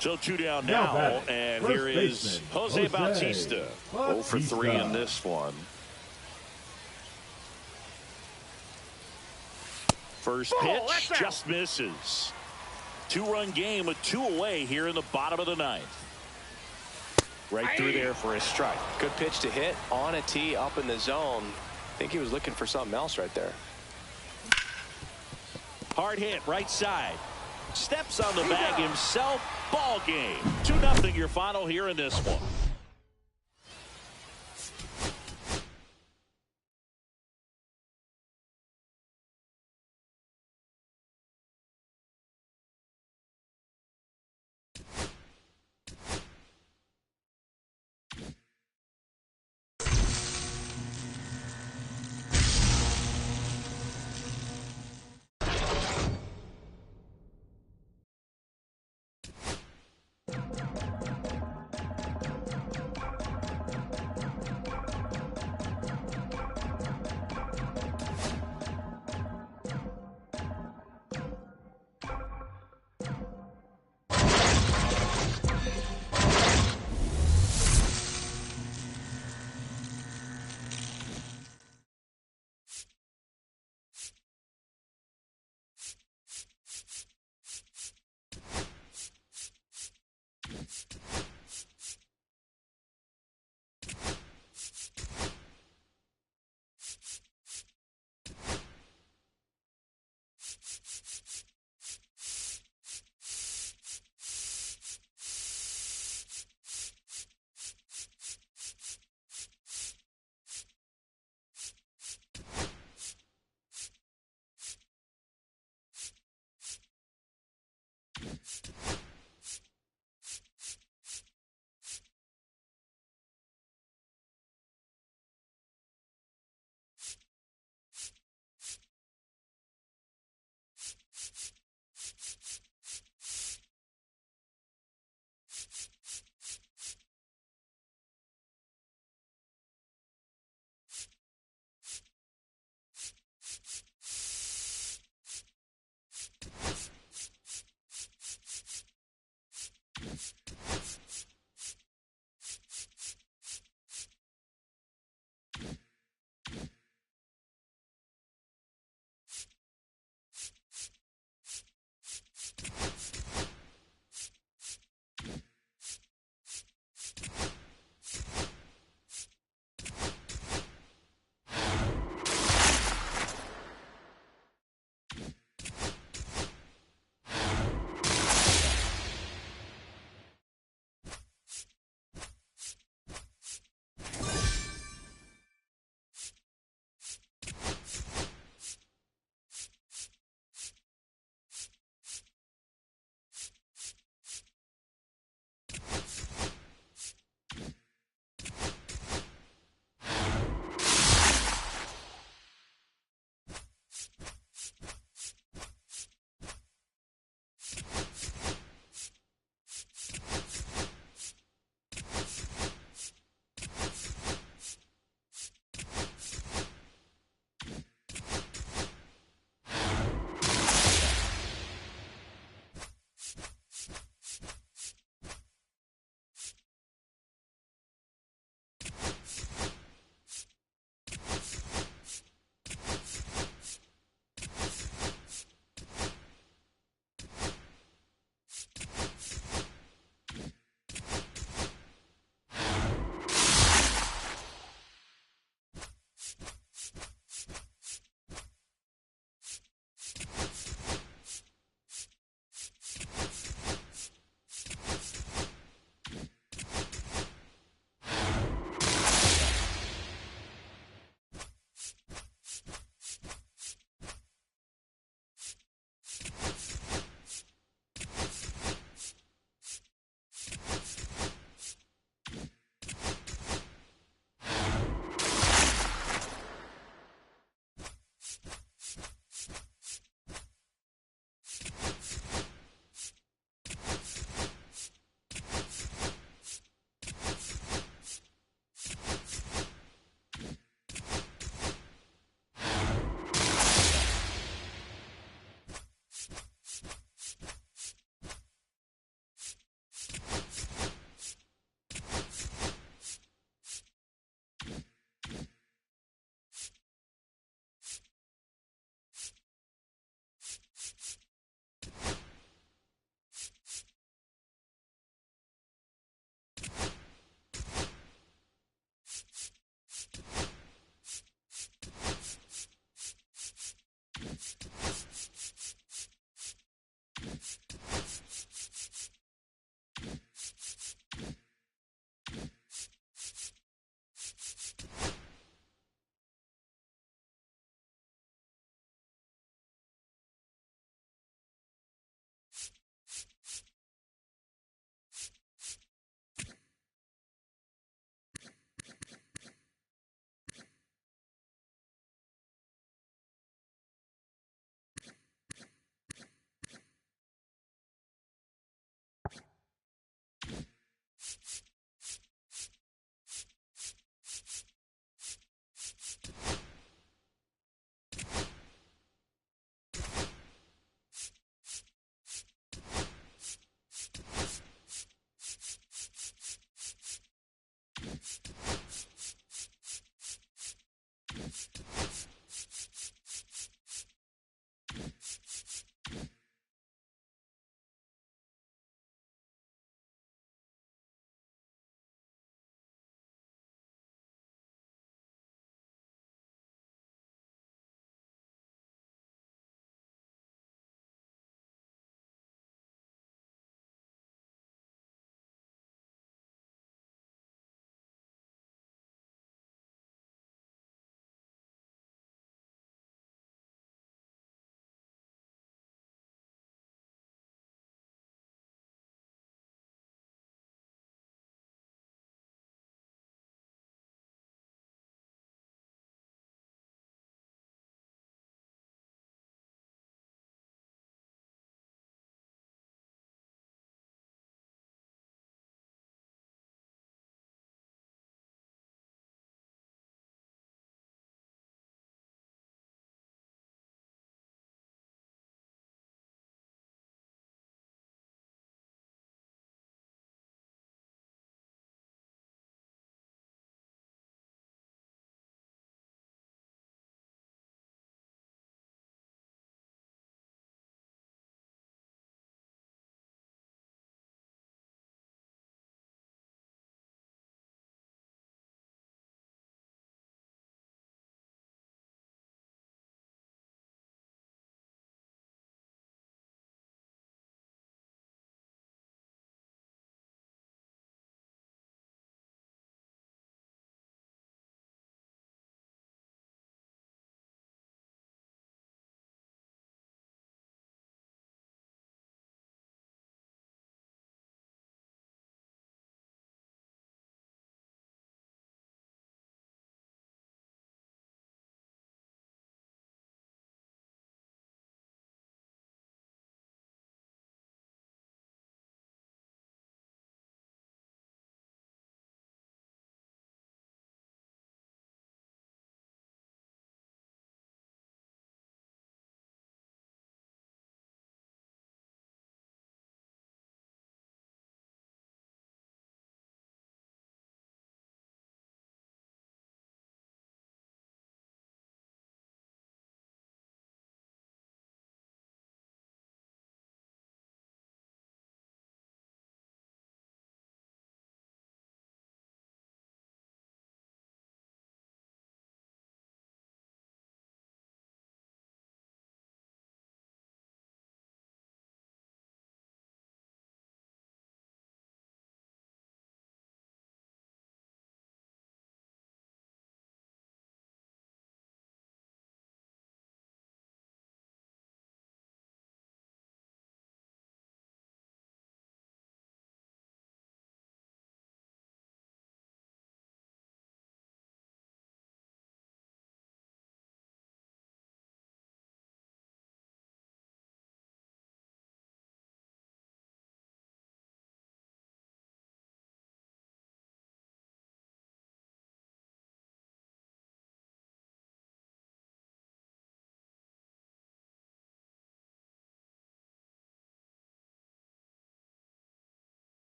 So 2 down now, and here is Jose Bautista. 0 for 3 in this one. First pitch just misses. 2-run game with 2 away here in the bottom of the 9th. Right through there for a strike. Good pitch to hit on a tee up in the zone. I think he was looking for something else right there. Hard hit right side. Steps on the bag himself. Ball game. 2-0 your final here in this one.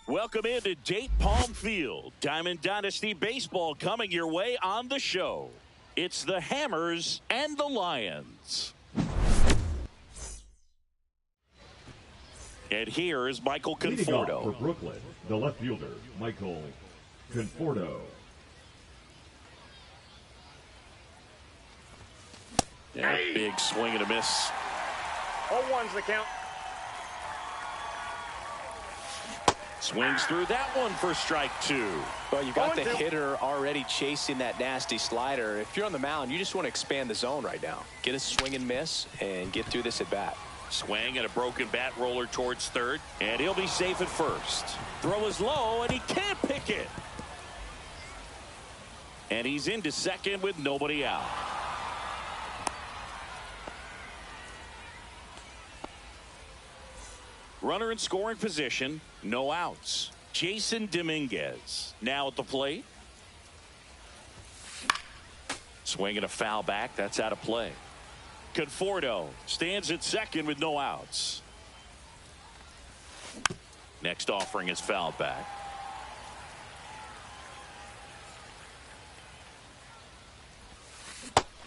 Welcome into Date Palm Field. Diamond Dynasty Baseball coming your way on the show. It's the Hammers and the Lions. And here is Michael Leading off Conforto. for Brooklyn, the left fielder, Michael Conforto. Yeah, big swing and a miss. 0-1's the count. Swings through that one for strike two. Well, you got the 0-2. hitter already chasing that nasty slider. If you're on the mound, you just want to expand the zone right now. Get a swing and miss and get through this at bat. Swing and a broken bat roller towards third. And he'll be safe at first. Throw is low and he can't pick it. And he's into second with nobody out. Runner in scoring position, no outs. Jason Dominguez now at the plate. Swing and a foul back. That's out of play. Conforto stands at second with no outs. Next offering is fouled back.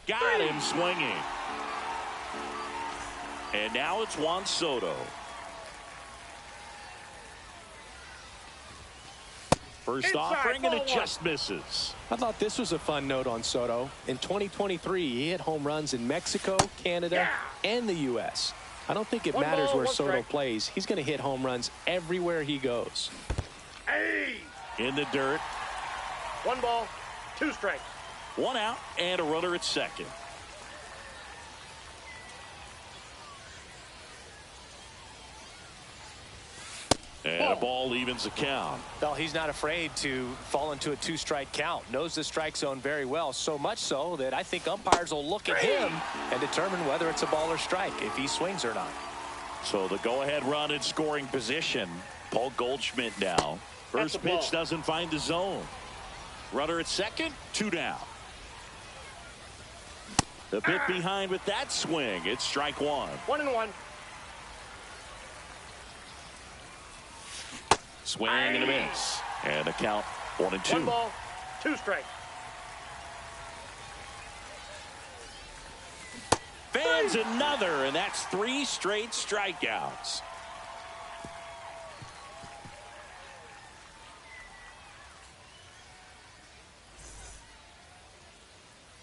Got him swinging. And now it's Juan Soto. First Inside, offering and it ball just misses. I thought this was a fun note on Soto. In 2023, he hit home runs in Mexico, Canada, and the U.S. I don't think it One matters ball, where one Soto strike. plays. He's going to hit home runs everywhere he goes. Hey! In the dirt. 1 ball, 2 strikes. 1 out and a runner at second. And a ball evens the count. Well, he's not afraid to fall into a 2-strike count. Knows the strike zone very well, so much so that I think umpires will look at him and determine whether it's a ball or strike, if he swings or not. So the go-ahead run in scoring position. Paul Goldschmidt now. That's First a ball. pitch doesn't find the zone. Runner at second, 2 down. The bit behind with that swing. It's strike 1. 1-1. Swing and a miss. And the count 1-2. 1 ball, 2 strikes. Fans another, and that's 3 straight strikeouts.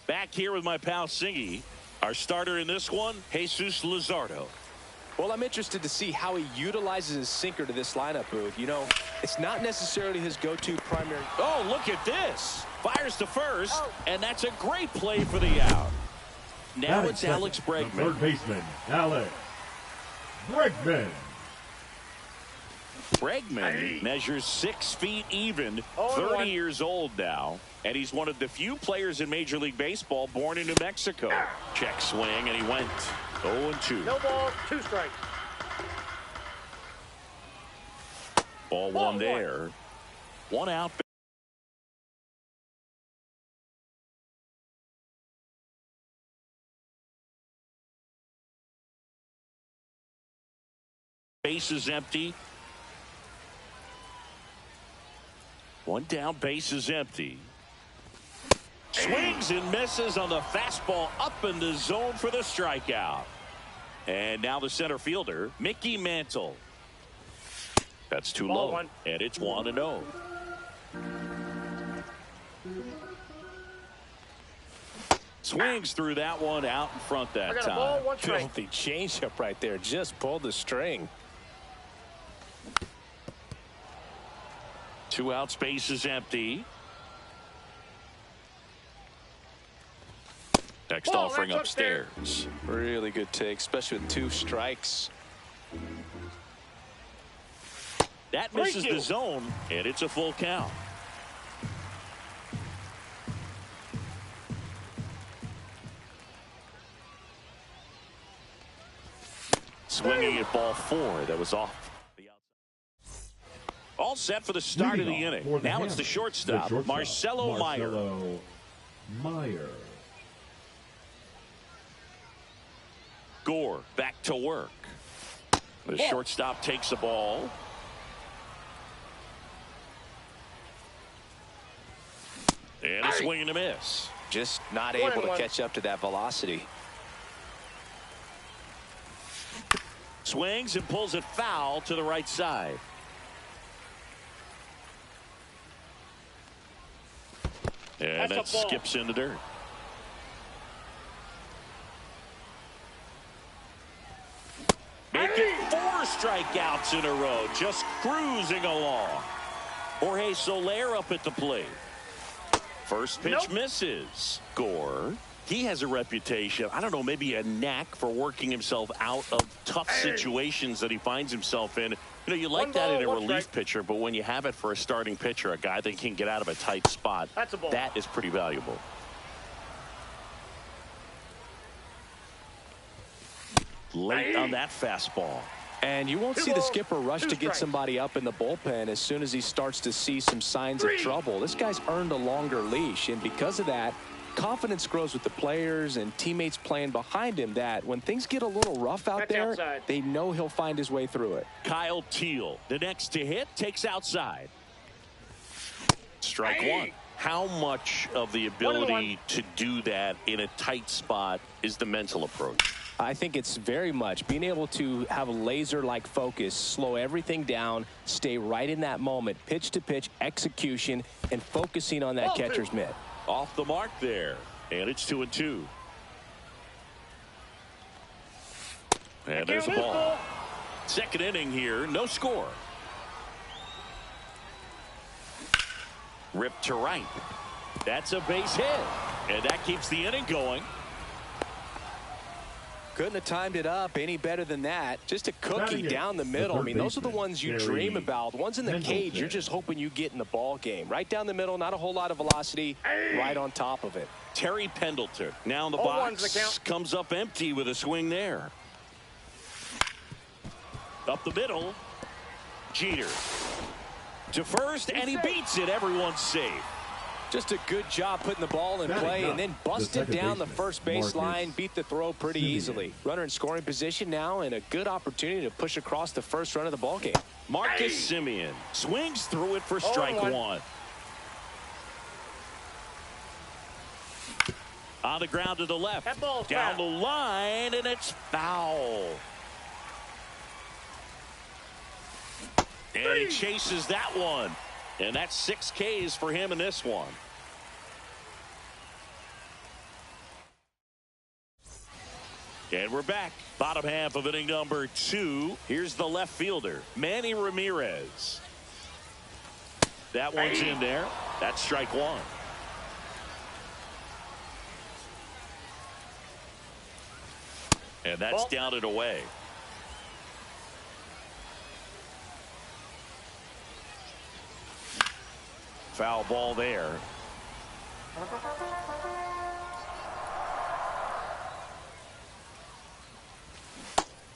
Back here with my pal Singy. Our starter in this one, Jesus Luzardo. Well, I'm interested to see how he utilizes his sinker to this lineup, Booth. You know, it's not necessarily his go-to primary. Oh, look at this. Fires to first, and that's a great play for the out. Now it's Alex Bregman. Third baseman, Alex Bregman. Bregman measures 6 feet even, 30 years old now, and he's one of the few players in Major League Baseball born in New Mexico. Check swing, and he went 0-2. No ball, 2 strikes. Ball one there. 1 out. Base is empty. 1 down, base is empty. Swings and misses on the fastball up in the zone for the strikeout. And now the center fielder, Mickey Mantle. That's too low, and it's 1-0. Swings through that one out in front that time. Filthy changeup right there. Just pulled the string. 2 outs, base is empty. Next offering upstairs. Really good take, especially with 2 strikes. That misses the zone, and it's a full count. Swinging at ball 4. That was off. All set for the start of the inning. Now it's the shortstop, Marcelo Meyer. Gore back to work. The shortstop takes the ball. And a swing and a miss. Just not able to catch up to that velocity. Swings and pulls it foul to the right side. And that skips in the dirt. Making 4 strikeouts in a row. Just cruising along. Jorge Soler up at the plate. First pitch misses. Gore. He has a reputation, I don't know, maybe a knack for working himself out of tough situations that he finds himself in. You know, you like that in a relief pitcher, but when you have it for a starting pitcher, a guy that can get out of a tight spot, that is pretty valuable. Late on that fastball. And you won't see the skipper rush to get somebody up in the bullpen as soon as he starts to see some signs of trouble. This guy's earned a longer leash, and because of that, confidence grows with the players and teammates playing behind him, that when things get a little rough out there, they know he'll find his way through it. Kyle Teal, the next to hit, takes outside. Strike 1. How much of the ability to do that in a tight spot is the mental approach? I think it's very much being able to have a laser-like focus, slow everything down, stay right in that moment, pitch-to-pitch execution, and focusing on that catcher's mitt. Off the mark there, and it's 2-2. And there's a ball. Second inning here, no score. Ripped to right. That's a base hit, and that keeps the inning going. Couldn't have timed it up any better than that. Just a cookie down the middle. I mean, those are the ones you dream about. Ones in the cage, you're just hoping you get in the ball game. Right down the middle, not a whole lot of velocity, right on top of it. Terry Pendleton now in the box, comes up empty with a swing there. Up the middle, Jeter to first, and he beats it. Everyone's safe. Just a good job putting the ball in play and then busted down the first base line, beat the throw pretty easily. Runner in scoring position now, and a good opportunity to push across the first run of the ball game. Marcus Semien swings through it for strike 1. On the ground to the left, down the line, and it's foul. And he chases that one. And that's 6 Ks for him in this one. And we're back. Bottom half of inning number 2. Here's the left fielder, Manny Ramirez. That one's in there. That's strike 1. And that's down and away. Foul ball there.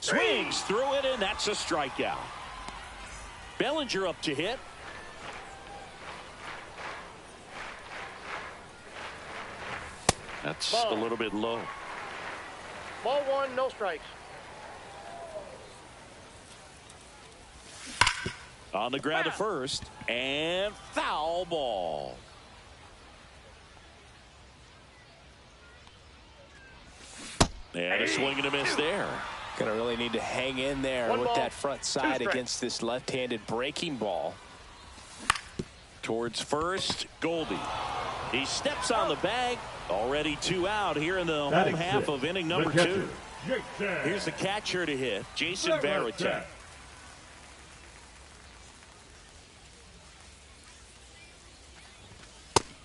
Swings through it, and that's a strikeout. Bellinger up to hit. That's a little bit low. Ball 1, no strikes. On the ground to first, and foul ball. And a swing and a miss there. Gonna really need to hang in there with that front side against this left-handed breaking ball. Towards first, Goldie. He steps on the bag. Already 2 out here in the home half of inning number 2. Here's the catcher to hit, Jason Varitek.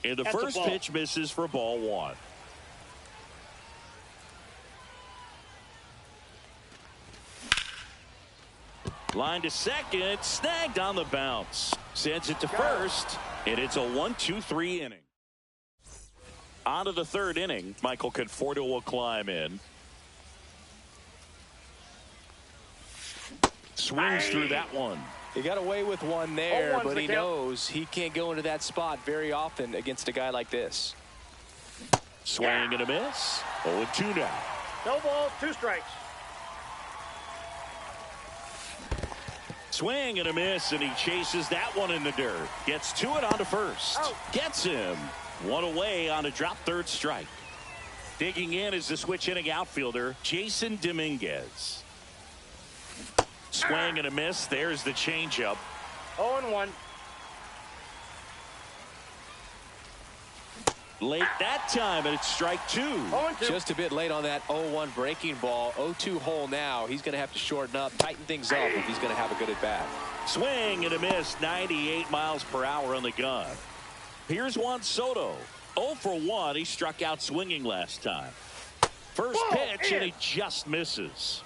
And the first pitch misses for ball 1. Line to second, snagged on the bounce. Sends it to first, and it's a 1-2-3 inning. On to the 3rd inning. Michael Conforto will climb in. Swings through that one. He got away with one there, but he knows he can't go into that spot very often against a guy like this. Swing and a miss. 0-2 now. No balls, 2 strikes. Swing and a miss, and he chases that one in the dirt. Gets to it on to first. Gets him. 1 away on a drop 3rd strike. Digging in is the switch hitting outfielder, Jason Dominguez. Swing and a miss. There's the changeup. 0-1. Late that time, and it's strike 2. 0-2. Just a bit late on that 0-1 breaking ball. 0-2 hole now. He's going to have to shorten up, tighten things up if he's going to have a good at bat. Swing and a miss. 98 miles per hour on the gun. Here's Juan Soto. 0 for 1. He struck out swinging last time. First pitch, and he just misses.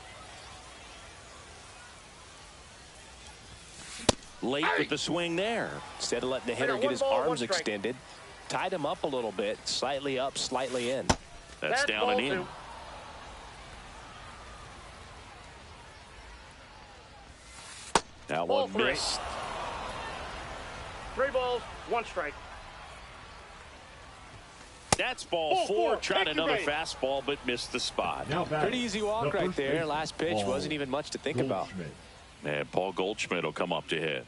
Late with the swing there. Instead of letting the hitter get his arms extended, tied him up a little bit, slightly up, slightly in. That's down and in. 2. That one missed. 3 balls, 1 strike. That's ball 4. Tried another fastball, but missed the spot. Pretty easy walk right there. Last pitch wasn't even much to think about. And Paul Goldschmidt will come up to hit.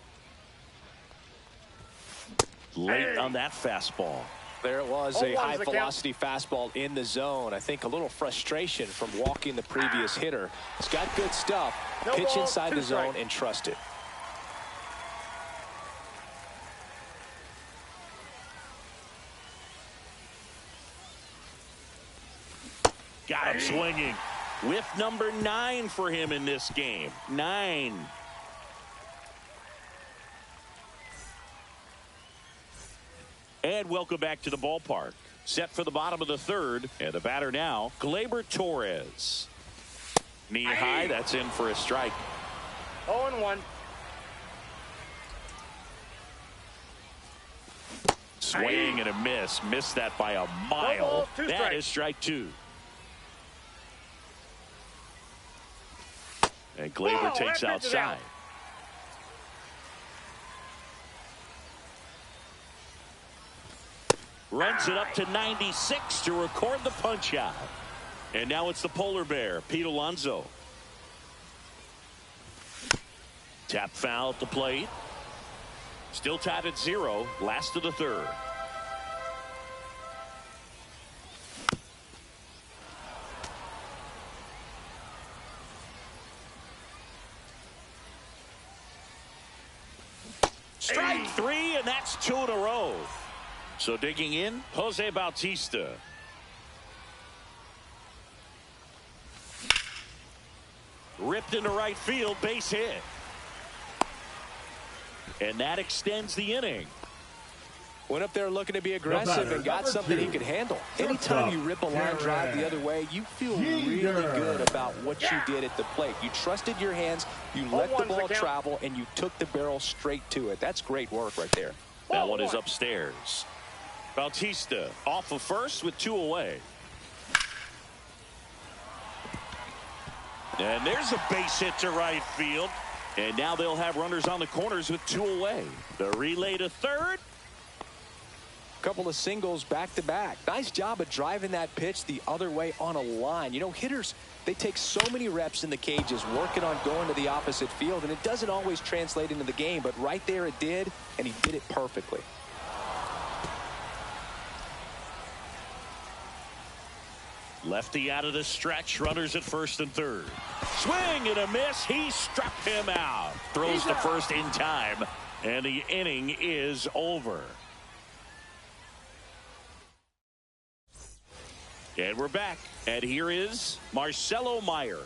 Late on that fastball. There it was, a high-velocity fastball in the zone. I think a little frustration from walking the previous hitter. It's got good stuff. Pitch inside the zone and trust it. Got him swinging. Whiff number 9 for him in this game. 9. And welcome back to the ballpark. Set for the bottom of the 3rd. And the batter now, Gleyber Torres. Knee high, that's in for a strike. 0-1. Swing and a miss. Missed that by a mile. That is strike 2. And Gleyber takes outside. Runs it up to 96 to record the punch out. And now it's the polar bear, Pete Alonso. Tap foul at the plate. Still tied at 0. Last of the 3rd. Strike 3, and that's 2 in a row. So digging in, Jose Bautista. Ripped into right field, base hit. And that extends the inning. Went up there looking to be aggressive and got something he could handle. Anytime you rip a line drive the other way, you feel really good about what you did at the plate. You trusted your hands, you let the ball travel, and you took the barrel straight to it. That's great work right there. That one is upstairs. Bautista off of first with 2 away. And there's a base hit to right field. And now they'll have runners on the corners with 2 away. The relay to third. Couple of singles back to back. Nice job of driving that pitch the other way on a line. You know, hitters, they take so many reps in the cages working on going to the opposite field, and it doesn't always translate into the game, but right there it did, and he did it perfectly. Lefty out of the stretch. Runners at first and third. Swing and a miss. He struck him out. Throws to first in time, and the inning is over. And we're back. And here is Marcelo Meyer.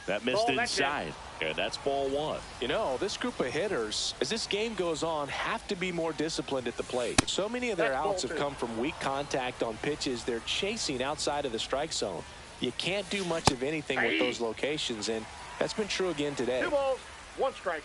That missed inside. And that's ball 1. You know, this group of hitters, as this game goes on, have to be more disciplined at the plate. So many of their outs have come from weak contact on pitches they're chasing outside of the strike zone. You can't do much of anything with those locations, and that's been true again today. 2 balls, 1 strike.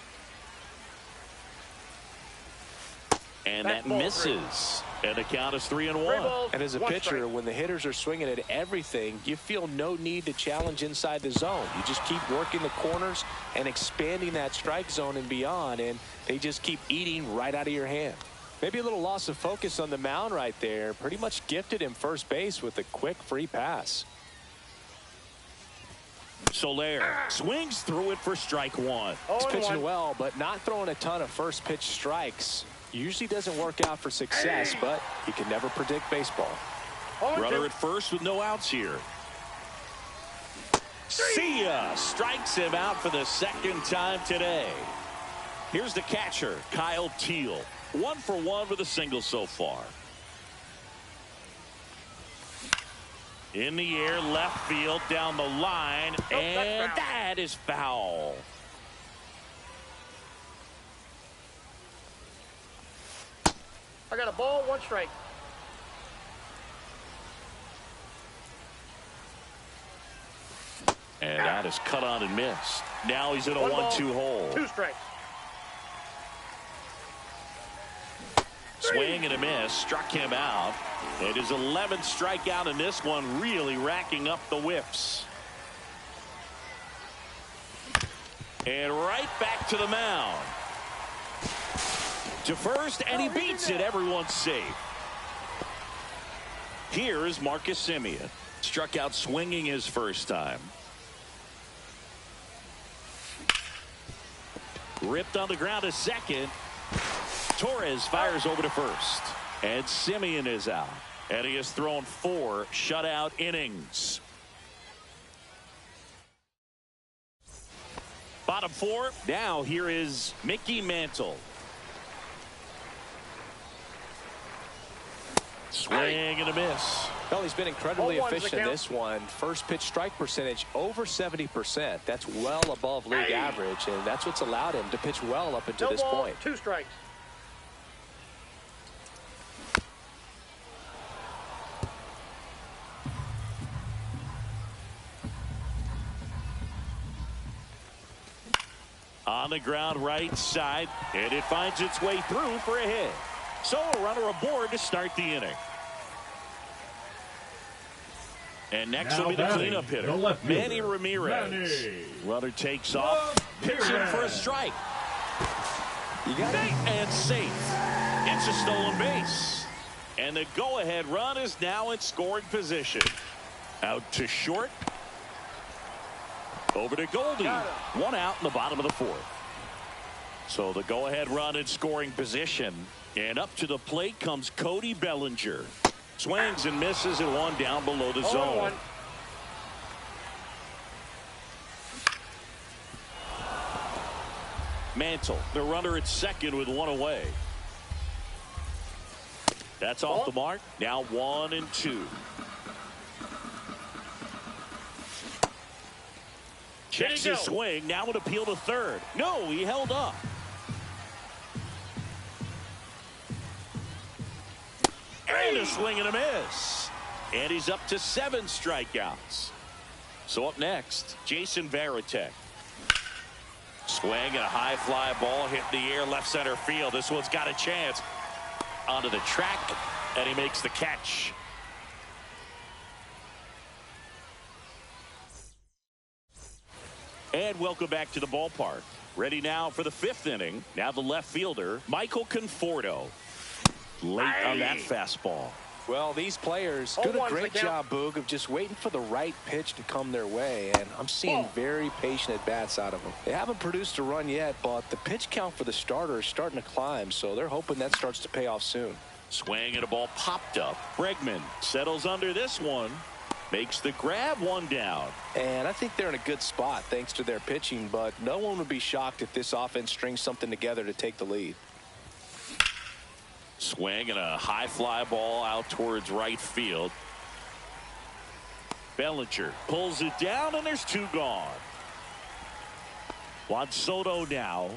And that misses. And the count is 3-1. And as a pitcher, when the hitters are swinging at everything, you feel no need to challenge inside the zone. You just keep working the corners and expanding that strike zone and beyond, and they just keep eating right out of your hand. Maybe a little loss of focus on the mound right there. Pretty much gifted him first base with a quick free pass. Soler swings through it for strike 1. He's pitching well, but not throwing a ton of first pitch strikes. Usually doesn't work out for success, but you can never predict baseball. Runner at first with no outs here. See ya! Strikes him out for the second time today. Here's the catcher, Kyle Teal. 1 for 1 with a single so far. In the air, left field, down the line, and that is foul. I got a ball, 1 strike. And that is cut on and missed. Now he's in a 1-2 hole. 2 strikes. Swing and a miss. Struck him out. It is 11th strikeout in this one, really racking up the whiffs. And right back to the mound. To first, and he beats it. Everyone's safe. Here is Marcus Semien. Struck out swinging his first time. Ripped on the ground to second. Torres fires over to first. And Semien is out. And he has thrown 4 shutout innings. Bottom 4. Now here is Mickey Mantle. Swing and a miss. Well, he's been incredibly efficient in this one. First pitch strike percentage over 70%. That's well above league average, and that's what's allowed him to pitch well up until this point. 2 strikes. On the ground right side, and it finds its way through for a hit. So a runner aboard to start the inning. And next will be the cleanup hitter, Manny Ramirez. Runner takes off, pitching for a strike. You got it. And safe. It's a stolen base. And the go-ahead run is now in scoring position. Out to short. Over to Goldie. 1 out in the bottom of the 4th. So the go-ahead run in scoring position. And up to the plate comes Cody Bellinger. Swings and misses at 1 down below the zone. Mantle, the runner at second with 1 away. That's off the mark. Now 1-2. Checks his swing. Now an appeal to third. No, he held up. And a swing and a miss. And he's up to 7 strikeouts. So up next, Jason Varitek. Swing and a high fly ball hit in the air left center field. This one's got a chance. Onto the track, and he makes the catch. And welcome back to the ballpark. Ready now for the 5th inning. Now the left fielder, Michael Conforto. Late on that fastball. Well, these players did a great job, Boog, of just waiting for the right pitch to come their way, and I'm seeing very patient at-bats out of them. They haven't produced a run yet, but the pitch count for the starter is starting to climb, so they're hoping that starts to pay off soon. Swing and a ball popped up. Bregman settles under this one. Makes the grab, 1 down. And I think they're in a good spot thanks to their pitching, but no one would be shocked if this offense strings something together to take the lead. Swing and a high fly ball out towards right field. Bellinger pulls it down, and there's 2 gone. Juan Soto now.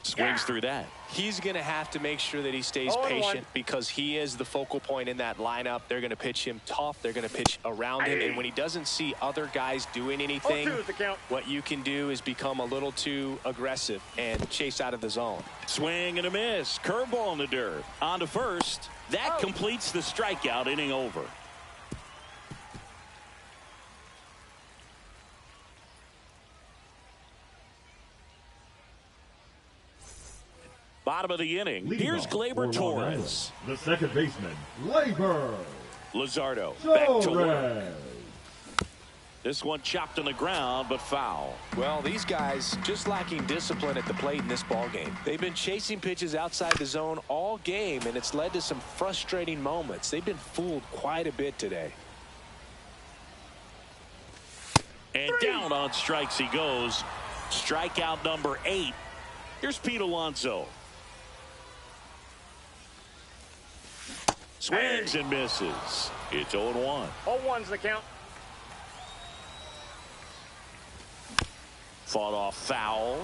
Swings through that. He's going to have to make sure that he stays patient because he is the focal point in that lineup. They're going to pitch him tough. They're going to pitch around him. And when he doesn't see other guys doing anything, what you can do is become a little too aggressive and chase out of the zone. Swing and a miss. Curveball in the dirt. On to first. That completes the strikeout. Inning over. Bottom of the inning. Here's Gleyber Torres. The second baseman, Gleyber. Luzardo back to work. This one chopped on the ground, but foul. Well, these guys just lacking discipline at the plate in this ballgame. They've been chasing pitches outside the zone all game, and it's led to some frustrating moments. They've been fooled quite a bit today. And down on strikes he goes. Strikeout number 8. Here's Pete Alonso. Swings and misses. It's 0-1. 0-1's the count. Fought off foul.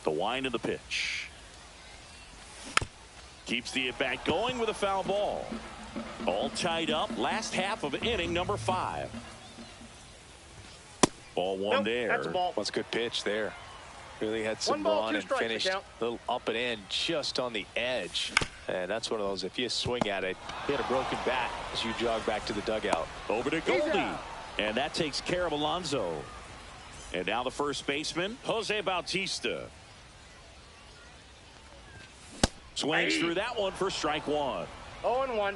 The wind of the pitch. Keeps the at-bat going with a foul ball. All tied up. Last half of inning number 5. Ball 1 there. That's a ball. What's a good pitch there. Really had some run and finished a little up and in just on the edge. And that's one of those, if you swing at it, hit a broken bat as you jog back to the dugout. Over to Goldie. And that takes care of Alonso. And now the first baseman, Jose Bautista. Swings through that one for strike 1. 0-1.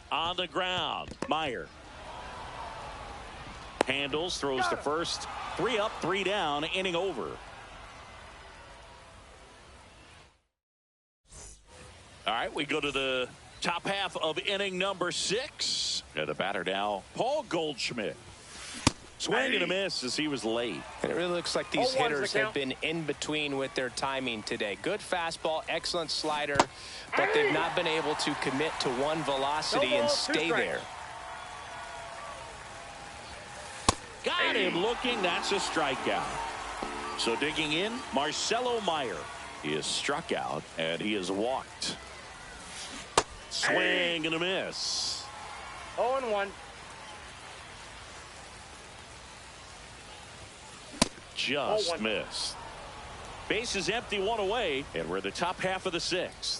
On the ground, Meyer handles, throws to first. 3 up, 3 down, inning over. All right, we go to the top half of inning number 6. And the batter now, Paul Goldschmidt. Swing and a miss as he was late. And it really looks like these hitters have been in between with their timing today. Good fastball, excellent slider, but they've not been able to commit to one velocity and stay there. Got him looking. That's a strikeout. So digging in, Marcelo Meyer. He is struck out, and he is walked. Swing and a miss. 0-1. Just missed. Base is empty, 1 away, and we're in the top half of the 6th.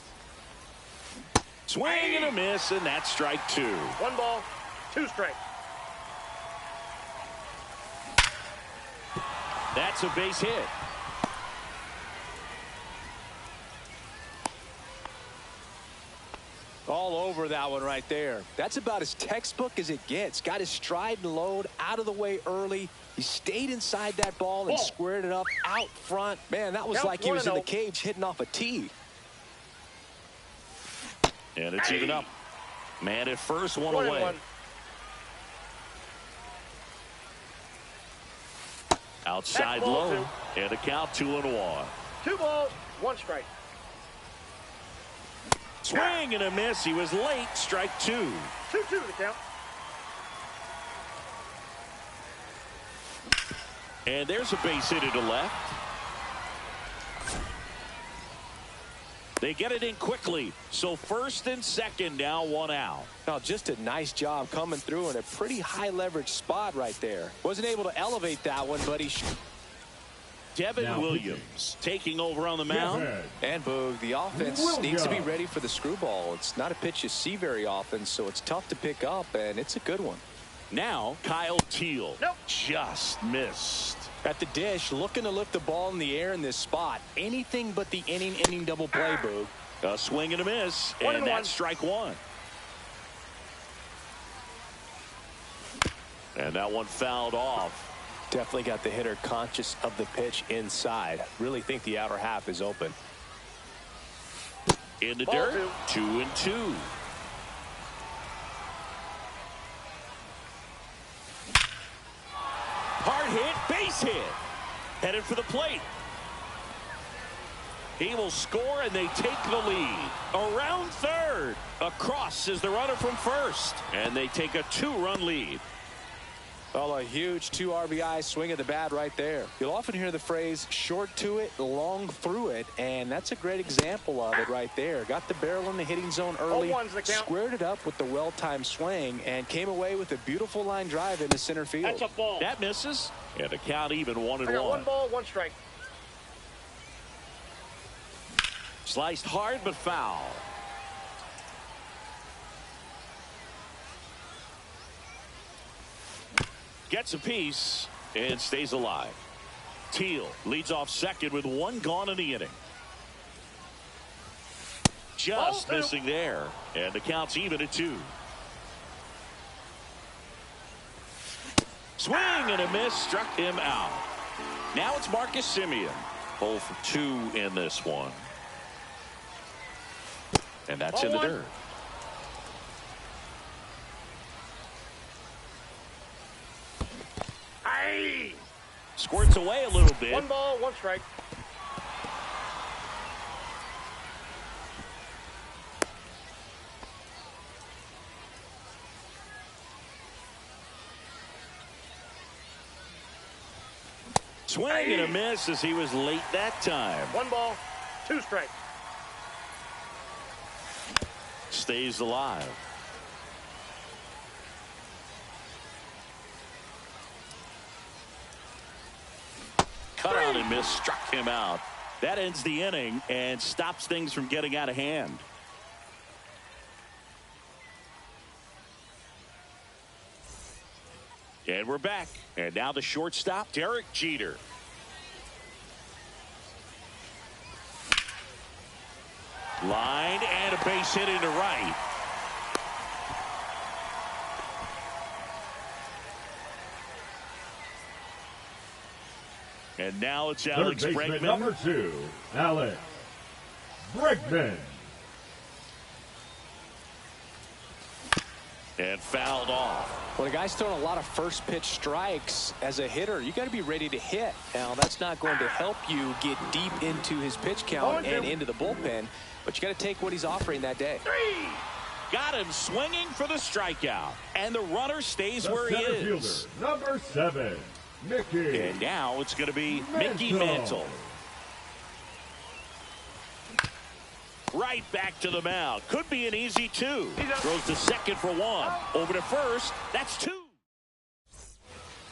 Swing and a miss, and that's strike 2. 1 ball, 2 strikes. That's a base hit. All over that one right there. That's about as textbook as it gets. Got his stride and load out of the way early. He stayed inside that ball and squared it up out front. Man, that was like he was in the cage hitting off a tee. And it's even up. Man at first, 1 away. Outside That's ball low. And a count 2-1. 2 balls, 1 strike. Swing and a miss. He was late. Strike 2. 2-2 the count. And there's a base hit to left. They get it in quickly. So first and second, now 1 out. Now, just a nice job coming through in a pretty high leverage spot right there. Wasn't able to elevate that one, but he Devin Now Williams taking over on the mound. And Boog, the offense needs to be ready for the screwball. It's not a pitch you see very often, so it's tough to pick up, and it's a good one. Now Kyle Teal. Nope. Just missed. At the dish, looking to lift the ball in the air in this spot. Anything but the inning double play, Boog. A swing and a miss, and that's strike 1. And that one fouled off. Definitely got the hitter conscious of the pitch inside. Really think the outer half is open. In the Ball dirt, 2-2. Hard hit, base hit. Headed for the plate. He will score, and they take the lead. Around third. Across is the runner from first. And they take a 2-run lead. Well, a huge 2 RBI swing of the bat right there. You'll often hear the phrase short to it, long through it, and that's a great example of it right there. Got the barrel in the hitting zone early, squared it up with the well-timed swing, and came away with a beautiful line drive into center field. That's a ball. That misses, and a count even 1-1. I got 1 ball, 1 strike. Sliced hard but foul. Gets a piece and stays alive. Teal leads off second with 1 gone in the inning. Just missing there, and the count's even at 2. Swing and a miss, struck him out. Now it's Marcus Semien. 0 for 2 in this one. And that's in the dirt. Aye. Squirts away a little bit. 1 ball, 1 strike. Swing and a miss as he was late that time. 1 ball, 2 strikes. Stays alive. Cut out and miss, struck him out. That ends the inning and stops things from getting out of hand. And we're back. And now the shortstop, Derek Jeter. Line and a base hit into right. And now it's Alex Bregman. Number 2, Alex Bregman. And fouled off. When a guy's throwing a lot of first pitch strikes as a hitter, you got to be ready to hit. Now, that's not going to help you get deep into his pitch count and into the bullpen, but you got to take what he's offering that day. 3. Got him swinging for the strikeout. And the runner stays where he is. Fielder, number 7, Mickey. And now it's going to be Mickey Mantle. Right back to the mound. Could be an easy 2. Throws to second for 1. Over to first. That's 2.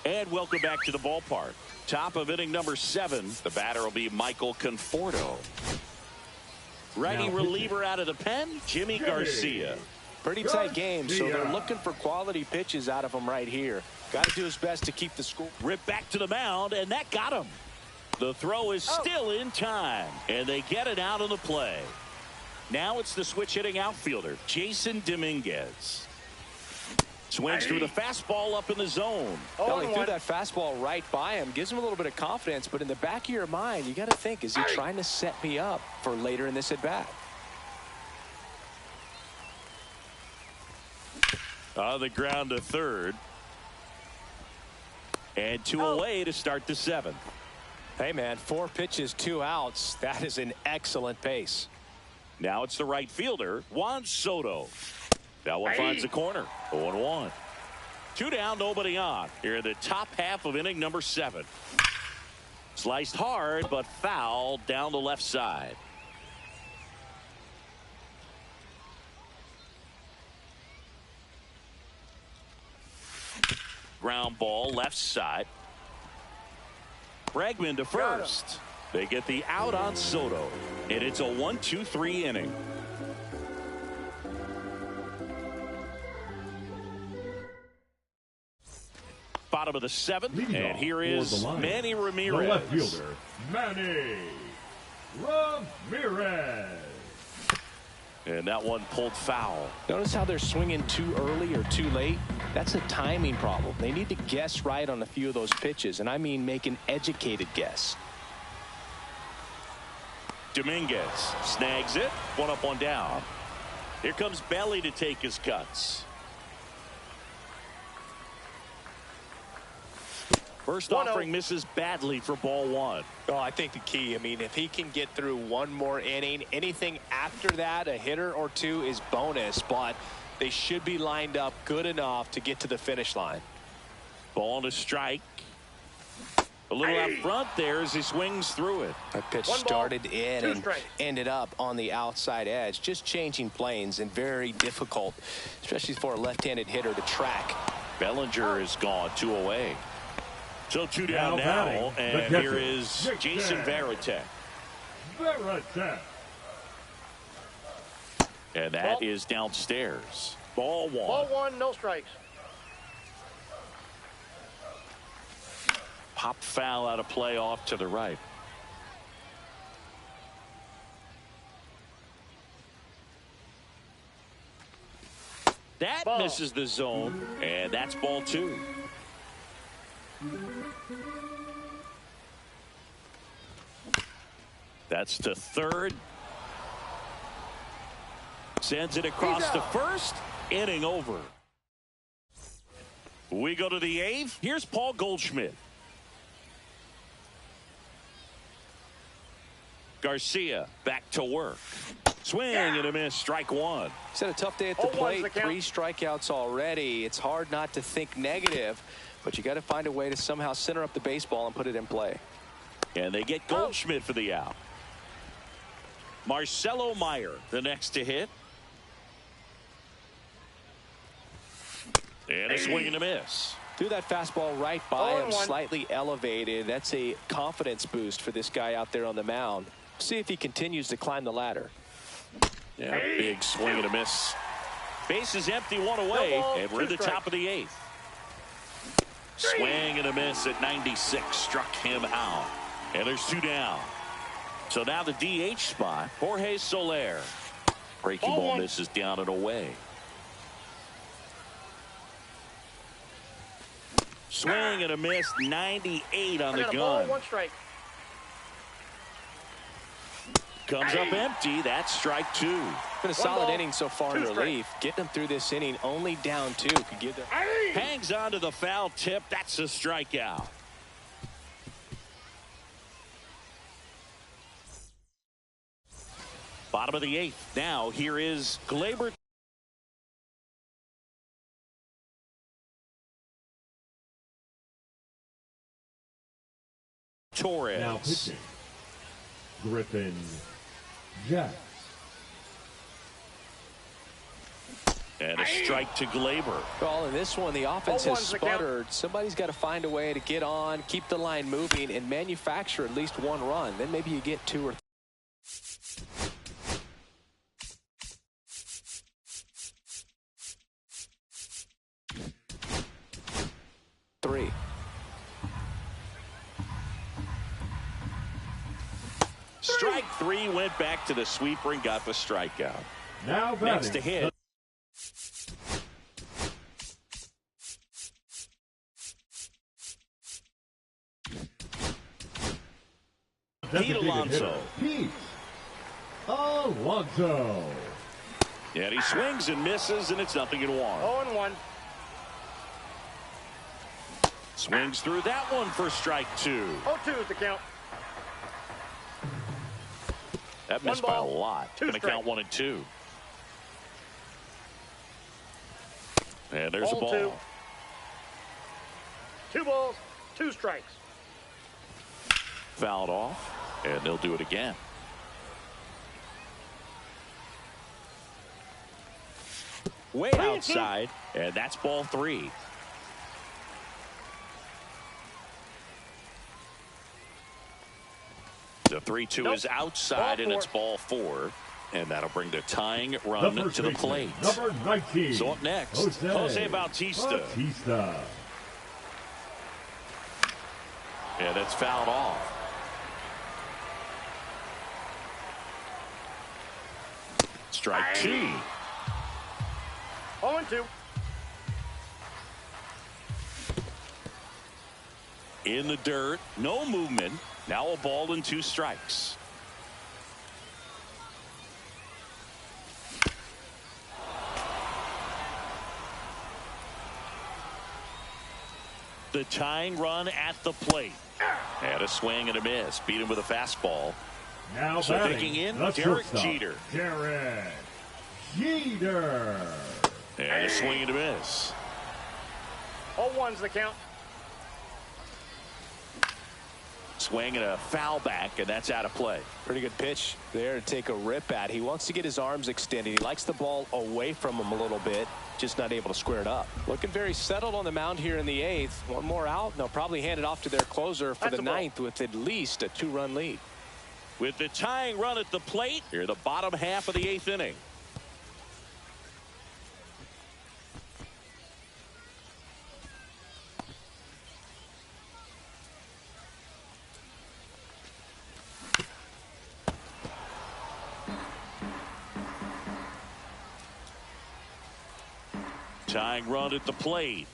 And welcome back to the ballpark. Top of inning number 7. The batter will be Michael Conforto. Righty reliever out of the pen, Jimmy Garcia. Pretty tight game, so they're looking for quality pitches out of him right here. Got to do his best to keep the score. Ripped back to the mound, and that got him. The throw is still in time, and they get it out of the play. Now it's the switch hitting outfielder, Jason Dominguez. Swings through the fastball up in the zone. Well, he threw that fastball right by him. Gives him a little bit of confidence, but in the back of your mind, you got to think, is he trying to set me up for later in this at-bat? On the ground to third. And 2 away to start the 7th. Hey, man, 4 pitches, 2 outs. That is an excellent pace. Now it's the right fielder, Juan Soto. That one finds the corner. 0-1. 2 down, nobody on. Here in the top half of inning number 7. Sliced hard, but foul down the left side. Ground ball left side. Bregman to first. They get the out on Soto. And it's a 1-2-3 inning. Bottom of the 7th. And here is Manny Ramirez. The left fielder, Manny Ramirez. And that one pulled foul. Notice how they're swinging too early or too late? That's a timing problem. They need to guess right on a few of those pitches, and I mean make an educated guess. Dominguez snags it. 1 up, 1 down. Here comes Belly to take his cuts. First offering misses badly for ball 1. Oh, I think the key, I mean, if he can get through 1 more inning, anything after that, a hitter or 2 is bonus, but they should be lined up good enough to get to the finish line. Ball to strike. A little out front there as he swings through it. That pitch started in and ended up on the outside edge, just changing planes and very difficult, especially for a left-handed hitter to track. Bellinger is gone, 2 away. So 2 down now, and here is Jason Varitek. And that is downstairs. Ball 1. Ball 1, no strikes. Pop foul out of play off to the right. That misses the zone, and that's ball 2. That's to third. Sends it across to first. Inning over. We go to the 8th. Here's Paul Goldschmidt. Garcia back to work. Swing and a miss. Strike 1. He's had a tough day at the plate. 3 strikeouts already. It's hard not to think negative, but you got to find a way to somehow center up the baseball and put it in play. And they get Goldschmidt for the out. Marcelo Meyer the next to hit. And a swing and a miss. Threw that fastball right by him, slightly elevated. That's a confidence boost for this guy out there on the mound. See if he continues to climb the ladder. Yeah, big swing and a miss. Base is empty, 1 away, and we're at the top of the 8th. Swing and a miss at 96, struck him out. And there's 2 down. So now the DH spot, Jorge Soler. Breaking ball misses down and away. Swing and a miss, 98 on the gun. 1 strike. Comes up empty. That's strike 2. Been a solid inning so far in relief. Getting them through this inning only down 2 could give them. Hangs on to the foul tip. That's a strikeout. Bottom of the 8th. Now here is Gleyber Torres. Now pitching, Griffin Jax. And a strike to Gleyber. Well, in this one, the offense has sputtered. Somebody's got to find a way to get on, keep the line moving, and manufacture at least 1 run. Then maybe you get 2 or 3. Strike 3, went back to the sweeper and got the strikeout. Now next to hit. Pete Alonso. Pete Alonso. And he swings and misses, and it's 0-1. 0-1. Swings through that one for strike 2. 0-2 is the count. That missed by a lot. Going to count 1 and 2. And there's a ball. 2. 2 balls, 2 strikes. Fouled off, and they'll do it again. Way outside, and that's ball 3. The 3-2 is outside, and it's ball 4. And that'll bring the tying run to the plate. Number 19. So up next, Jose Bautista. And it's fouled off. Strike 2. 0-2. In the dirt, no movement. Now a ball and 2 strikes. The tying run at the plate. And a swing and a miss. Beat him with a fastball. Now so taking in Derek Jeter. Derek Jeter. And a swing and a miss. 0-1's the count. Swing and a foul back, and that's out of play. Pretty good pitch there to take a rip at. He wants to get his arms extended. He likes the ball away from him a little bit, just not able to square it up. Looking very settled on the mound here in the 8th. One more out, and they'll probably hand it off to their closer for the 9th with at least a 2-run lead. With the tying run at the plate, here the bottom half of the 8th inning. Tying run at the plate.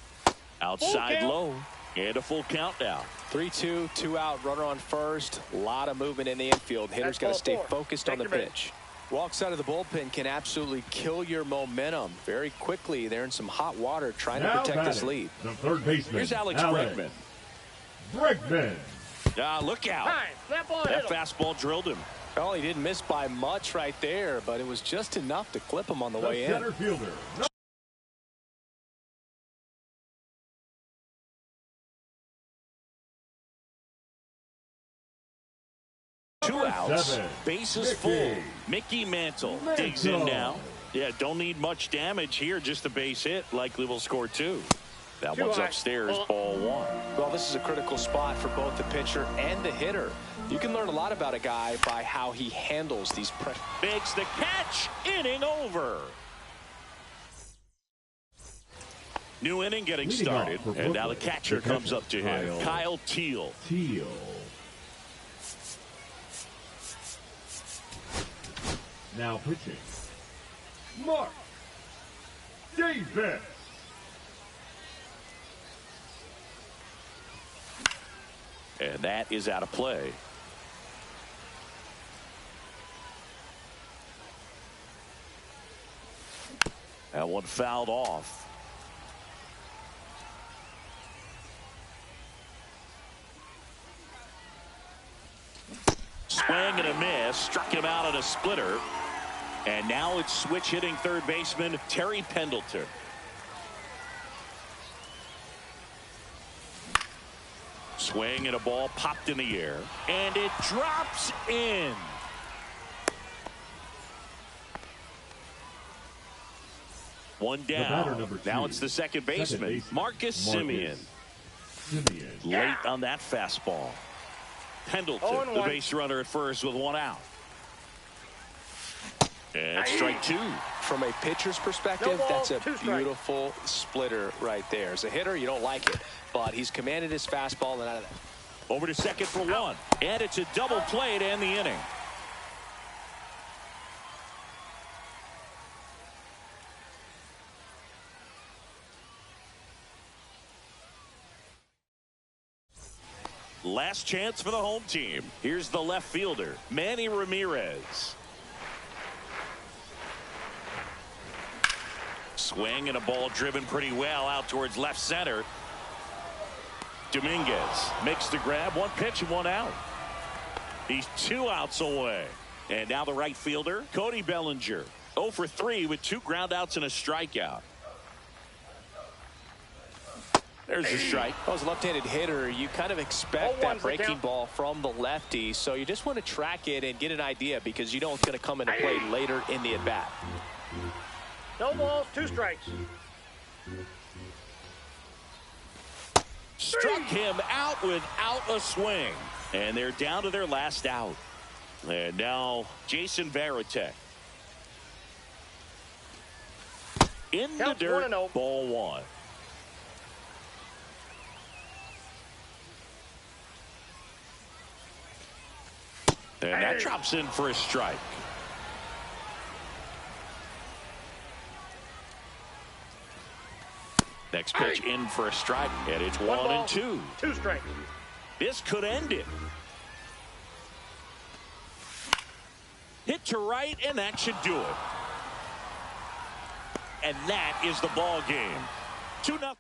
Outside low. And a full count now. 3-2, 2 out, runner on first. A lot of movement in the infield. Hitter's got to stay focused on the pitch. Walks out of the bullpen can absolutely kill your momentum very quickly. They're in some hot water trying to protect this lead. The third baseman. Here's Alex Bregman. Look out. That fastball drilled him. Well, he didn't miss by much right there, but it was just enough to clip him on the way in. Center fielder. 2 outs, bases full. Mickey Mantle digs in now. Yeah, don't need much damage here, just a base hit. Likely will score 2. That one's upstairs, ball 1. Well, this is a critical spot for both the pitcher and the hitter. You can learn a lot about a guy by how he handles these pressures. Makes the catch, inning over. New inning getting started, and now the catcher comes up to him, Kyle Teal. Now pitching, Mark Davis. And that is out of play. That one fouled off. Swing and a miss. Struck him out on a splitter. And now it's switch hitting third baseman Terry Pendleton. Swing and a ball popped in the air. And it drops in. One down. Now it's the second baseman, Marcus Semien. Late on that fastball. Pendleton, the base runner at first with 1 out. And strike 2. From a pitcher's perspective, that's a beautiful splitter right there. As a hitter, you don't like it, but he's commanded his fastball and out of that. Over to second for 1. And it's a double play to end the inning. Last chance for the home team. Here's the left fielder, Manny Ramirez. Swing and a ball driven pretty well out towards left center. Dominguez makes the grab. One pitch and one out. He's 2 outs away. And now the right fielder, Cody Bellinger. 0 for 3 with 2 groundouts and a strikeout. There's a strike. Well, as a left-handed hitter, you kind of expect that breaking ball from the lefty, so you just want to track it and get an idea because you know it's going to come into play later in the at-bat. No balls, 2 strikes. Struck him out without a swing. And they're down to their last out. And now Jason Varitek. In the dirt, 1-0. ball 1. And that drops in for a strike. Next pitch in for a strike, and it's 1-2. 2 strikes. This could end it. Hit to right, and that should do it. And that is the ball game. 2-0.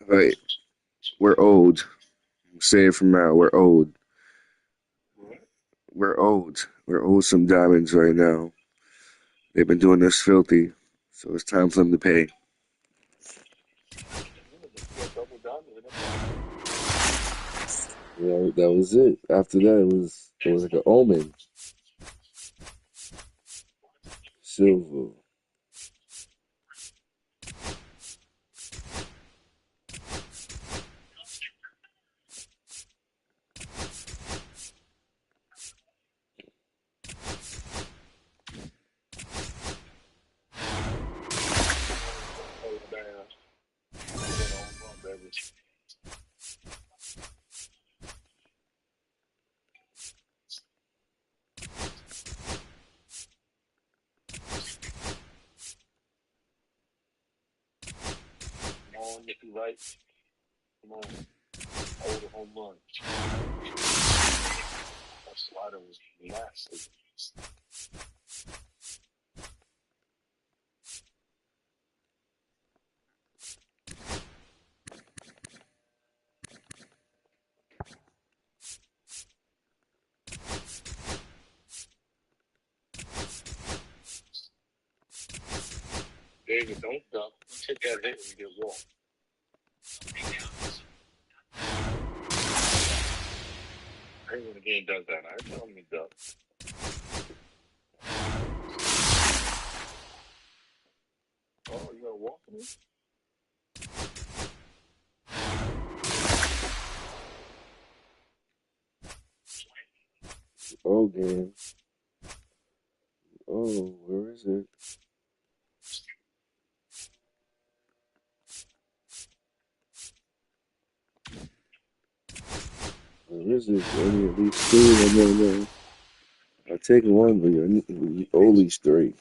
Right. We're old. Say it from now. We're old. We're old. We're old some diamonds right now. They've been doing this filthy. So it's time for them to pay. Yeah, that was it. After that, it was like an omen. Silver. Oh, game. Oh, where is it? Where is it? I need at least three. No. I'll take one, but you need at least three.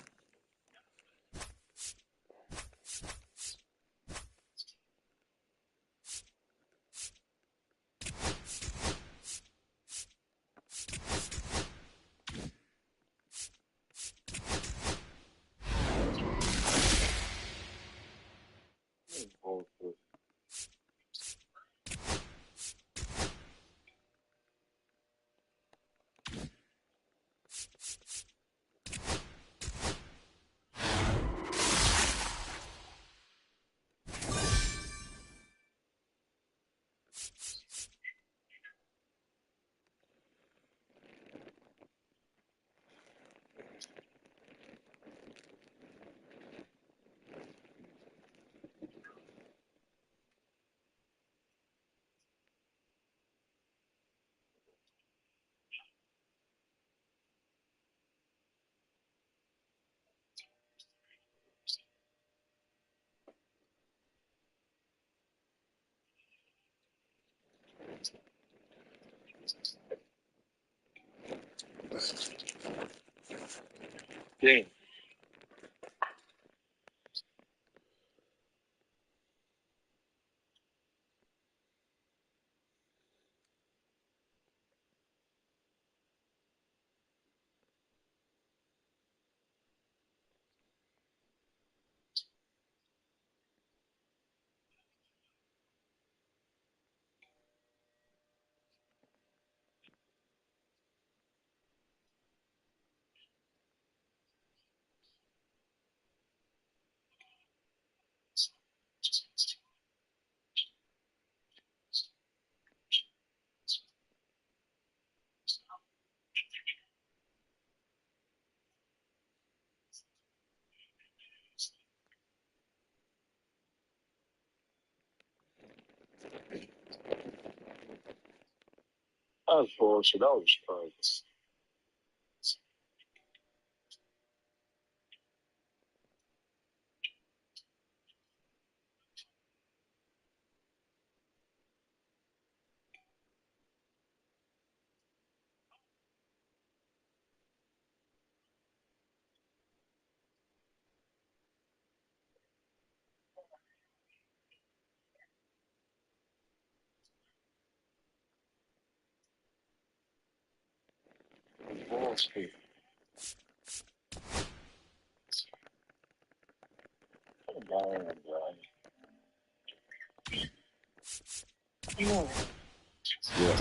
Yeah,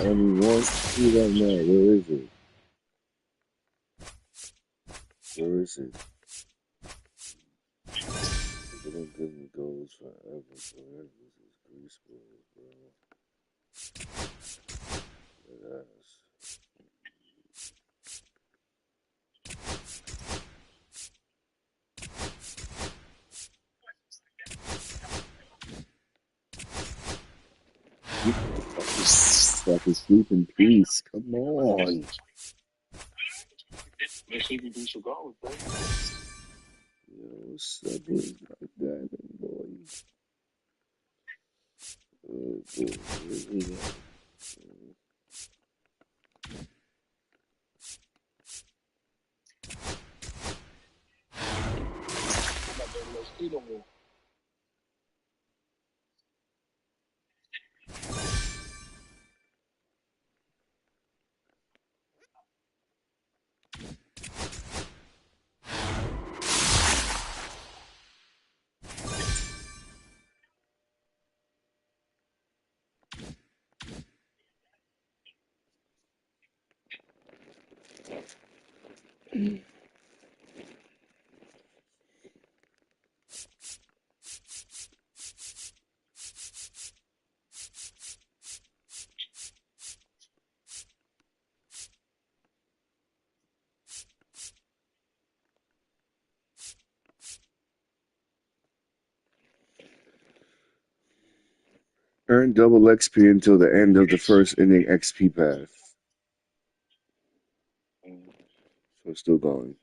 only one key right now. Where is it? Where is it? They don't give me goals forever, bro. This is grease balls, bro. That ass. Fucking sleep in peace. Come on. Yo, Subway's not that, boy. Oh, boy. Where's he at? Earn double XP until the end of the first inning XP path. So it's still going.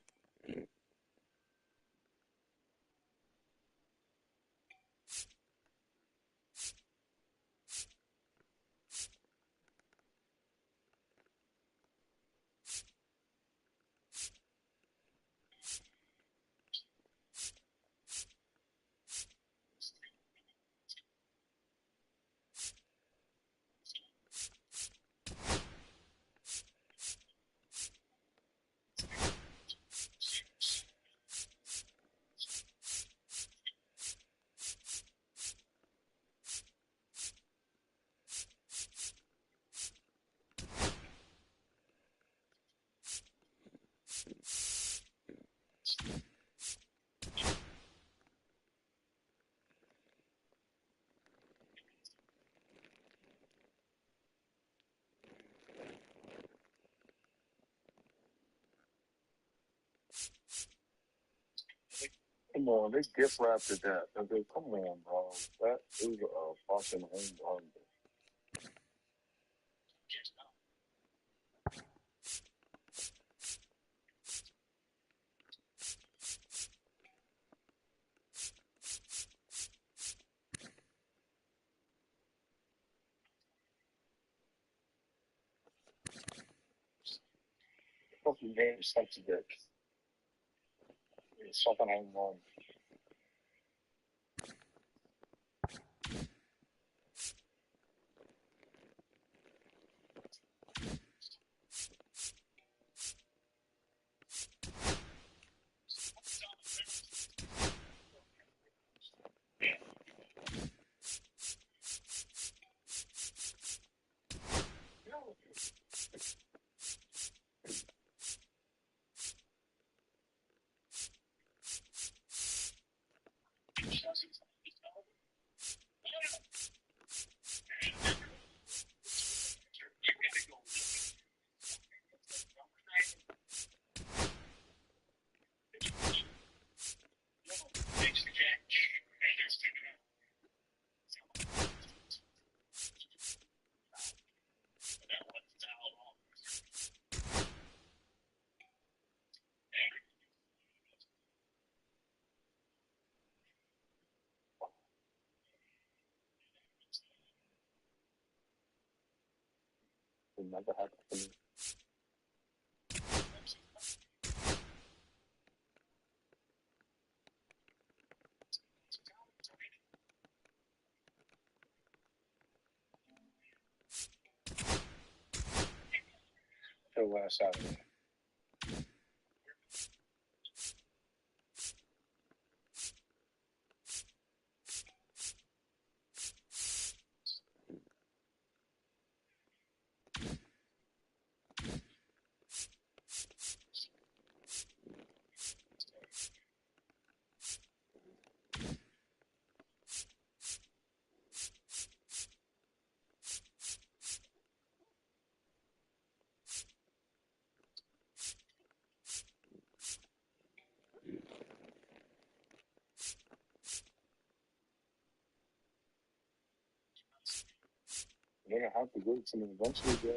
You're gonna have to go to them eventually, bro.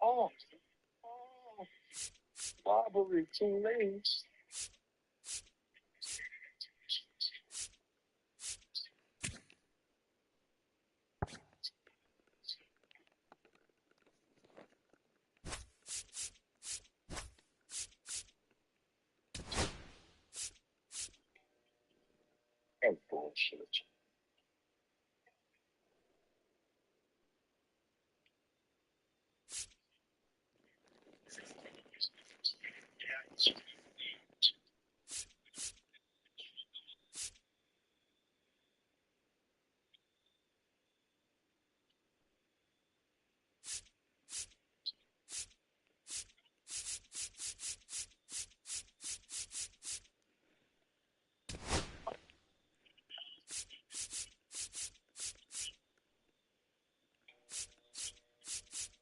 Oh, oh, robbery, too late. That's bullshit.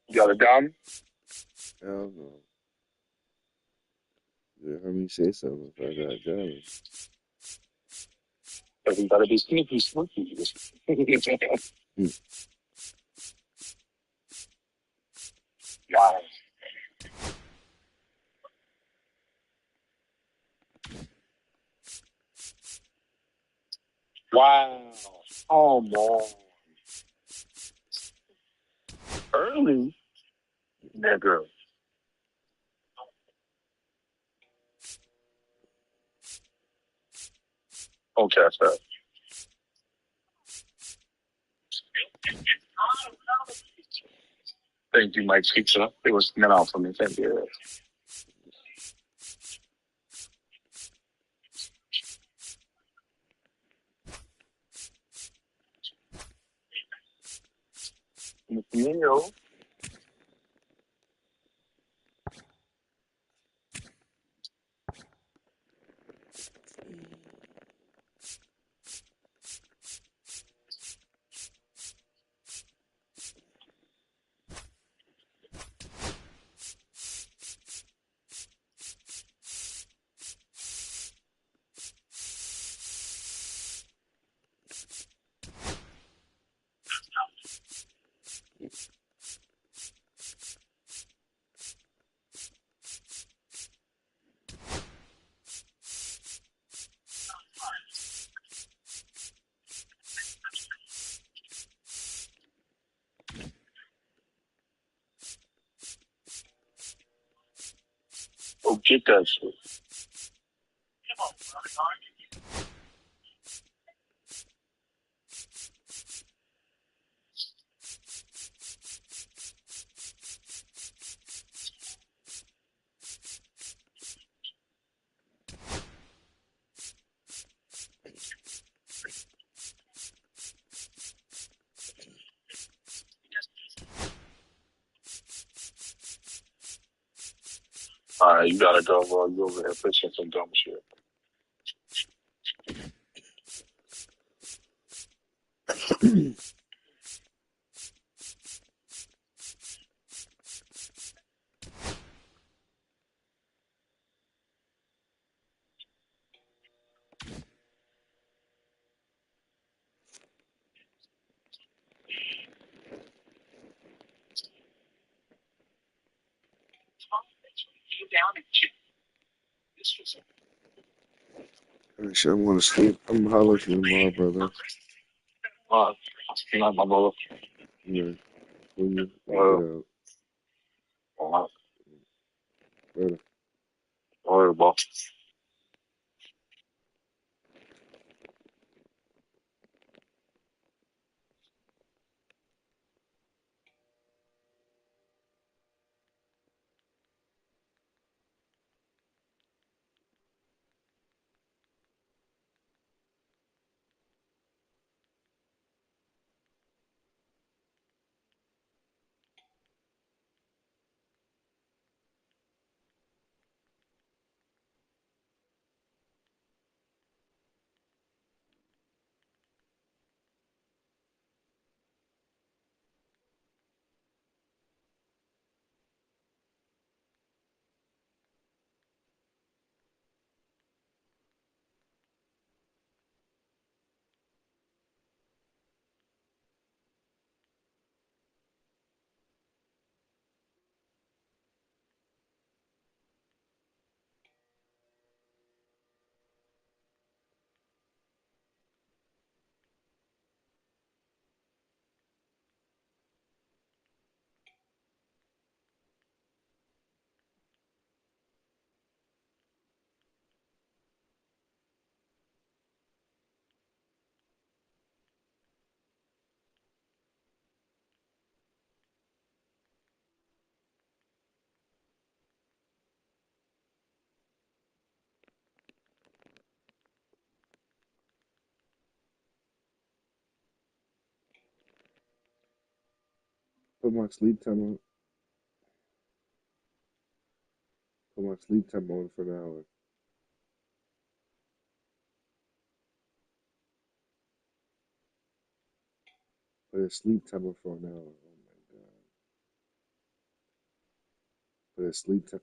You got it down? Hell no. You heard me say something if I got it down. Doesn't gotta be sneaky, sneaky. Wow. Wow. Oh, man. Early? Nigga. Okay, that's that. Thank you, Mike Pizza. It was meant out for me. Thank you. Neil. Oh, get that shit. All right, you gotta go, bro. You over here fixing some dumb shit. Shit, I'm gonna sleep. I'm hollering at you tomorrow, brother. Good night, my brother. Yeah. When you get out. All right. Later. All right, boss. Put my sleep time on. Put my sleep time on for an hour. Put a sleep timer for an hour. Oh my god. Put a sleep time.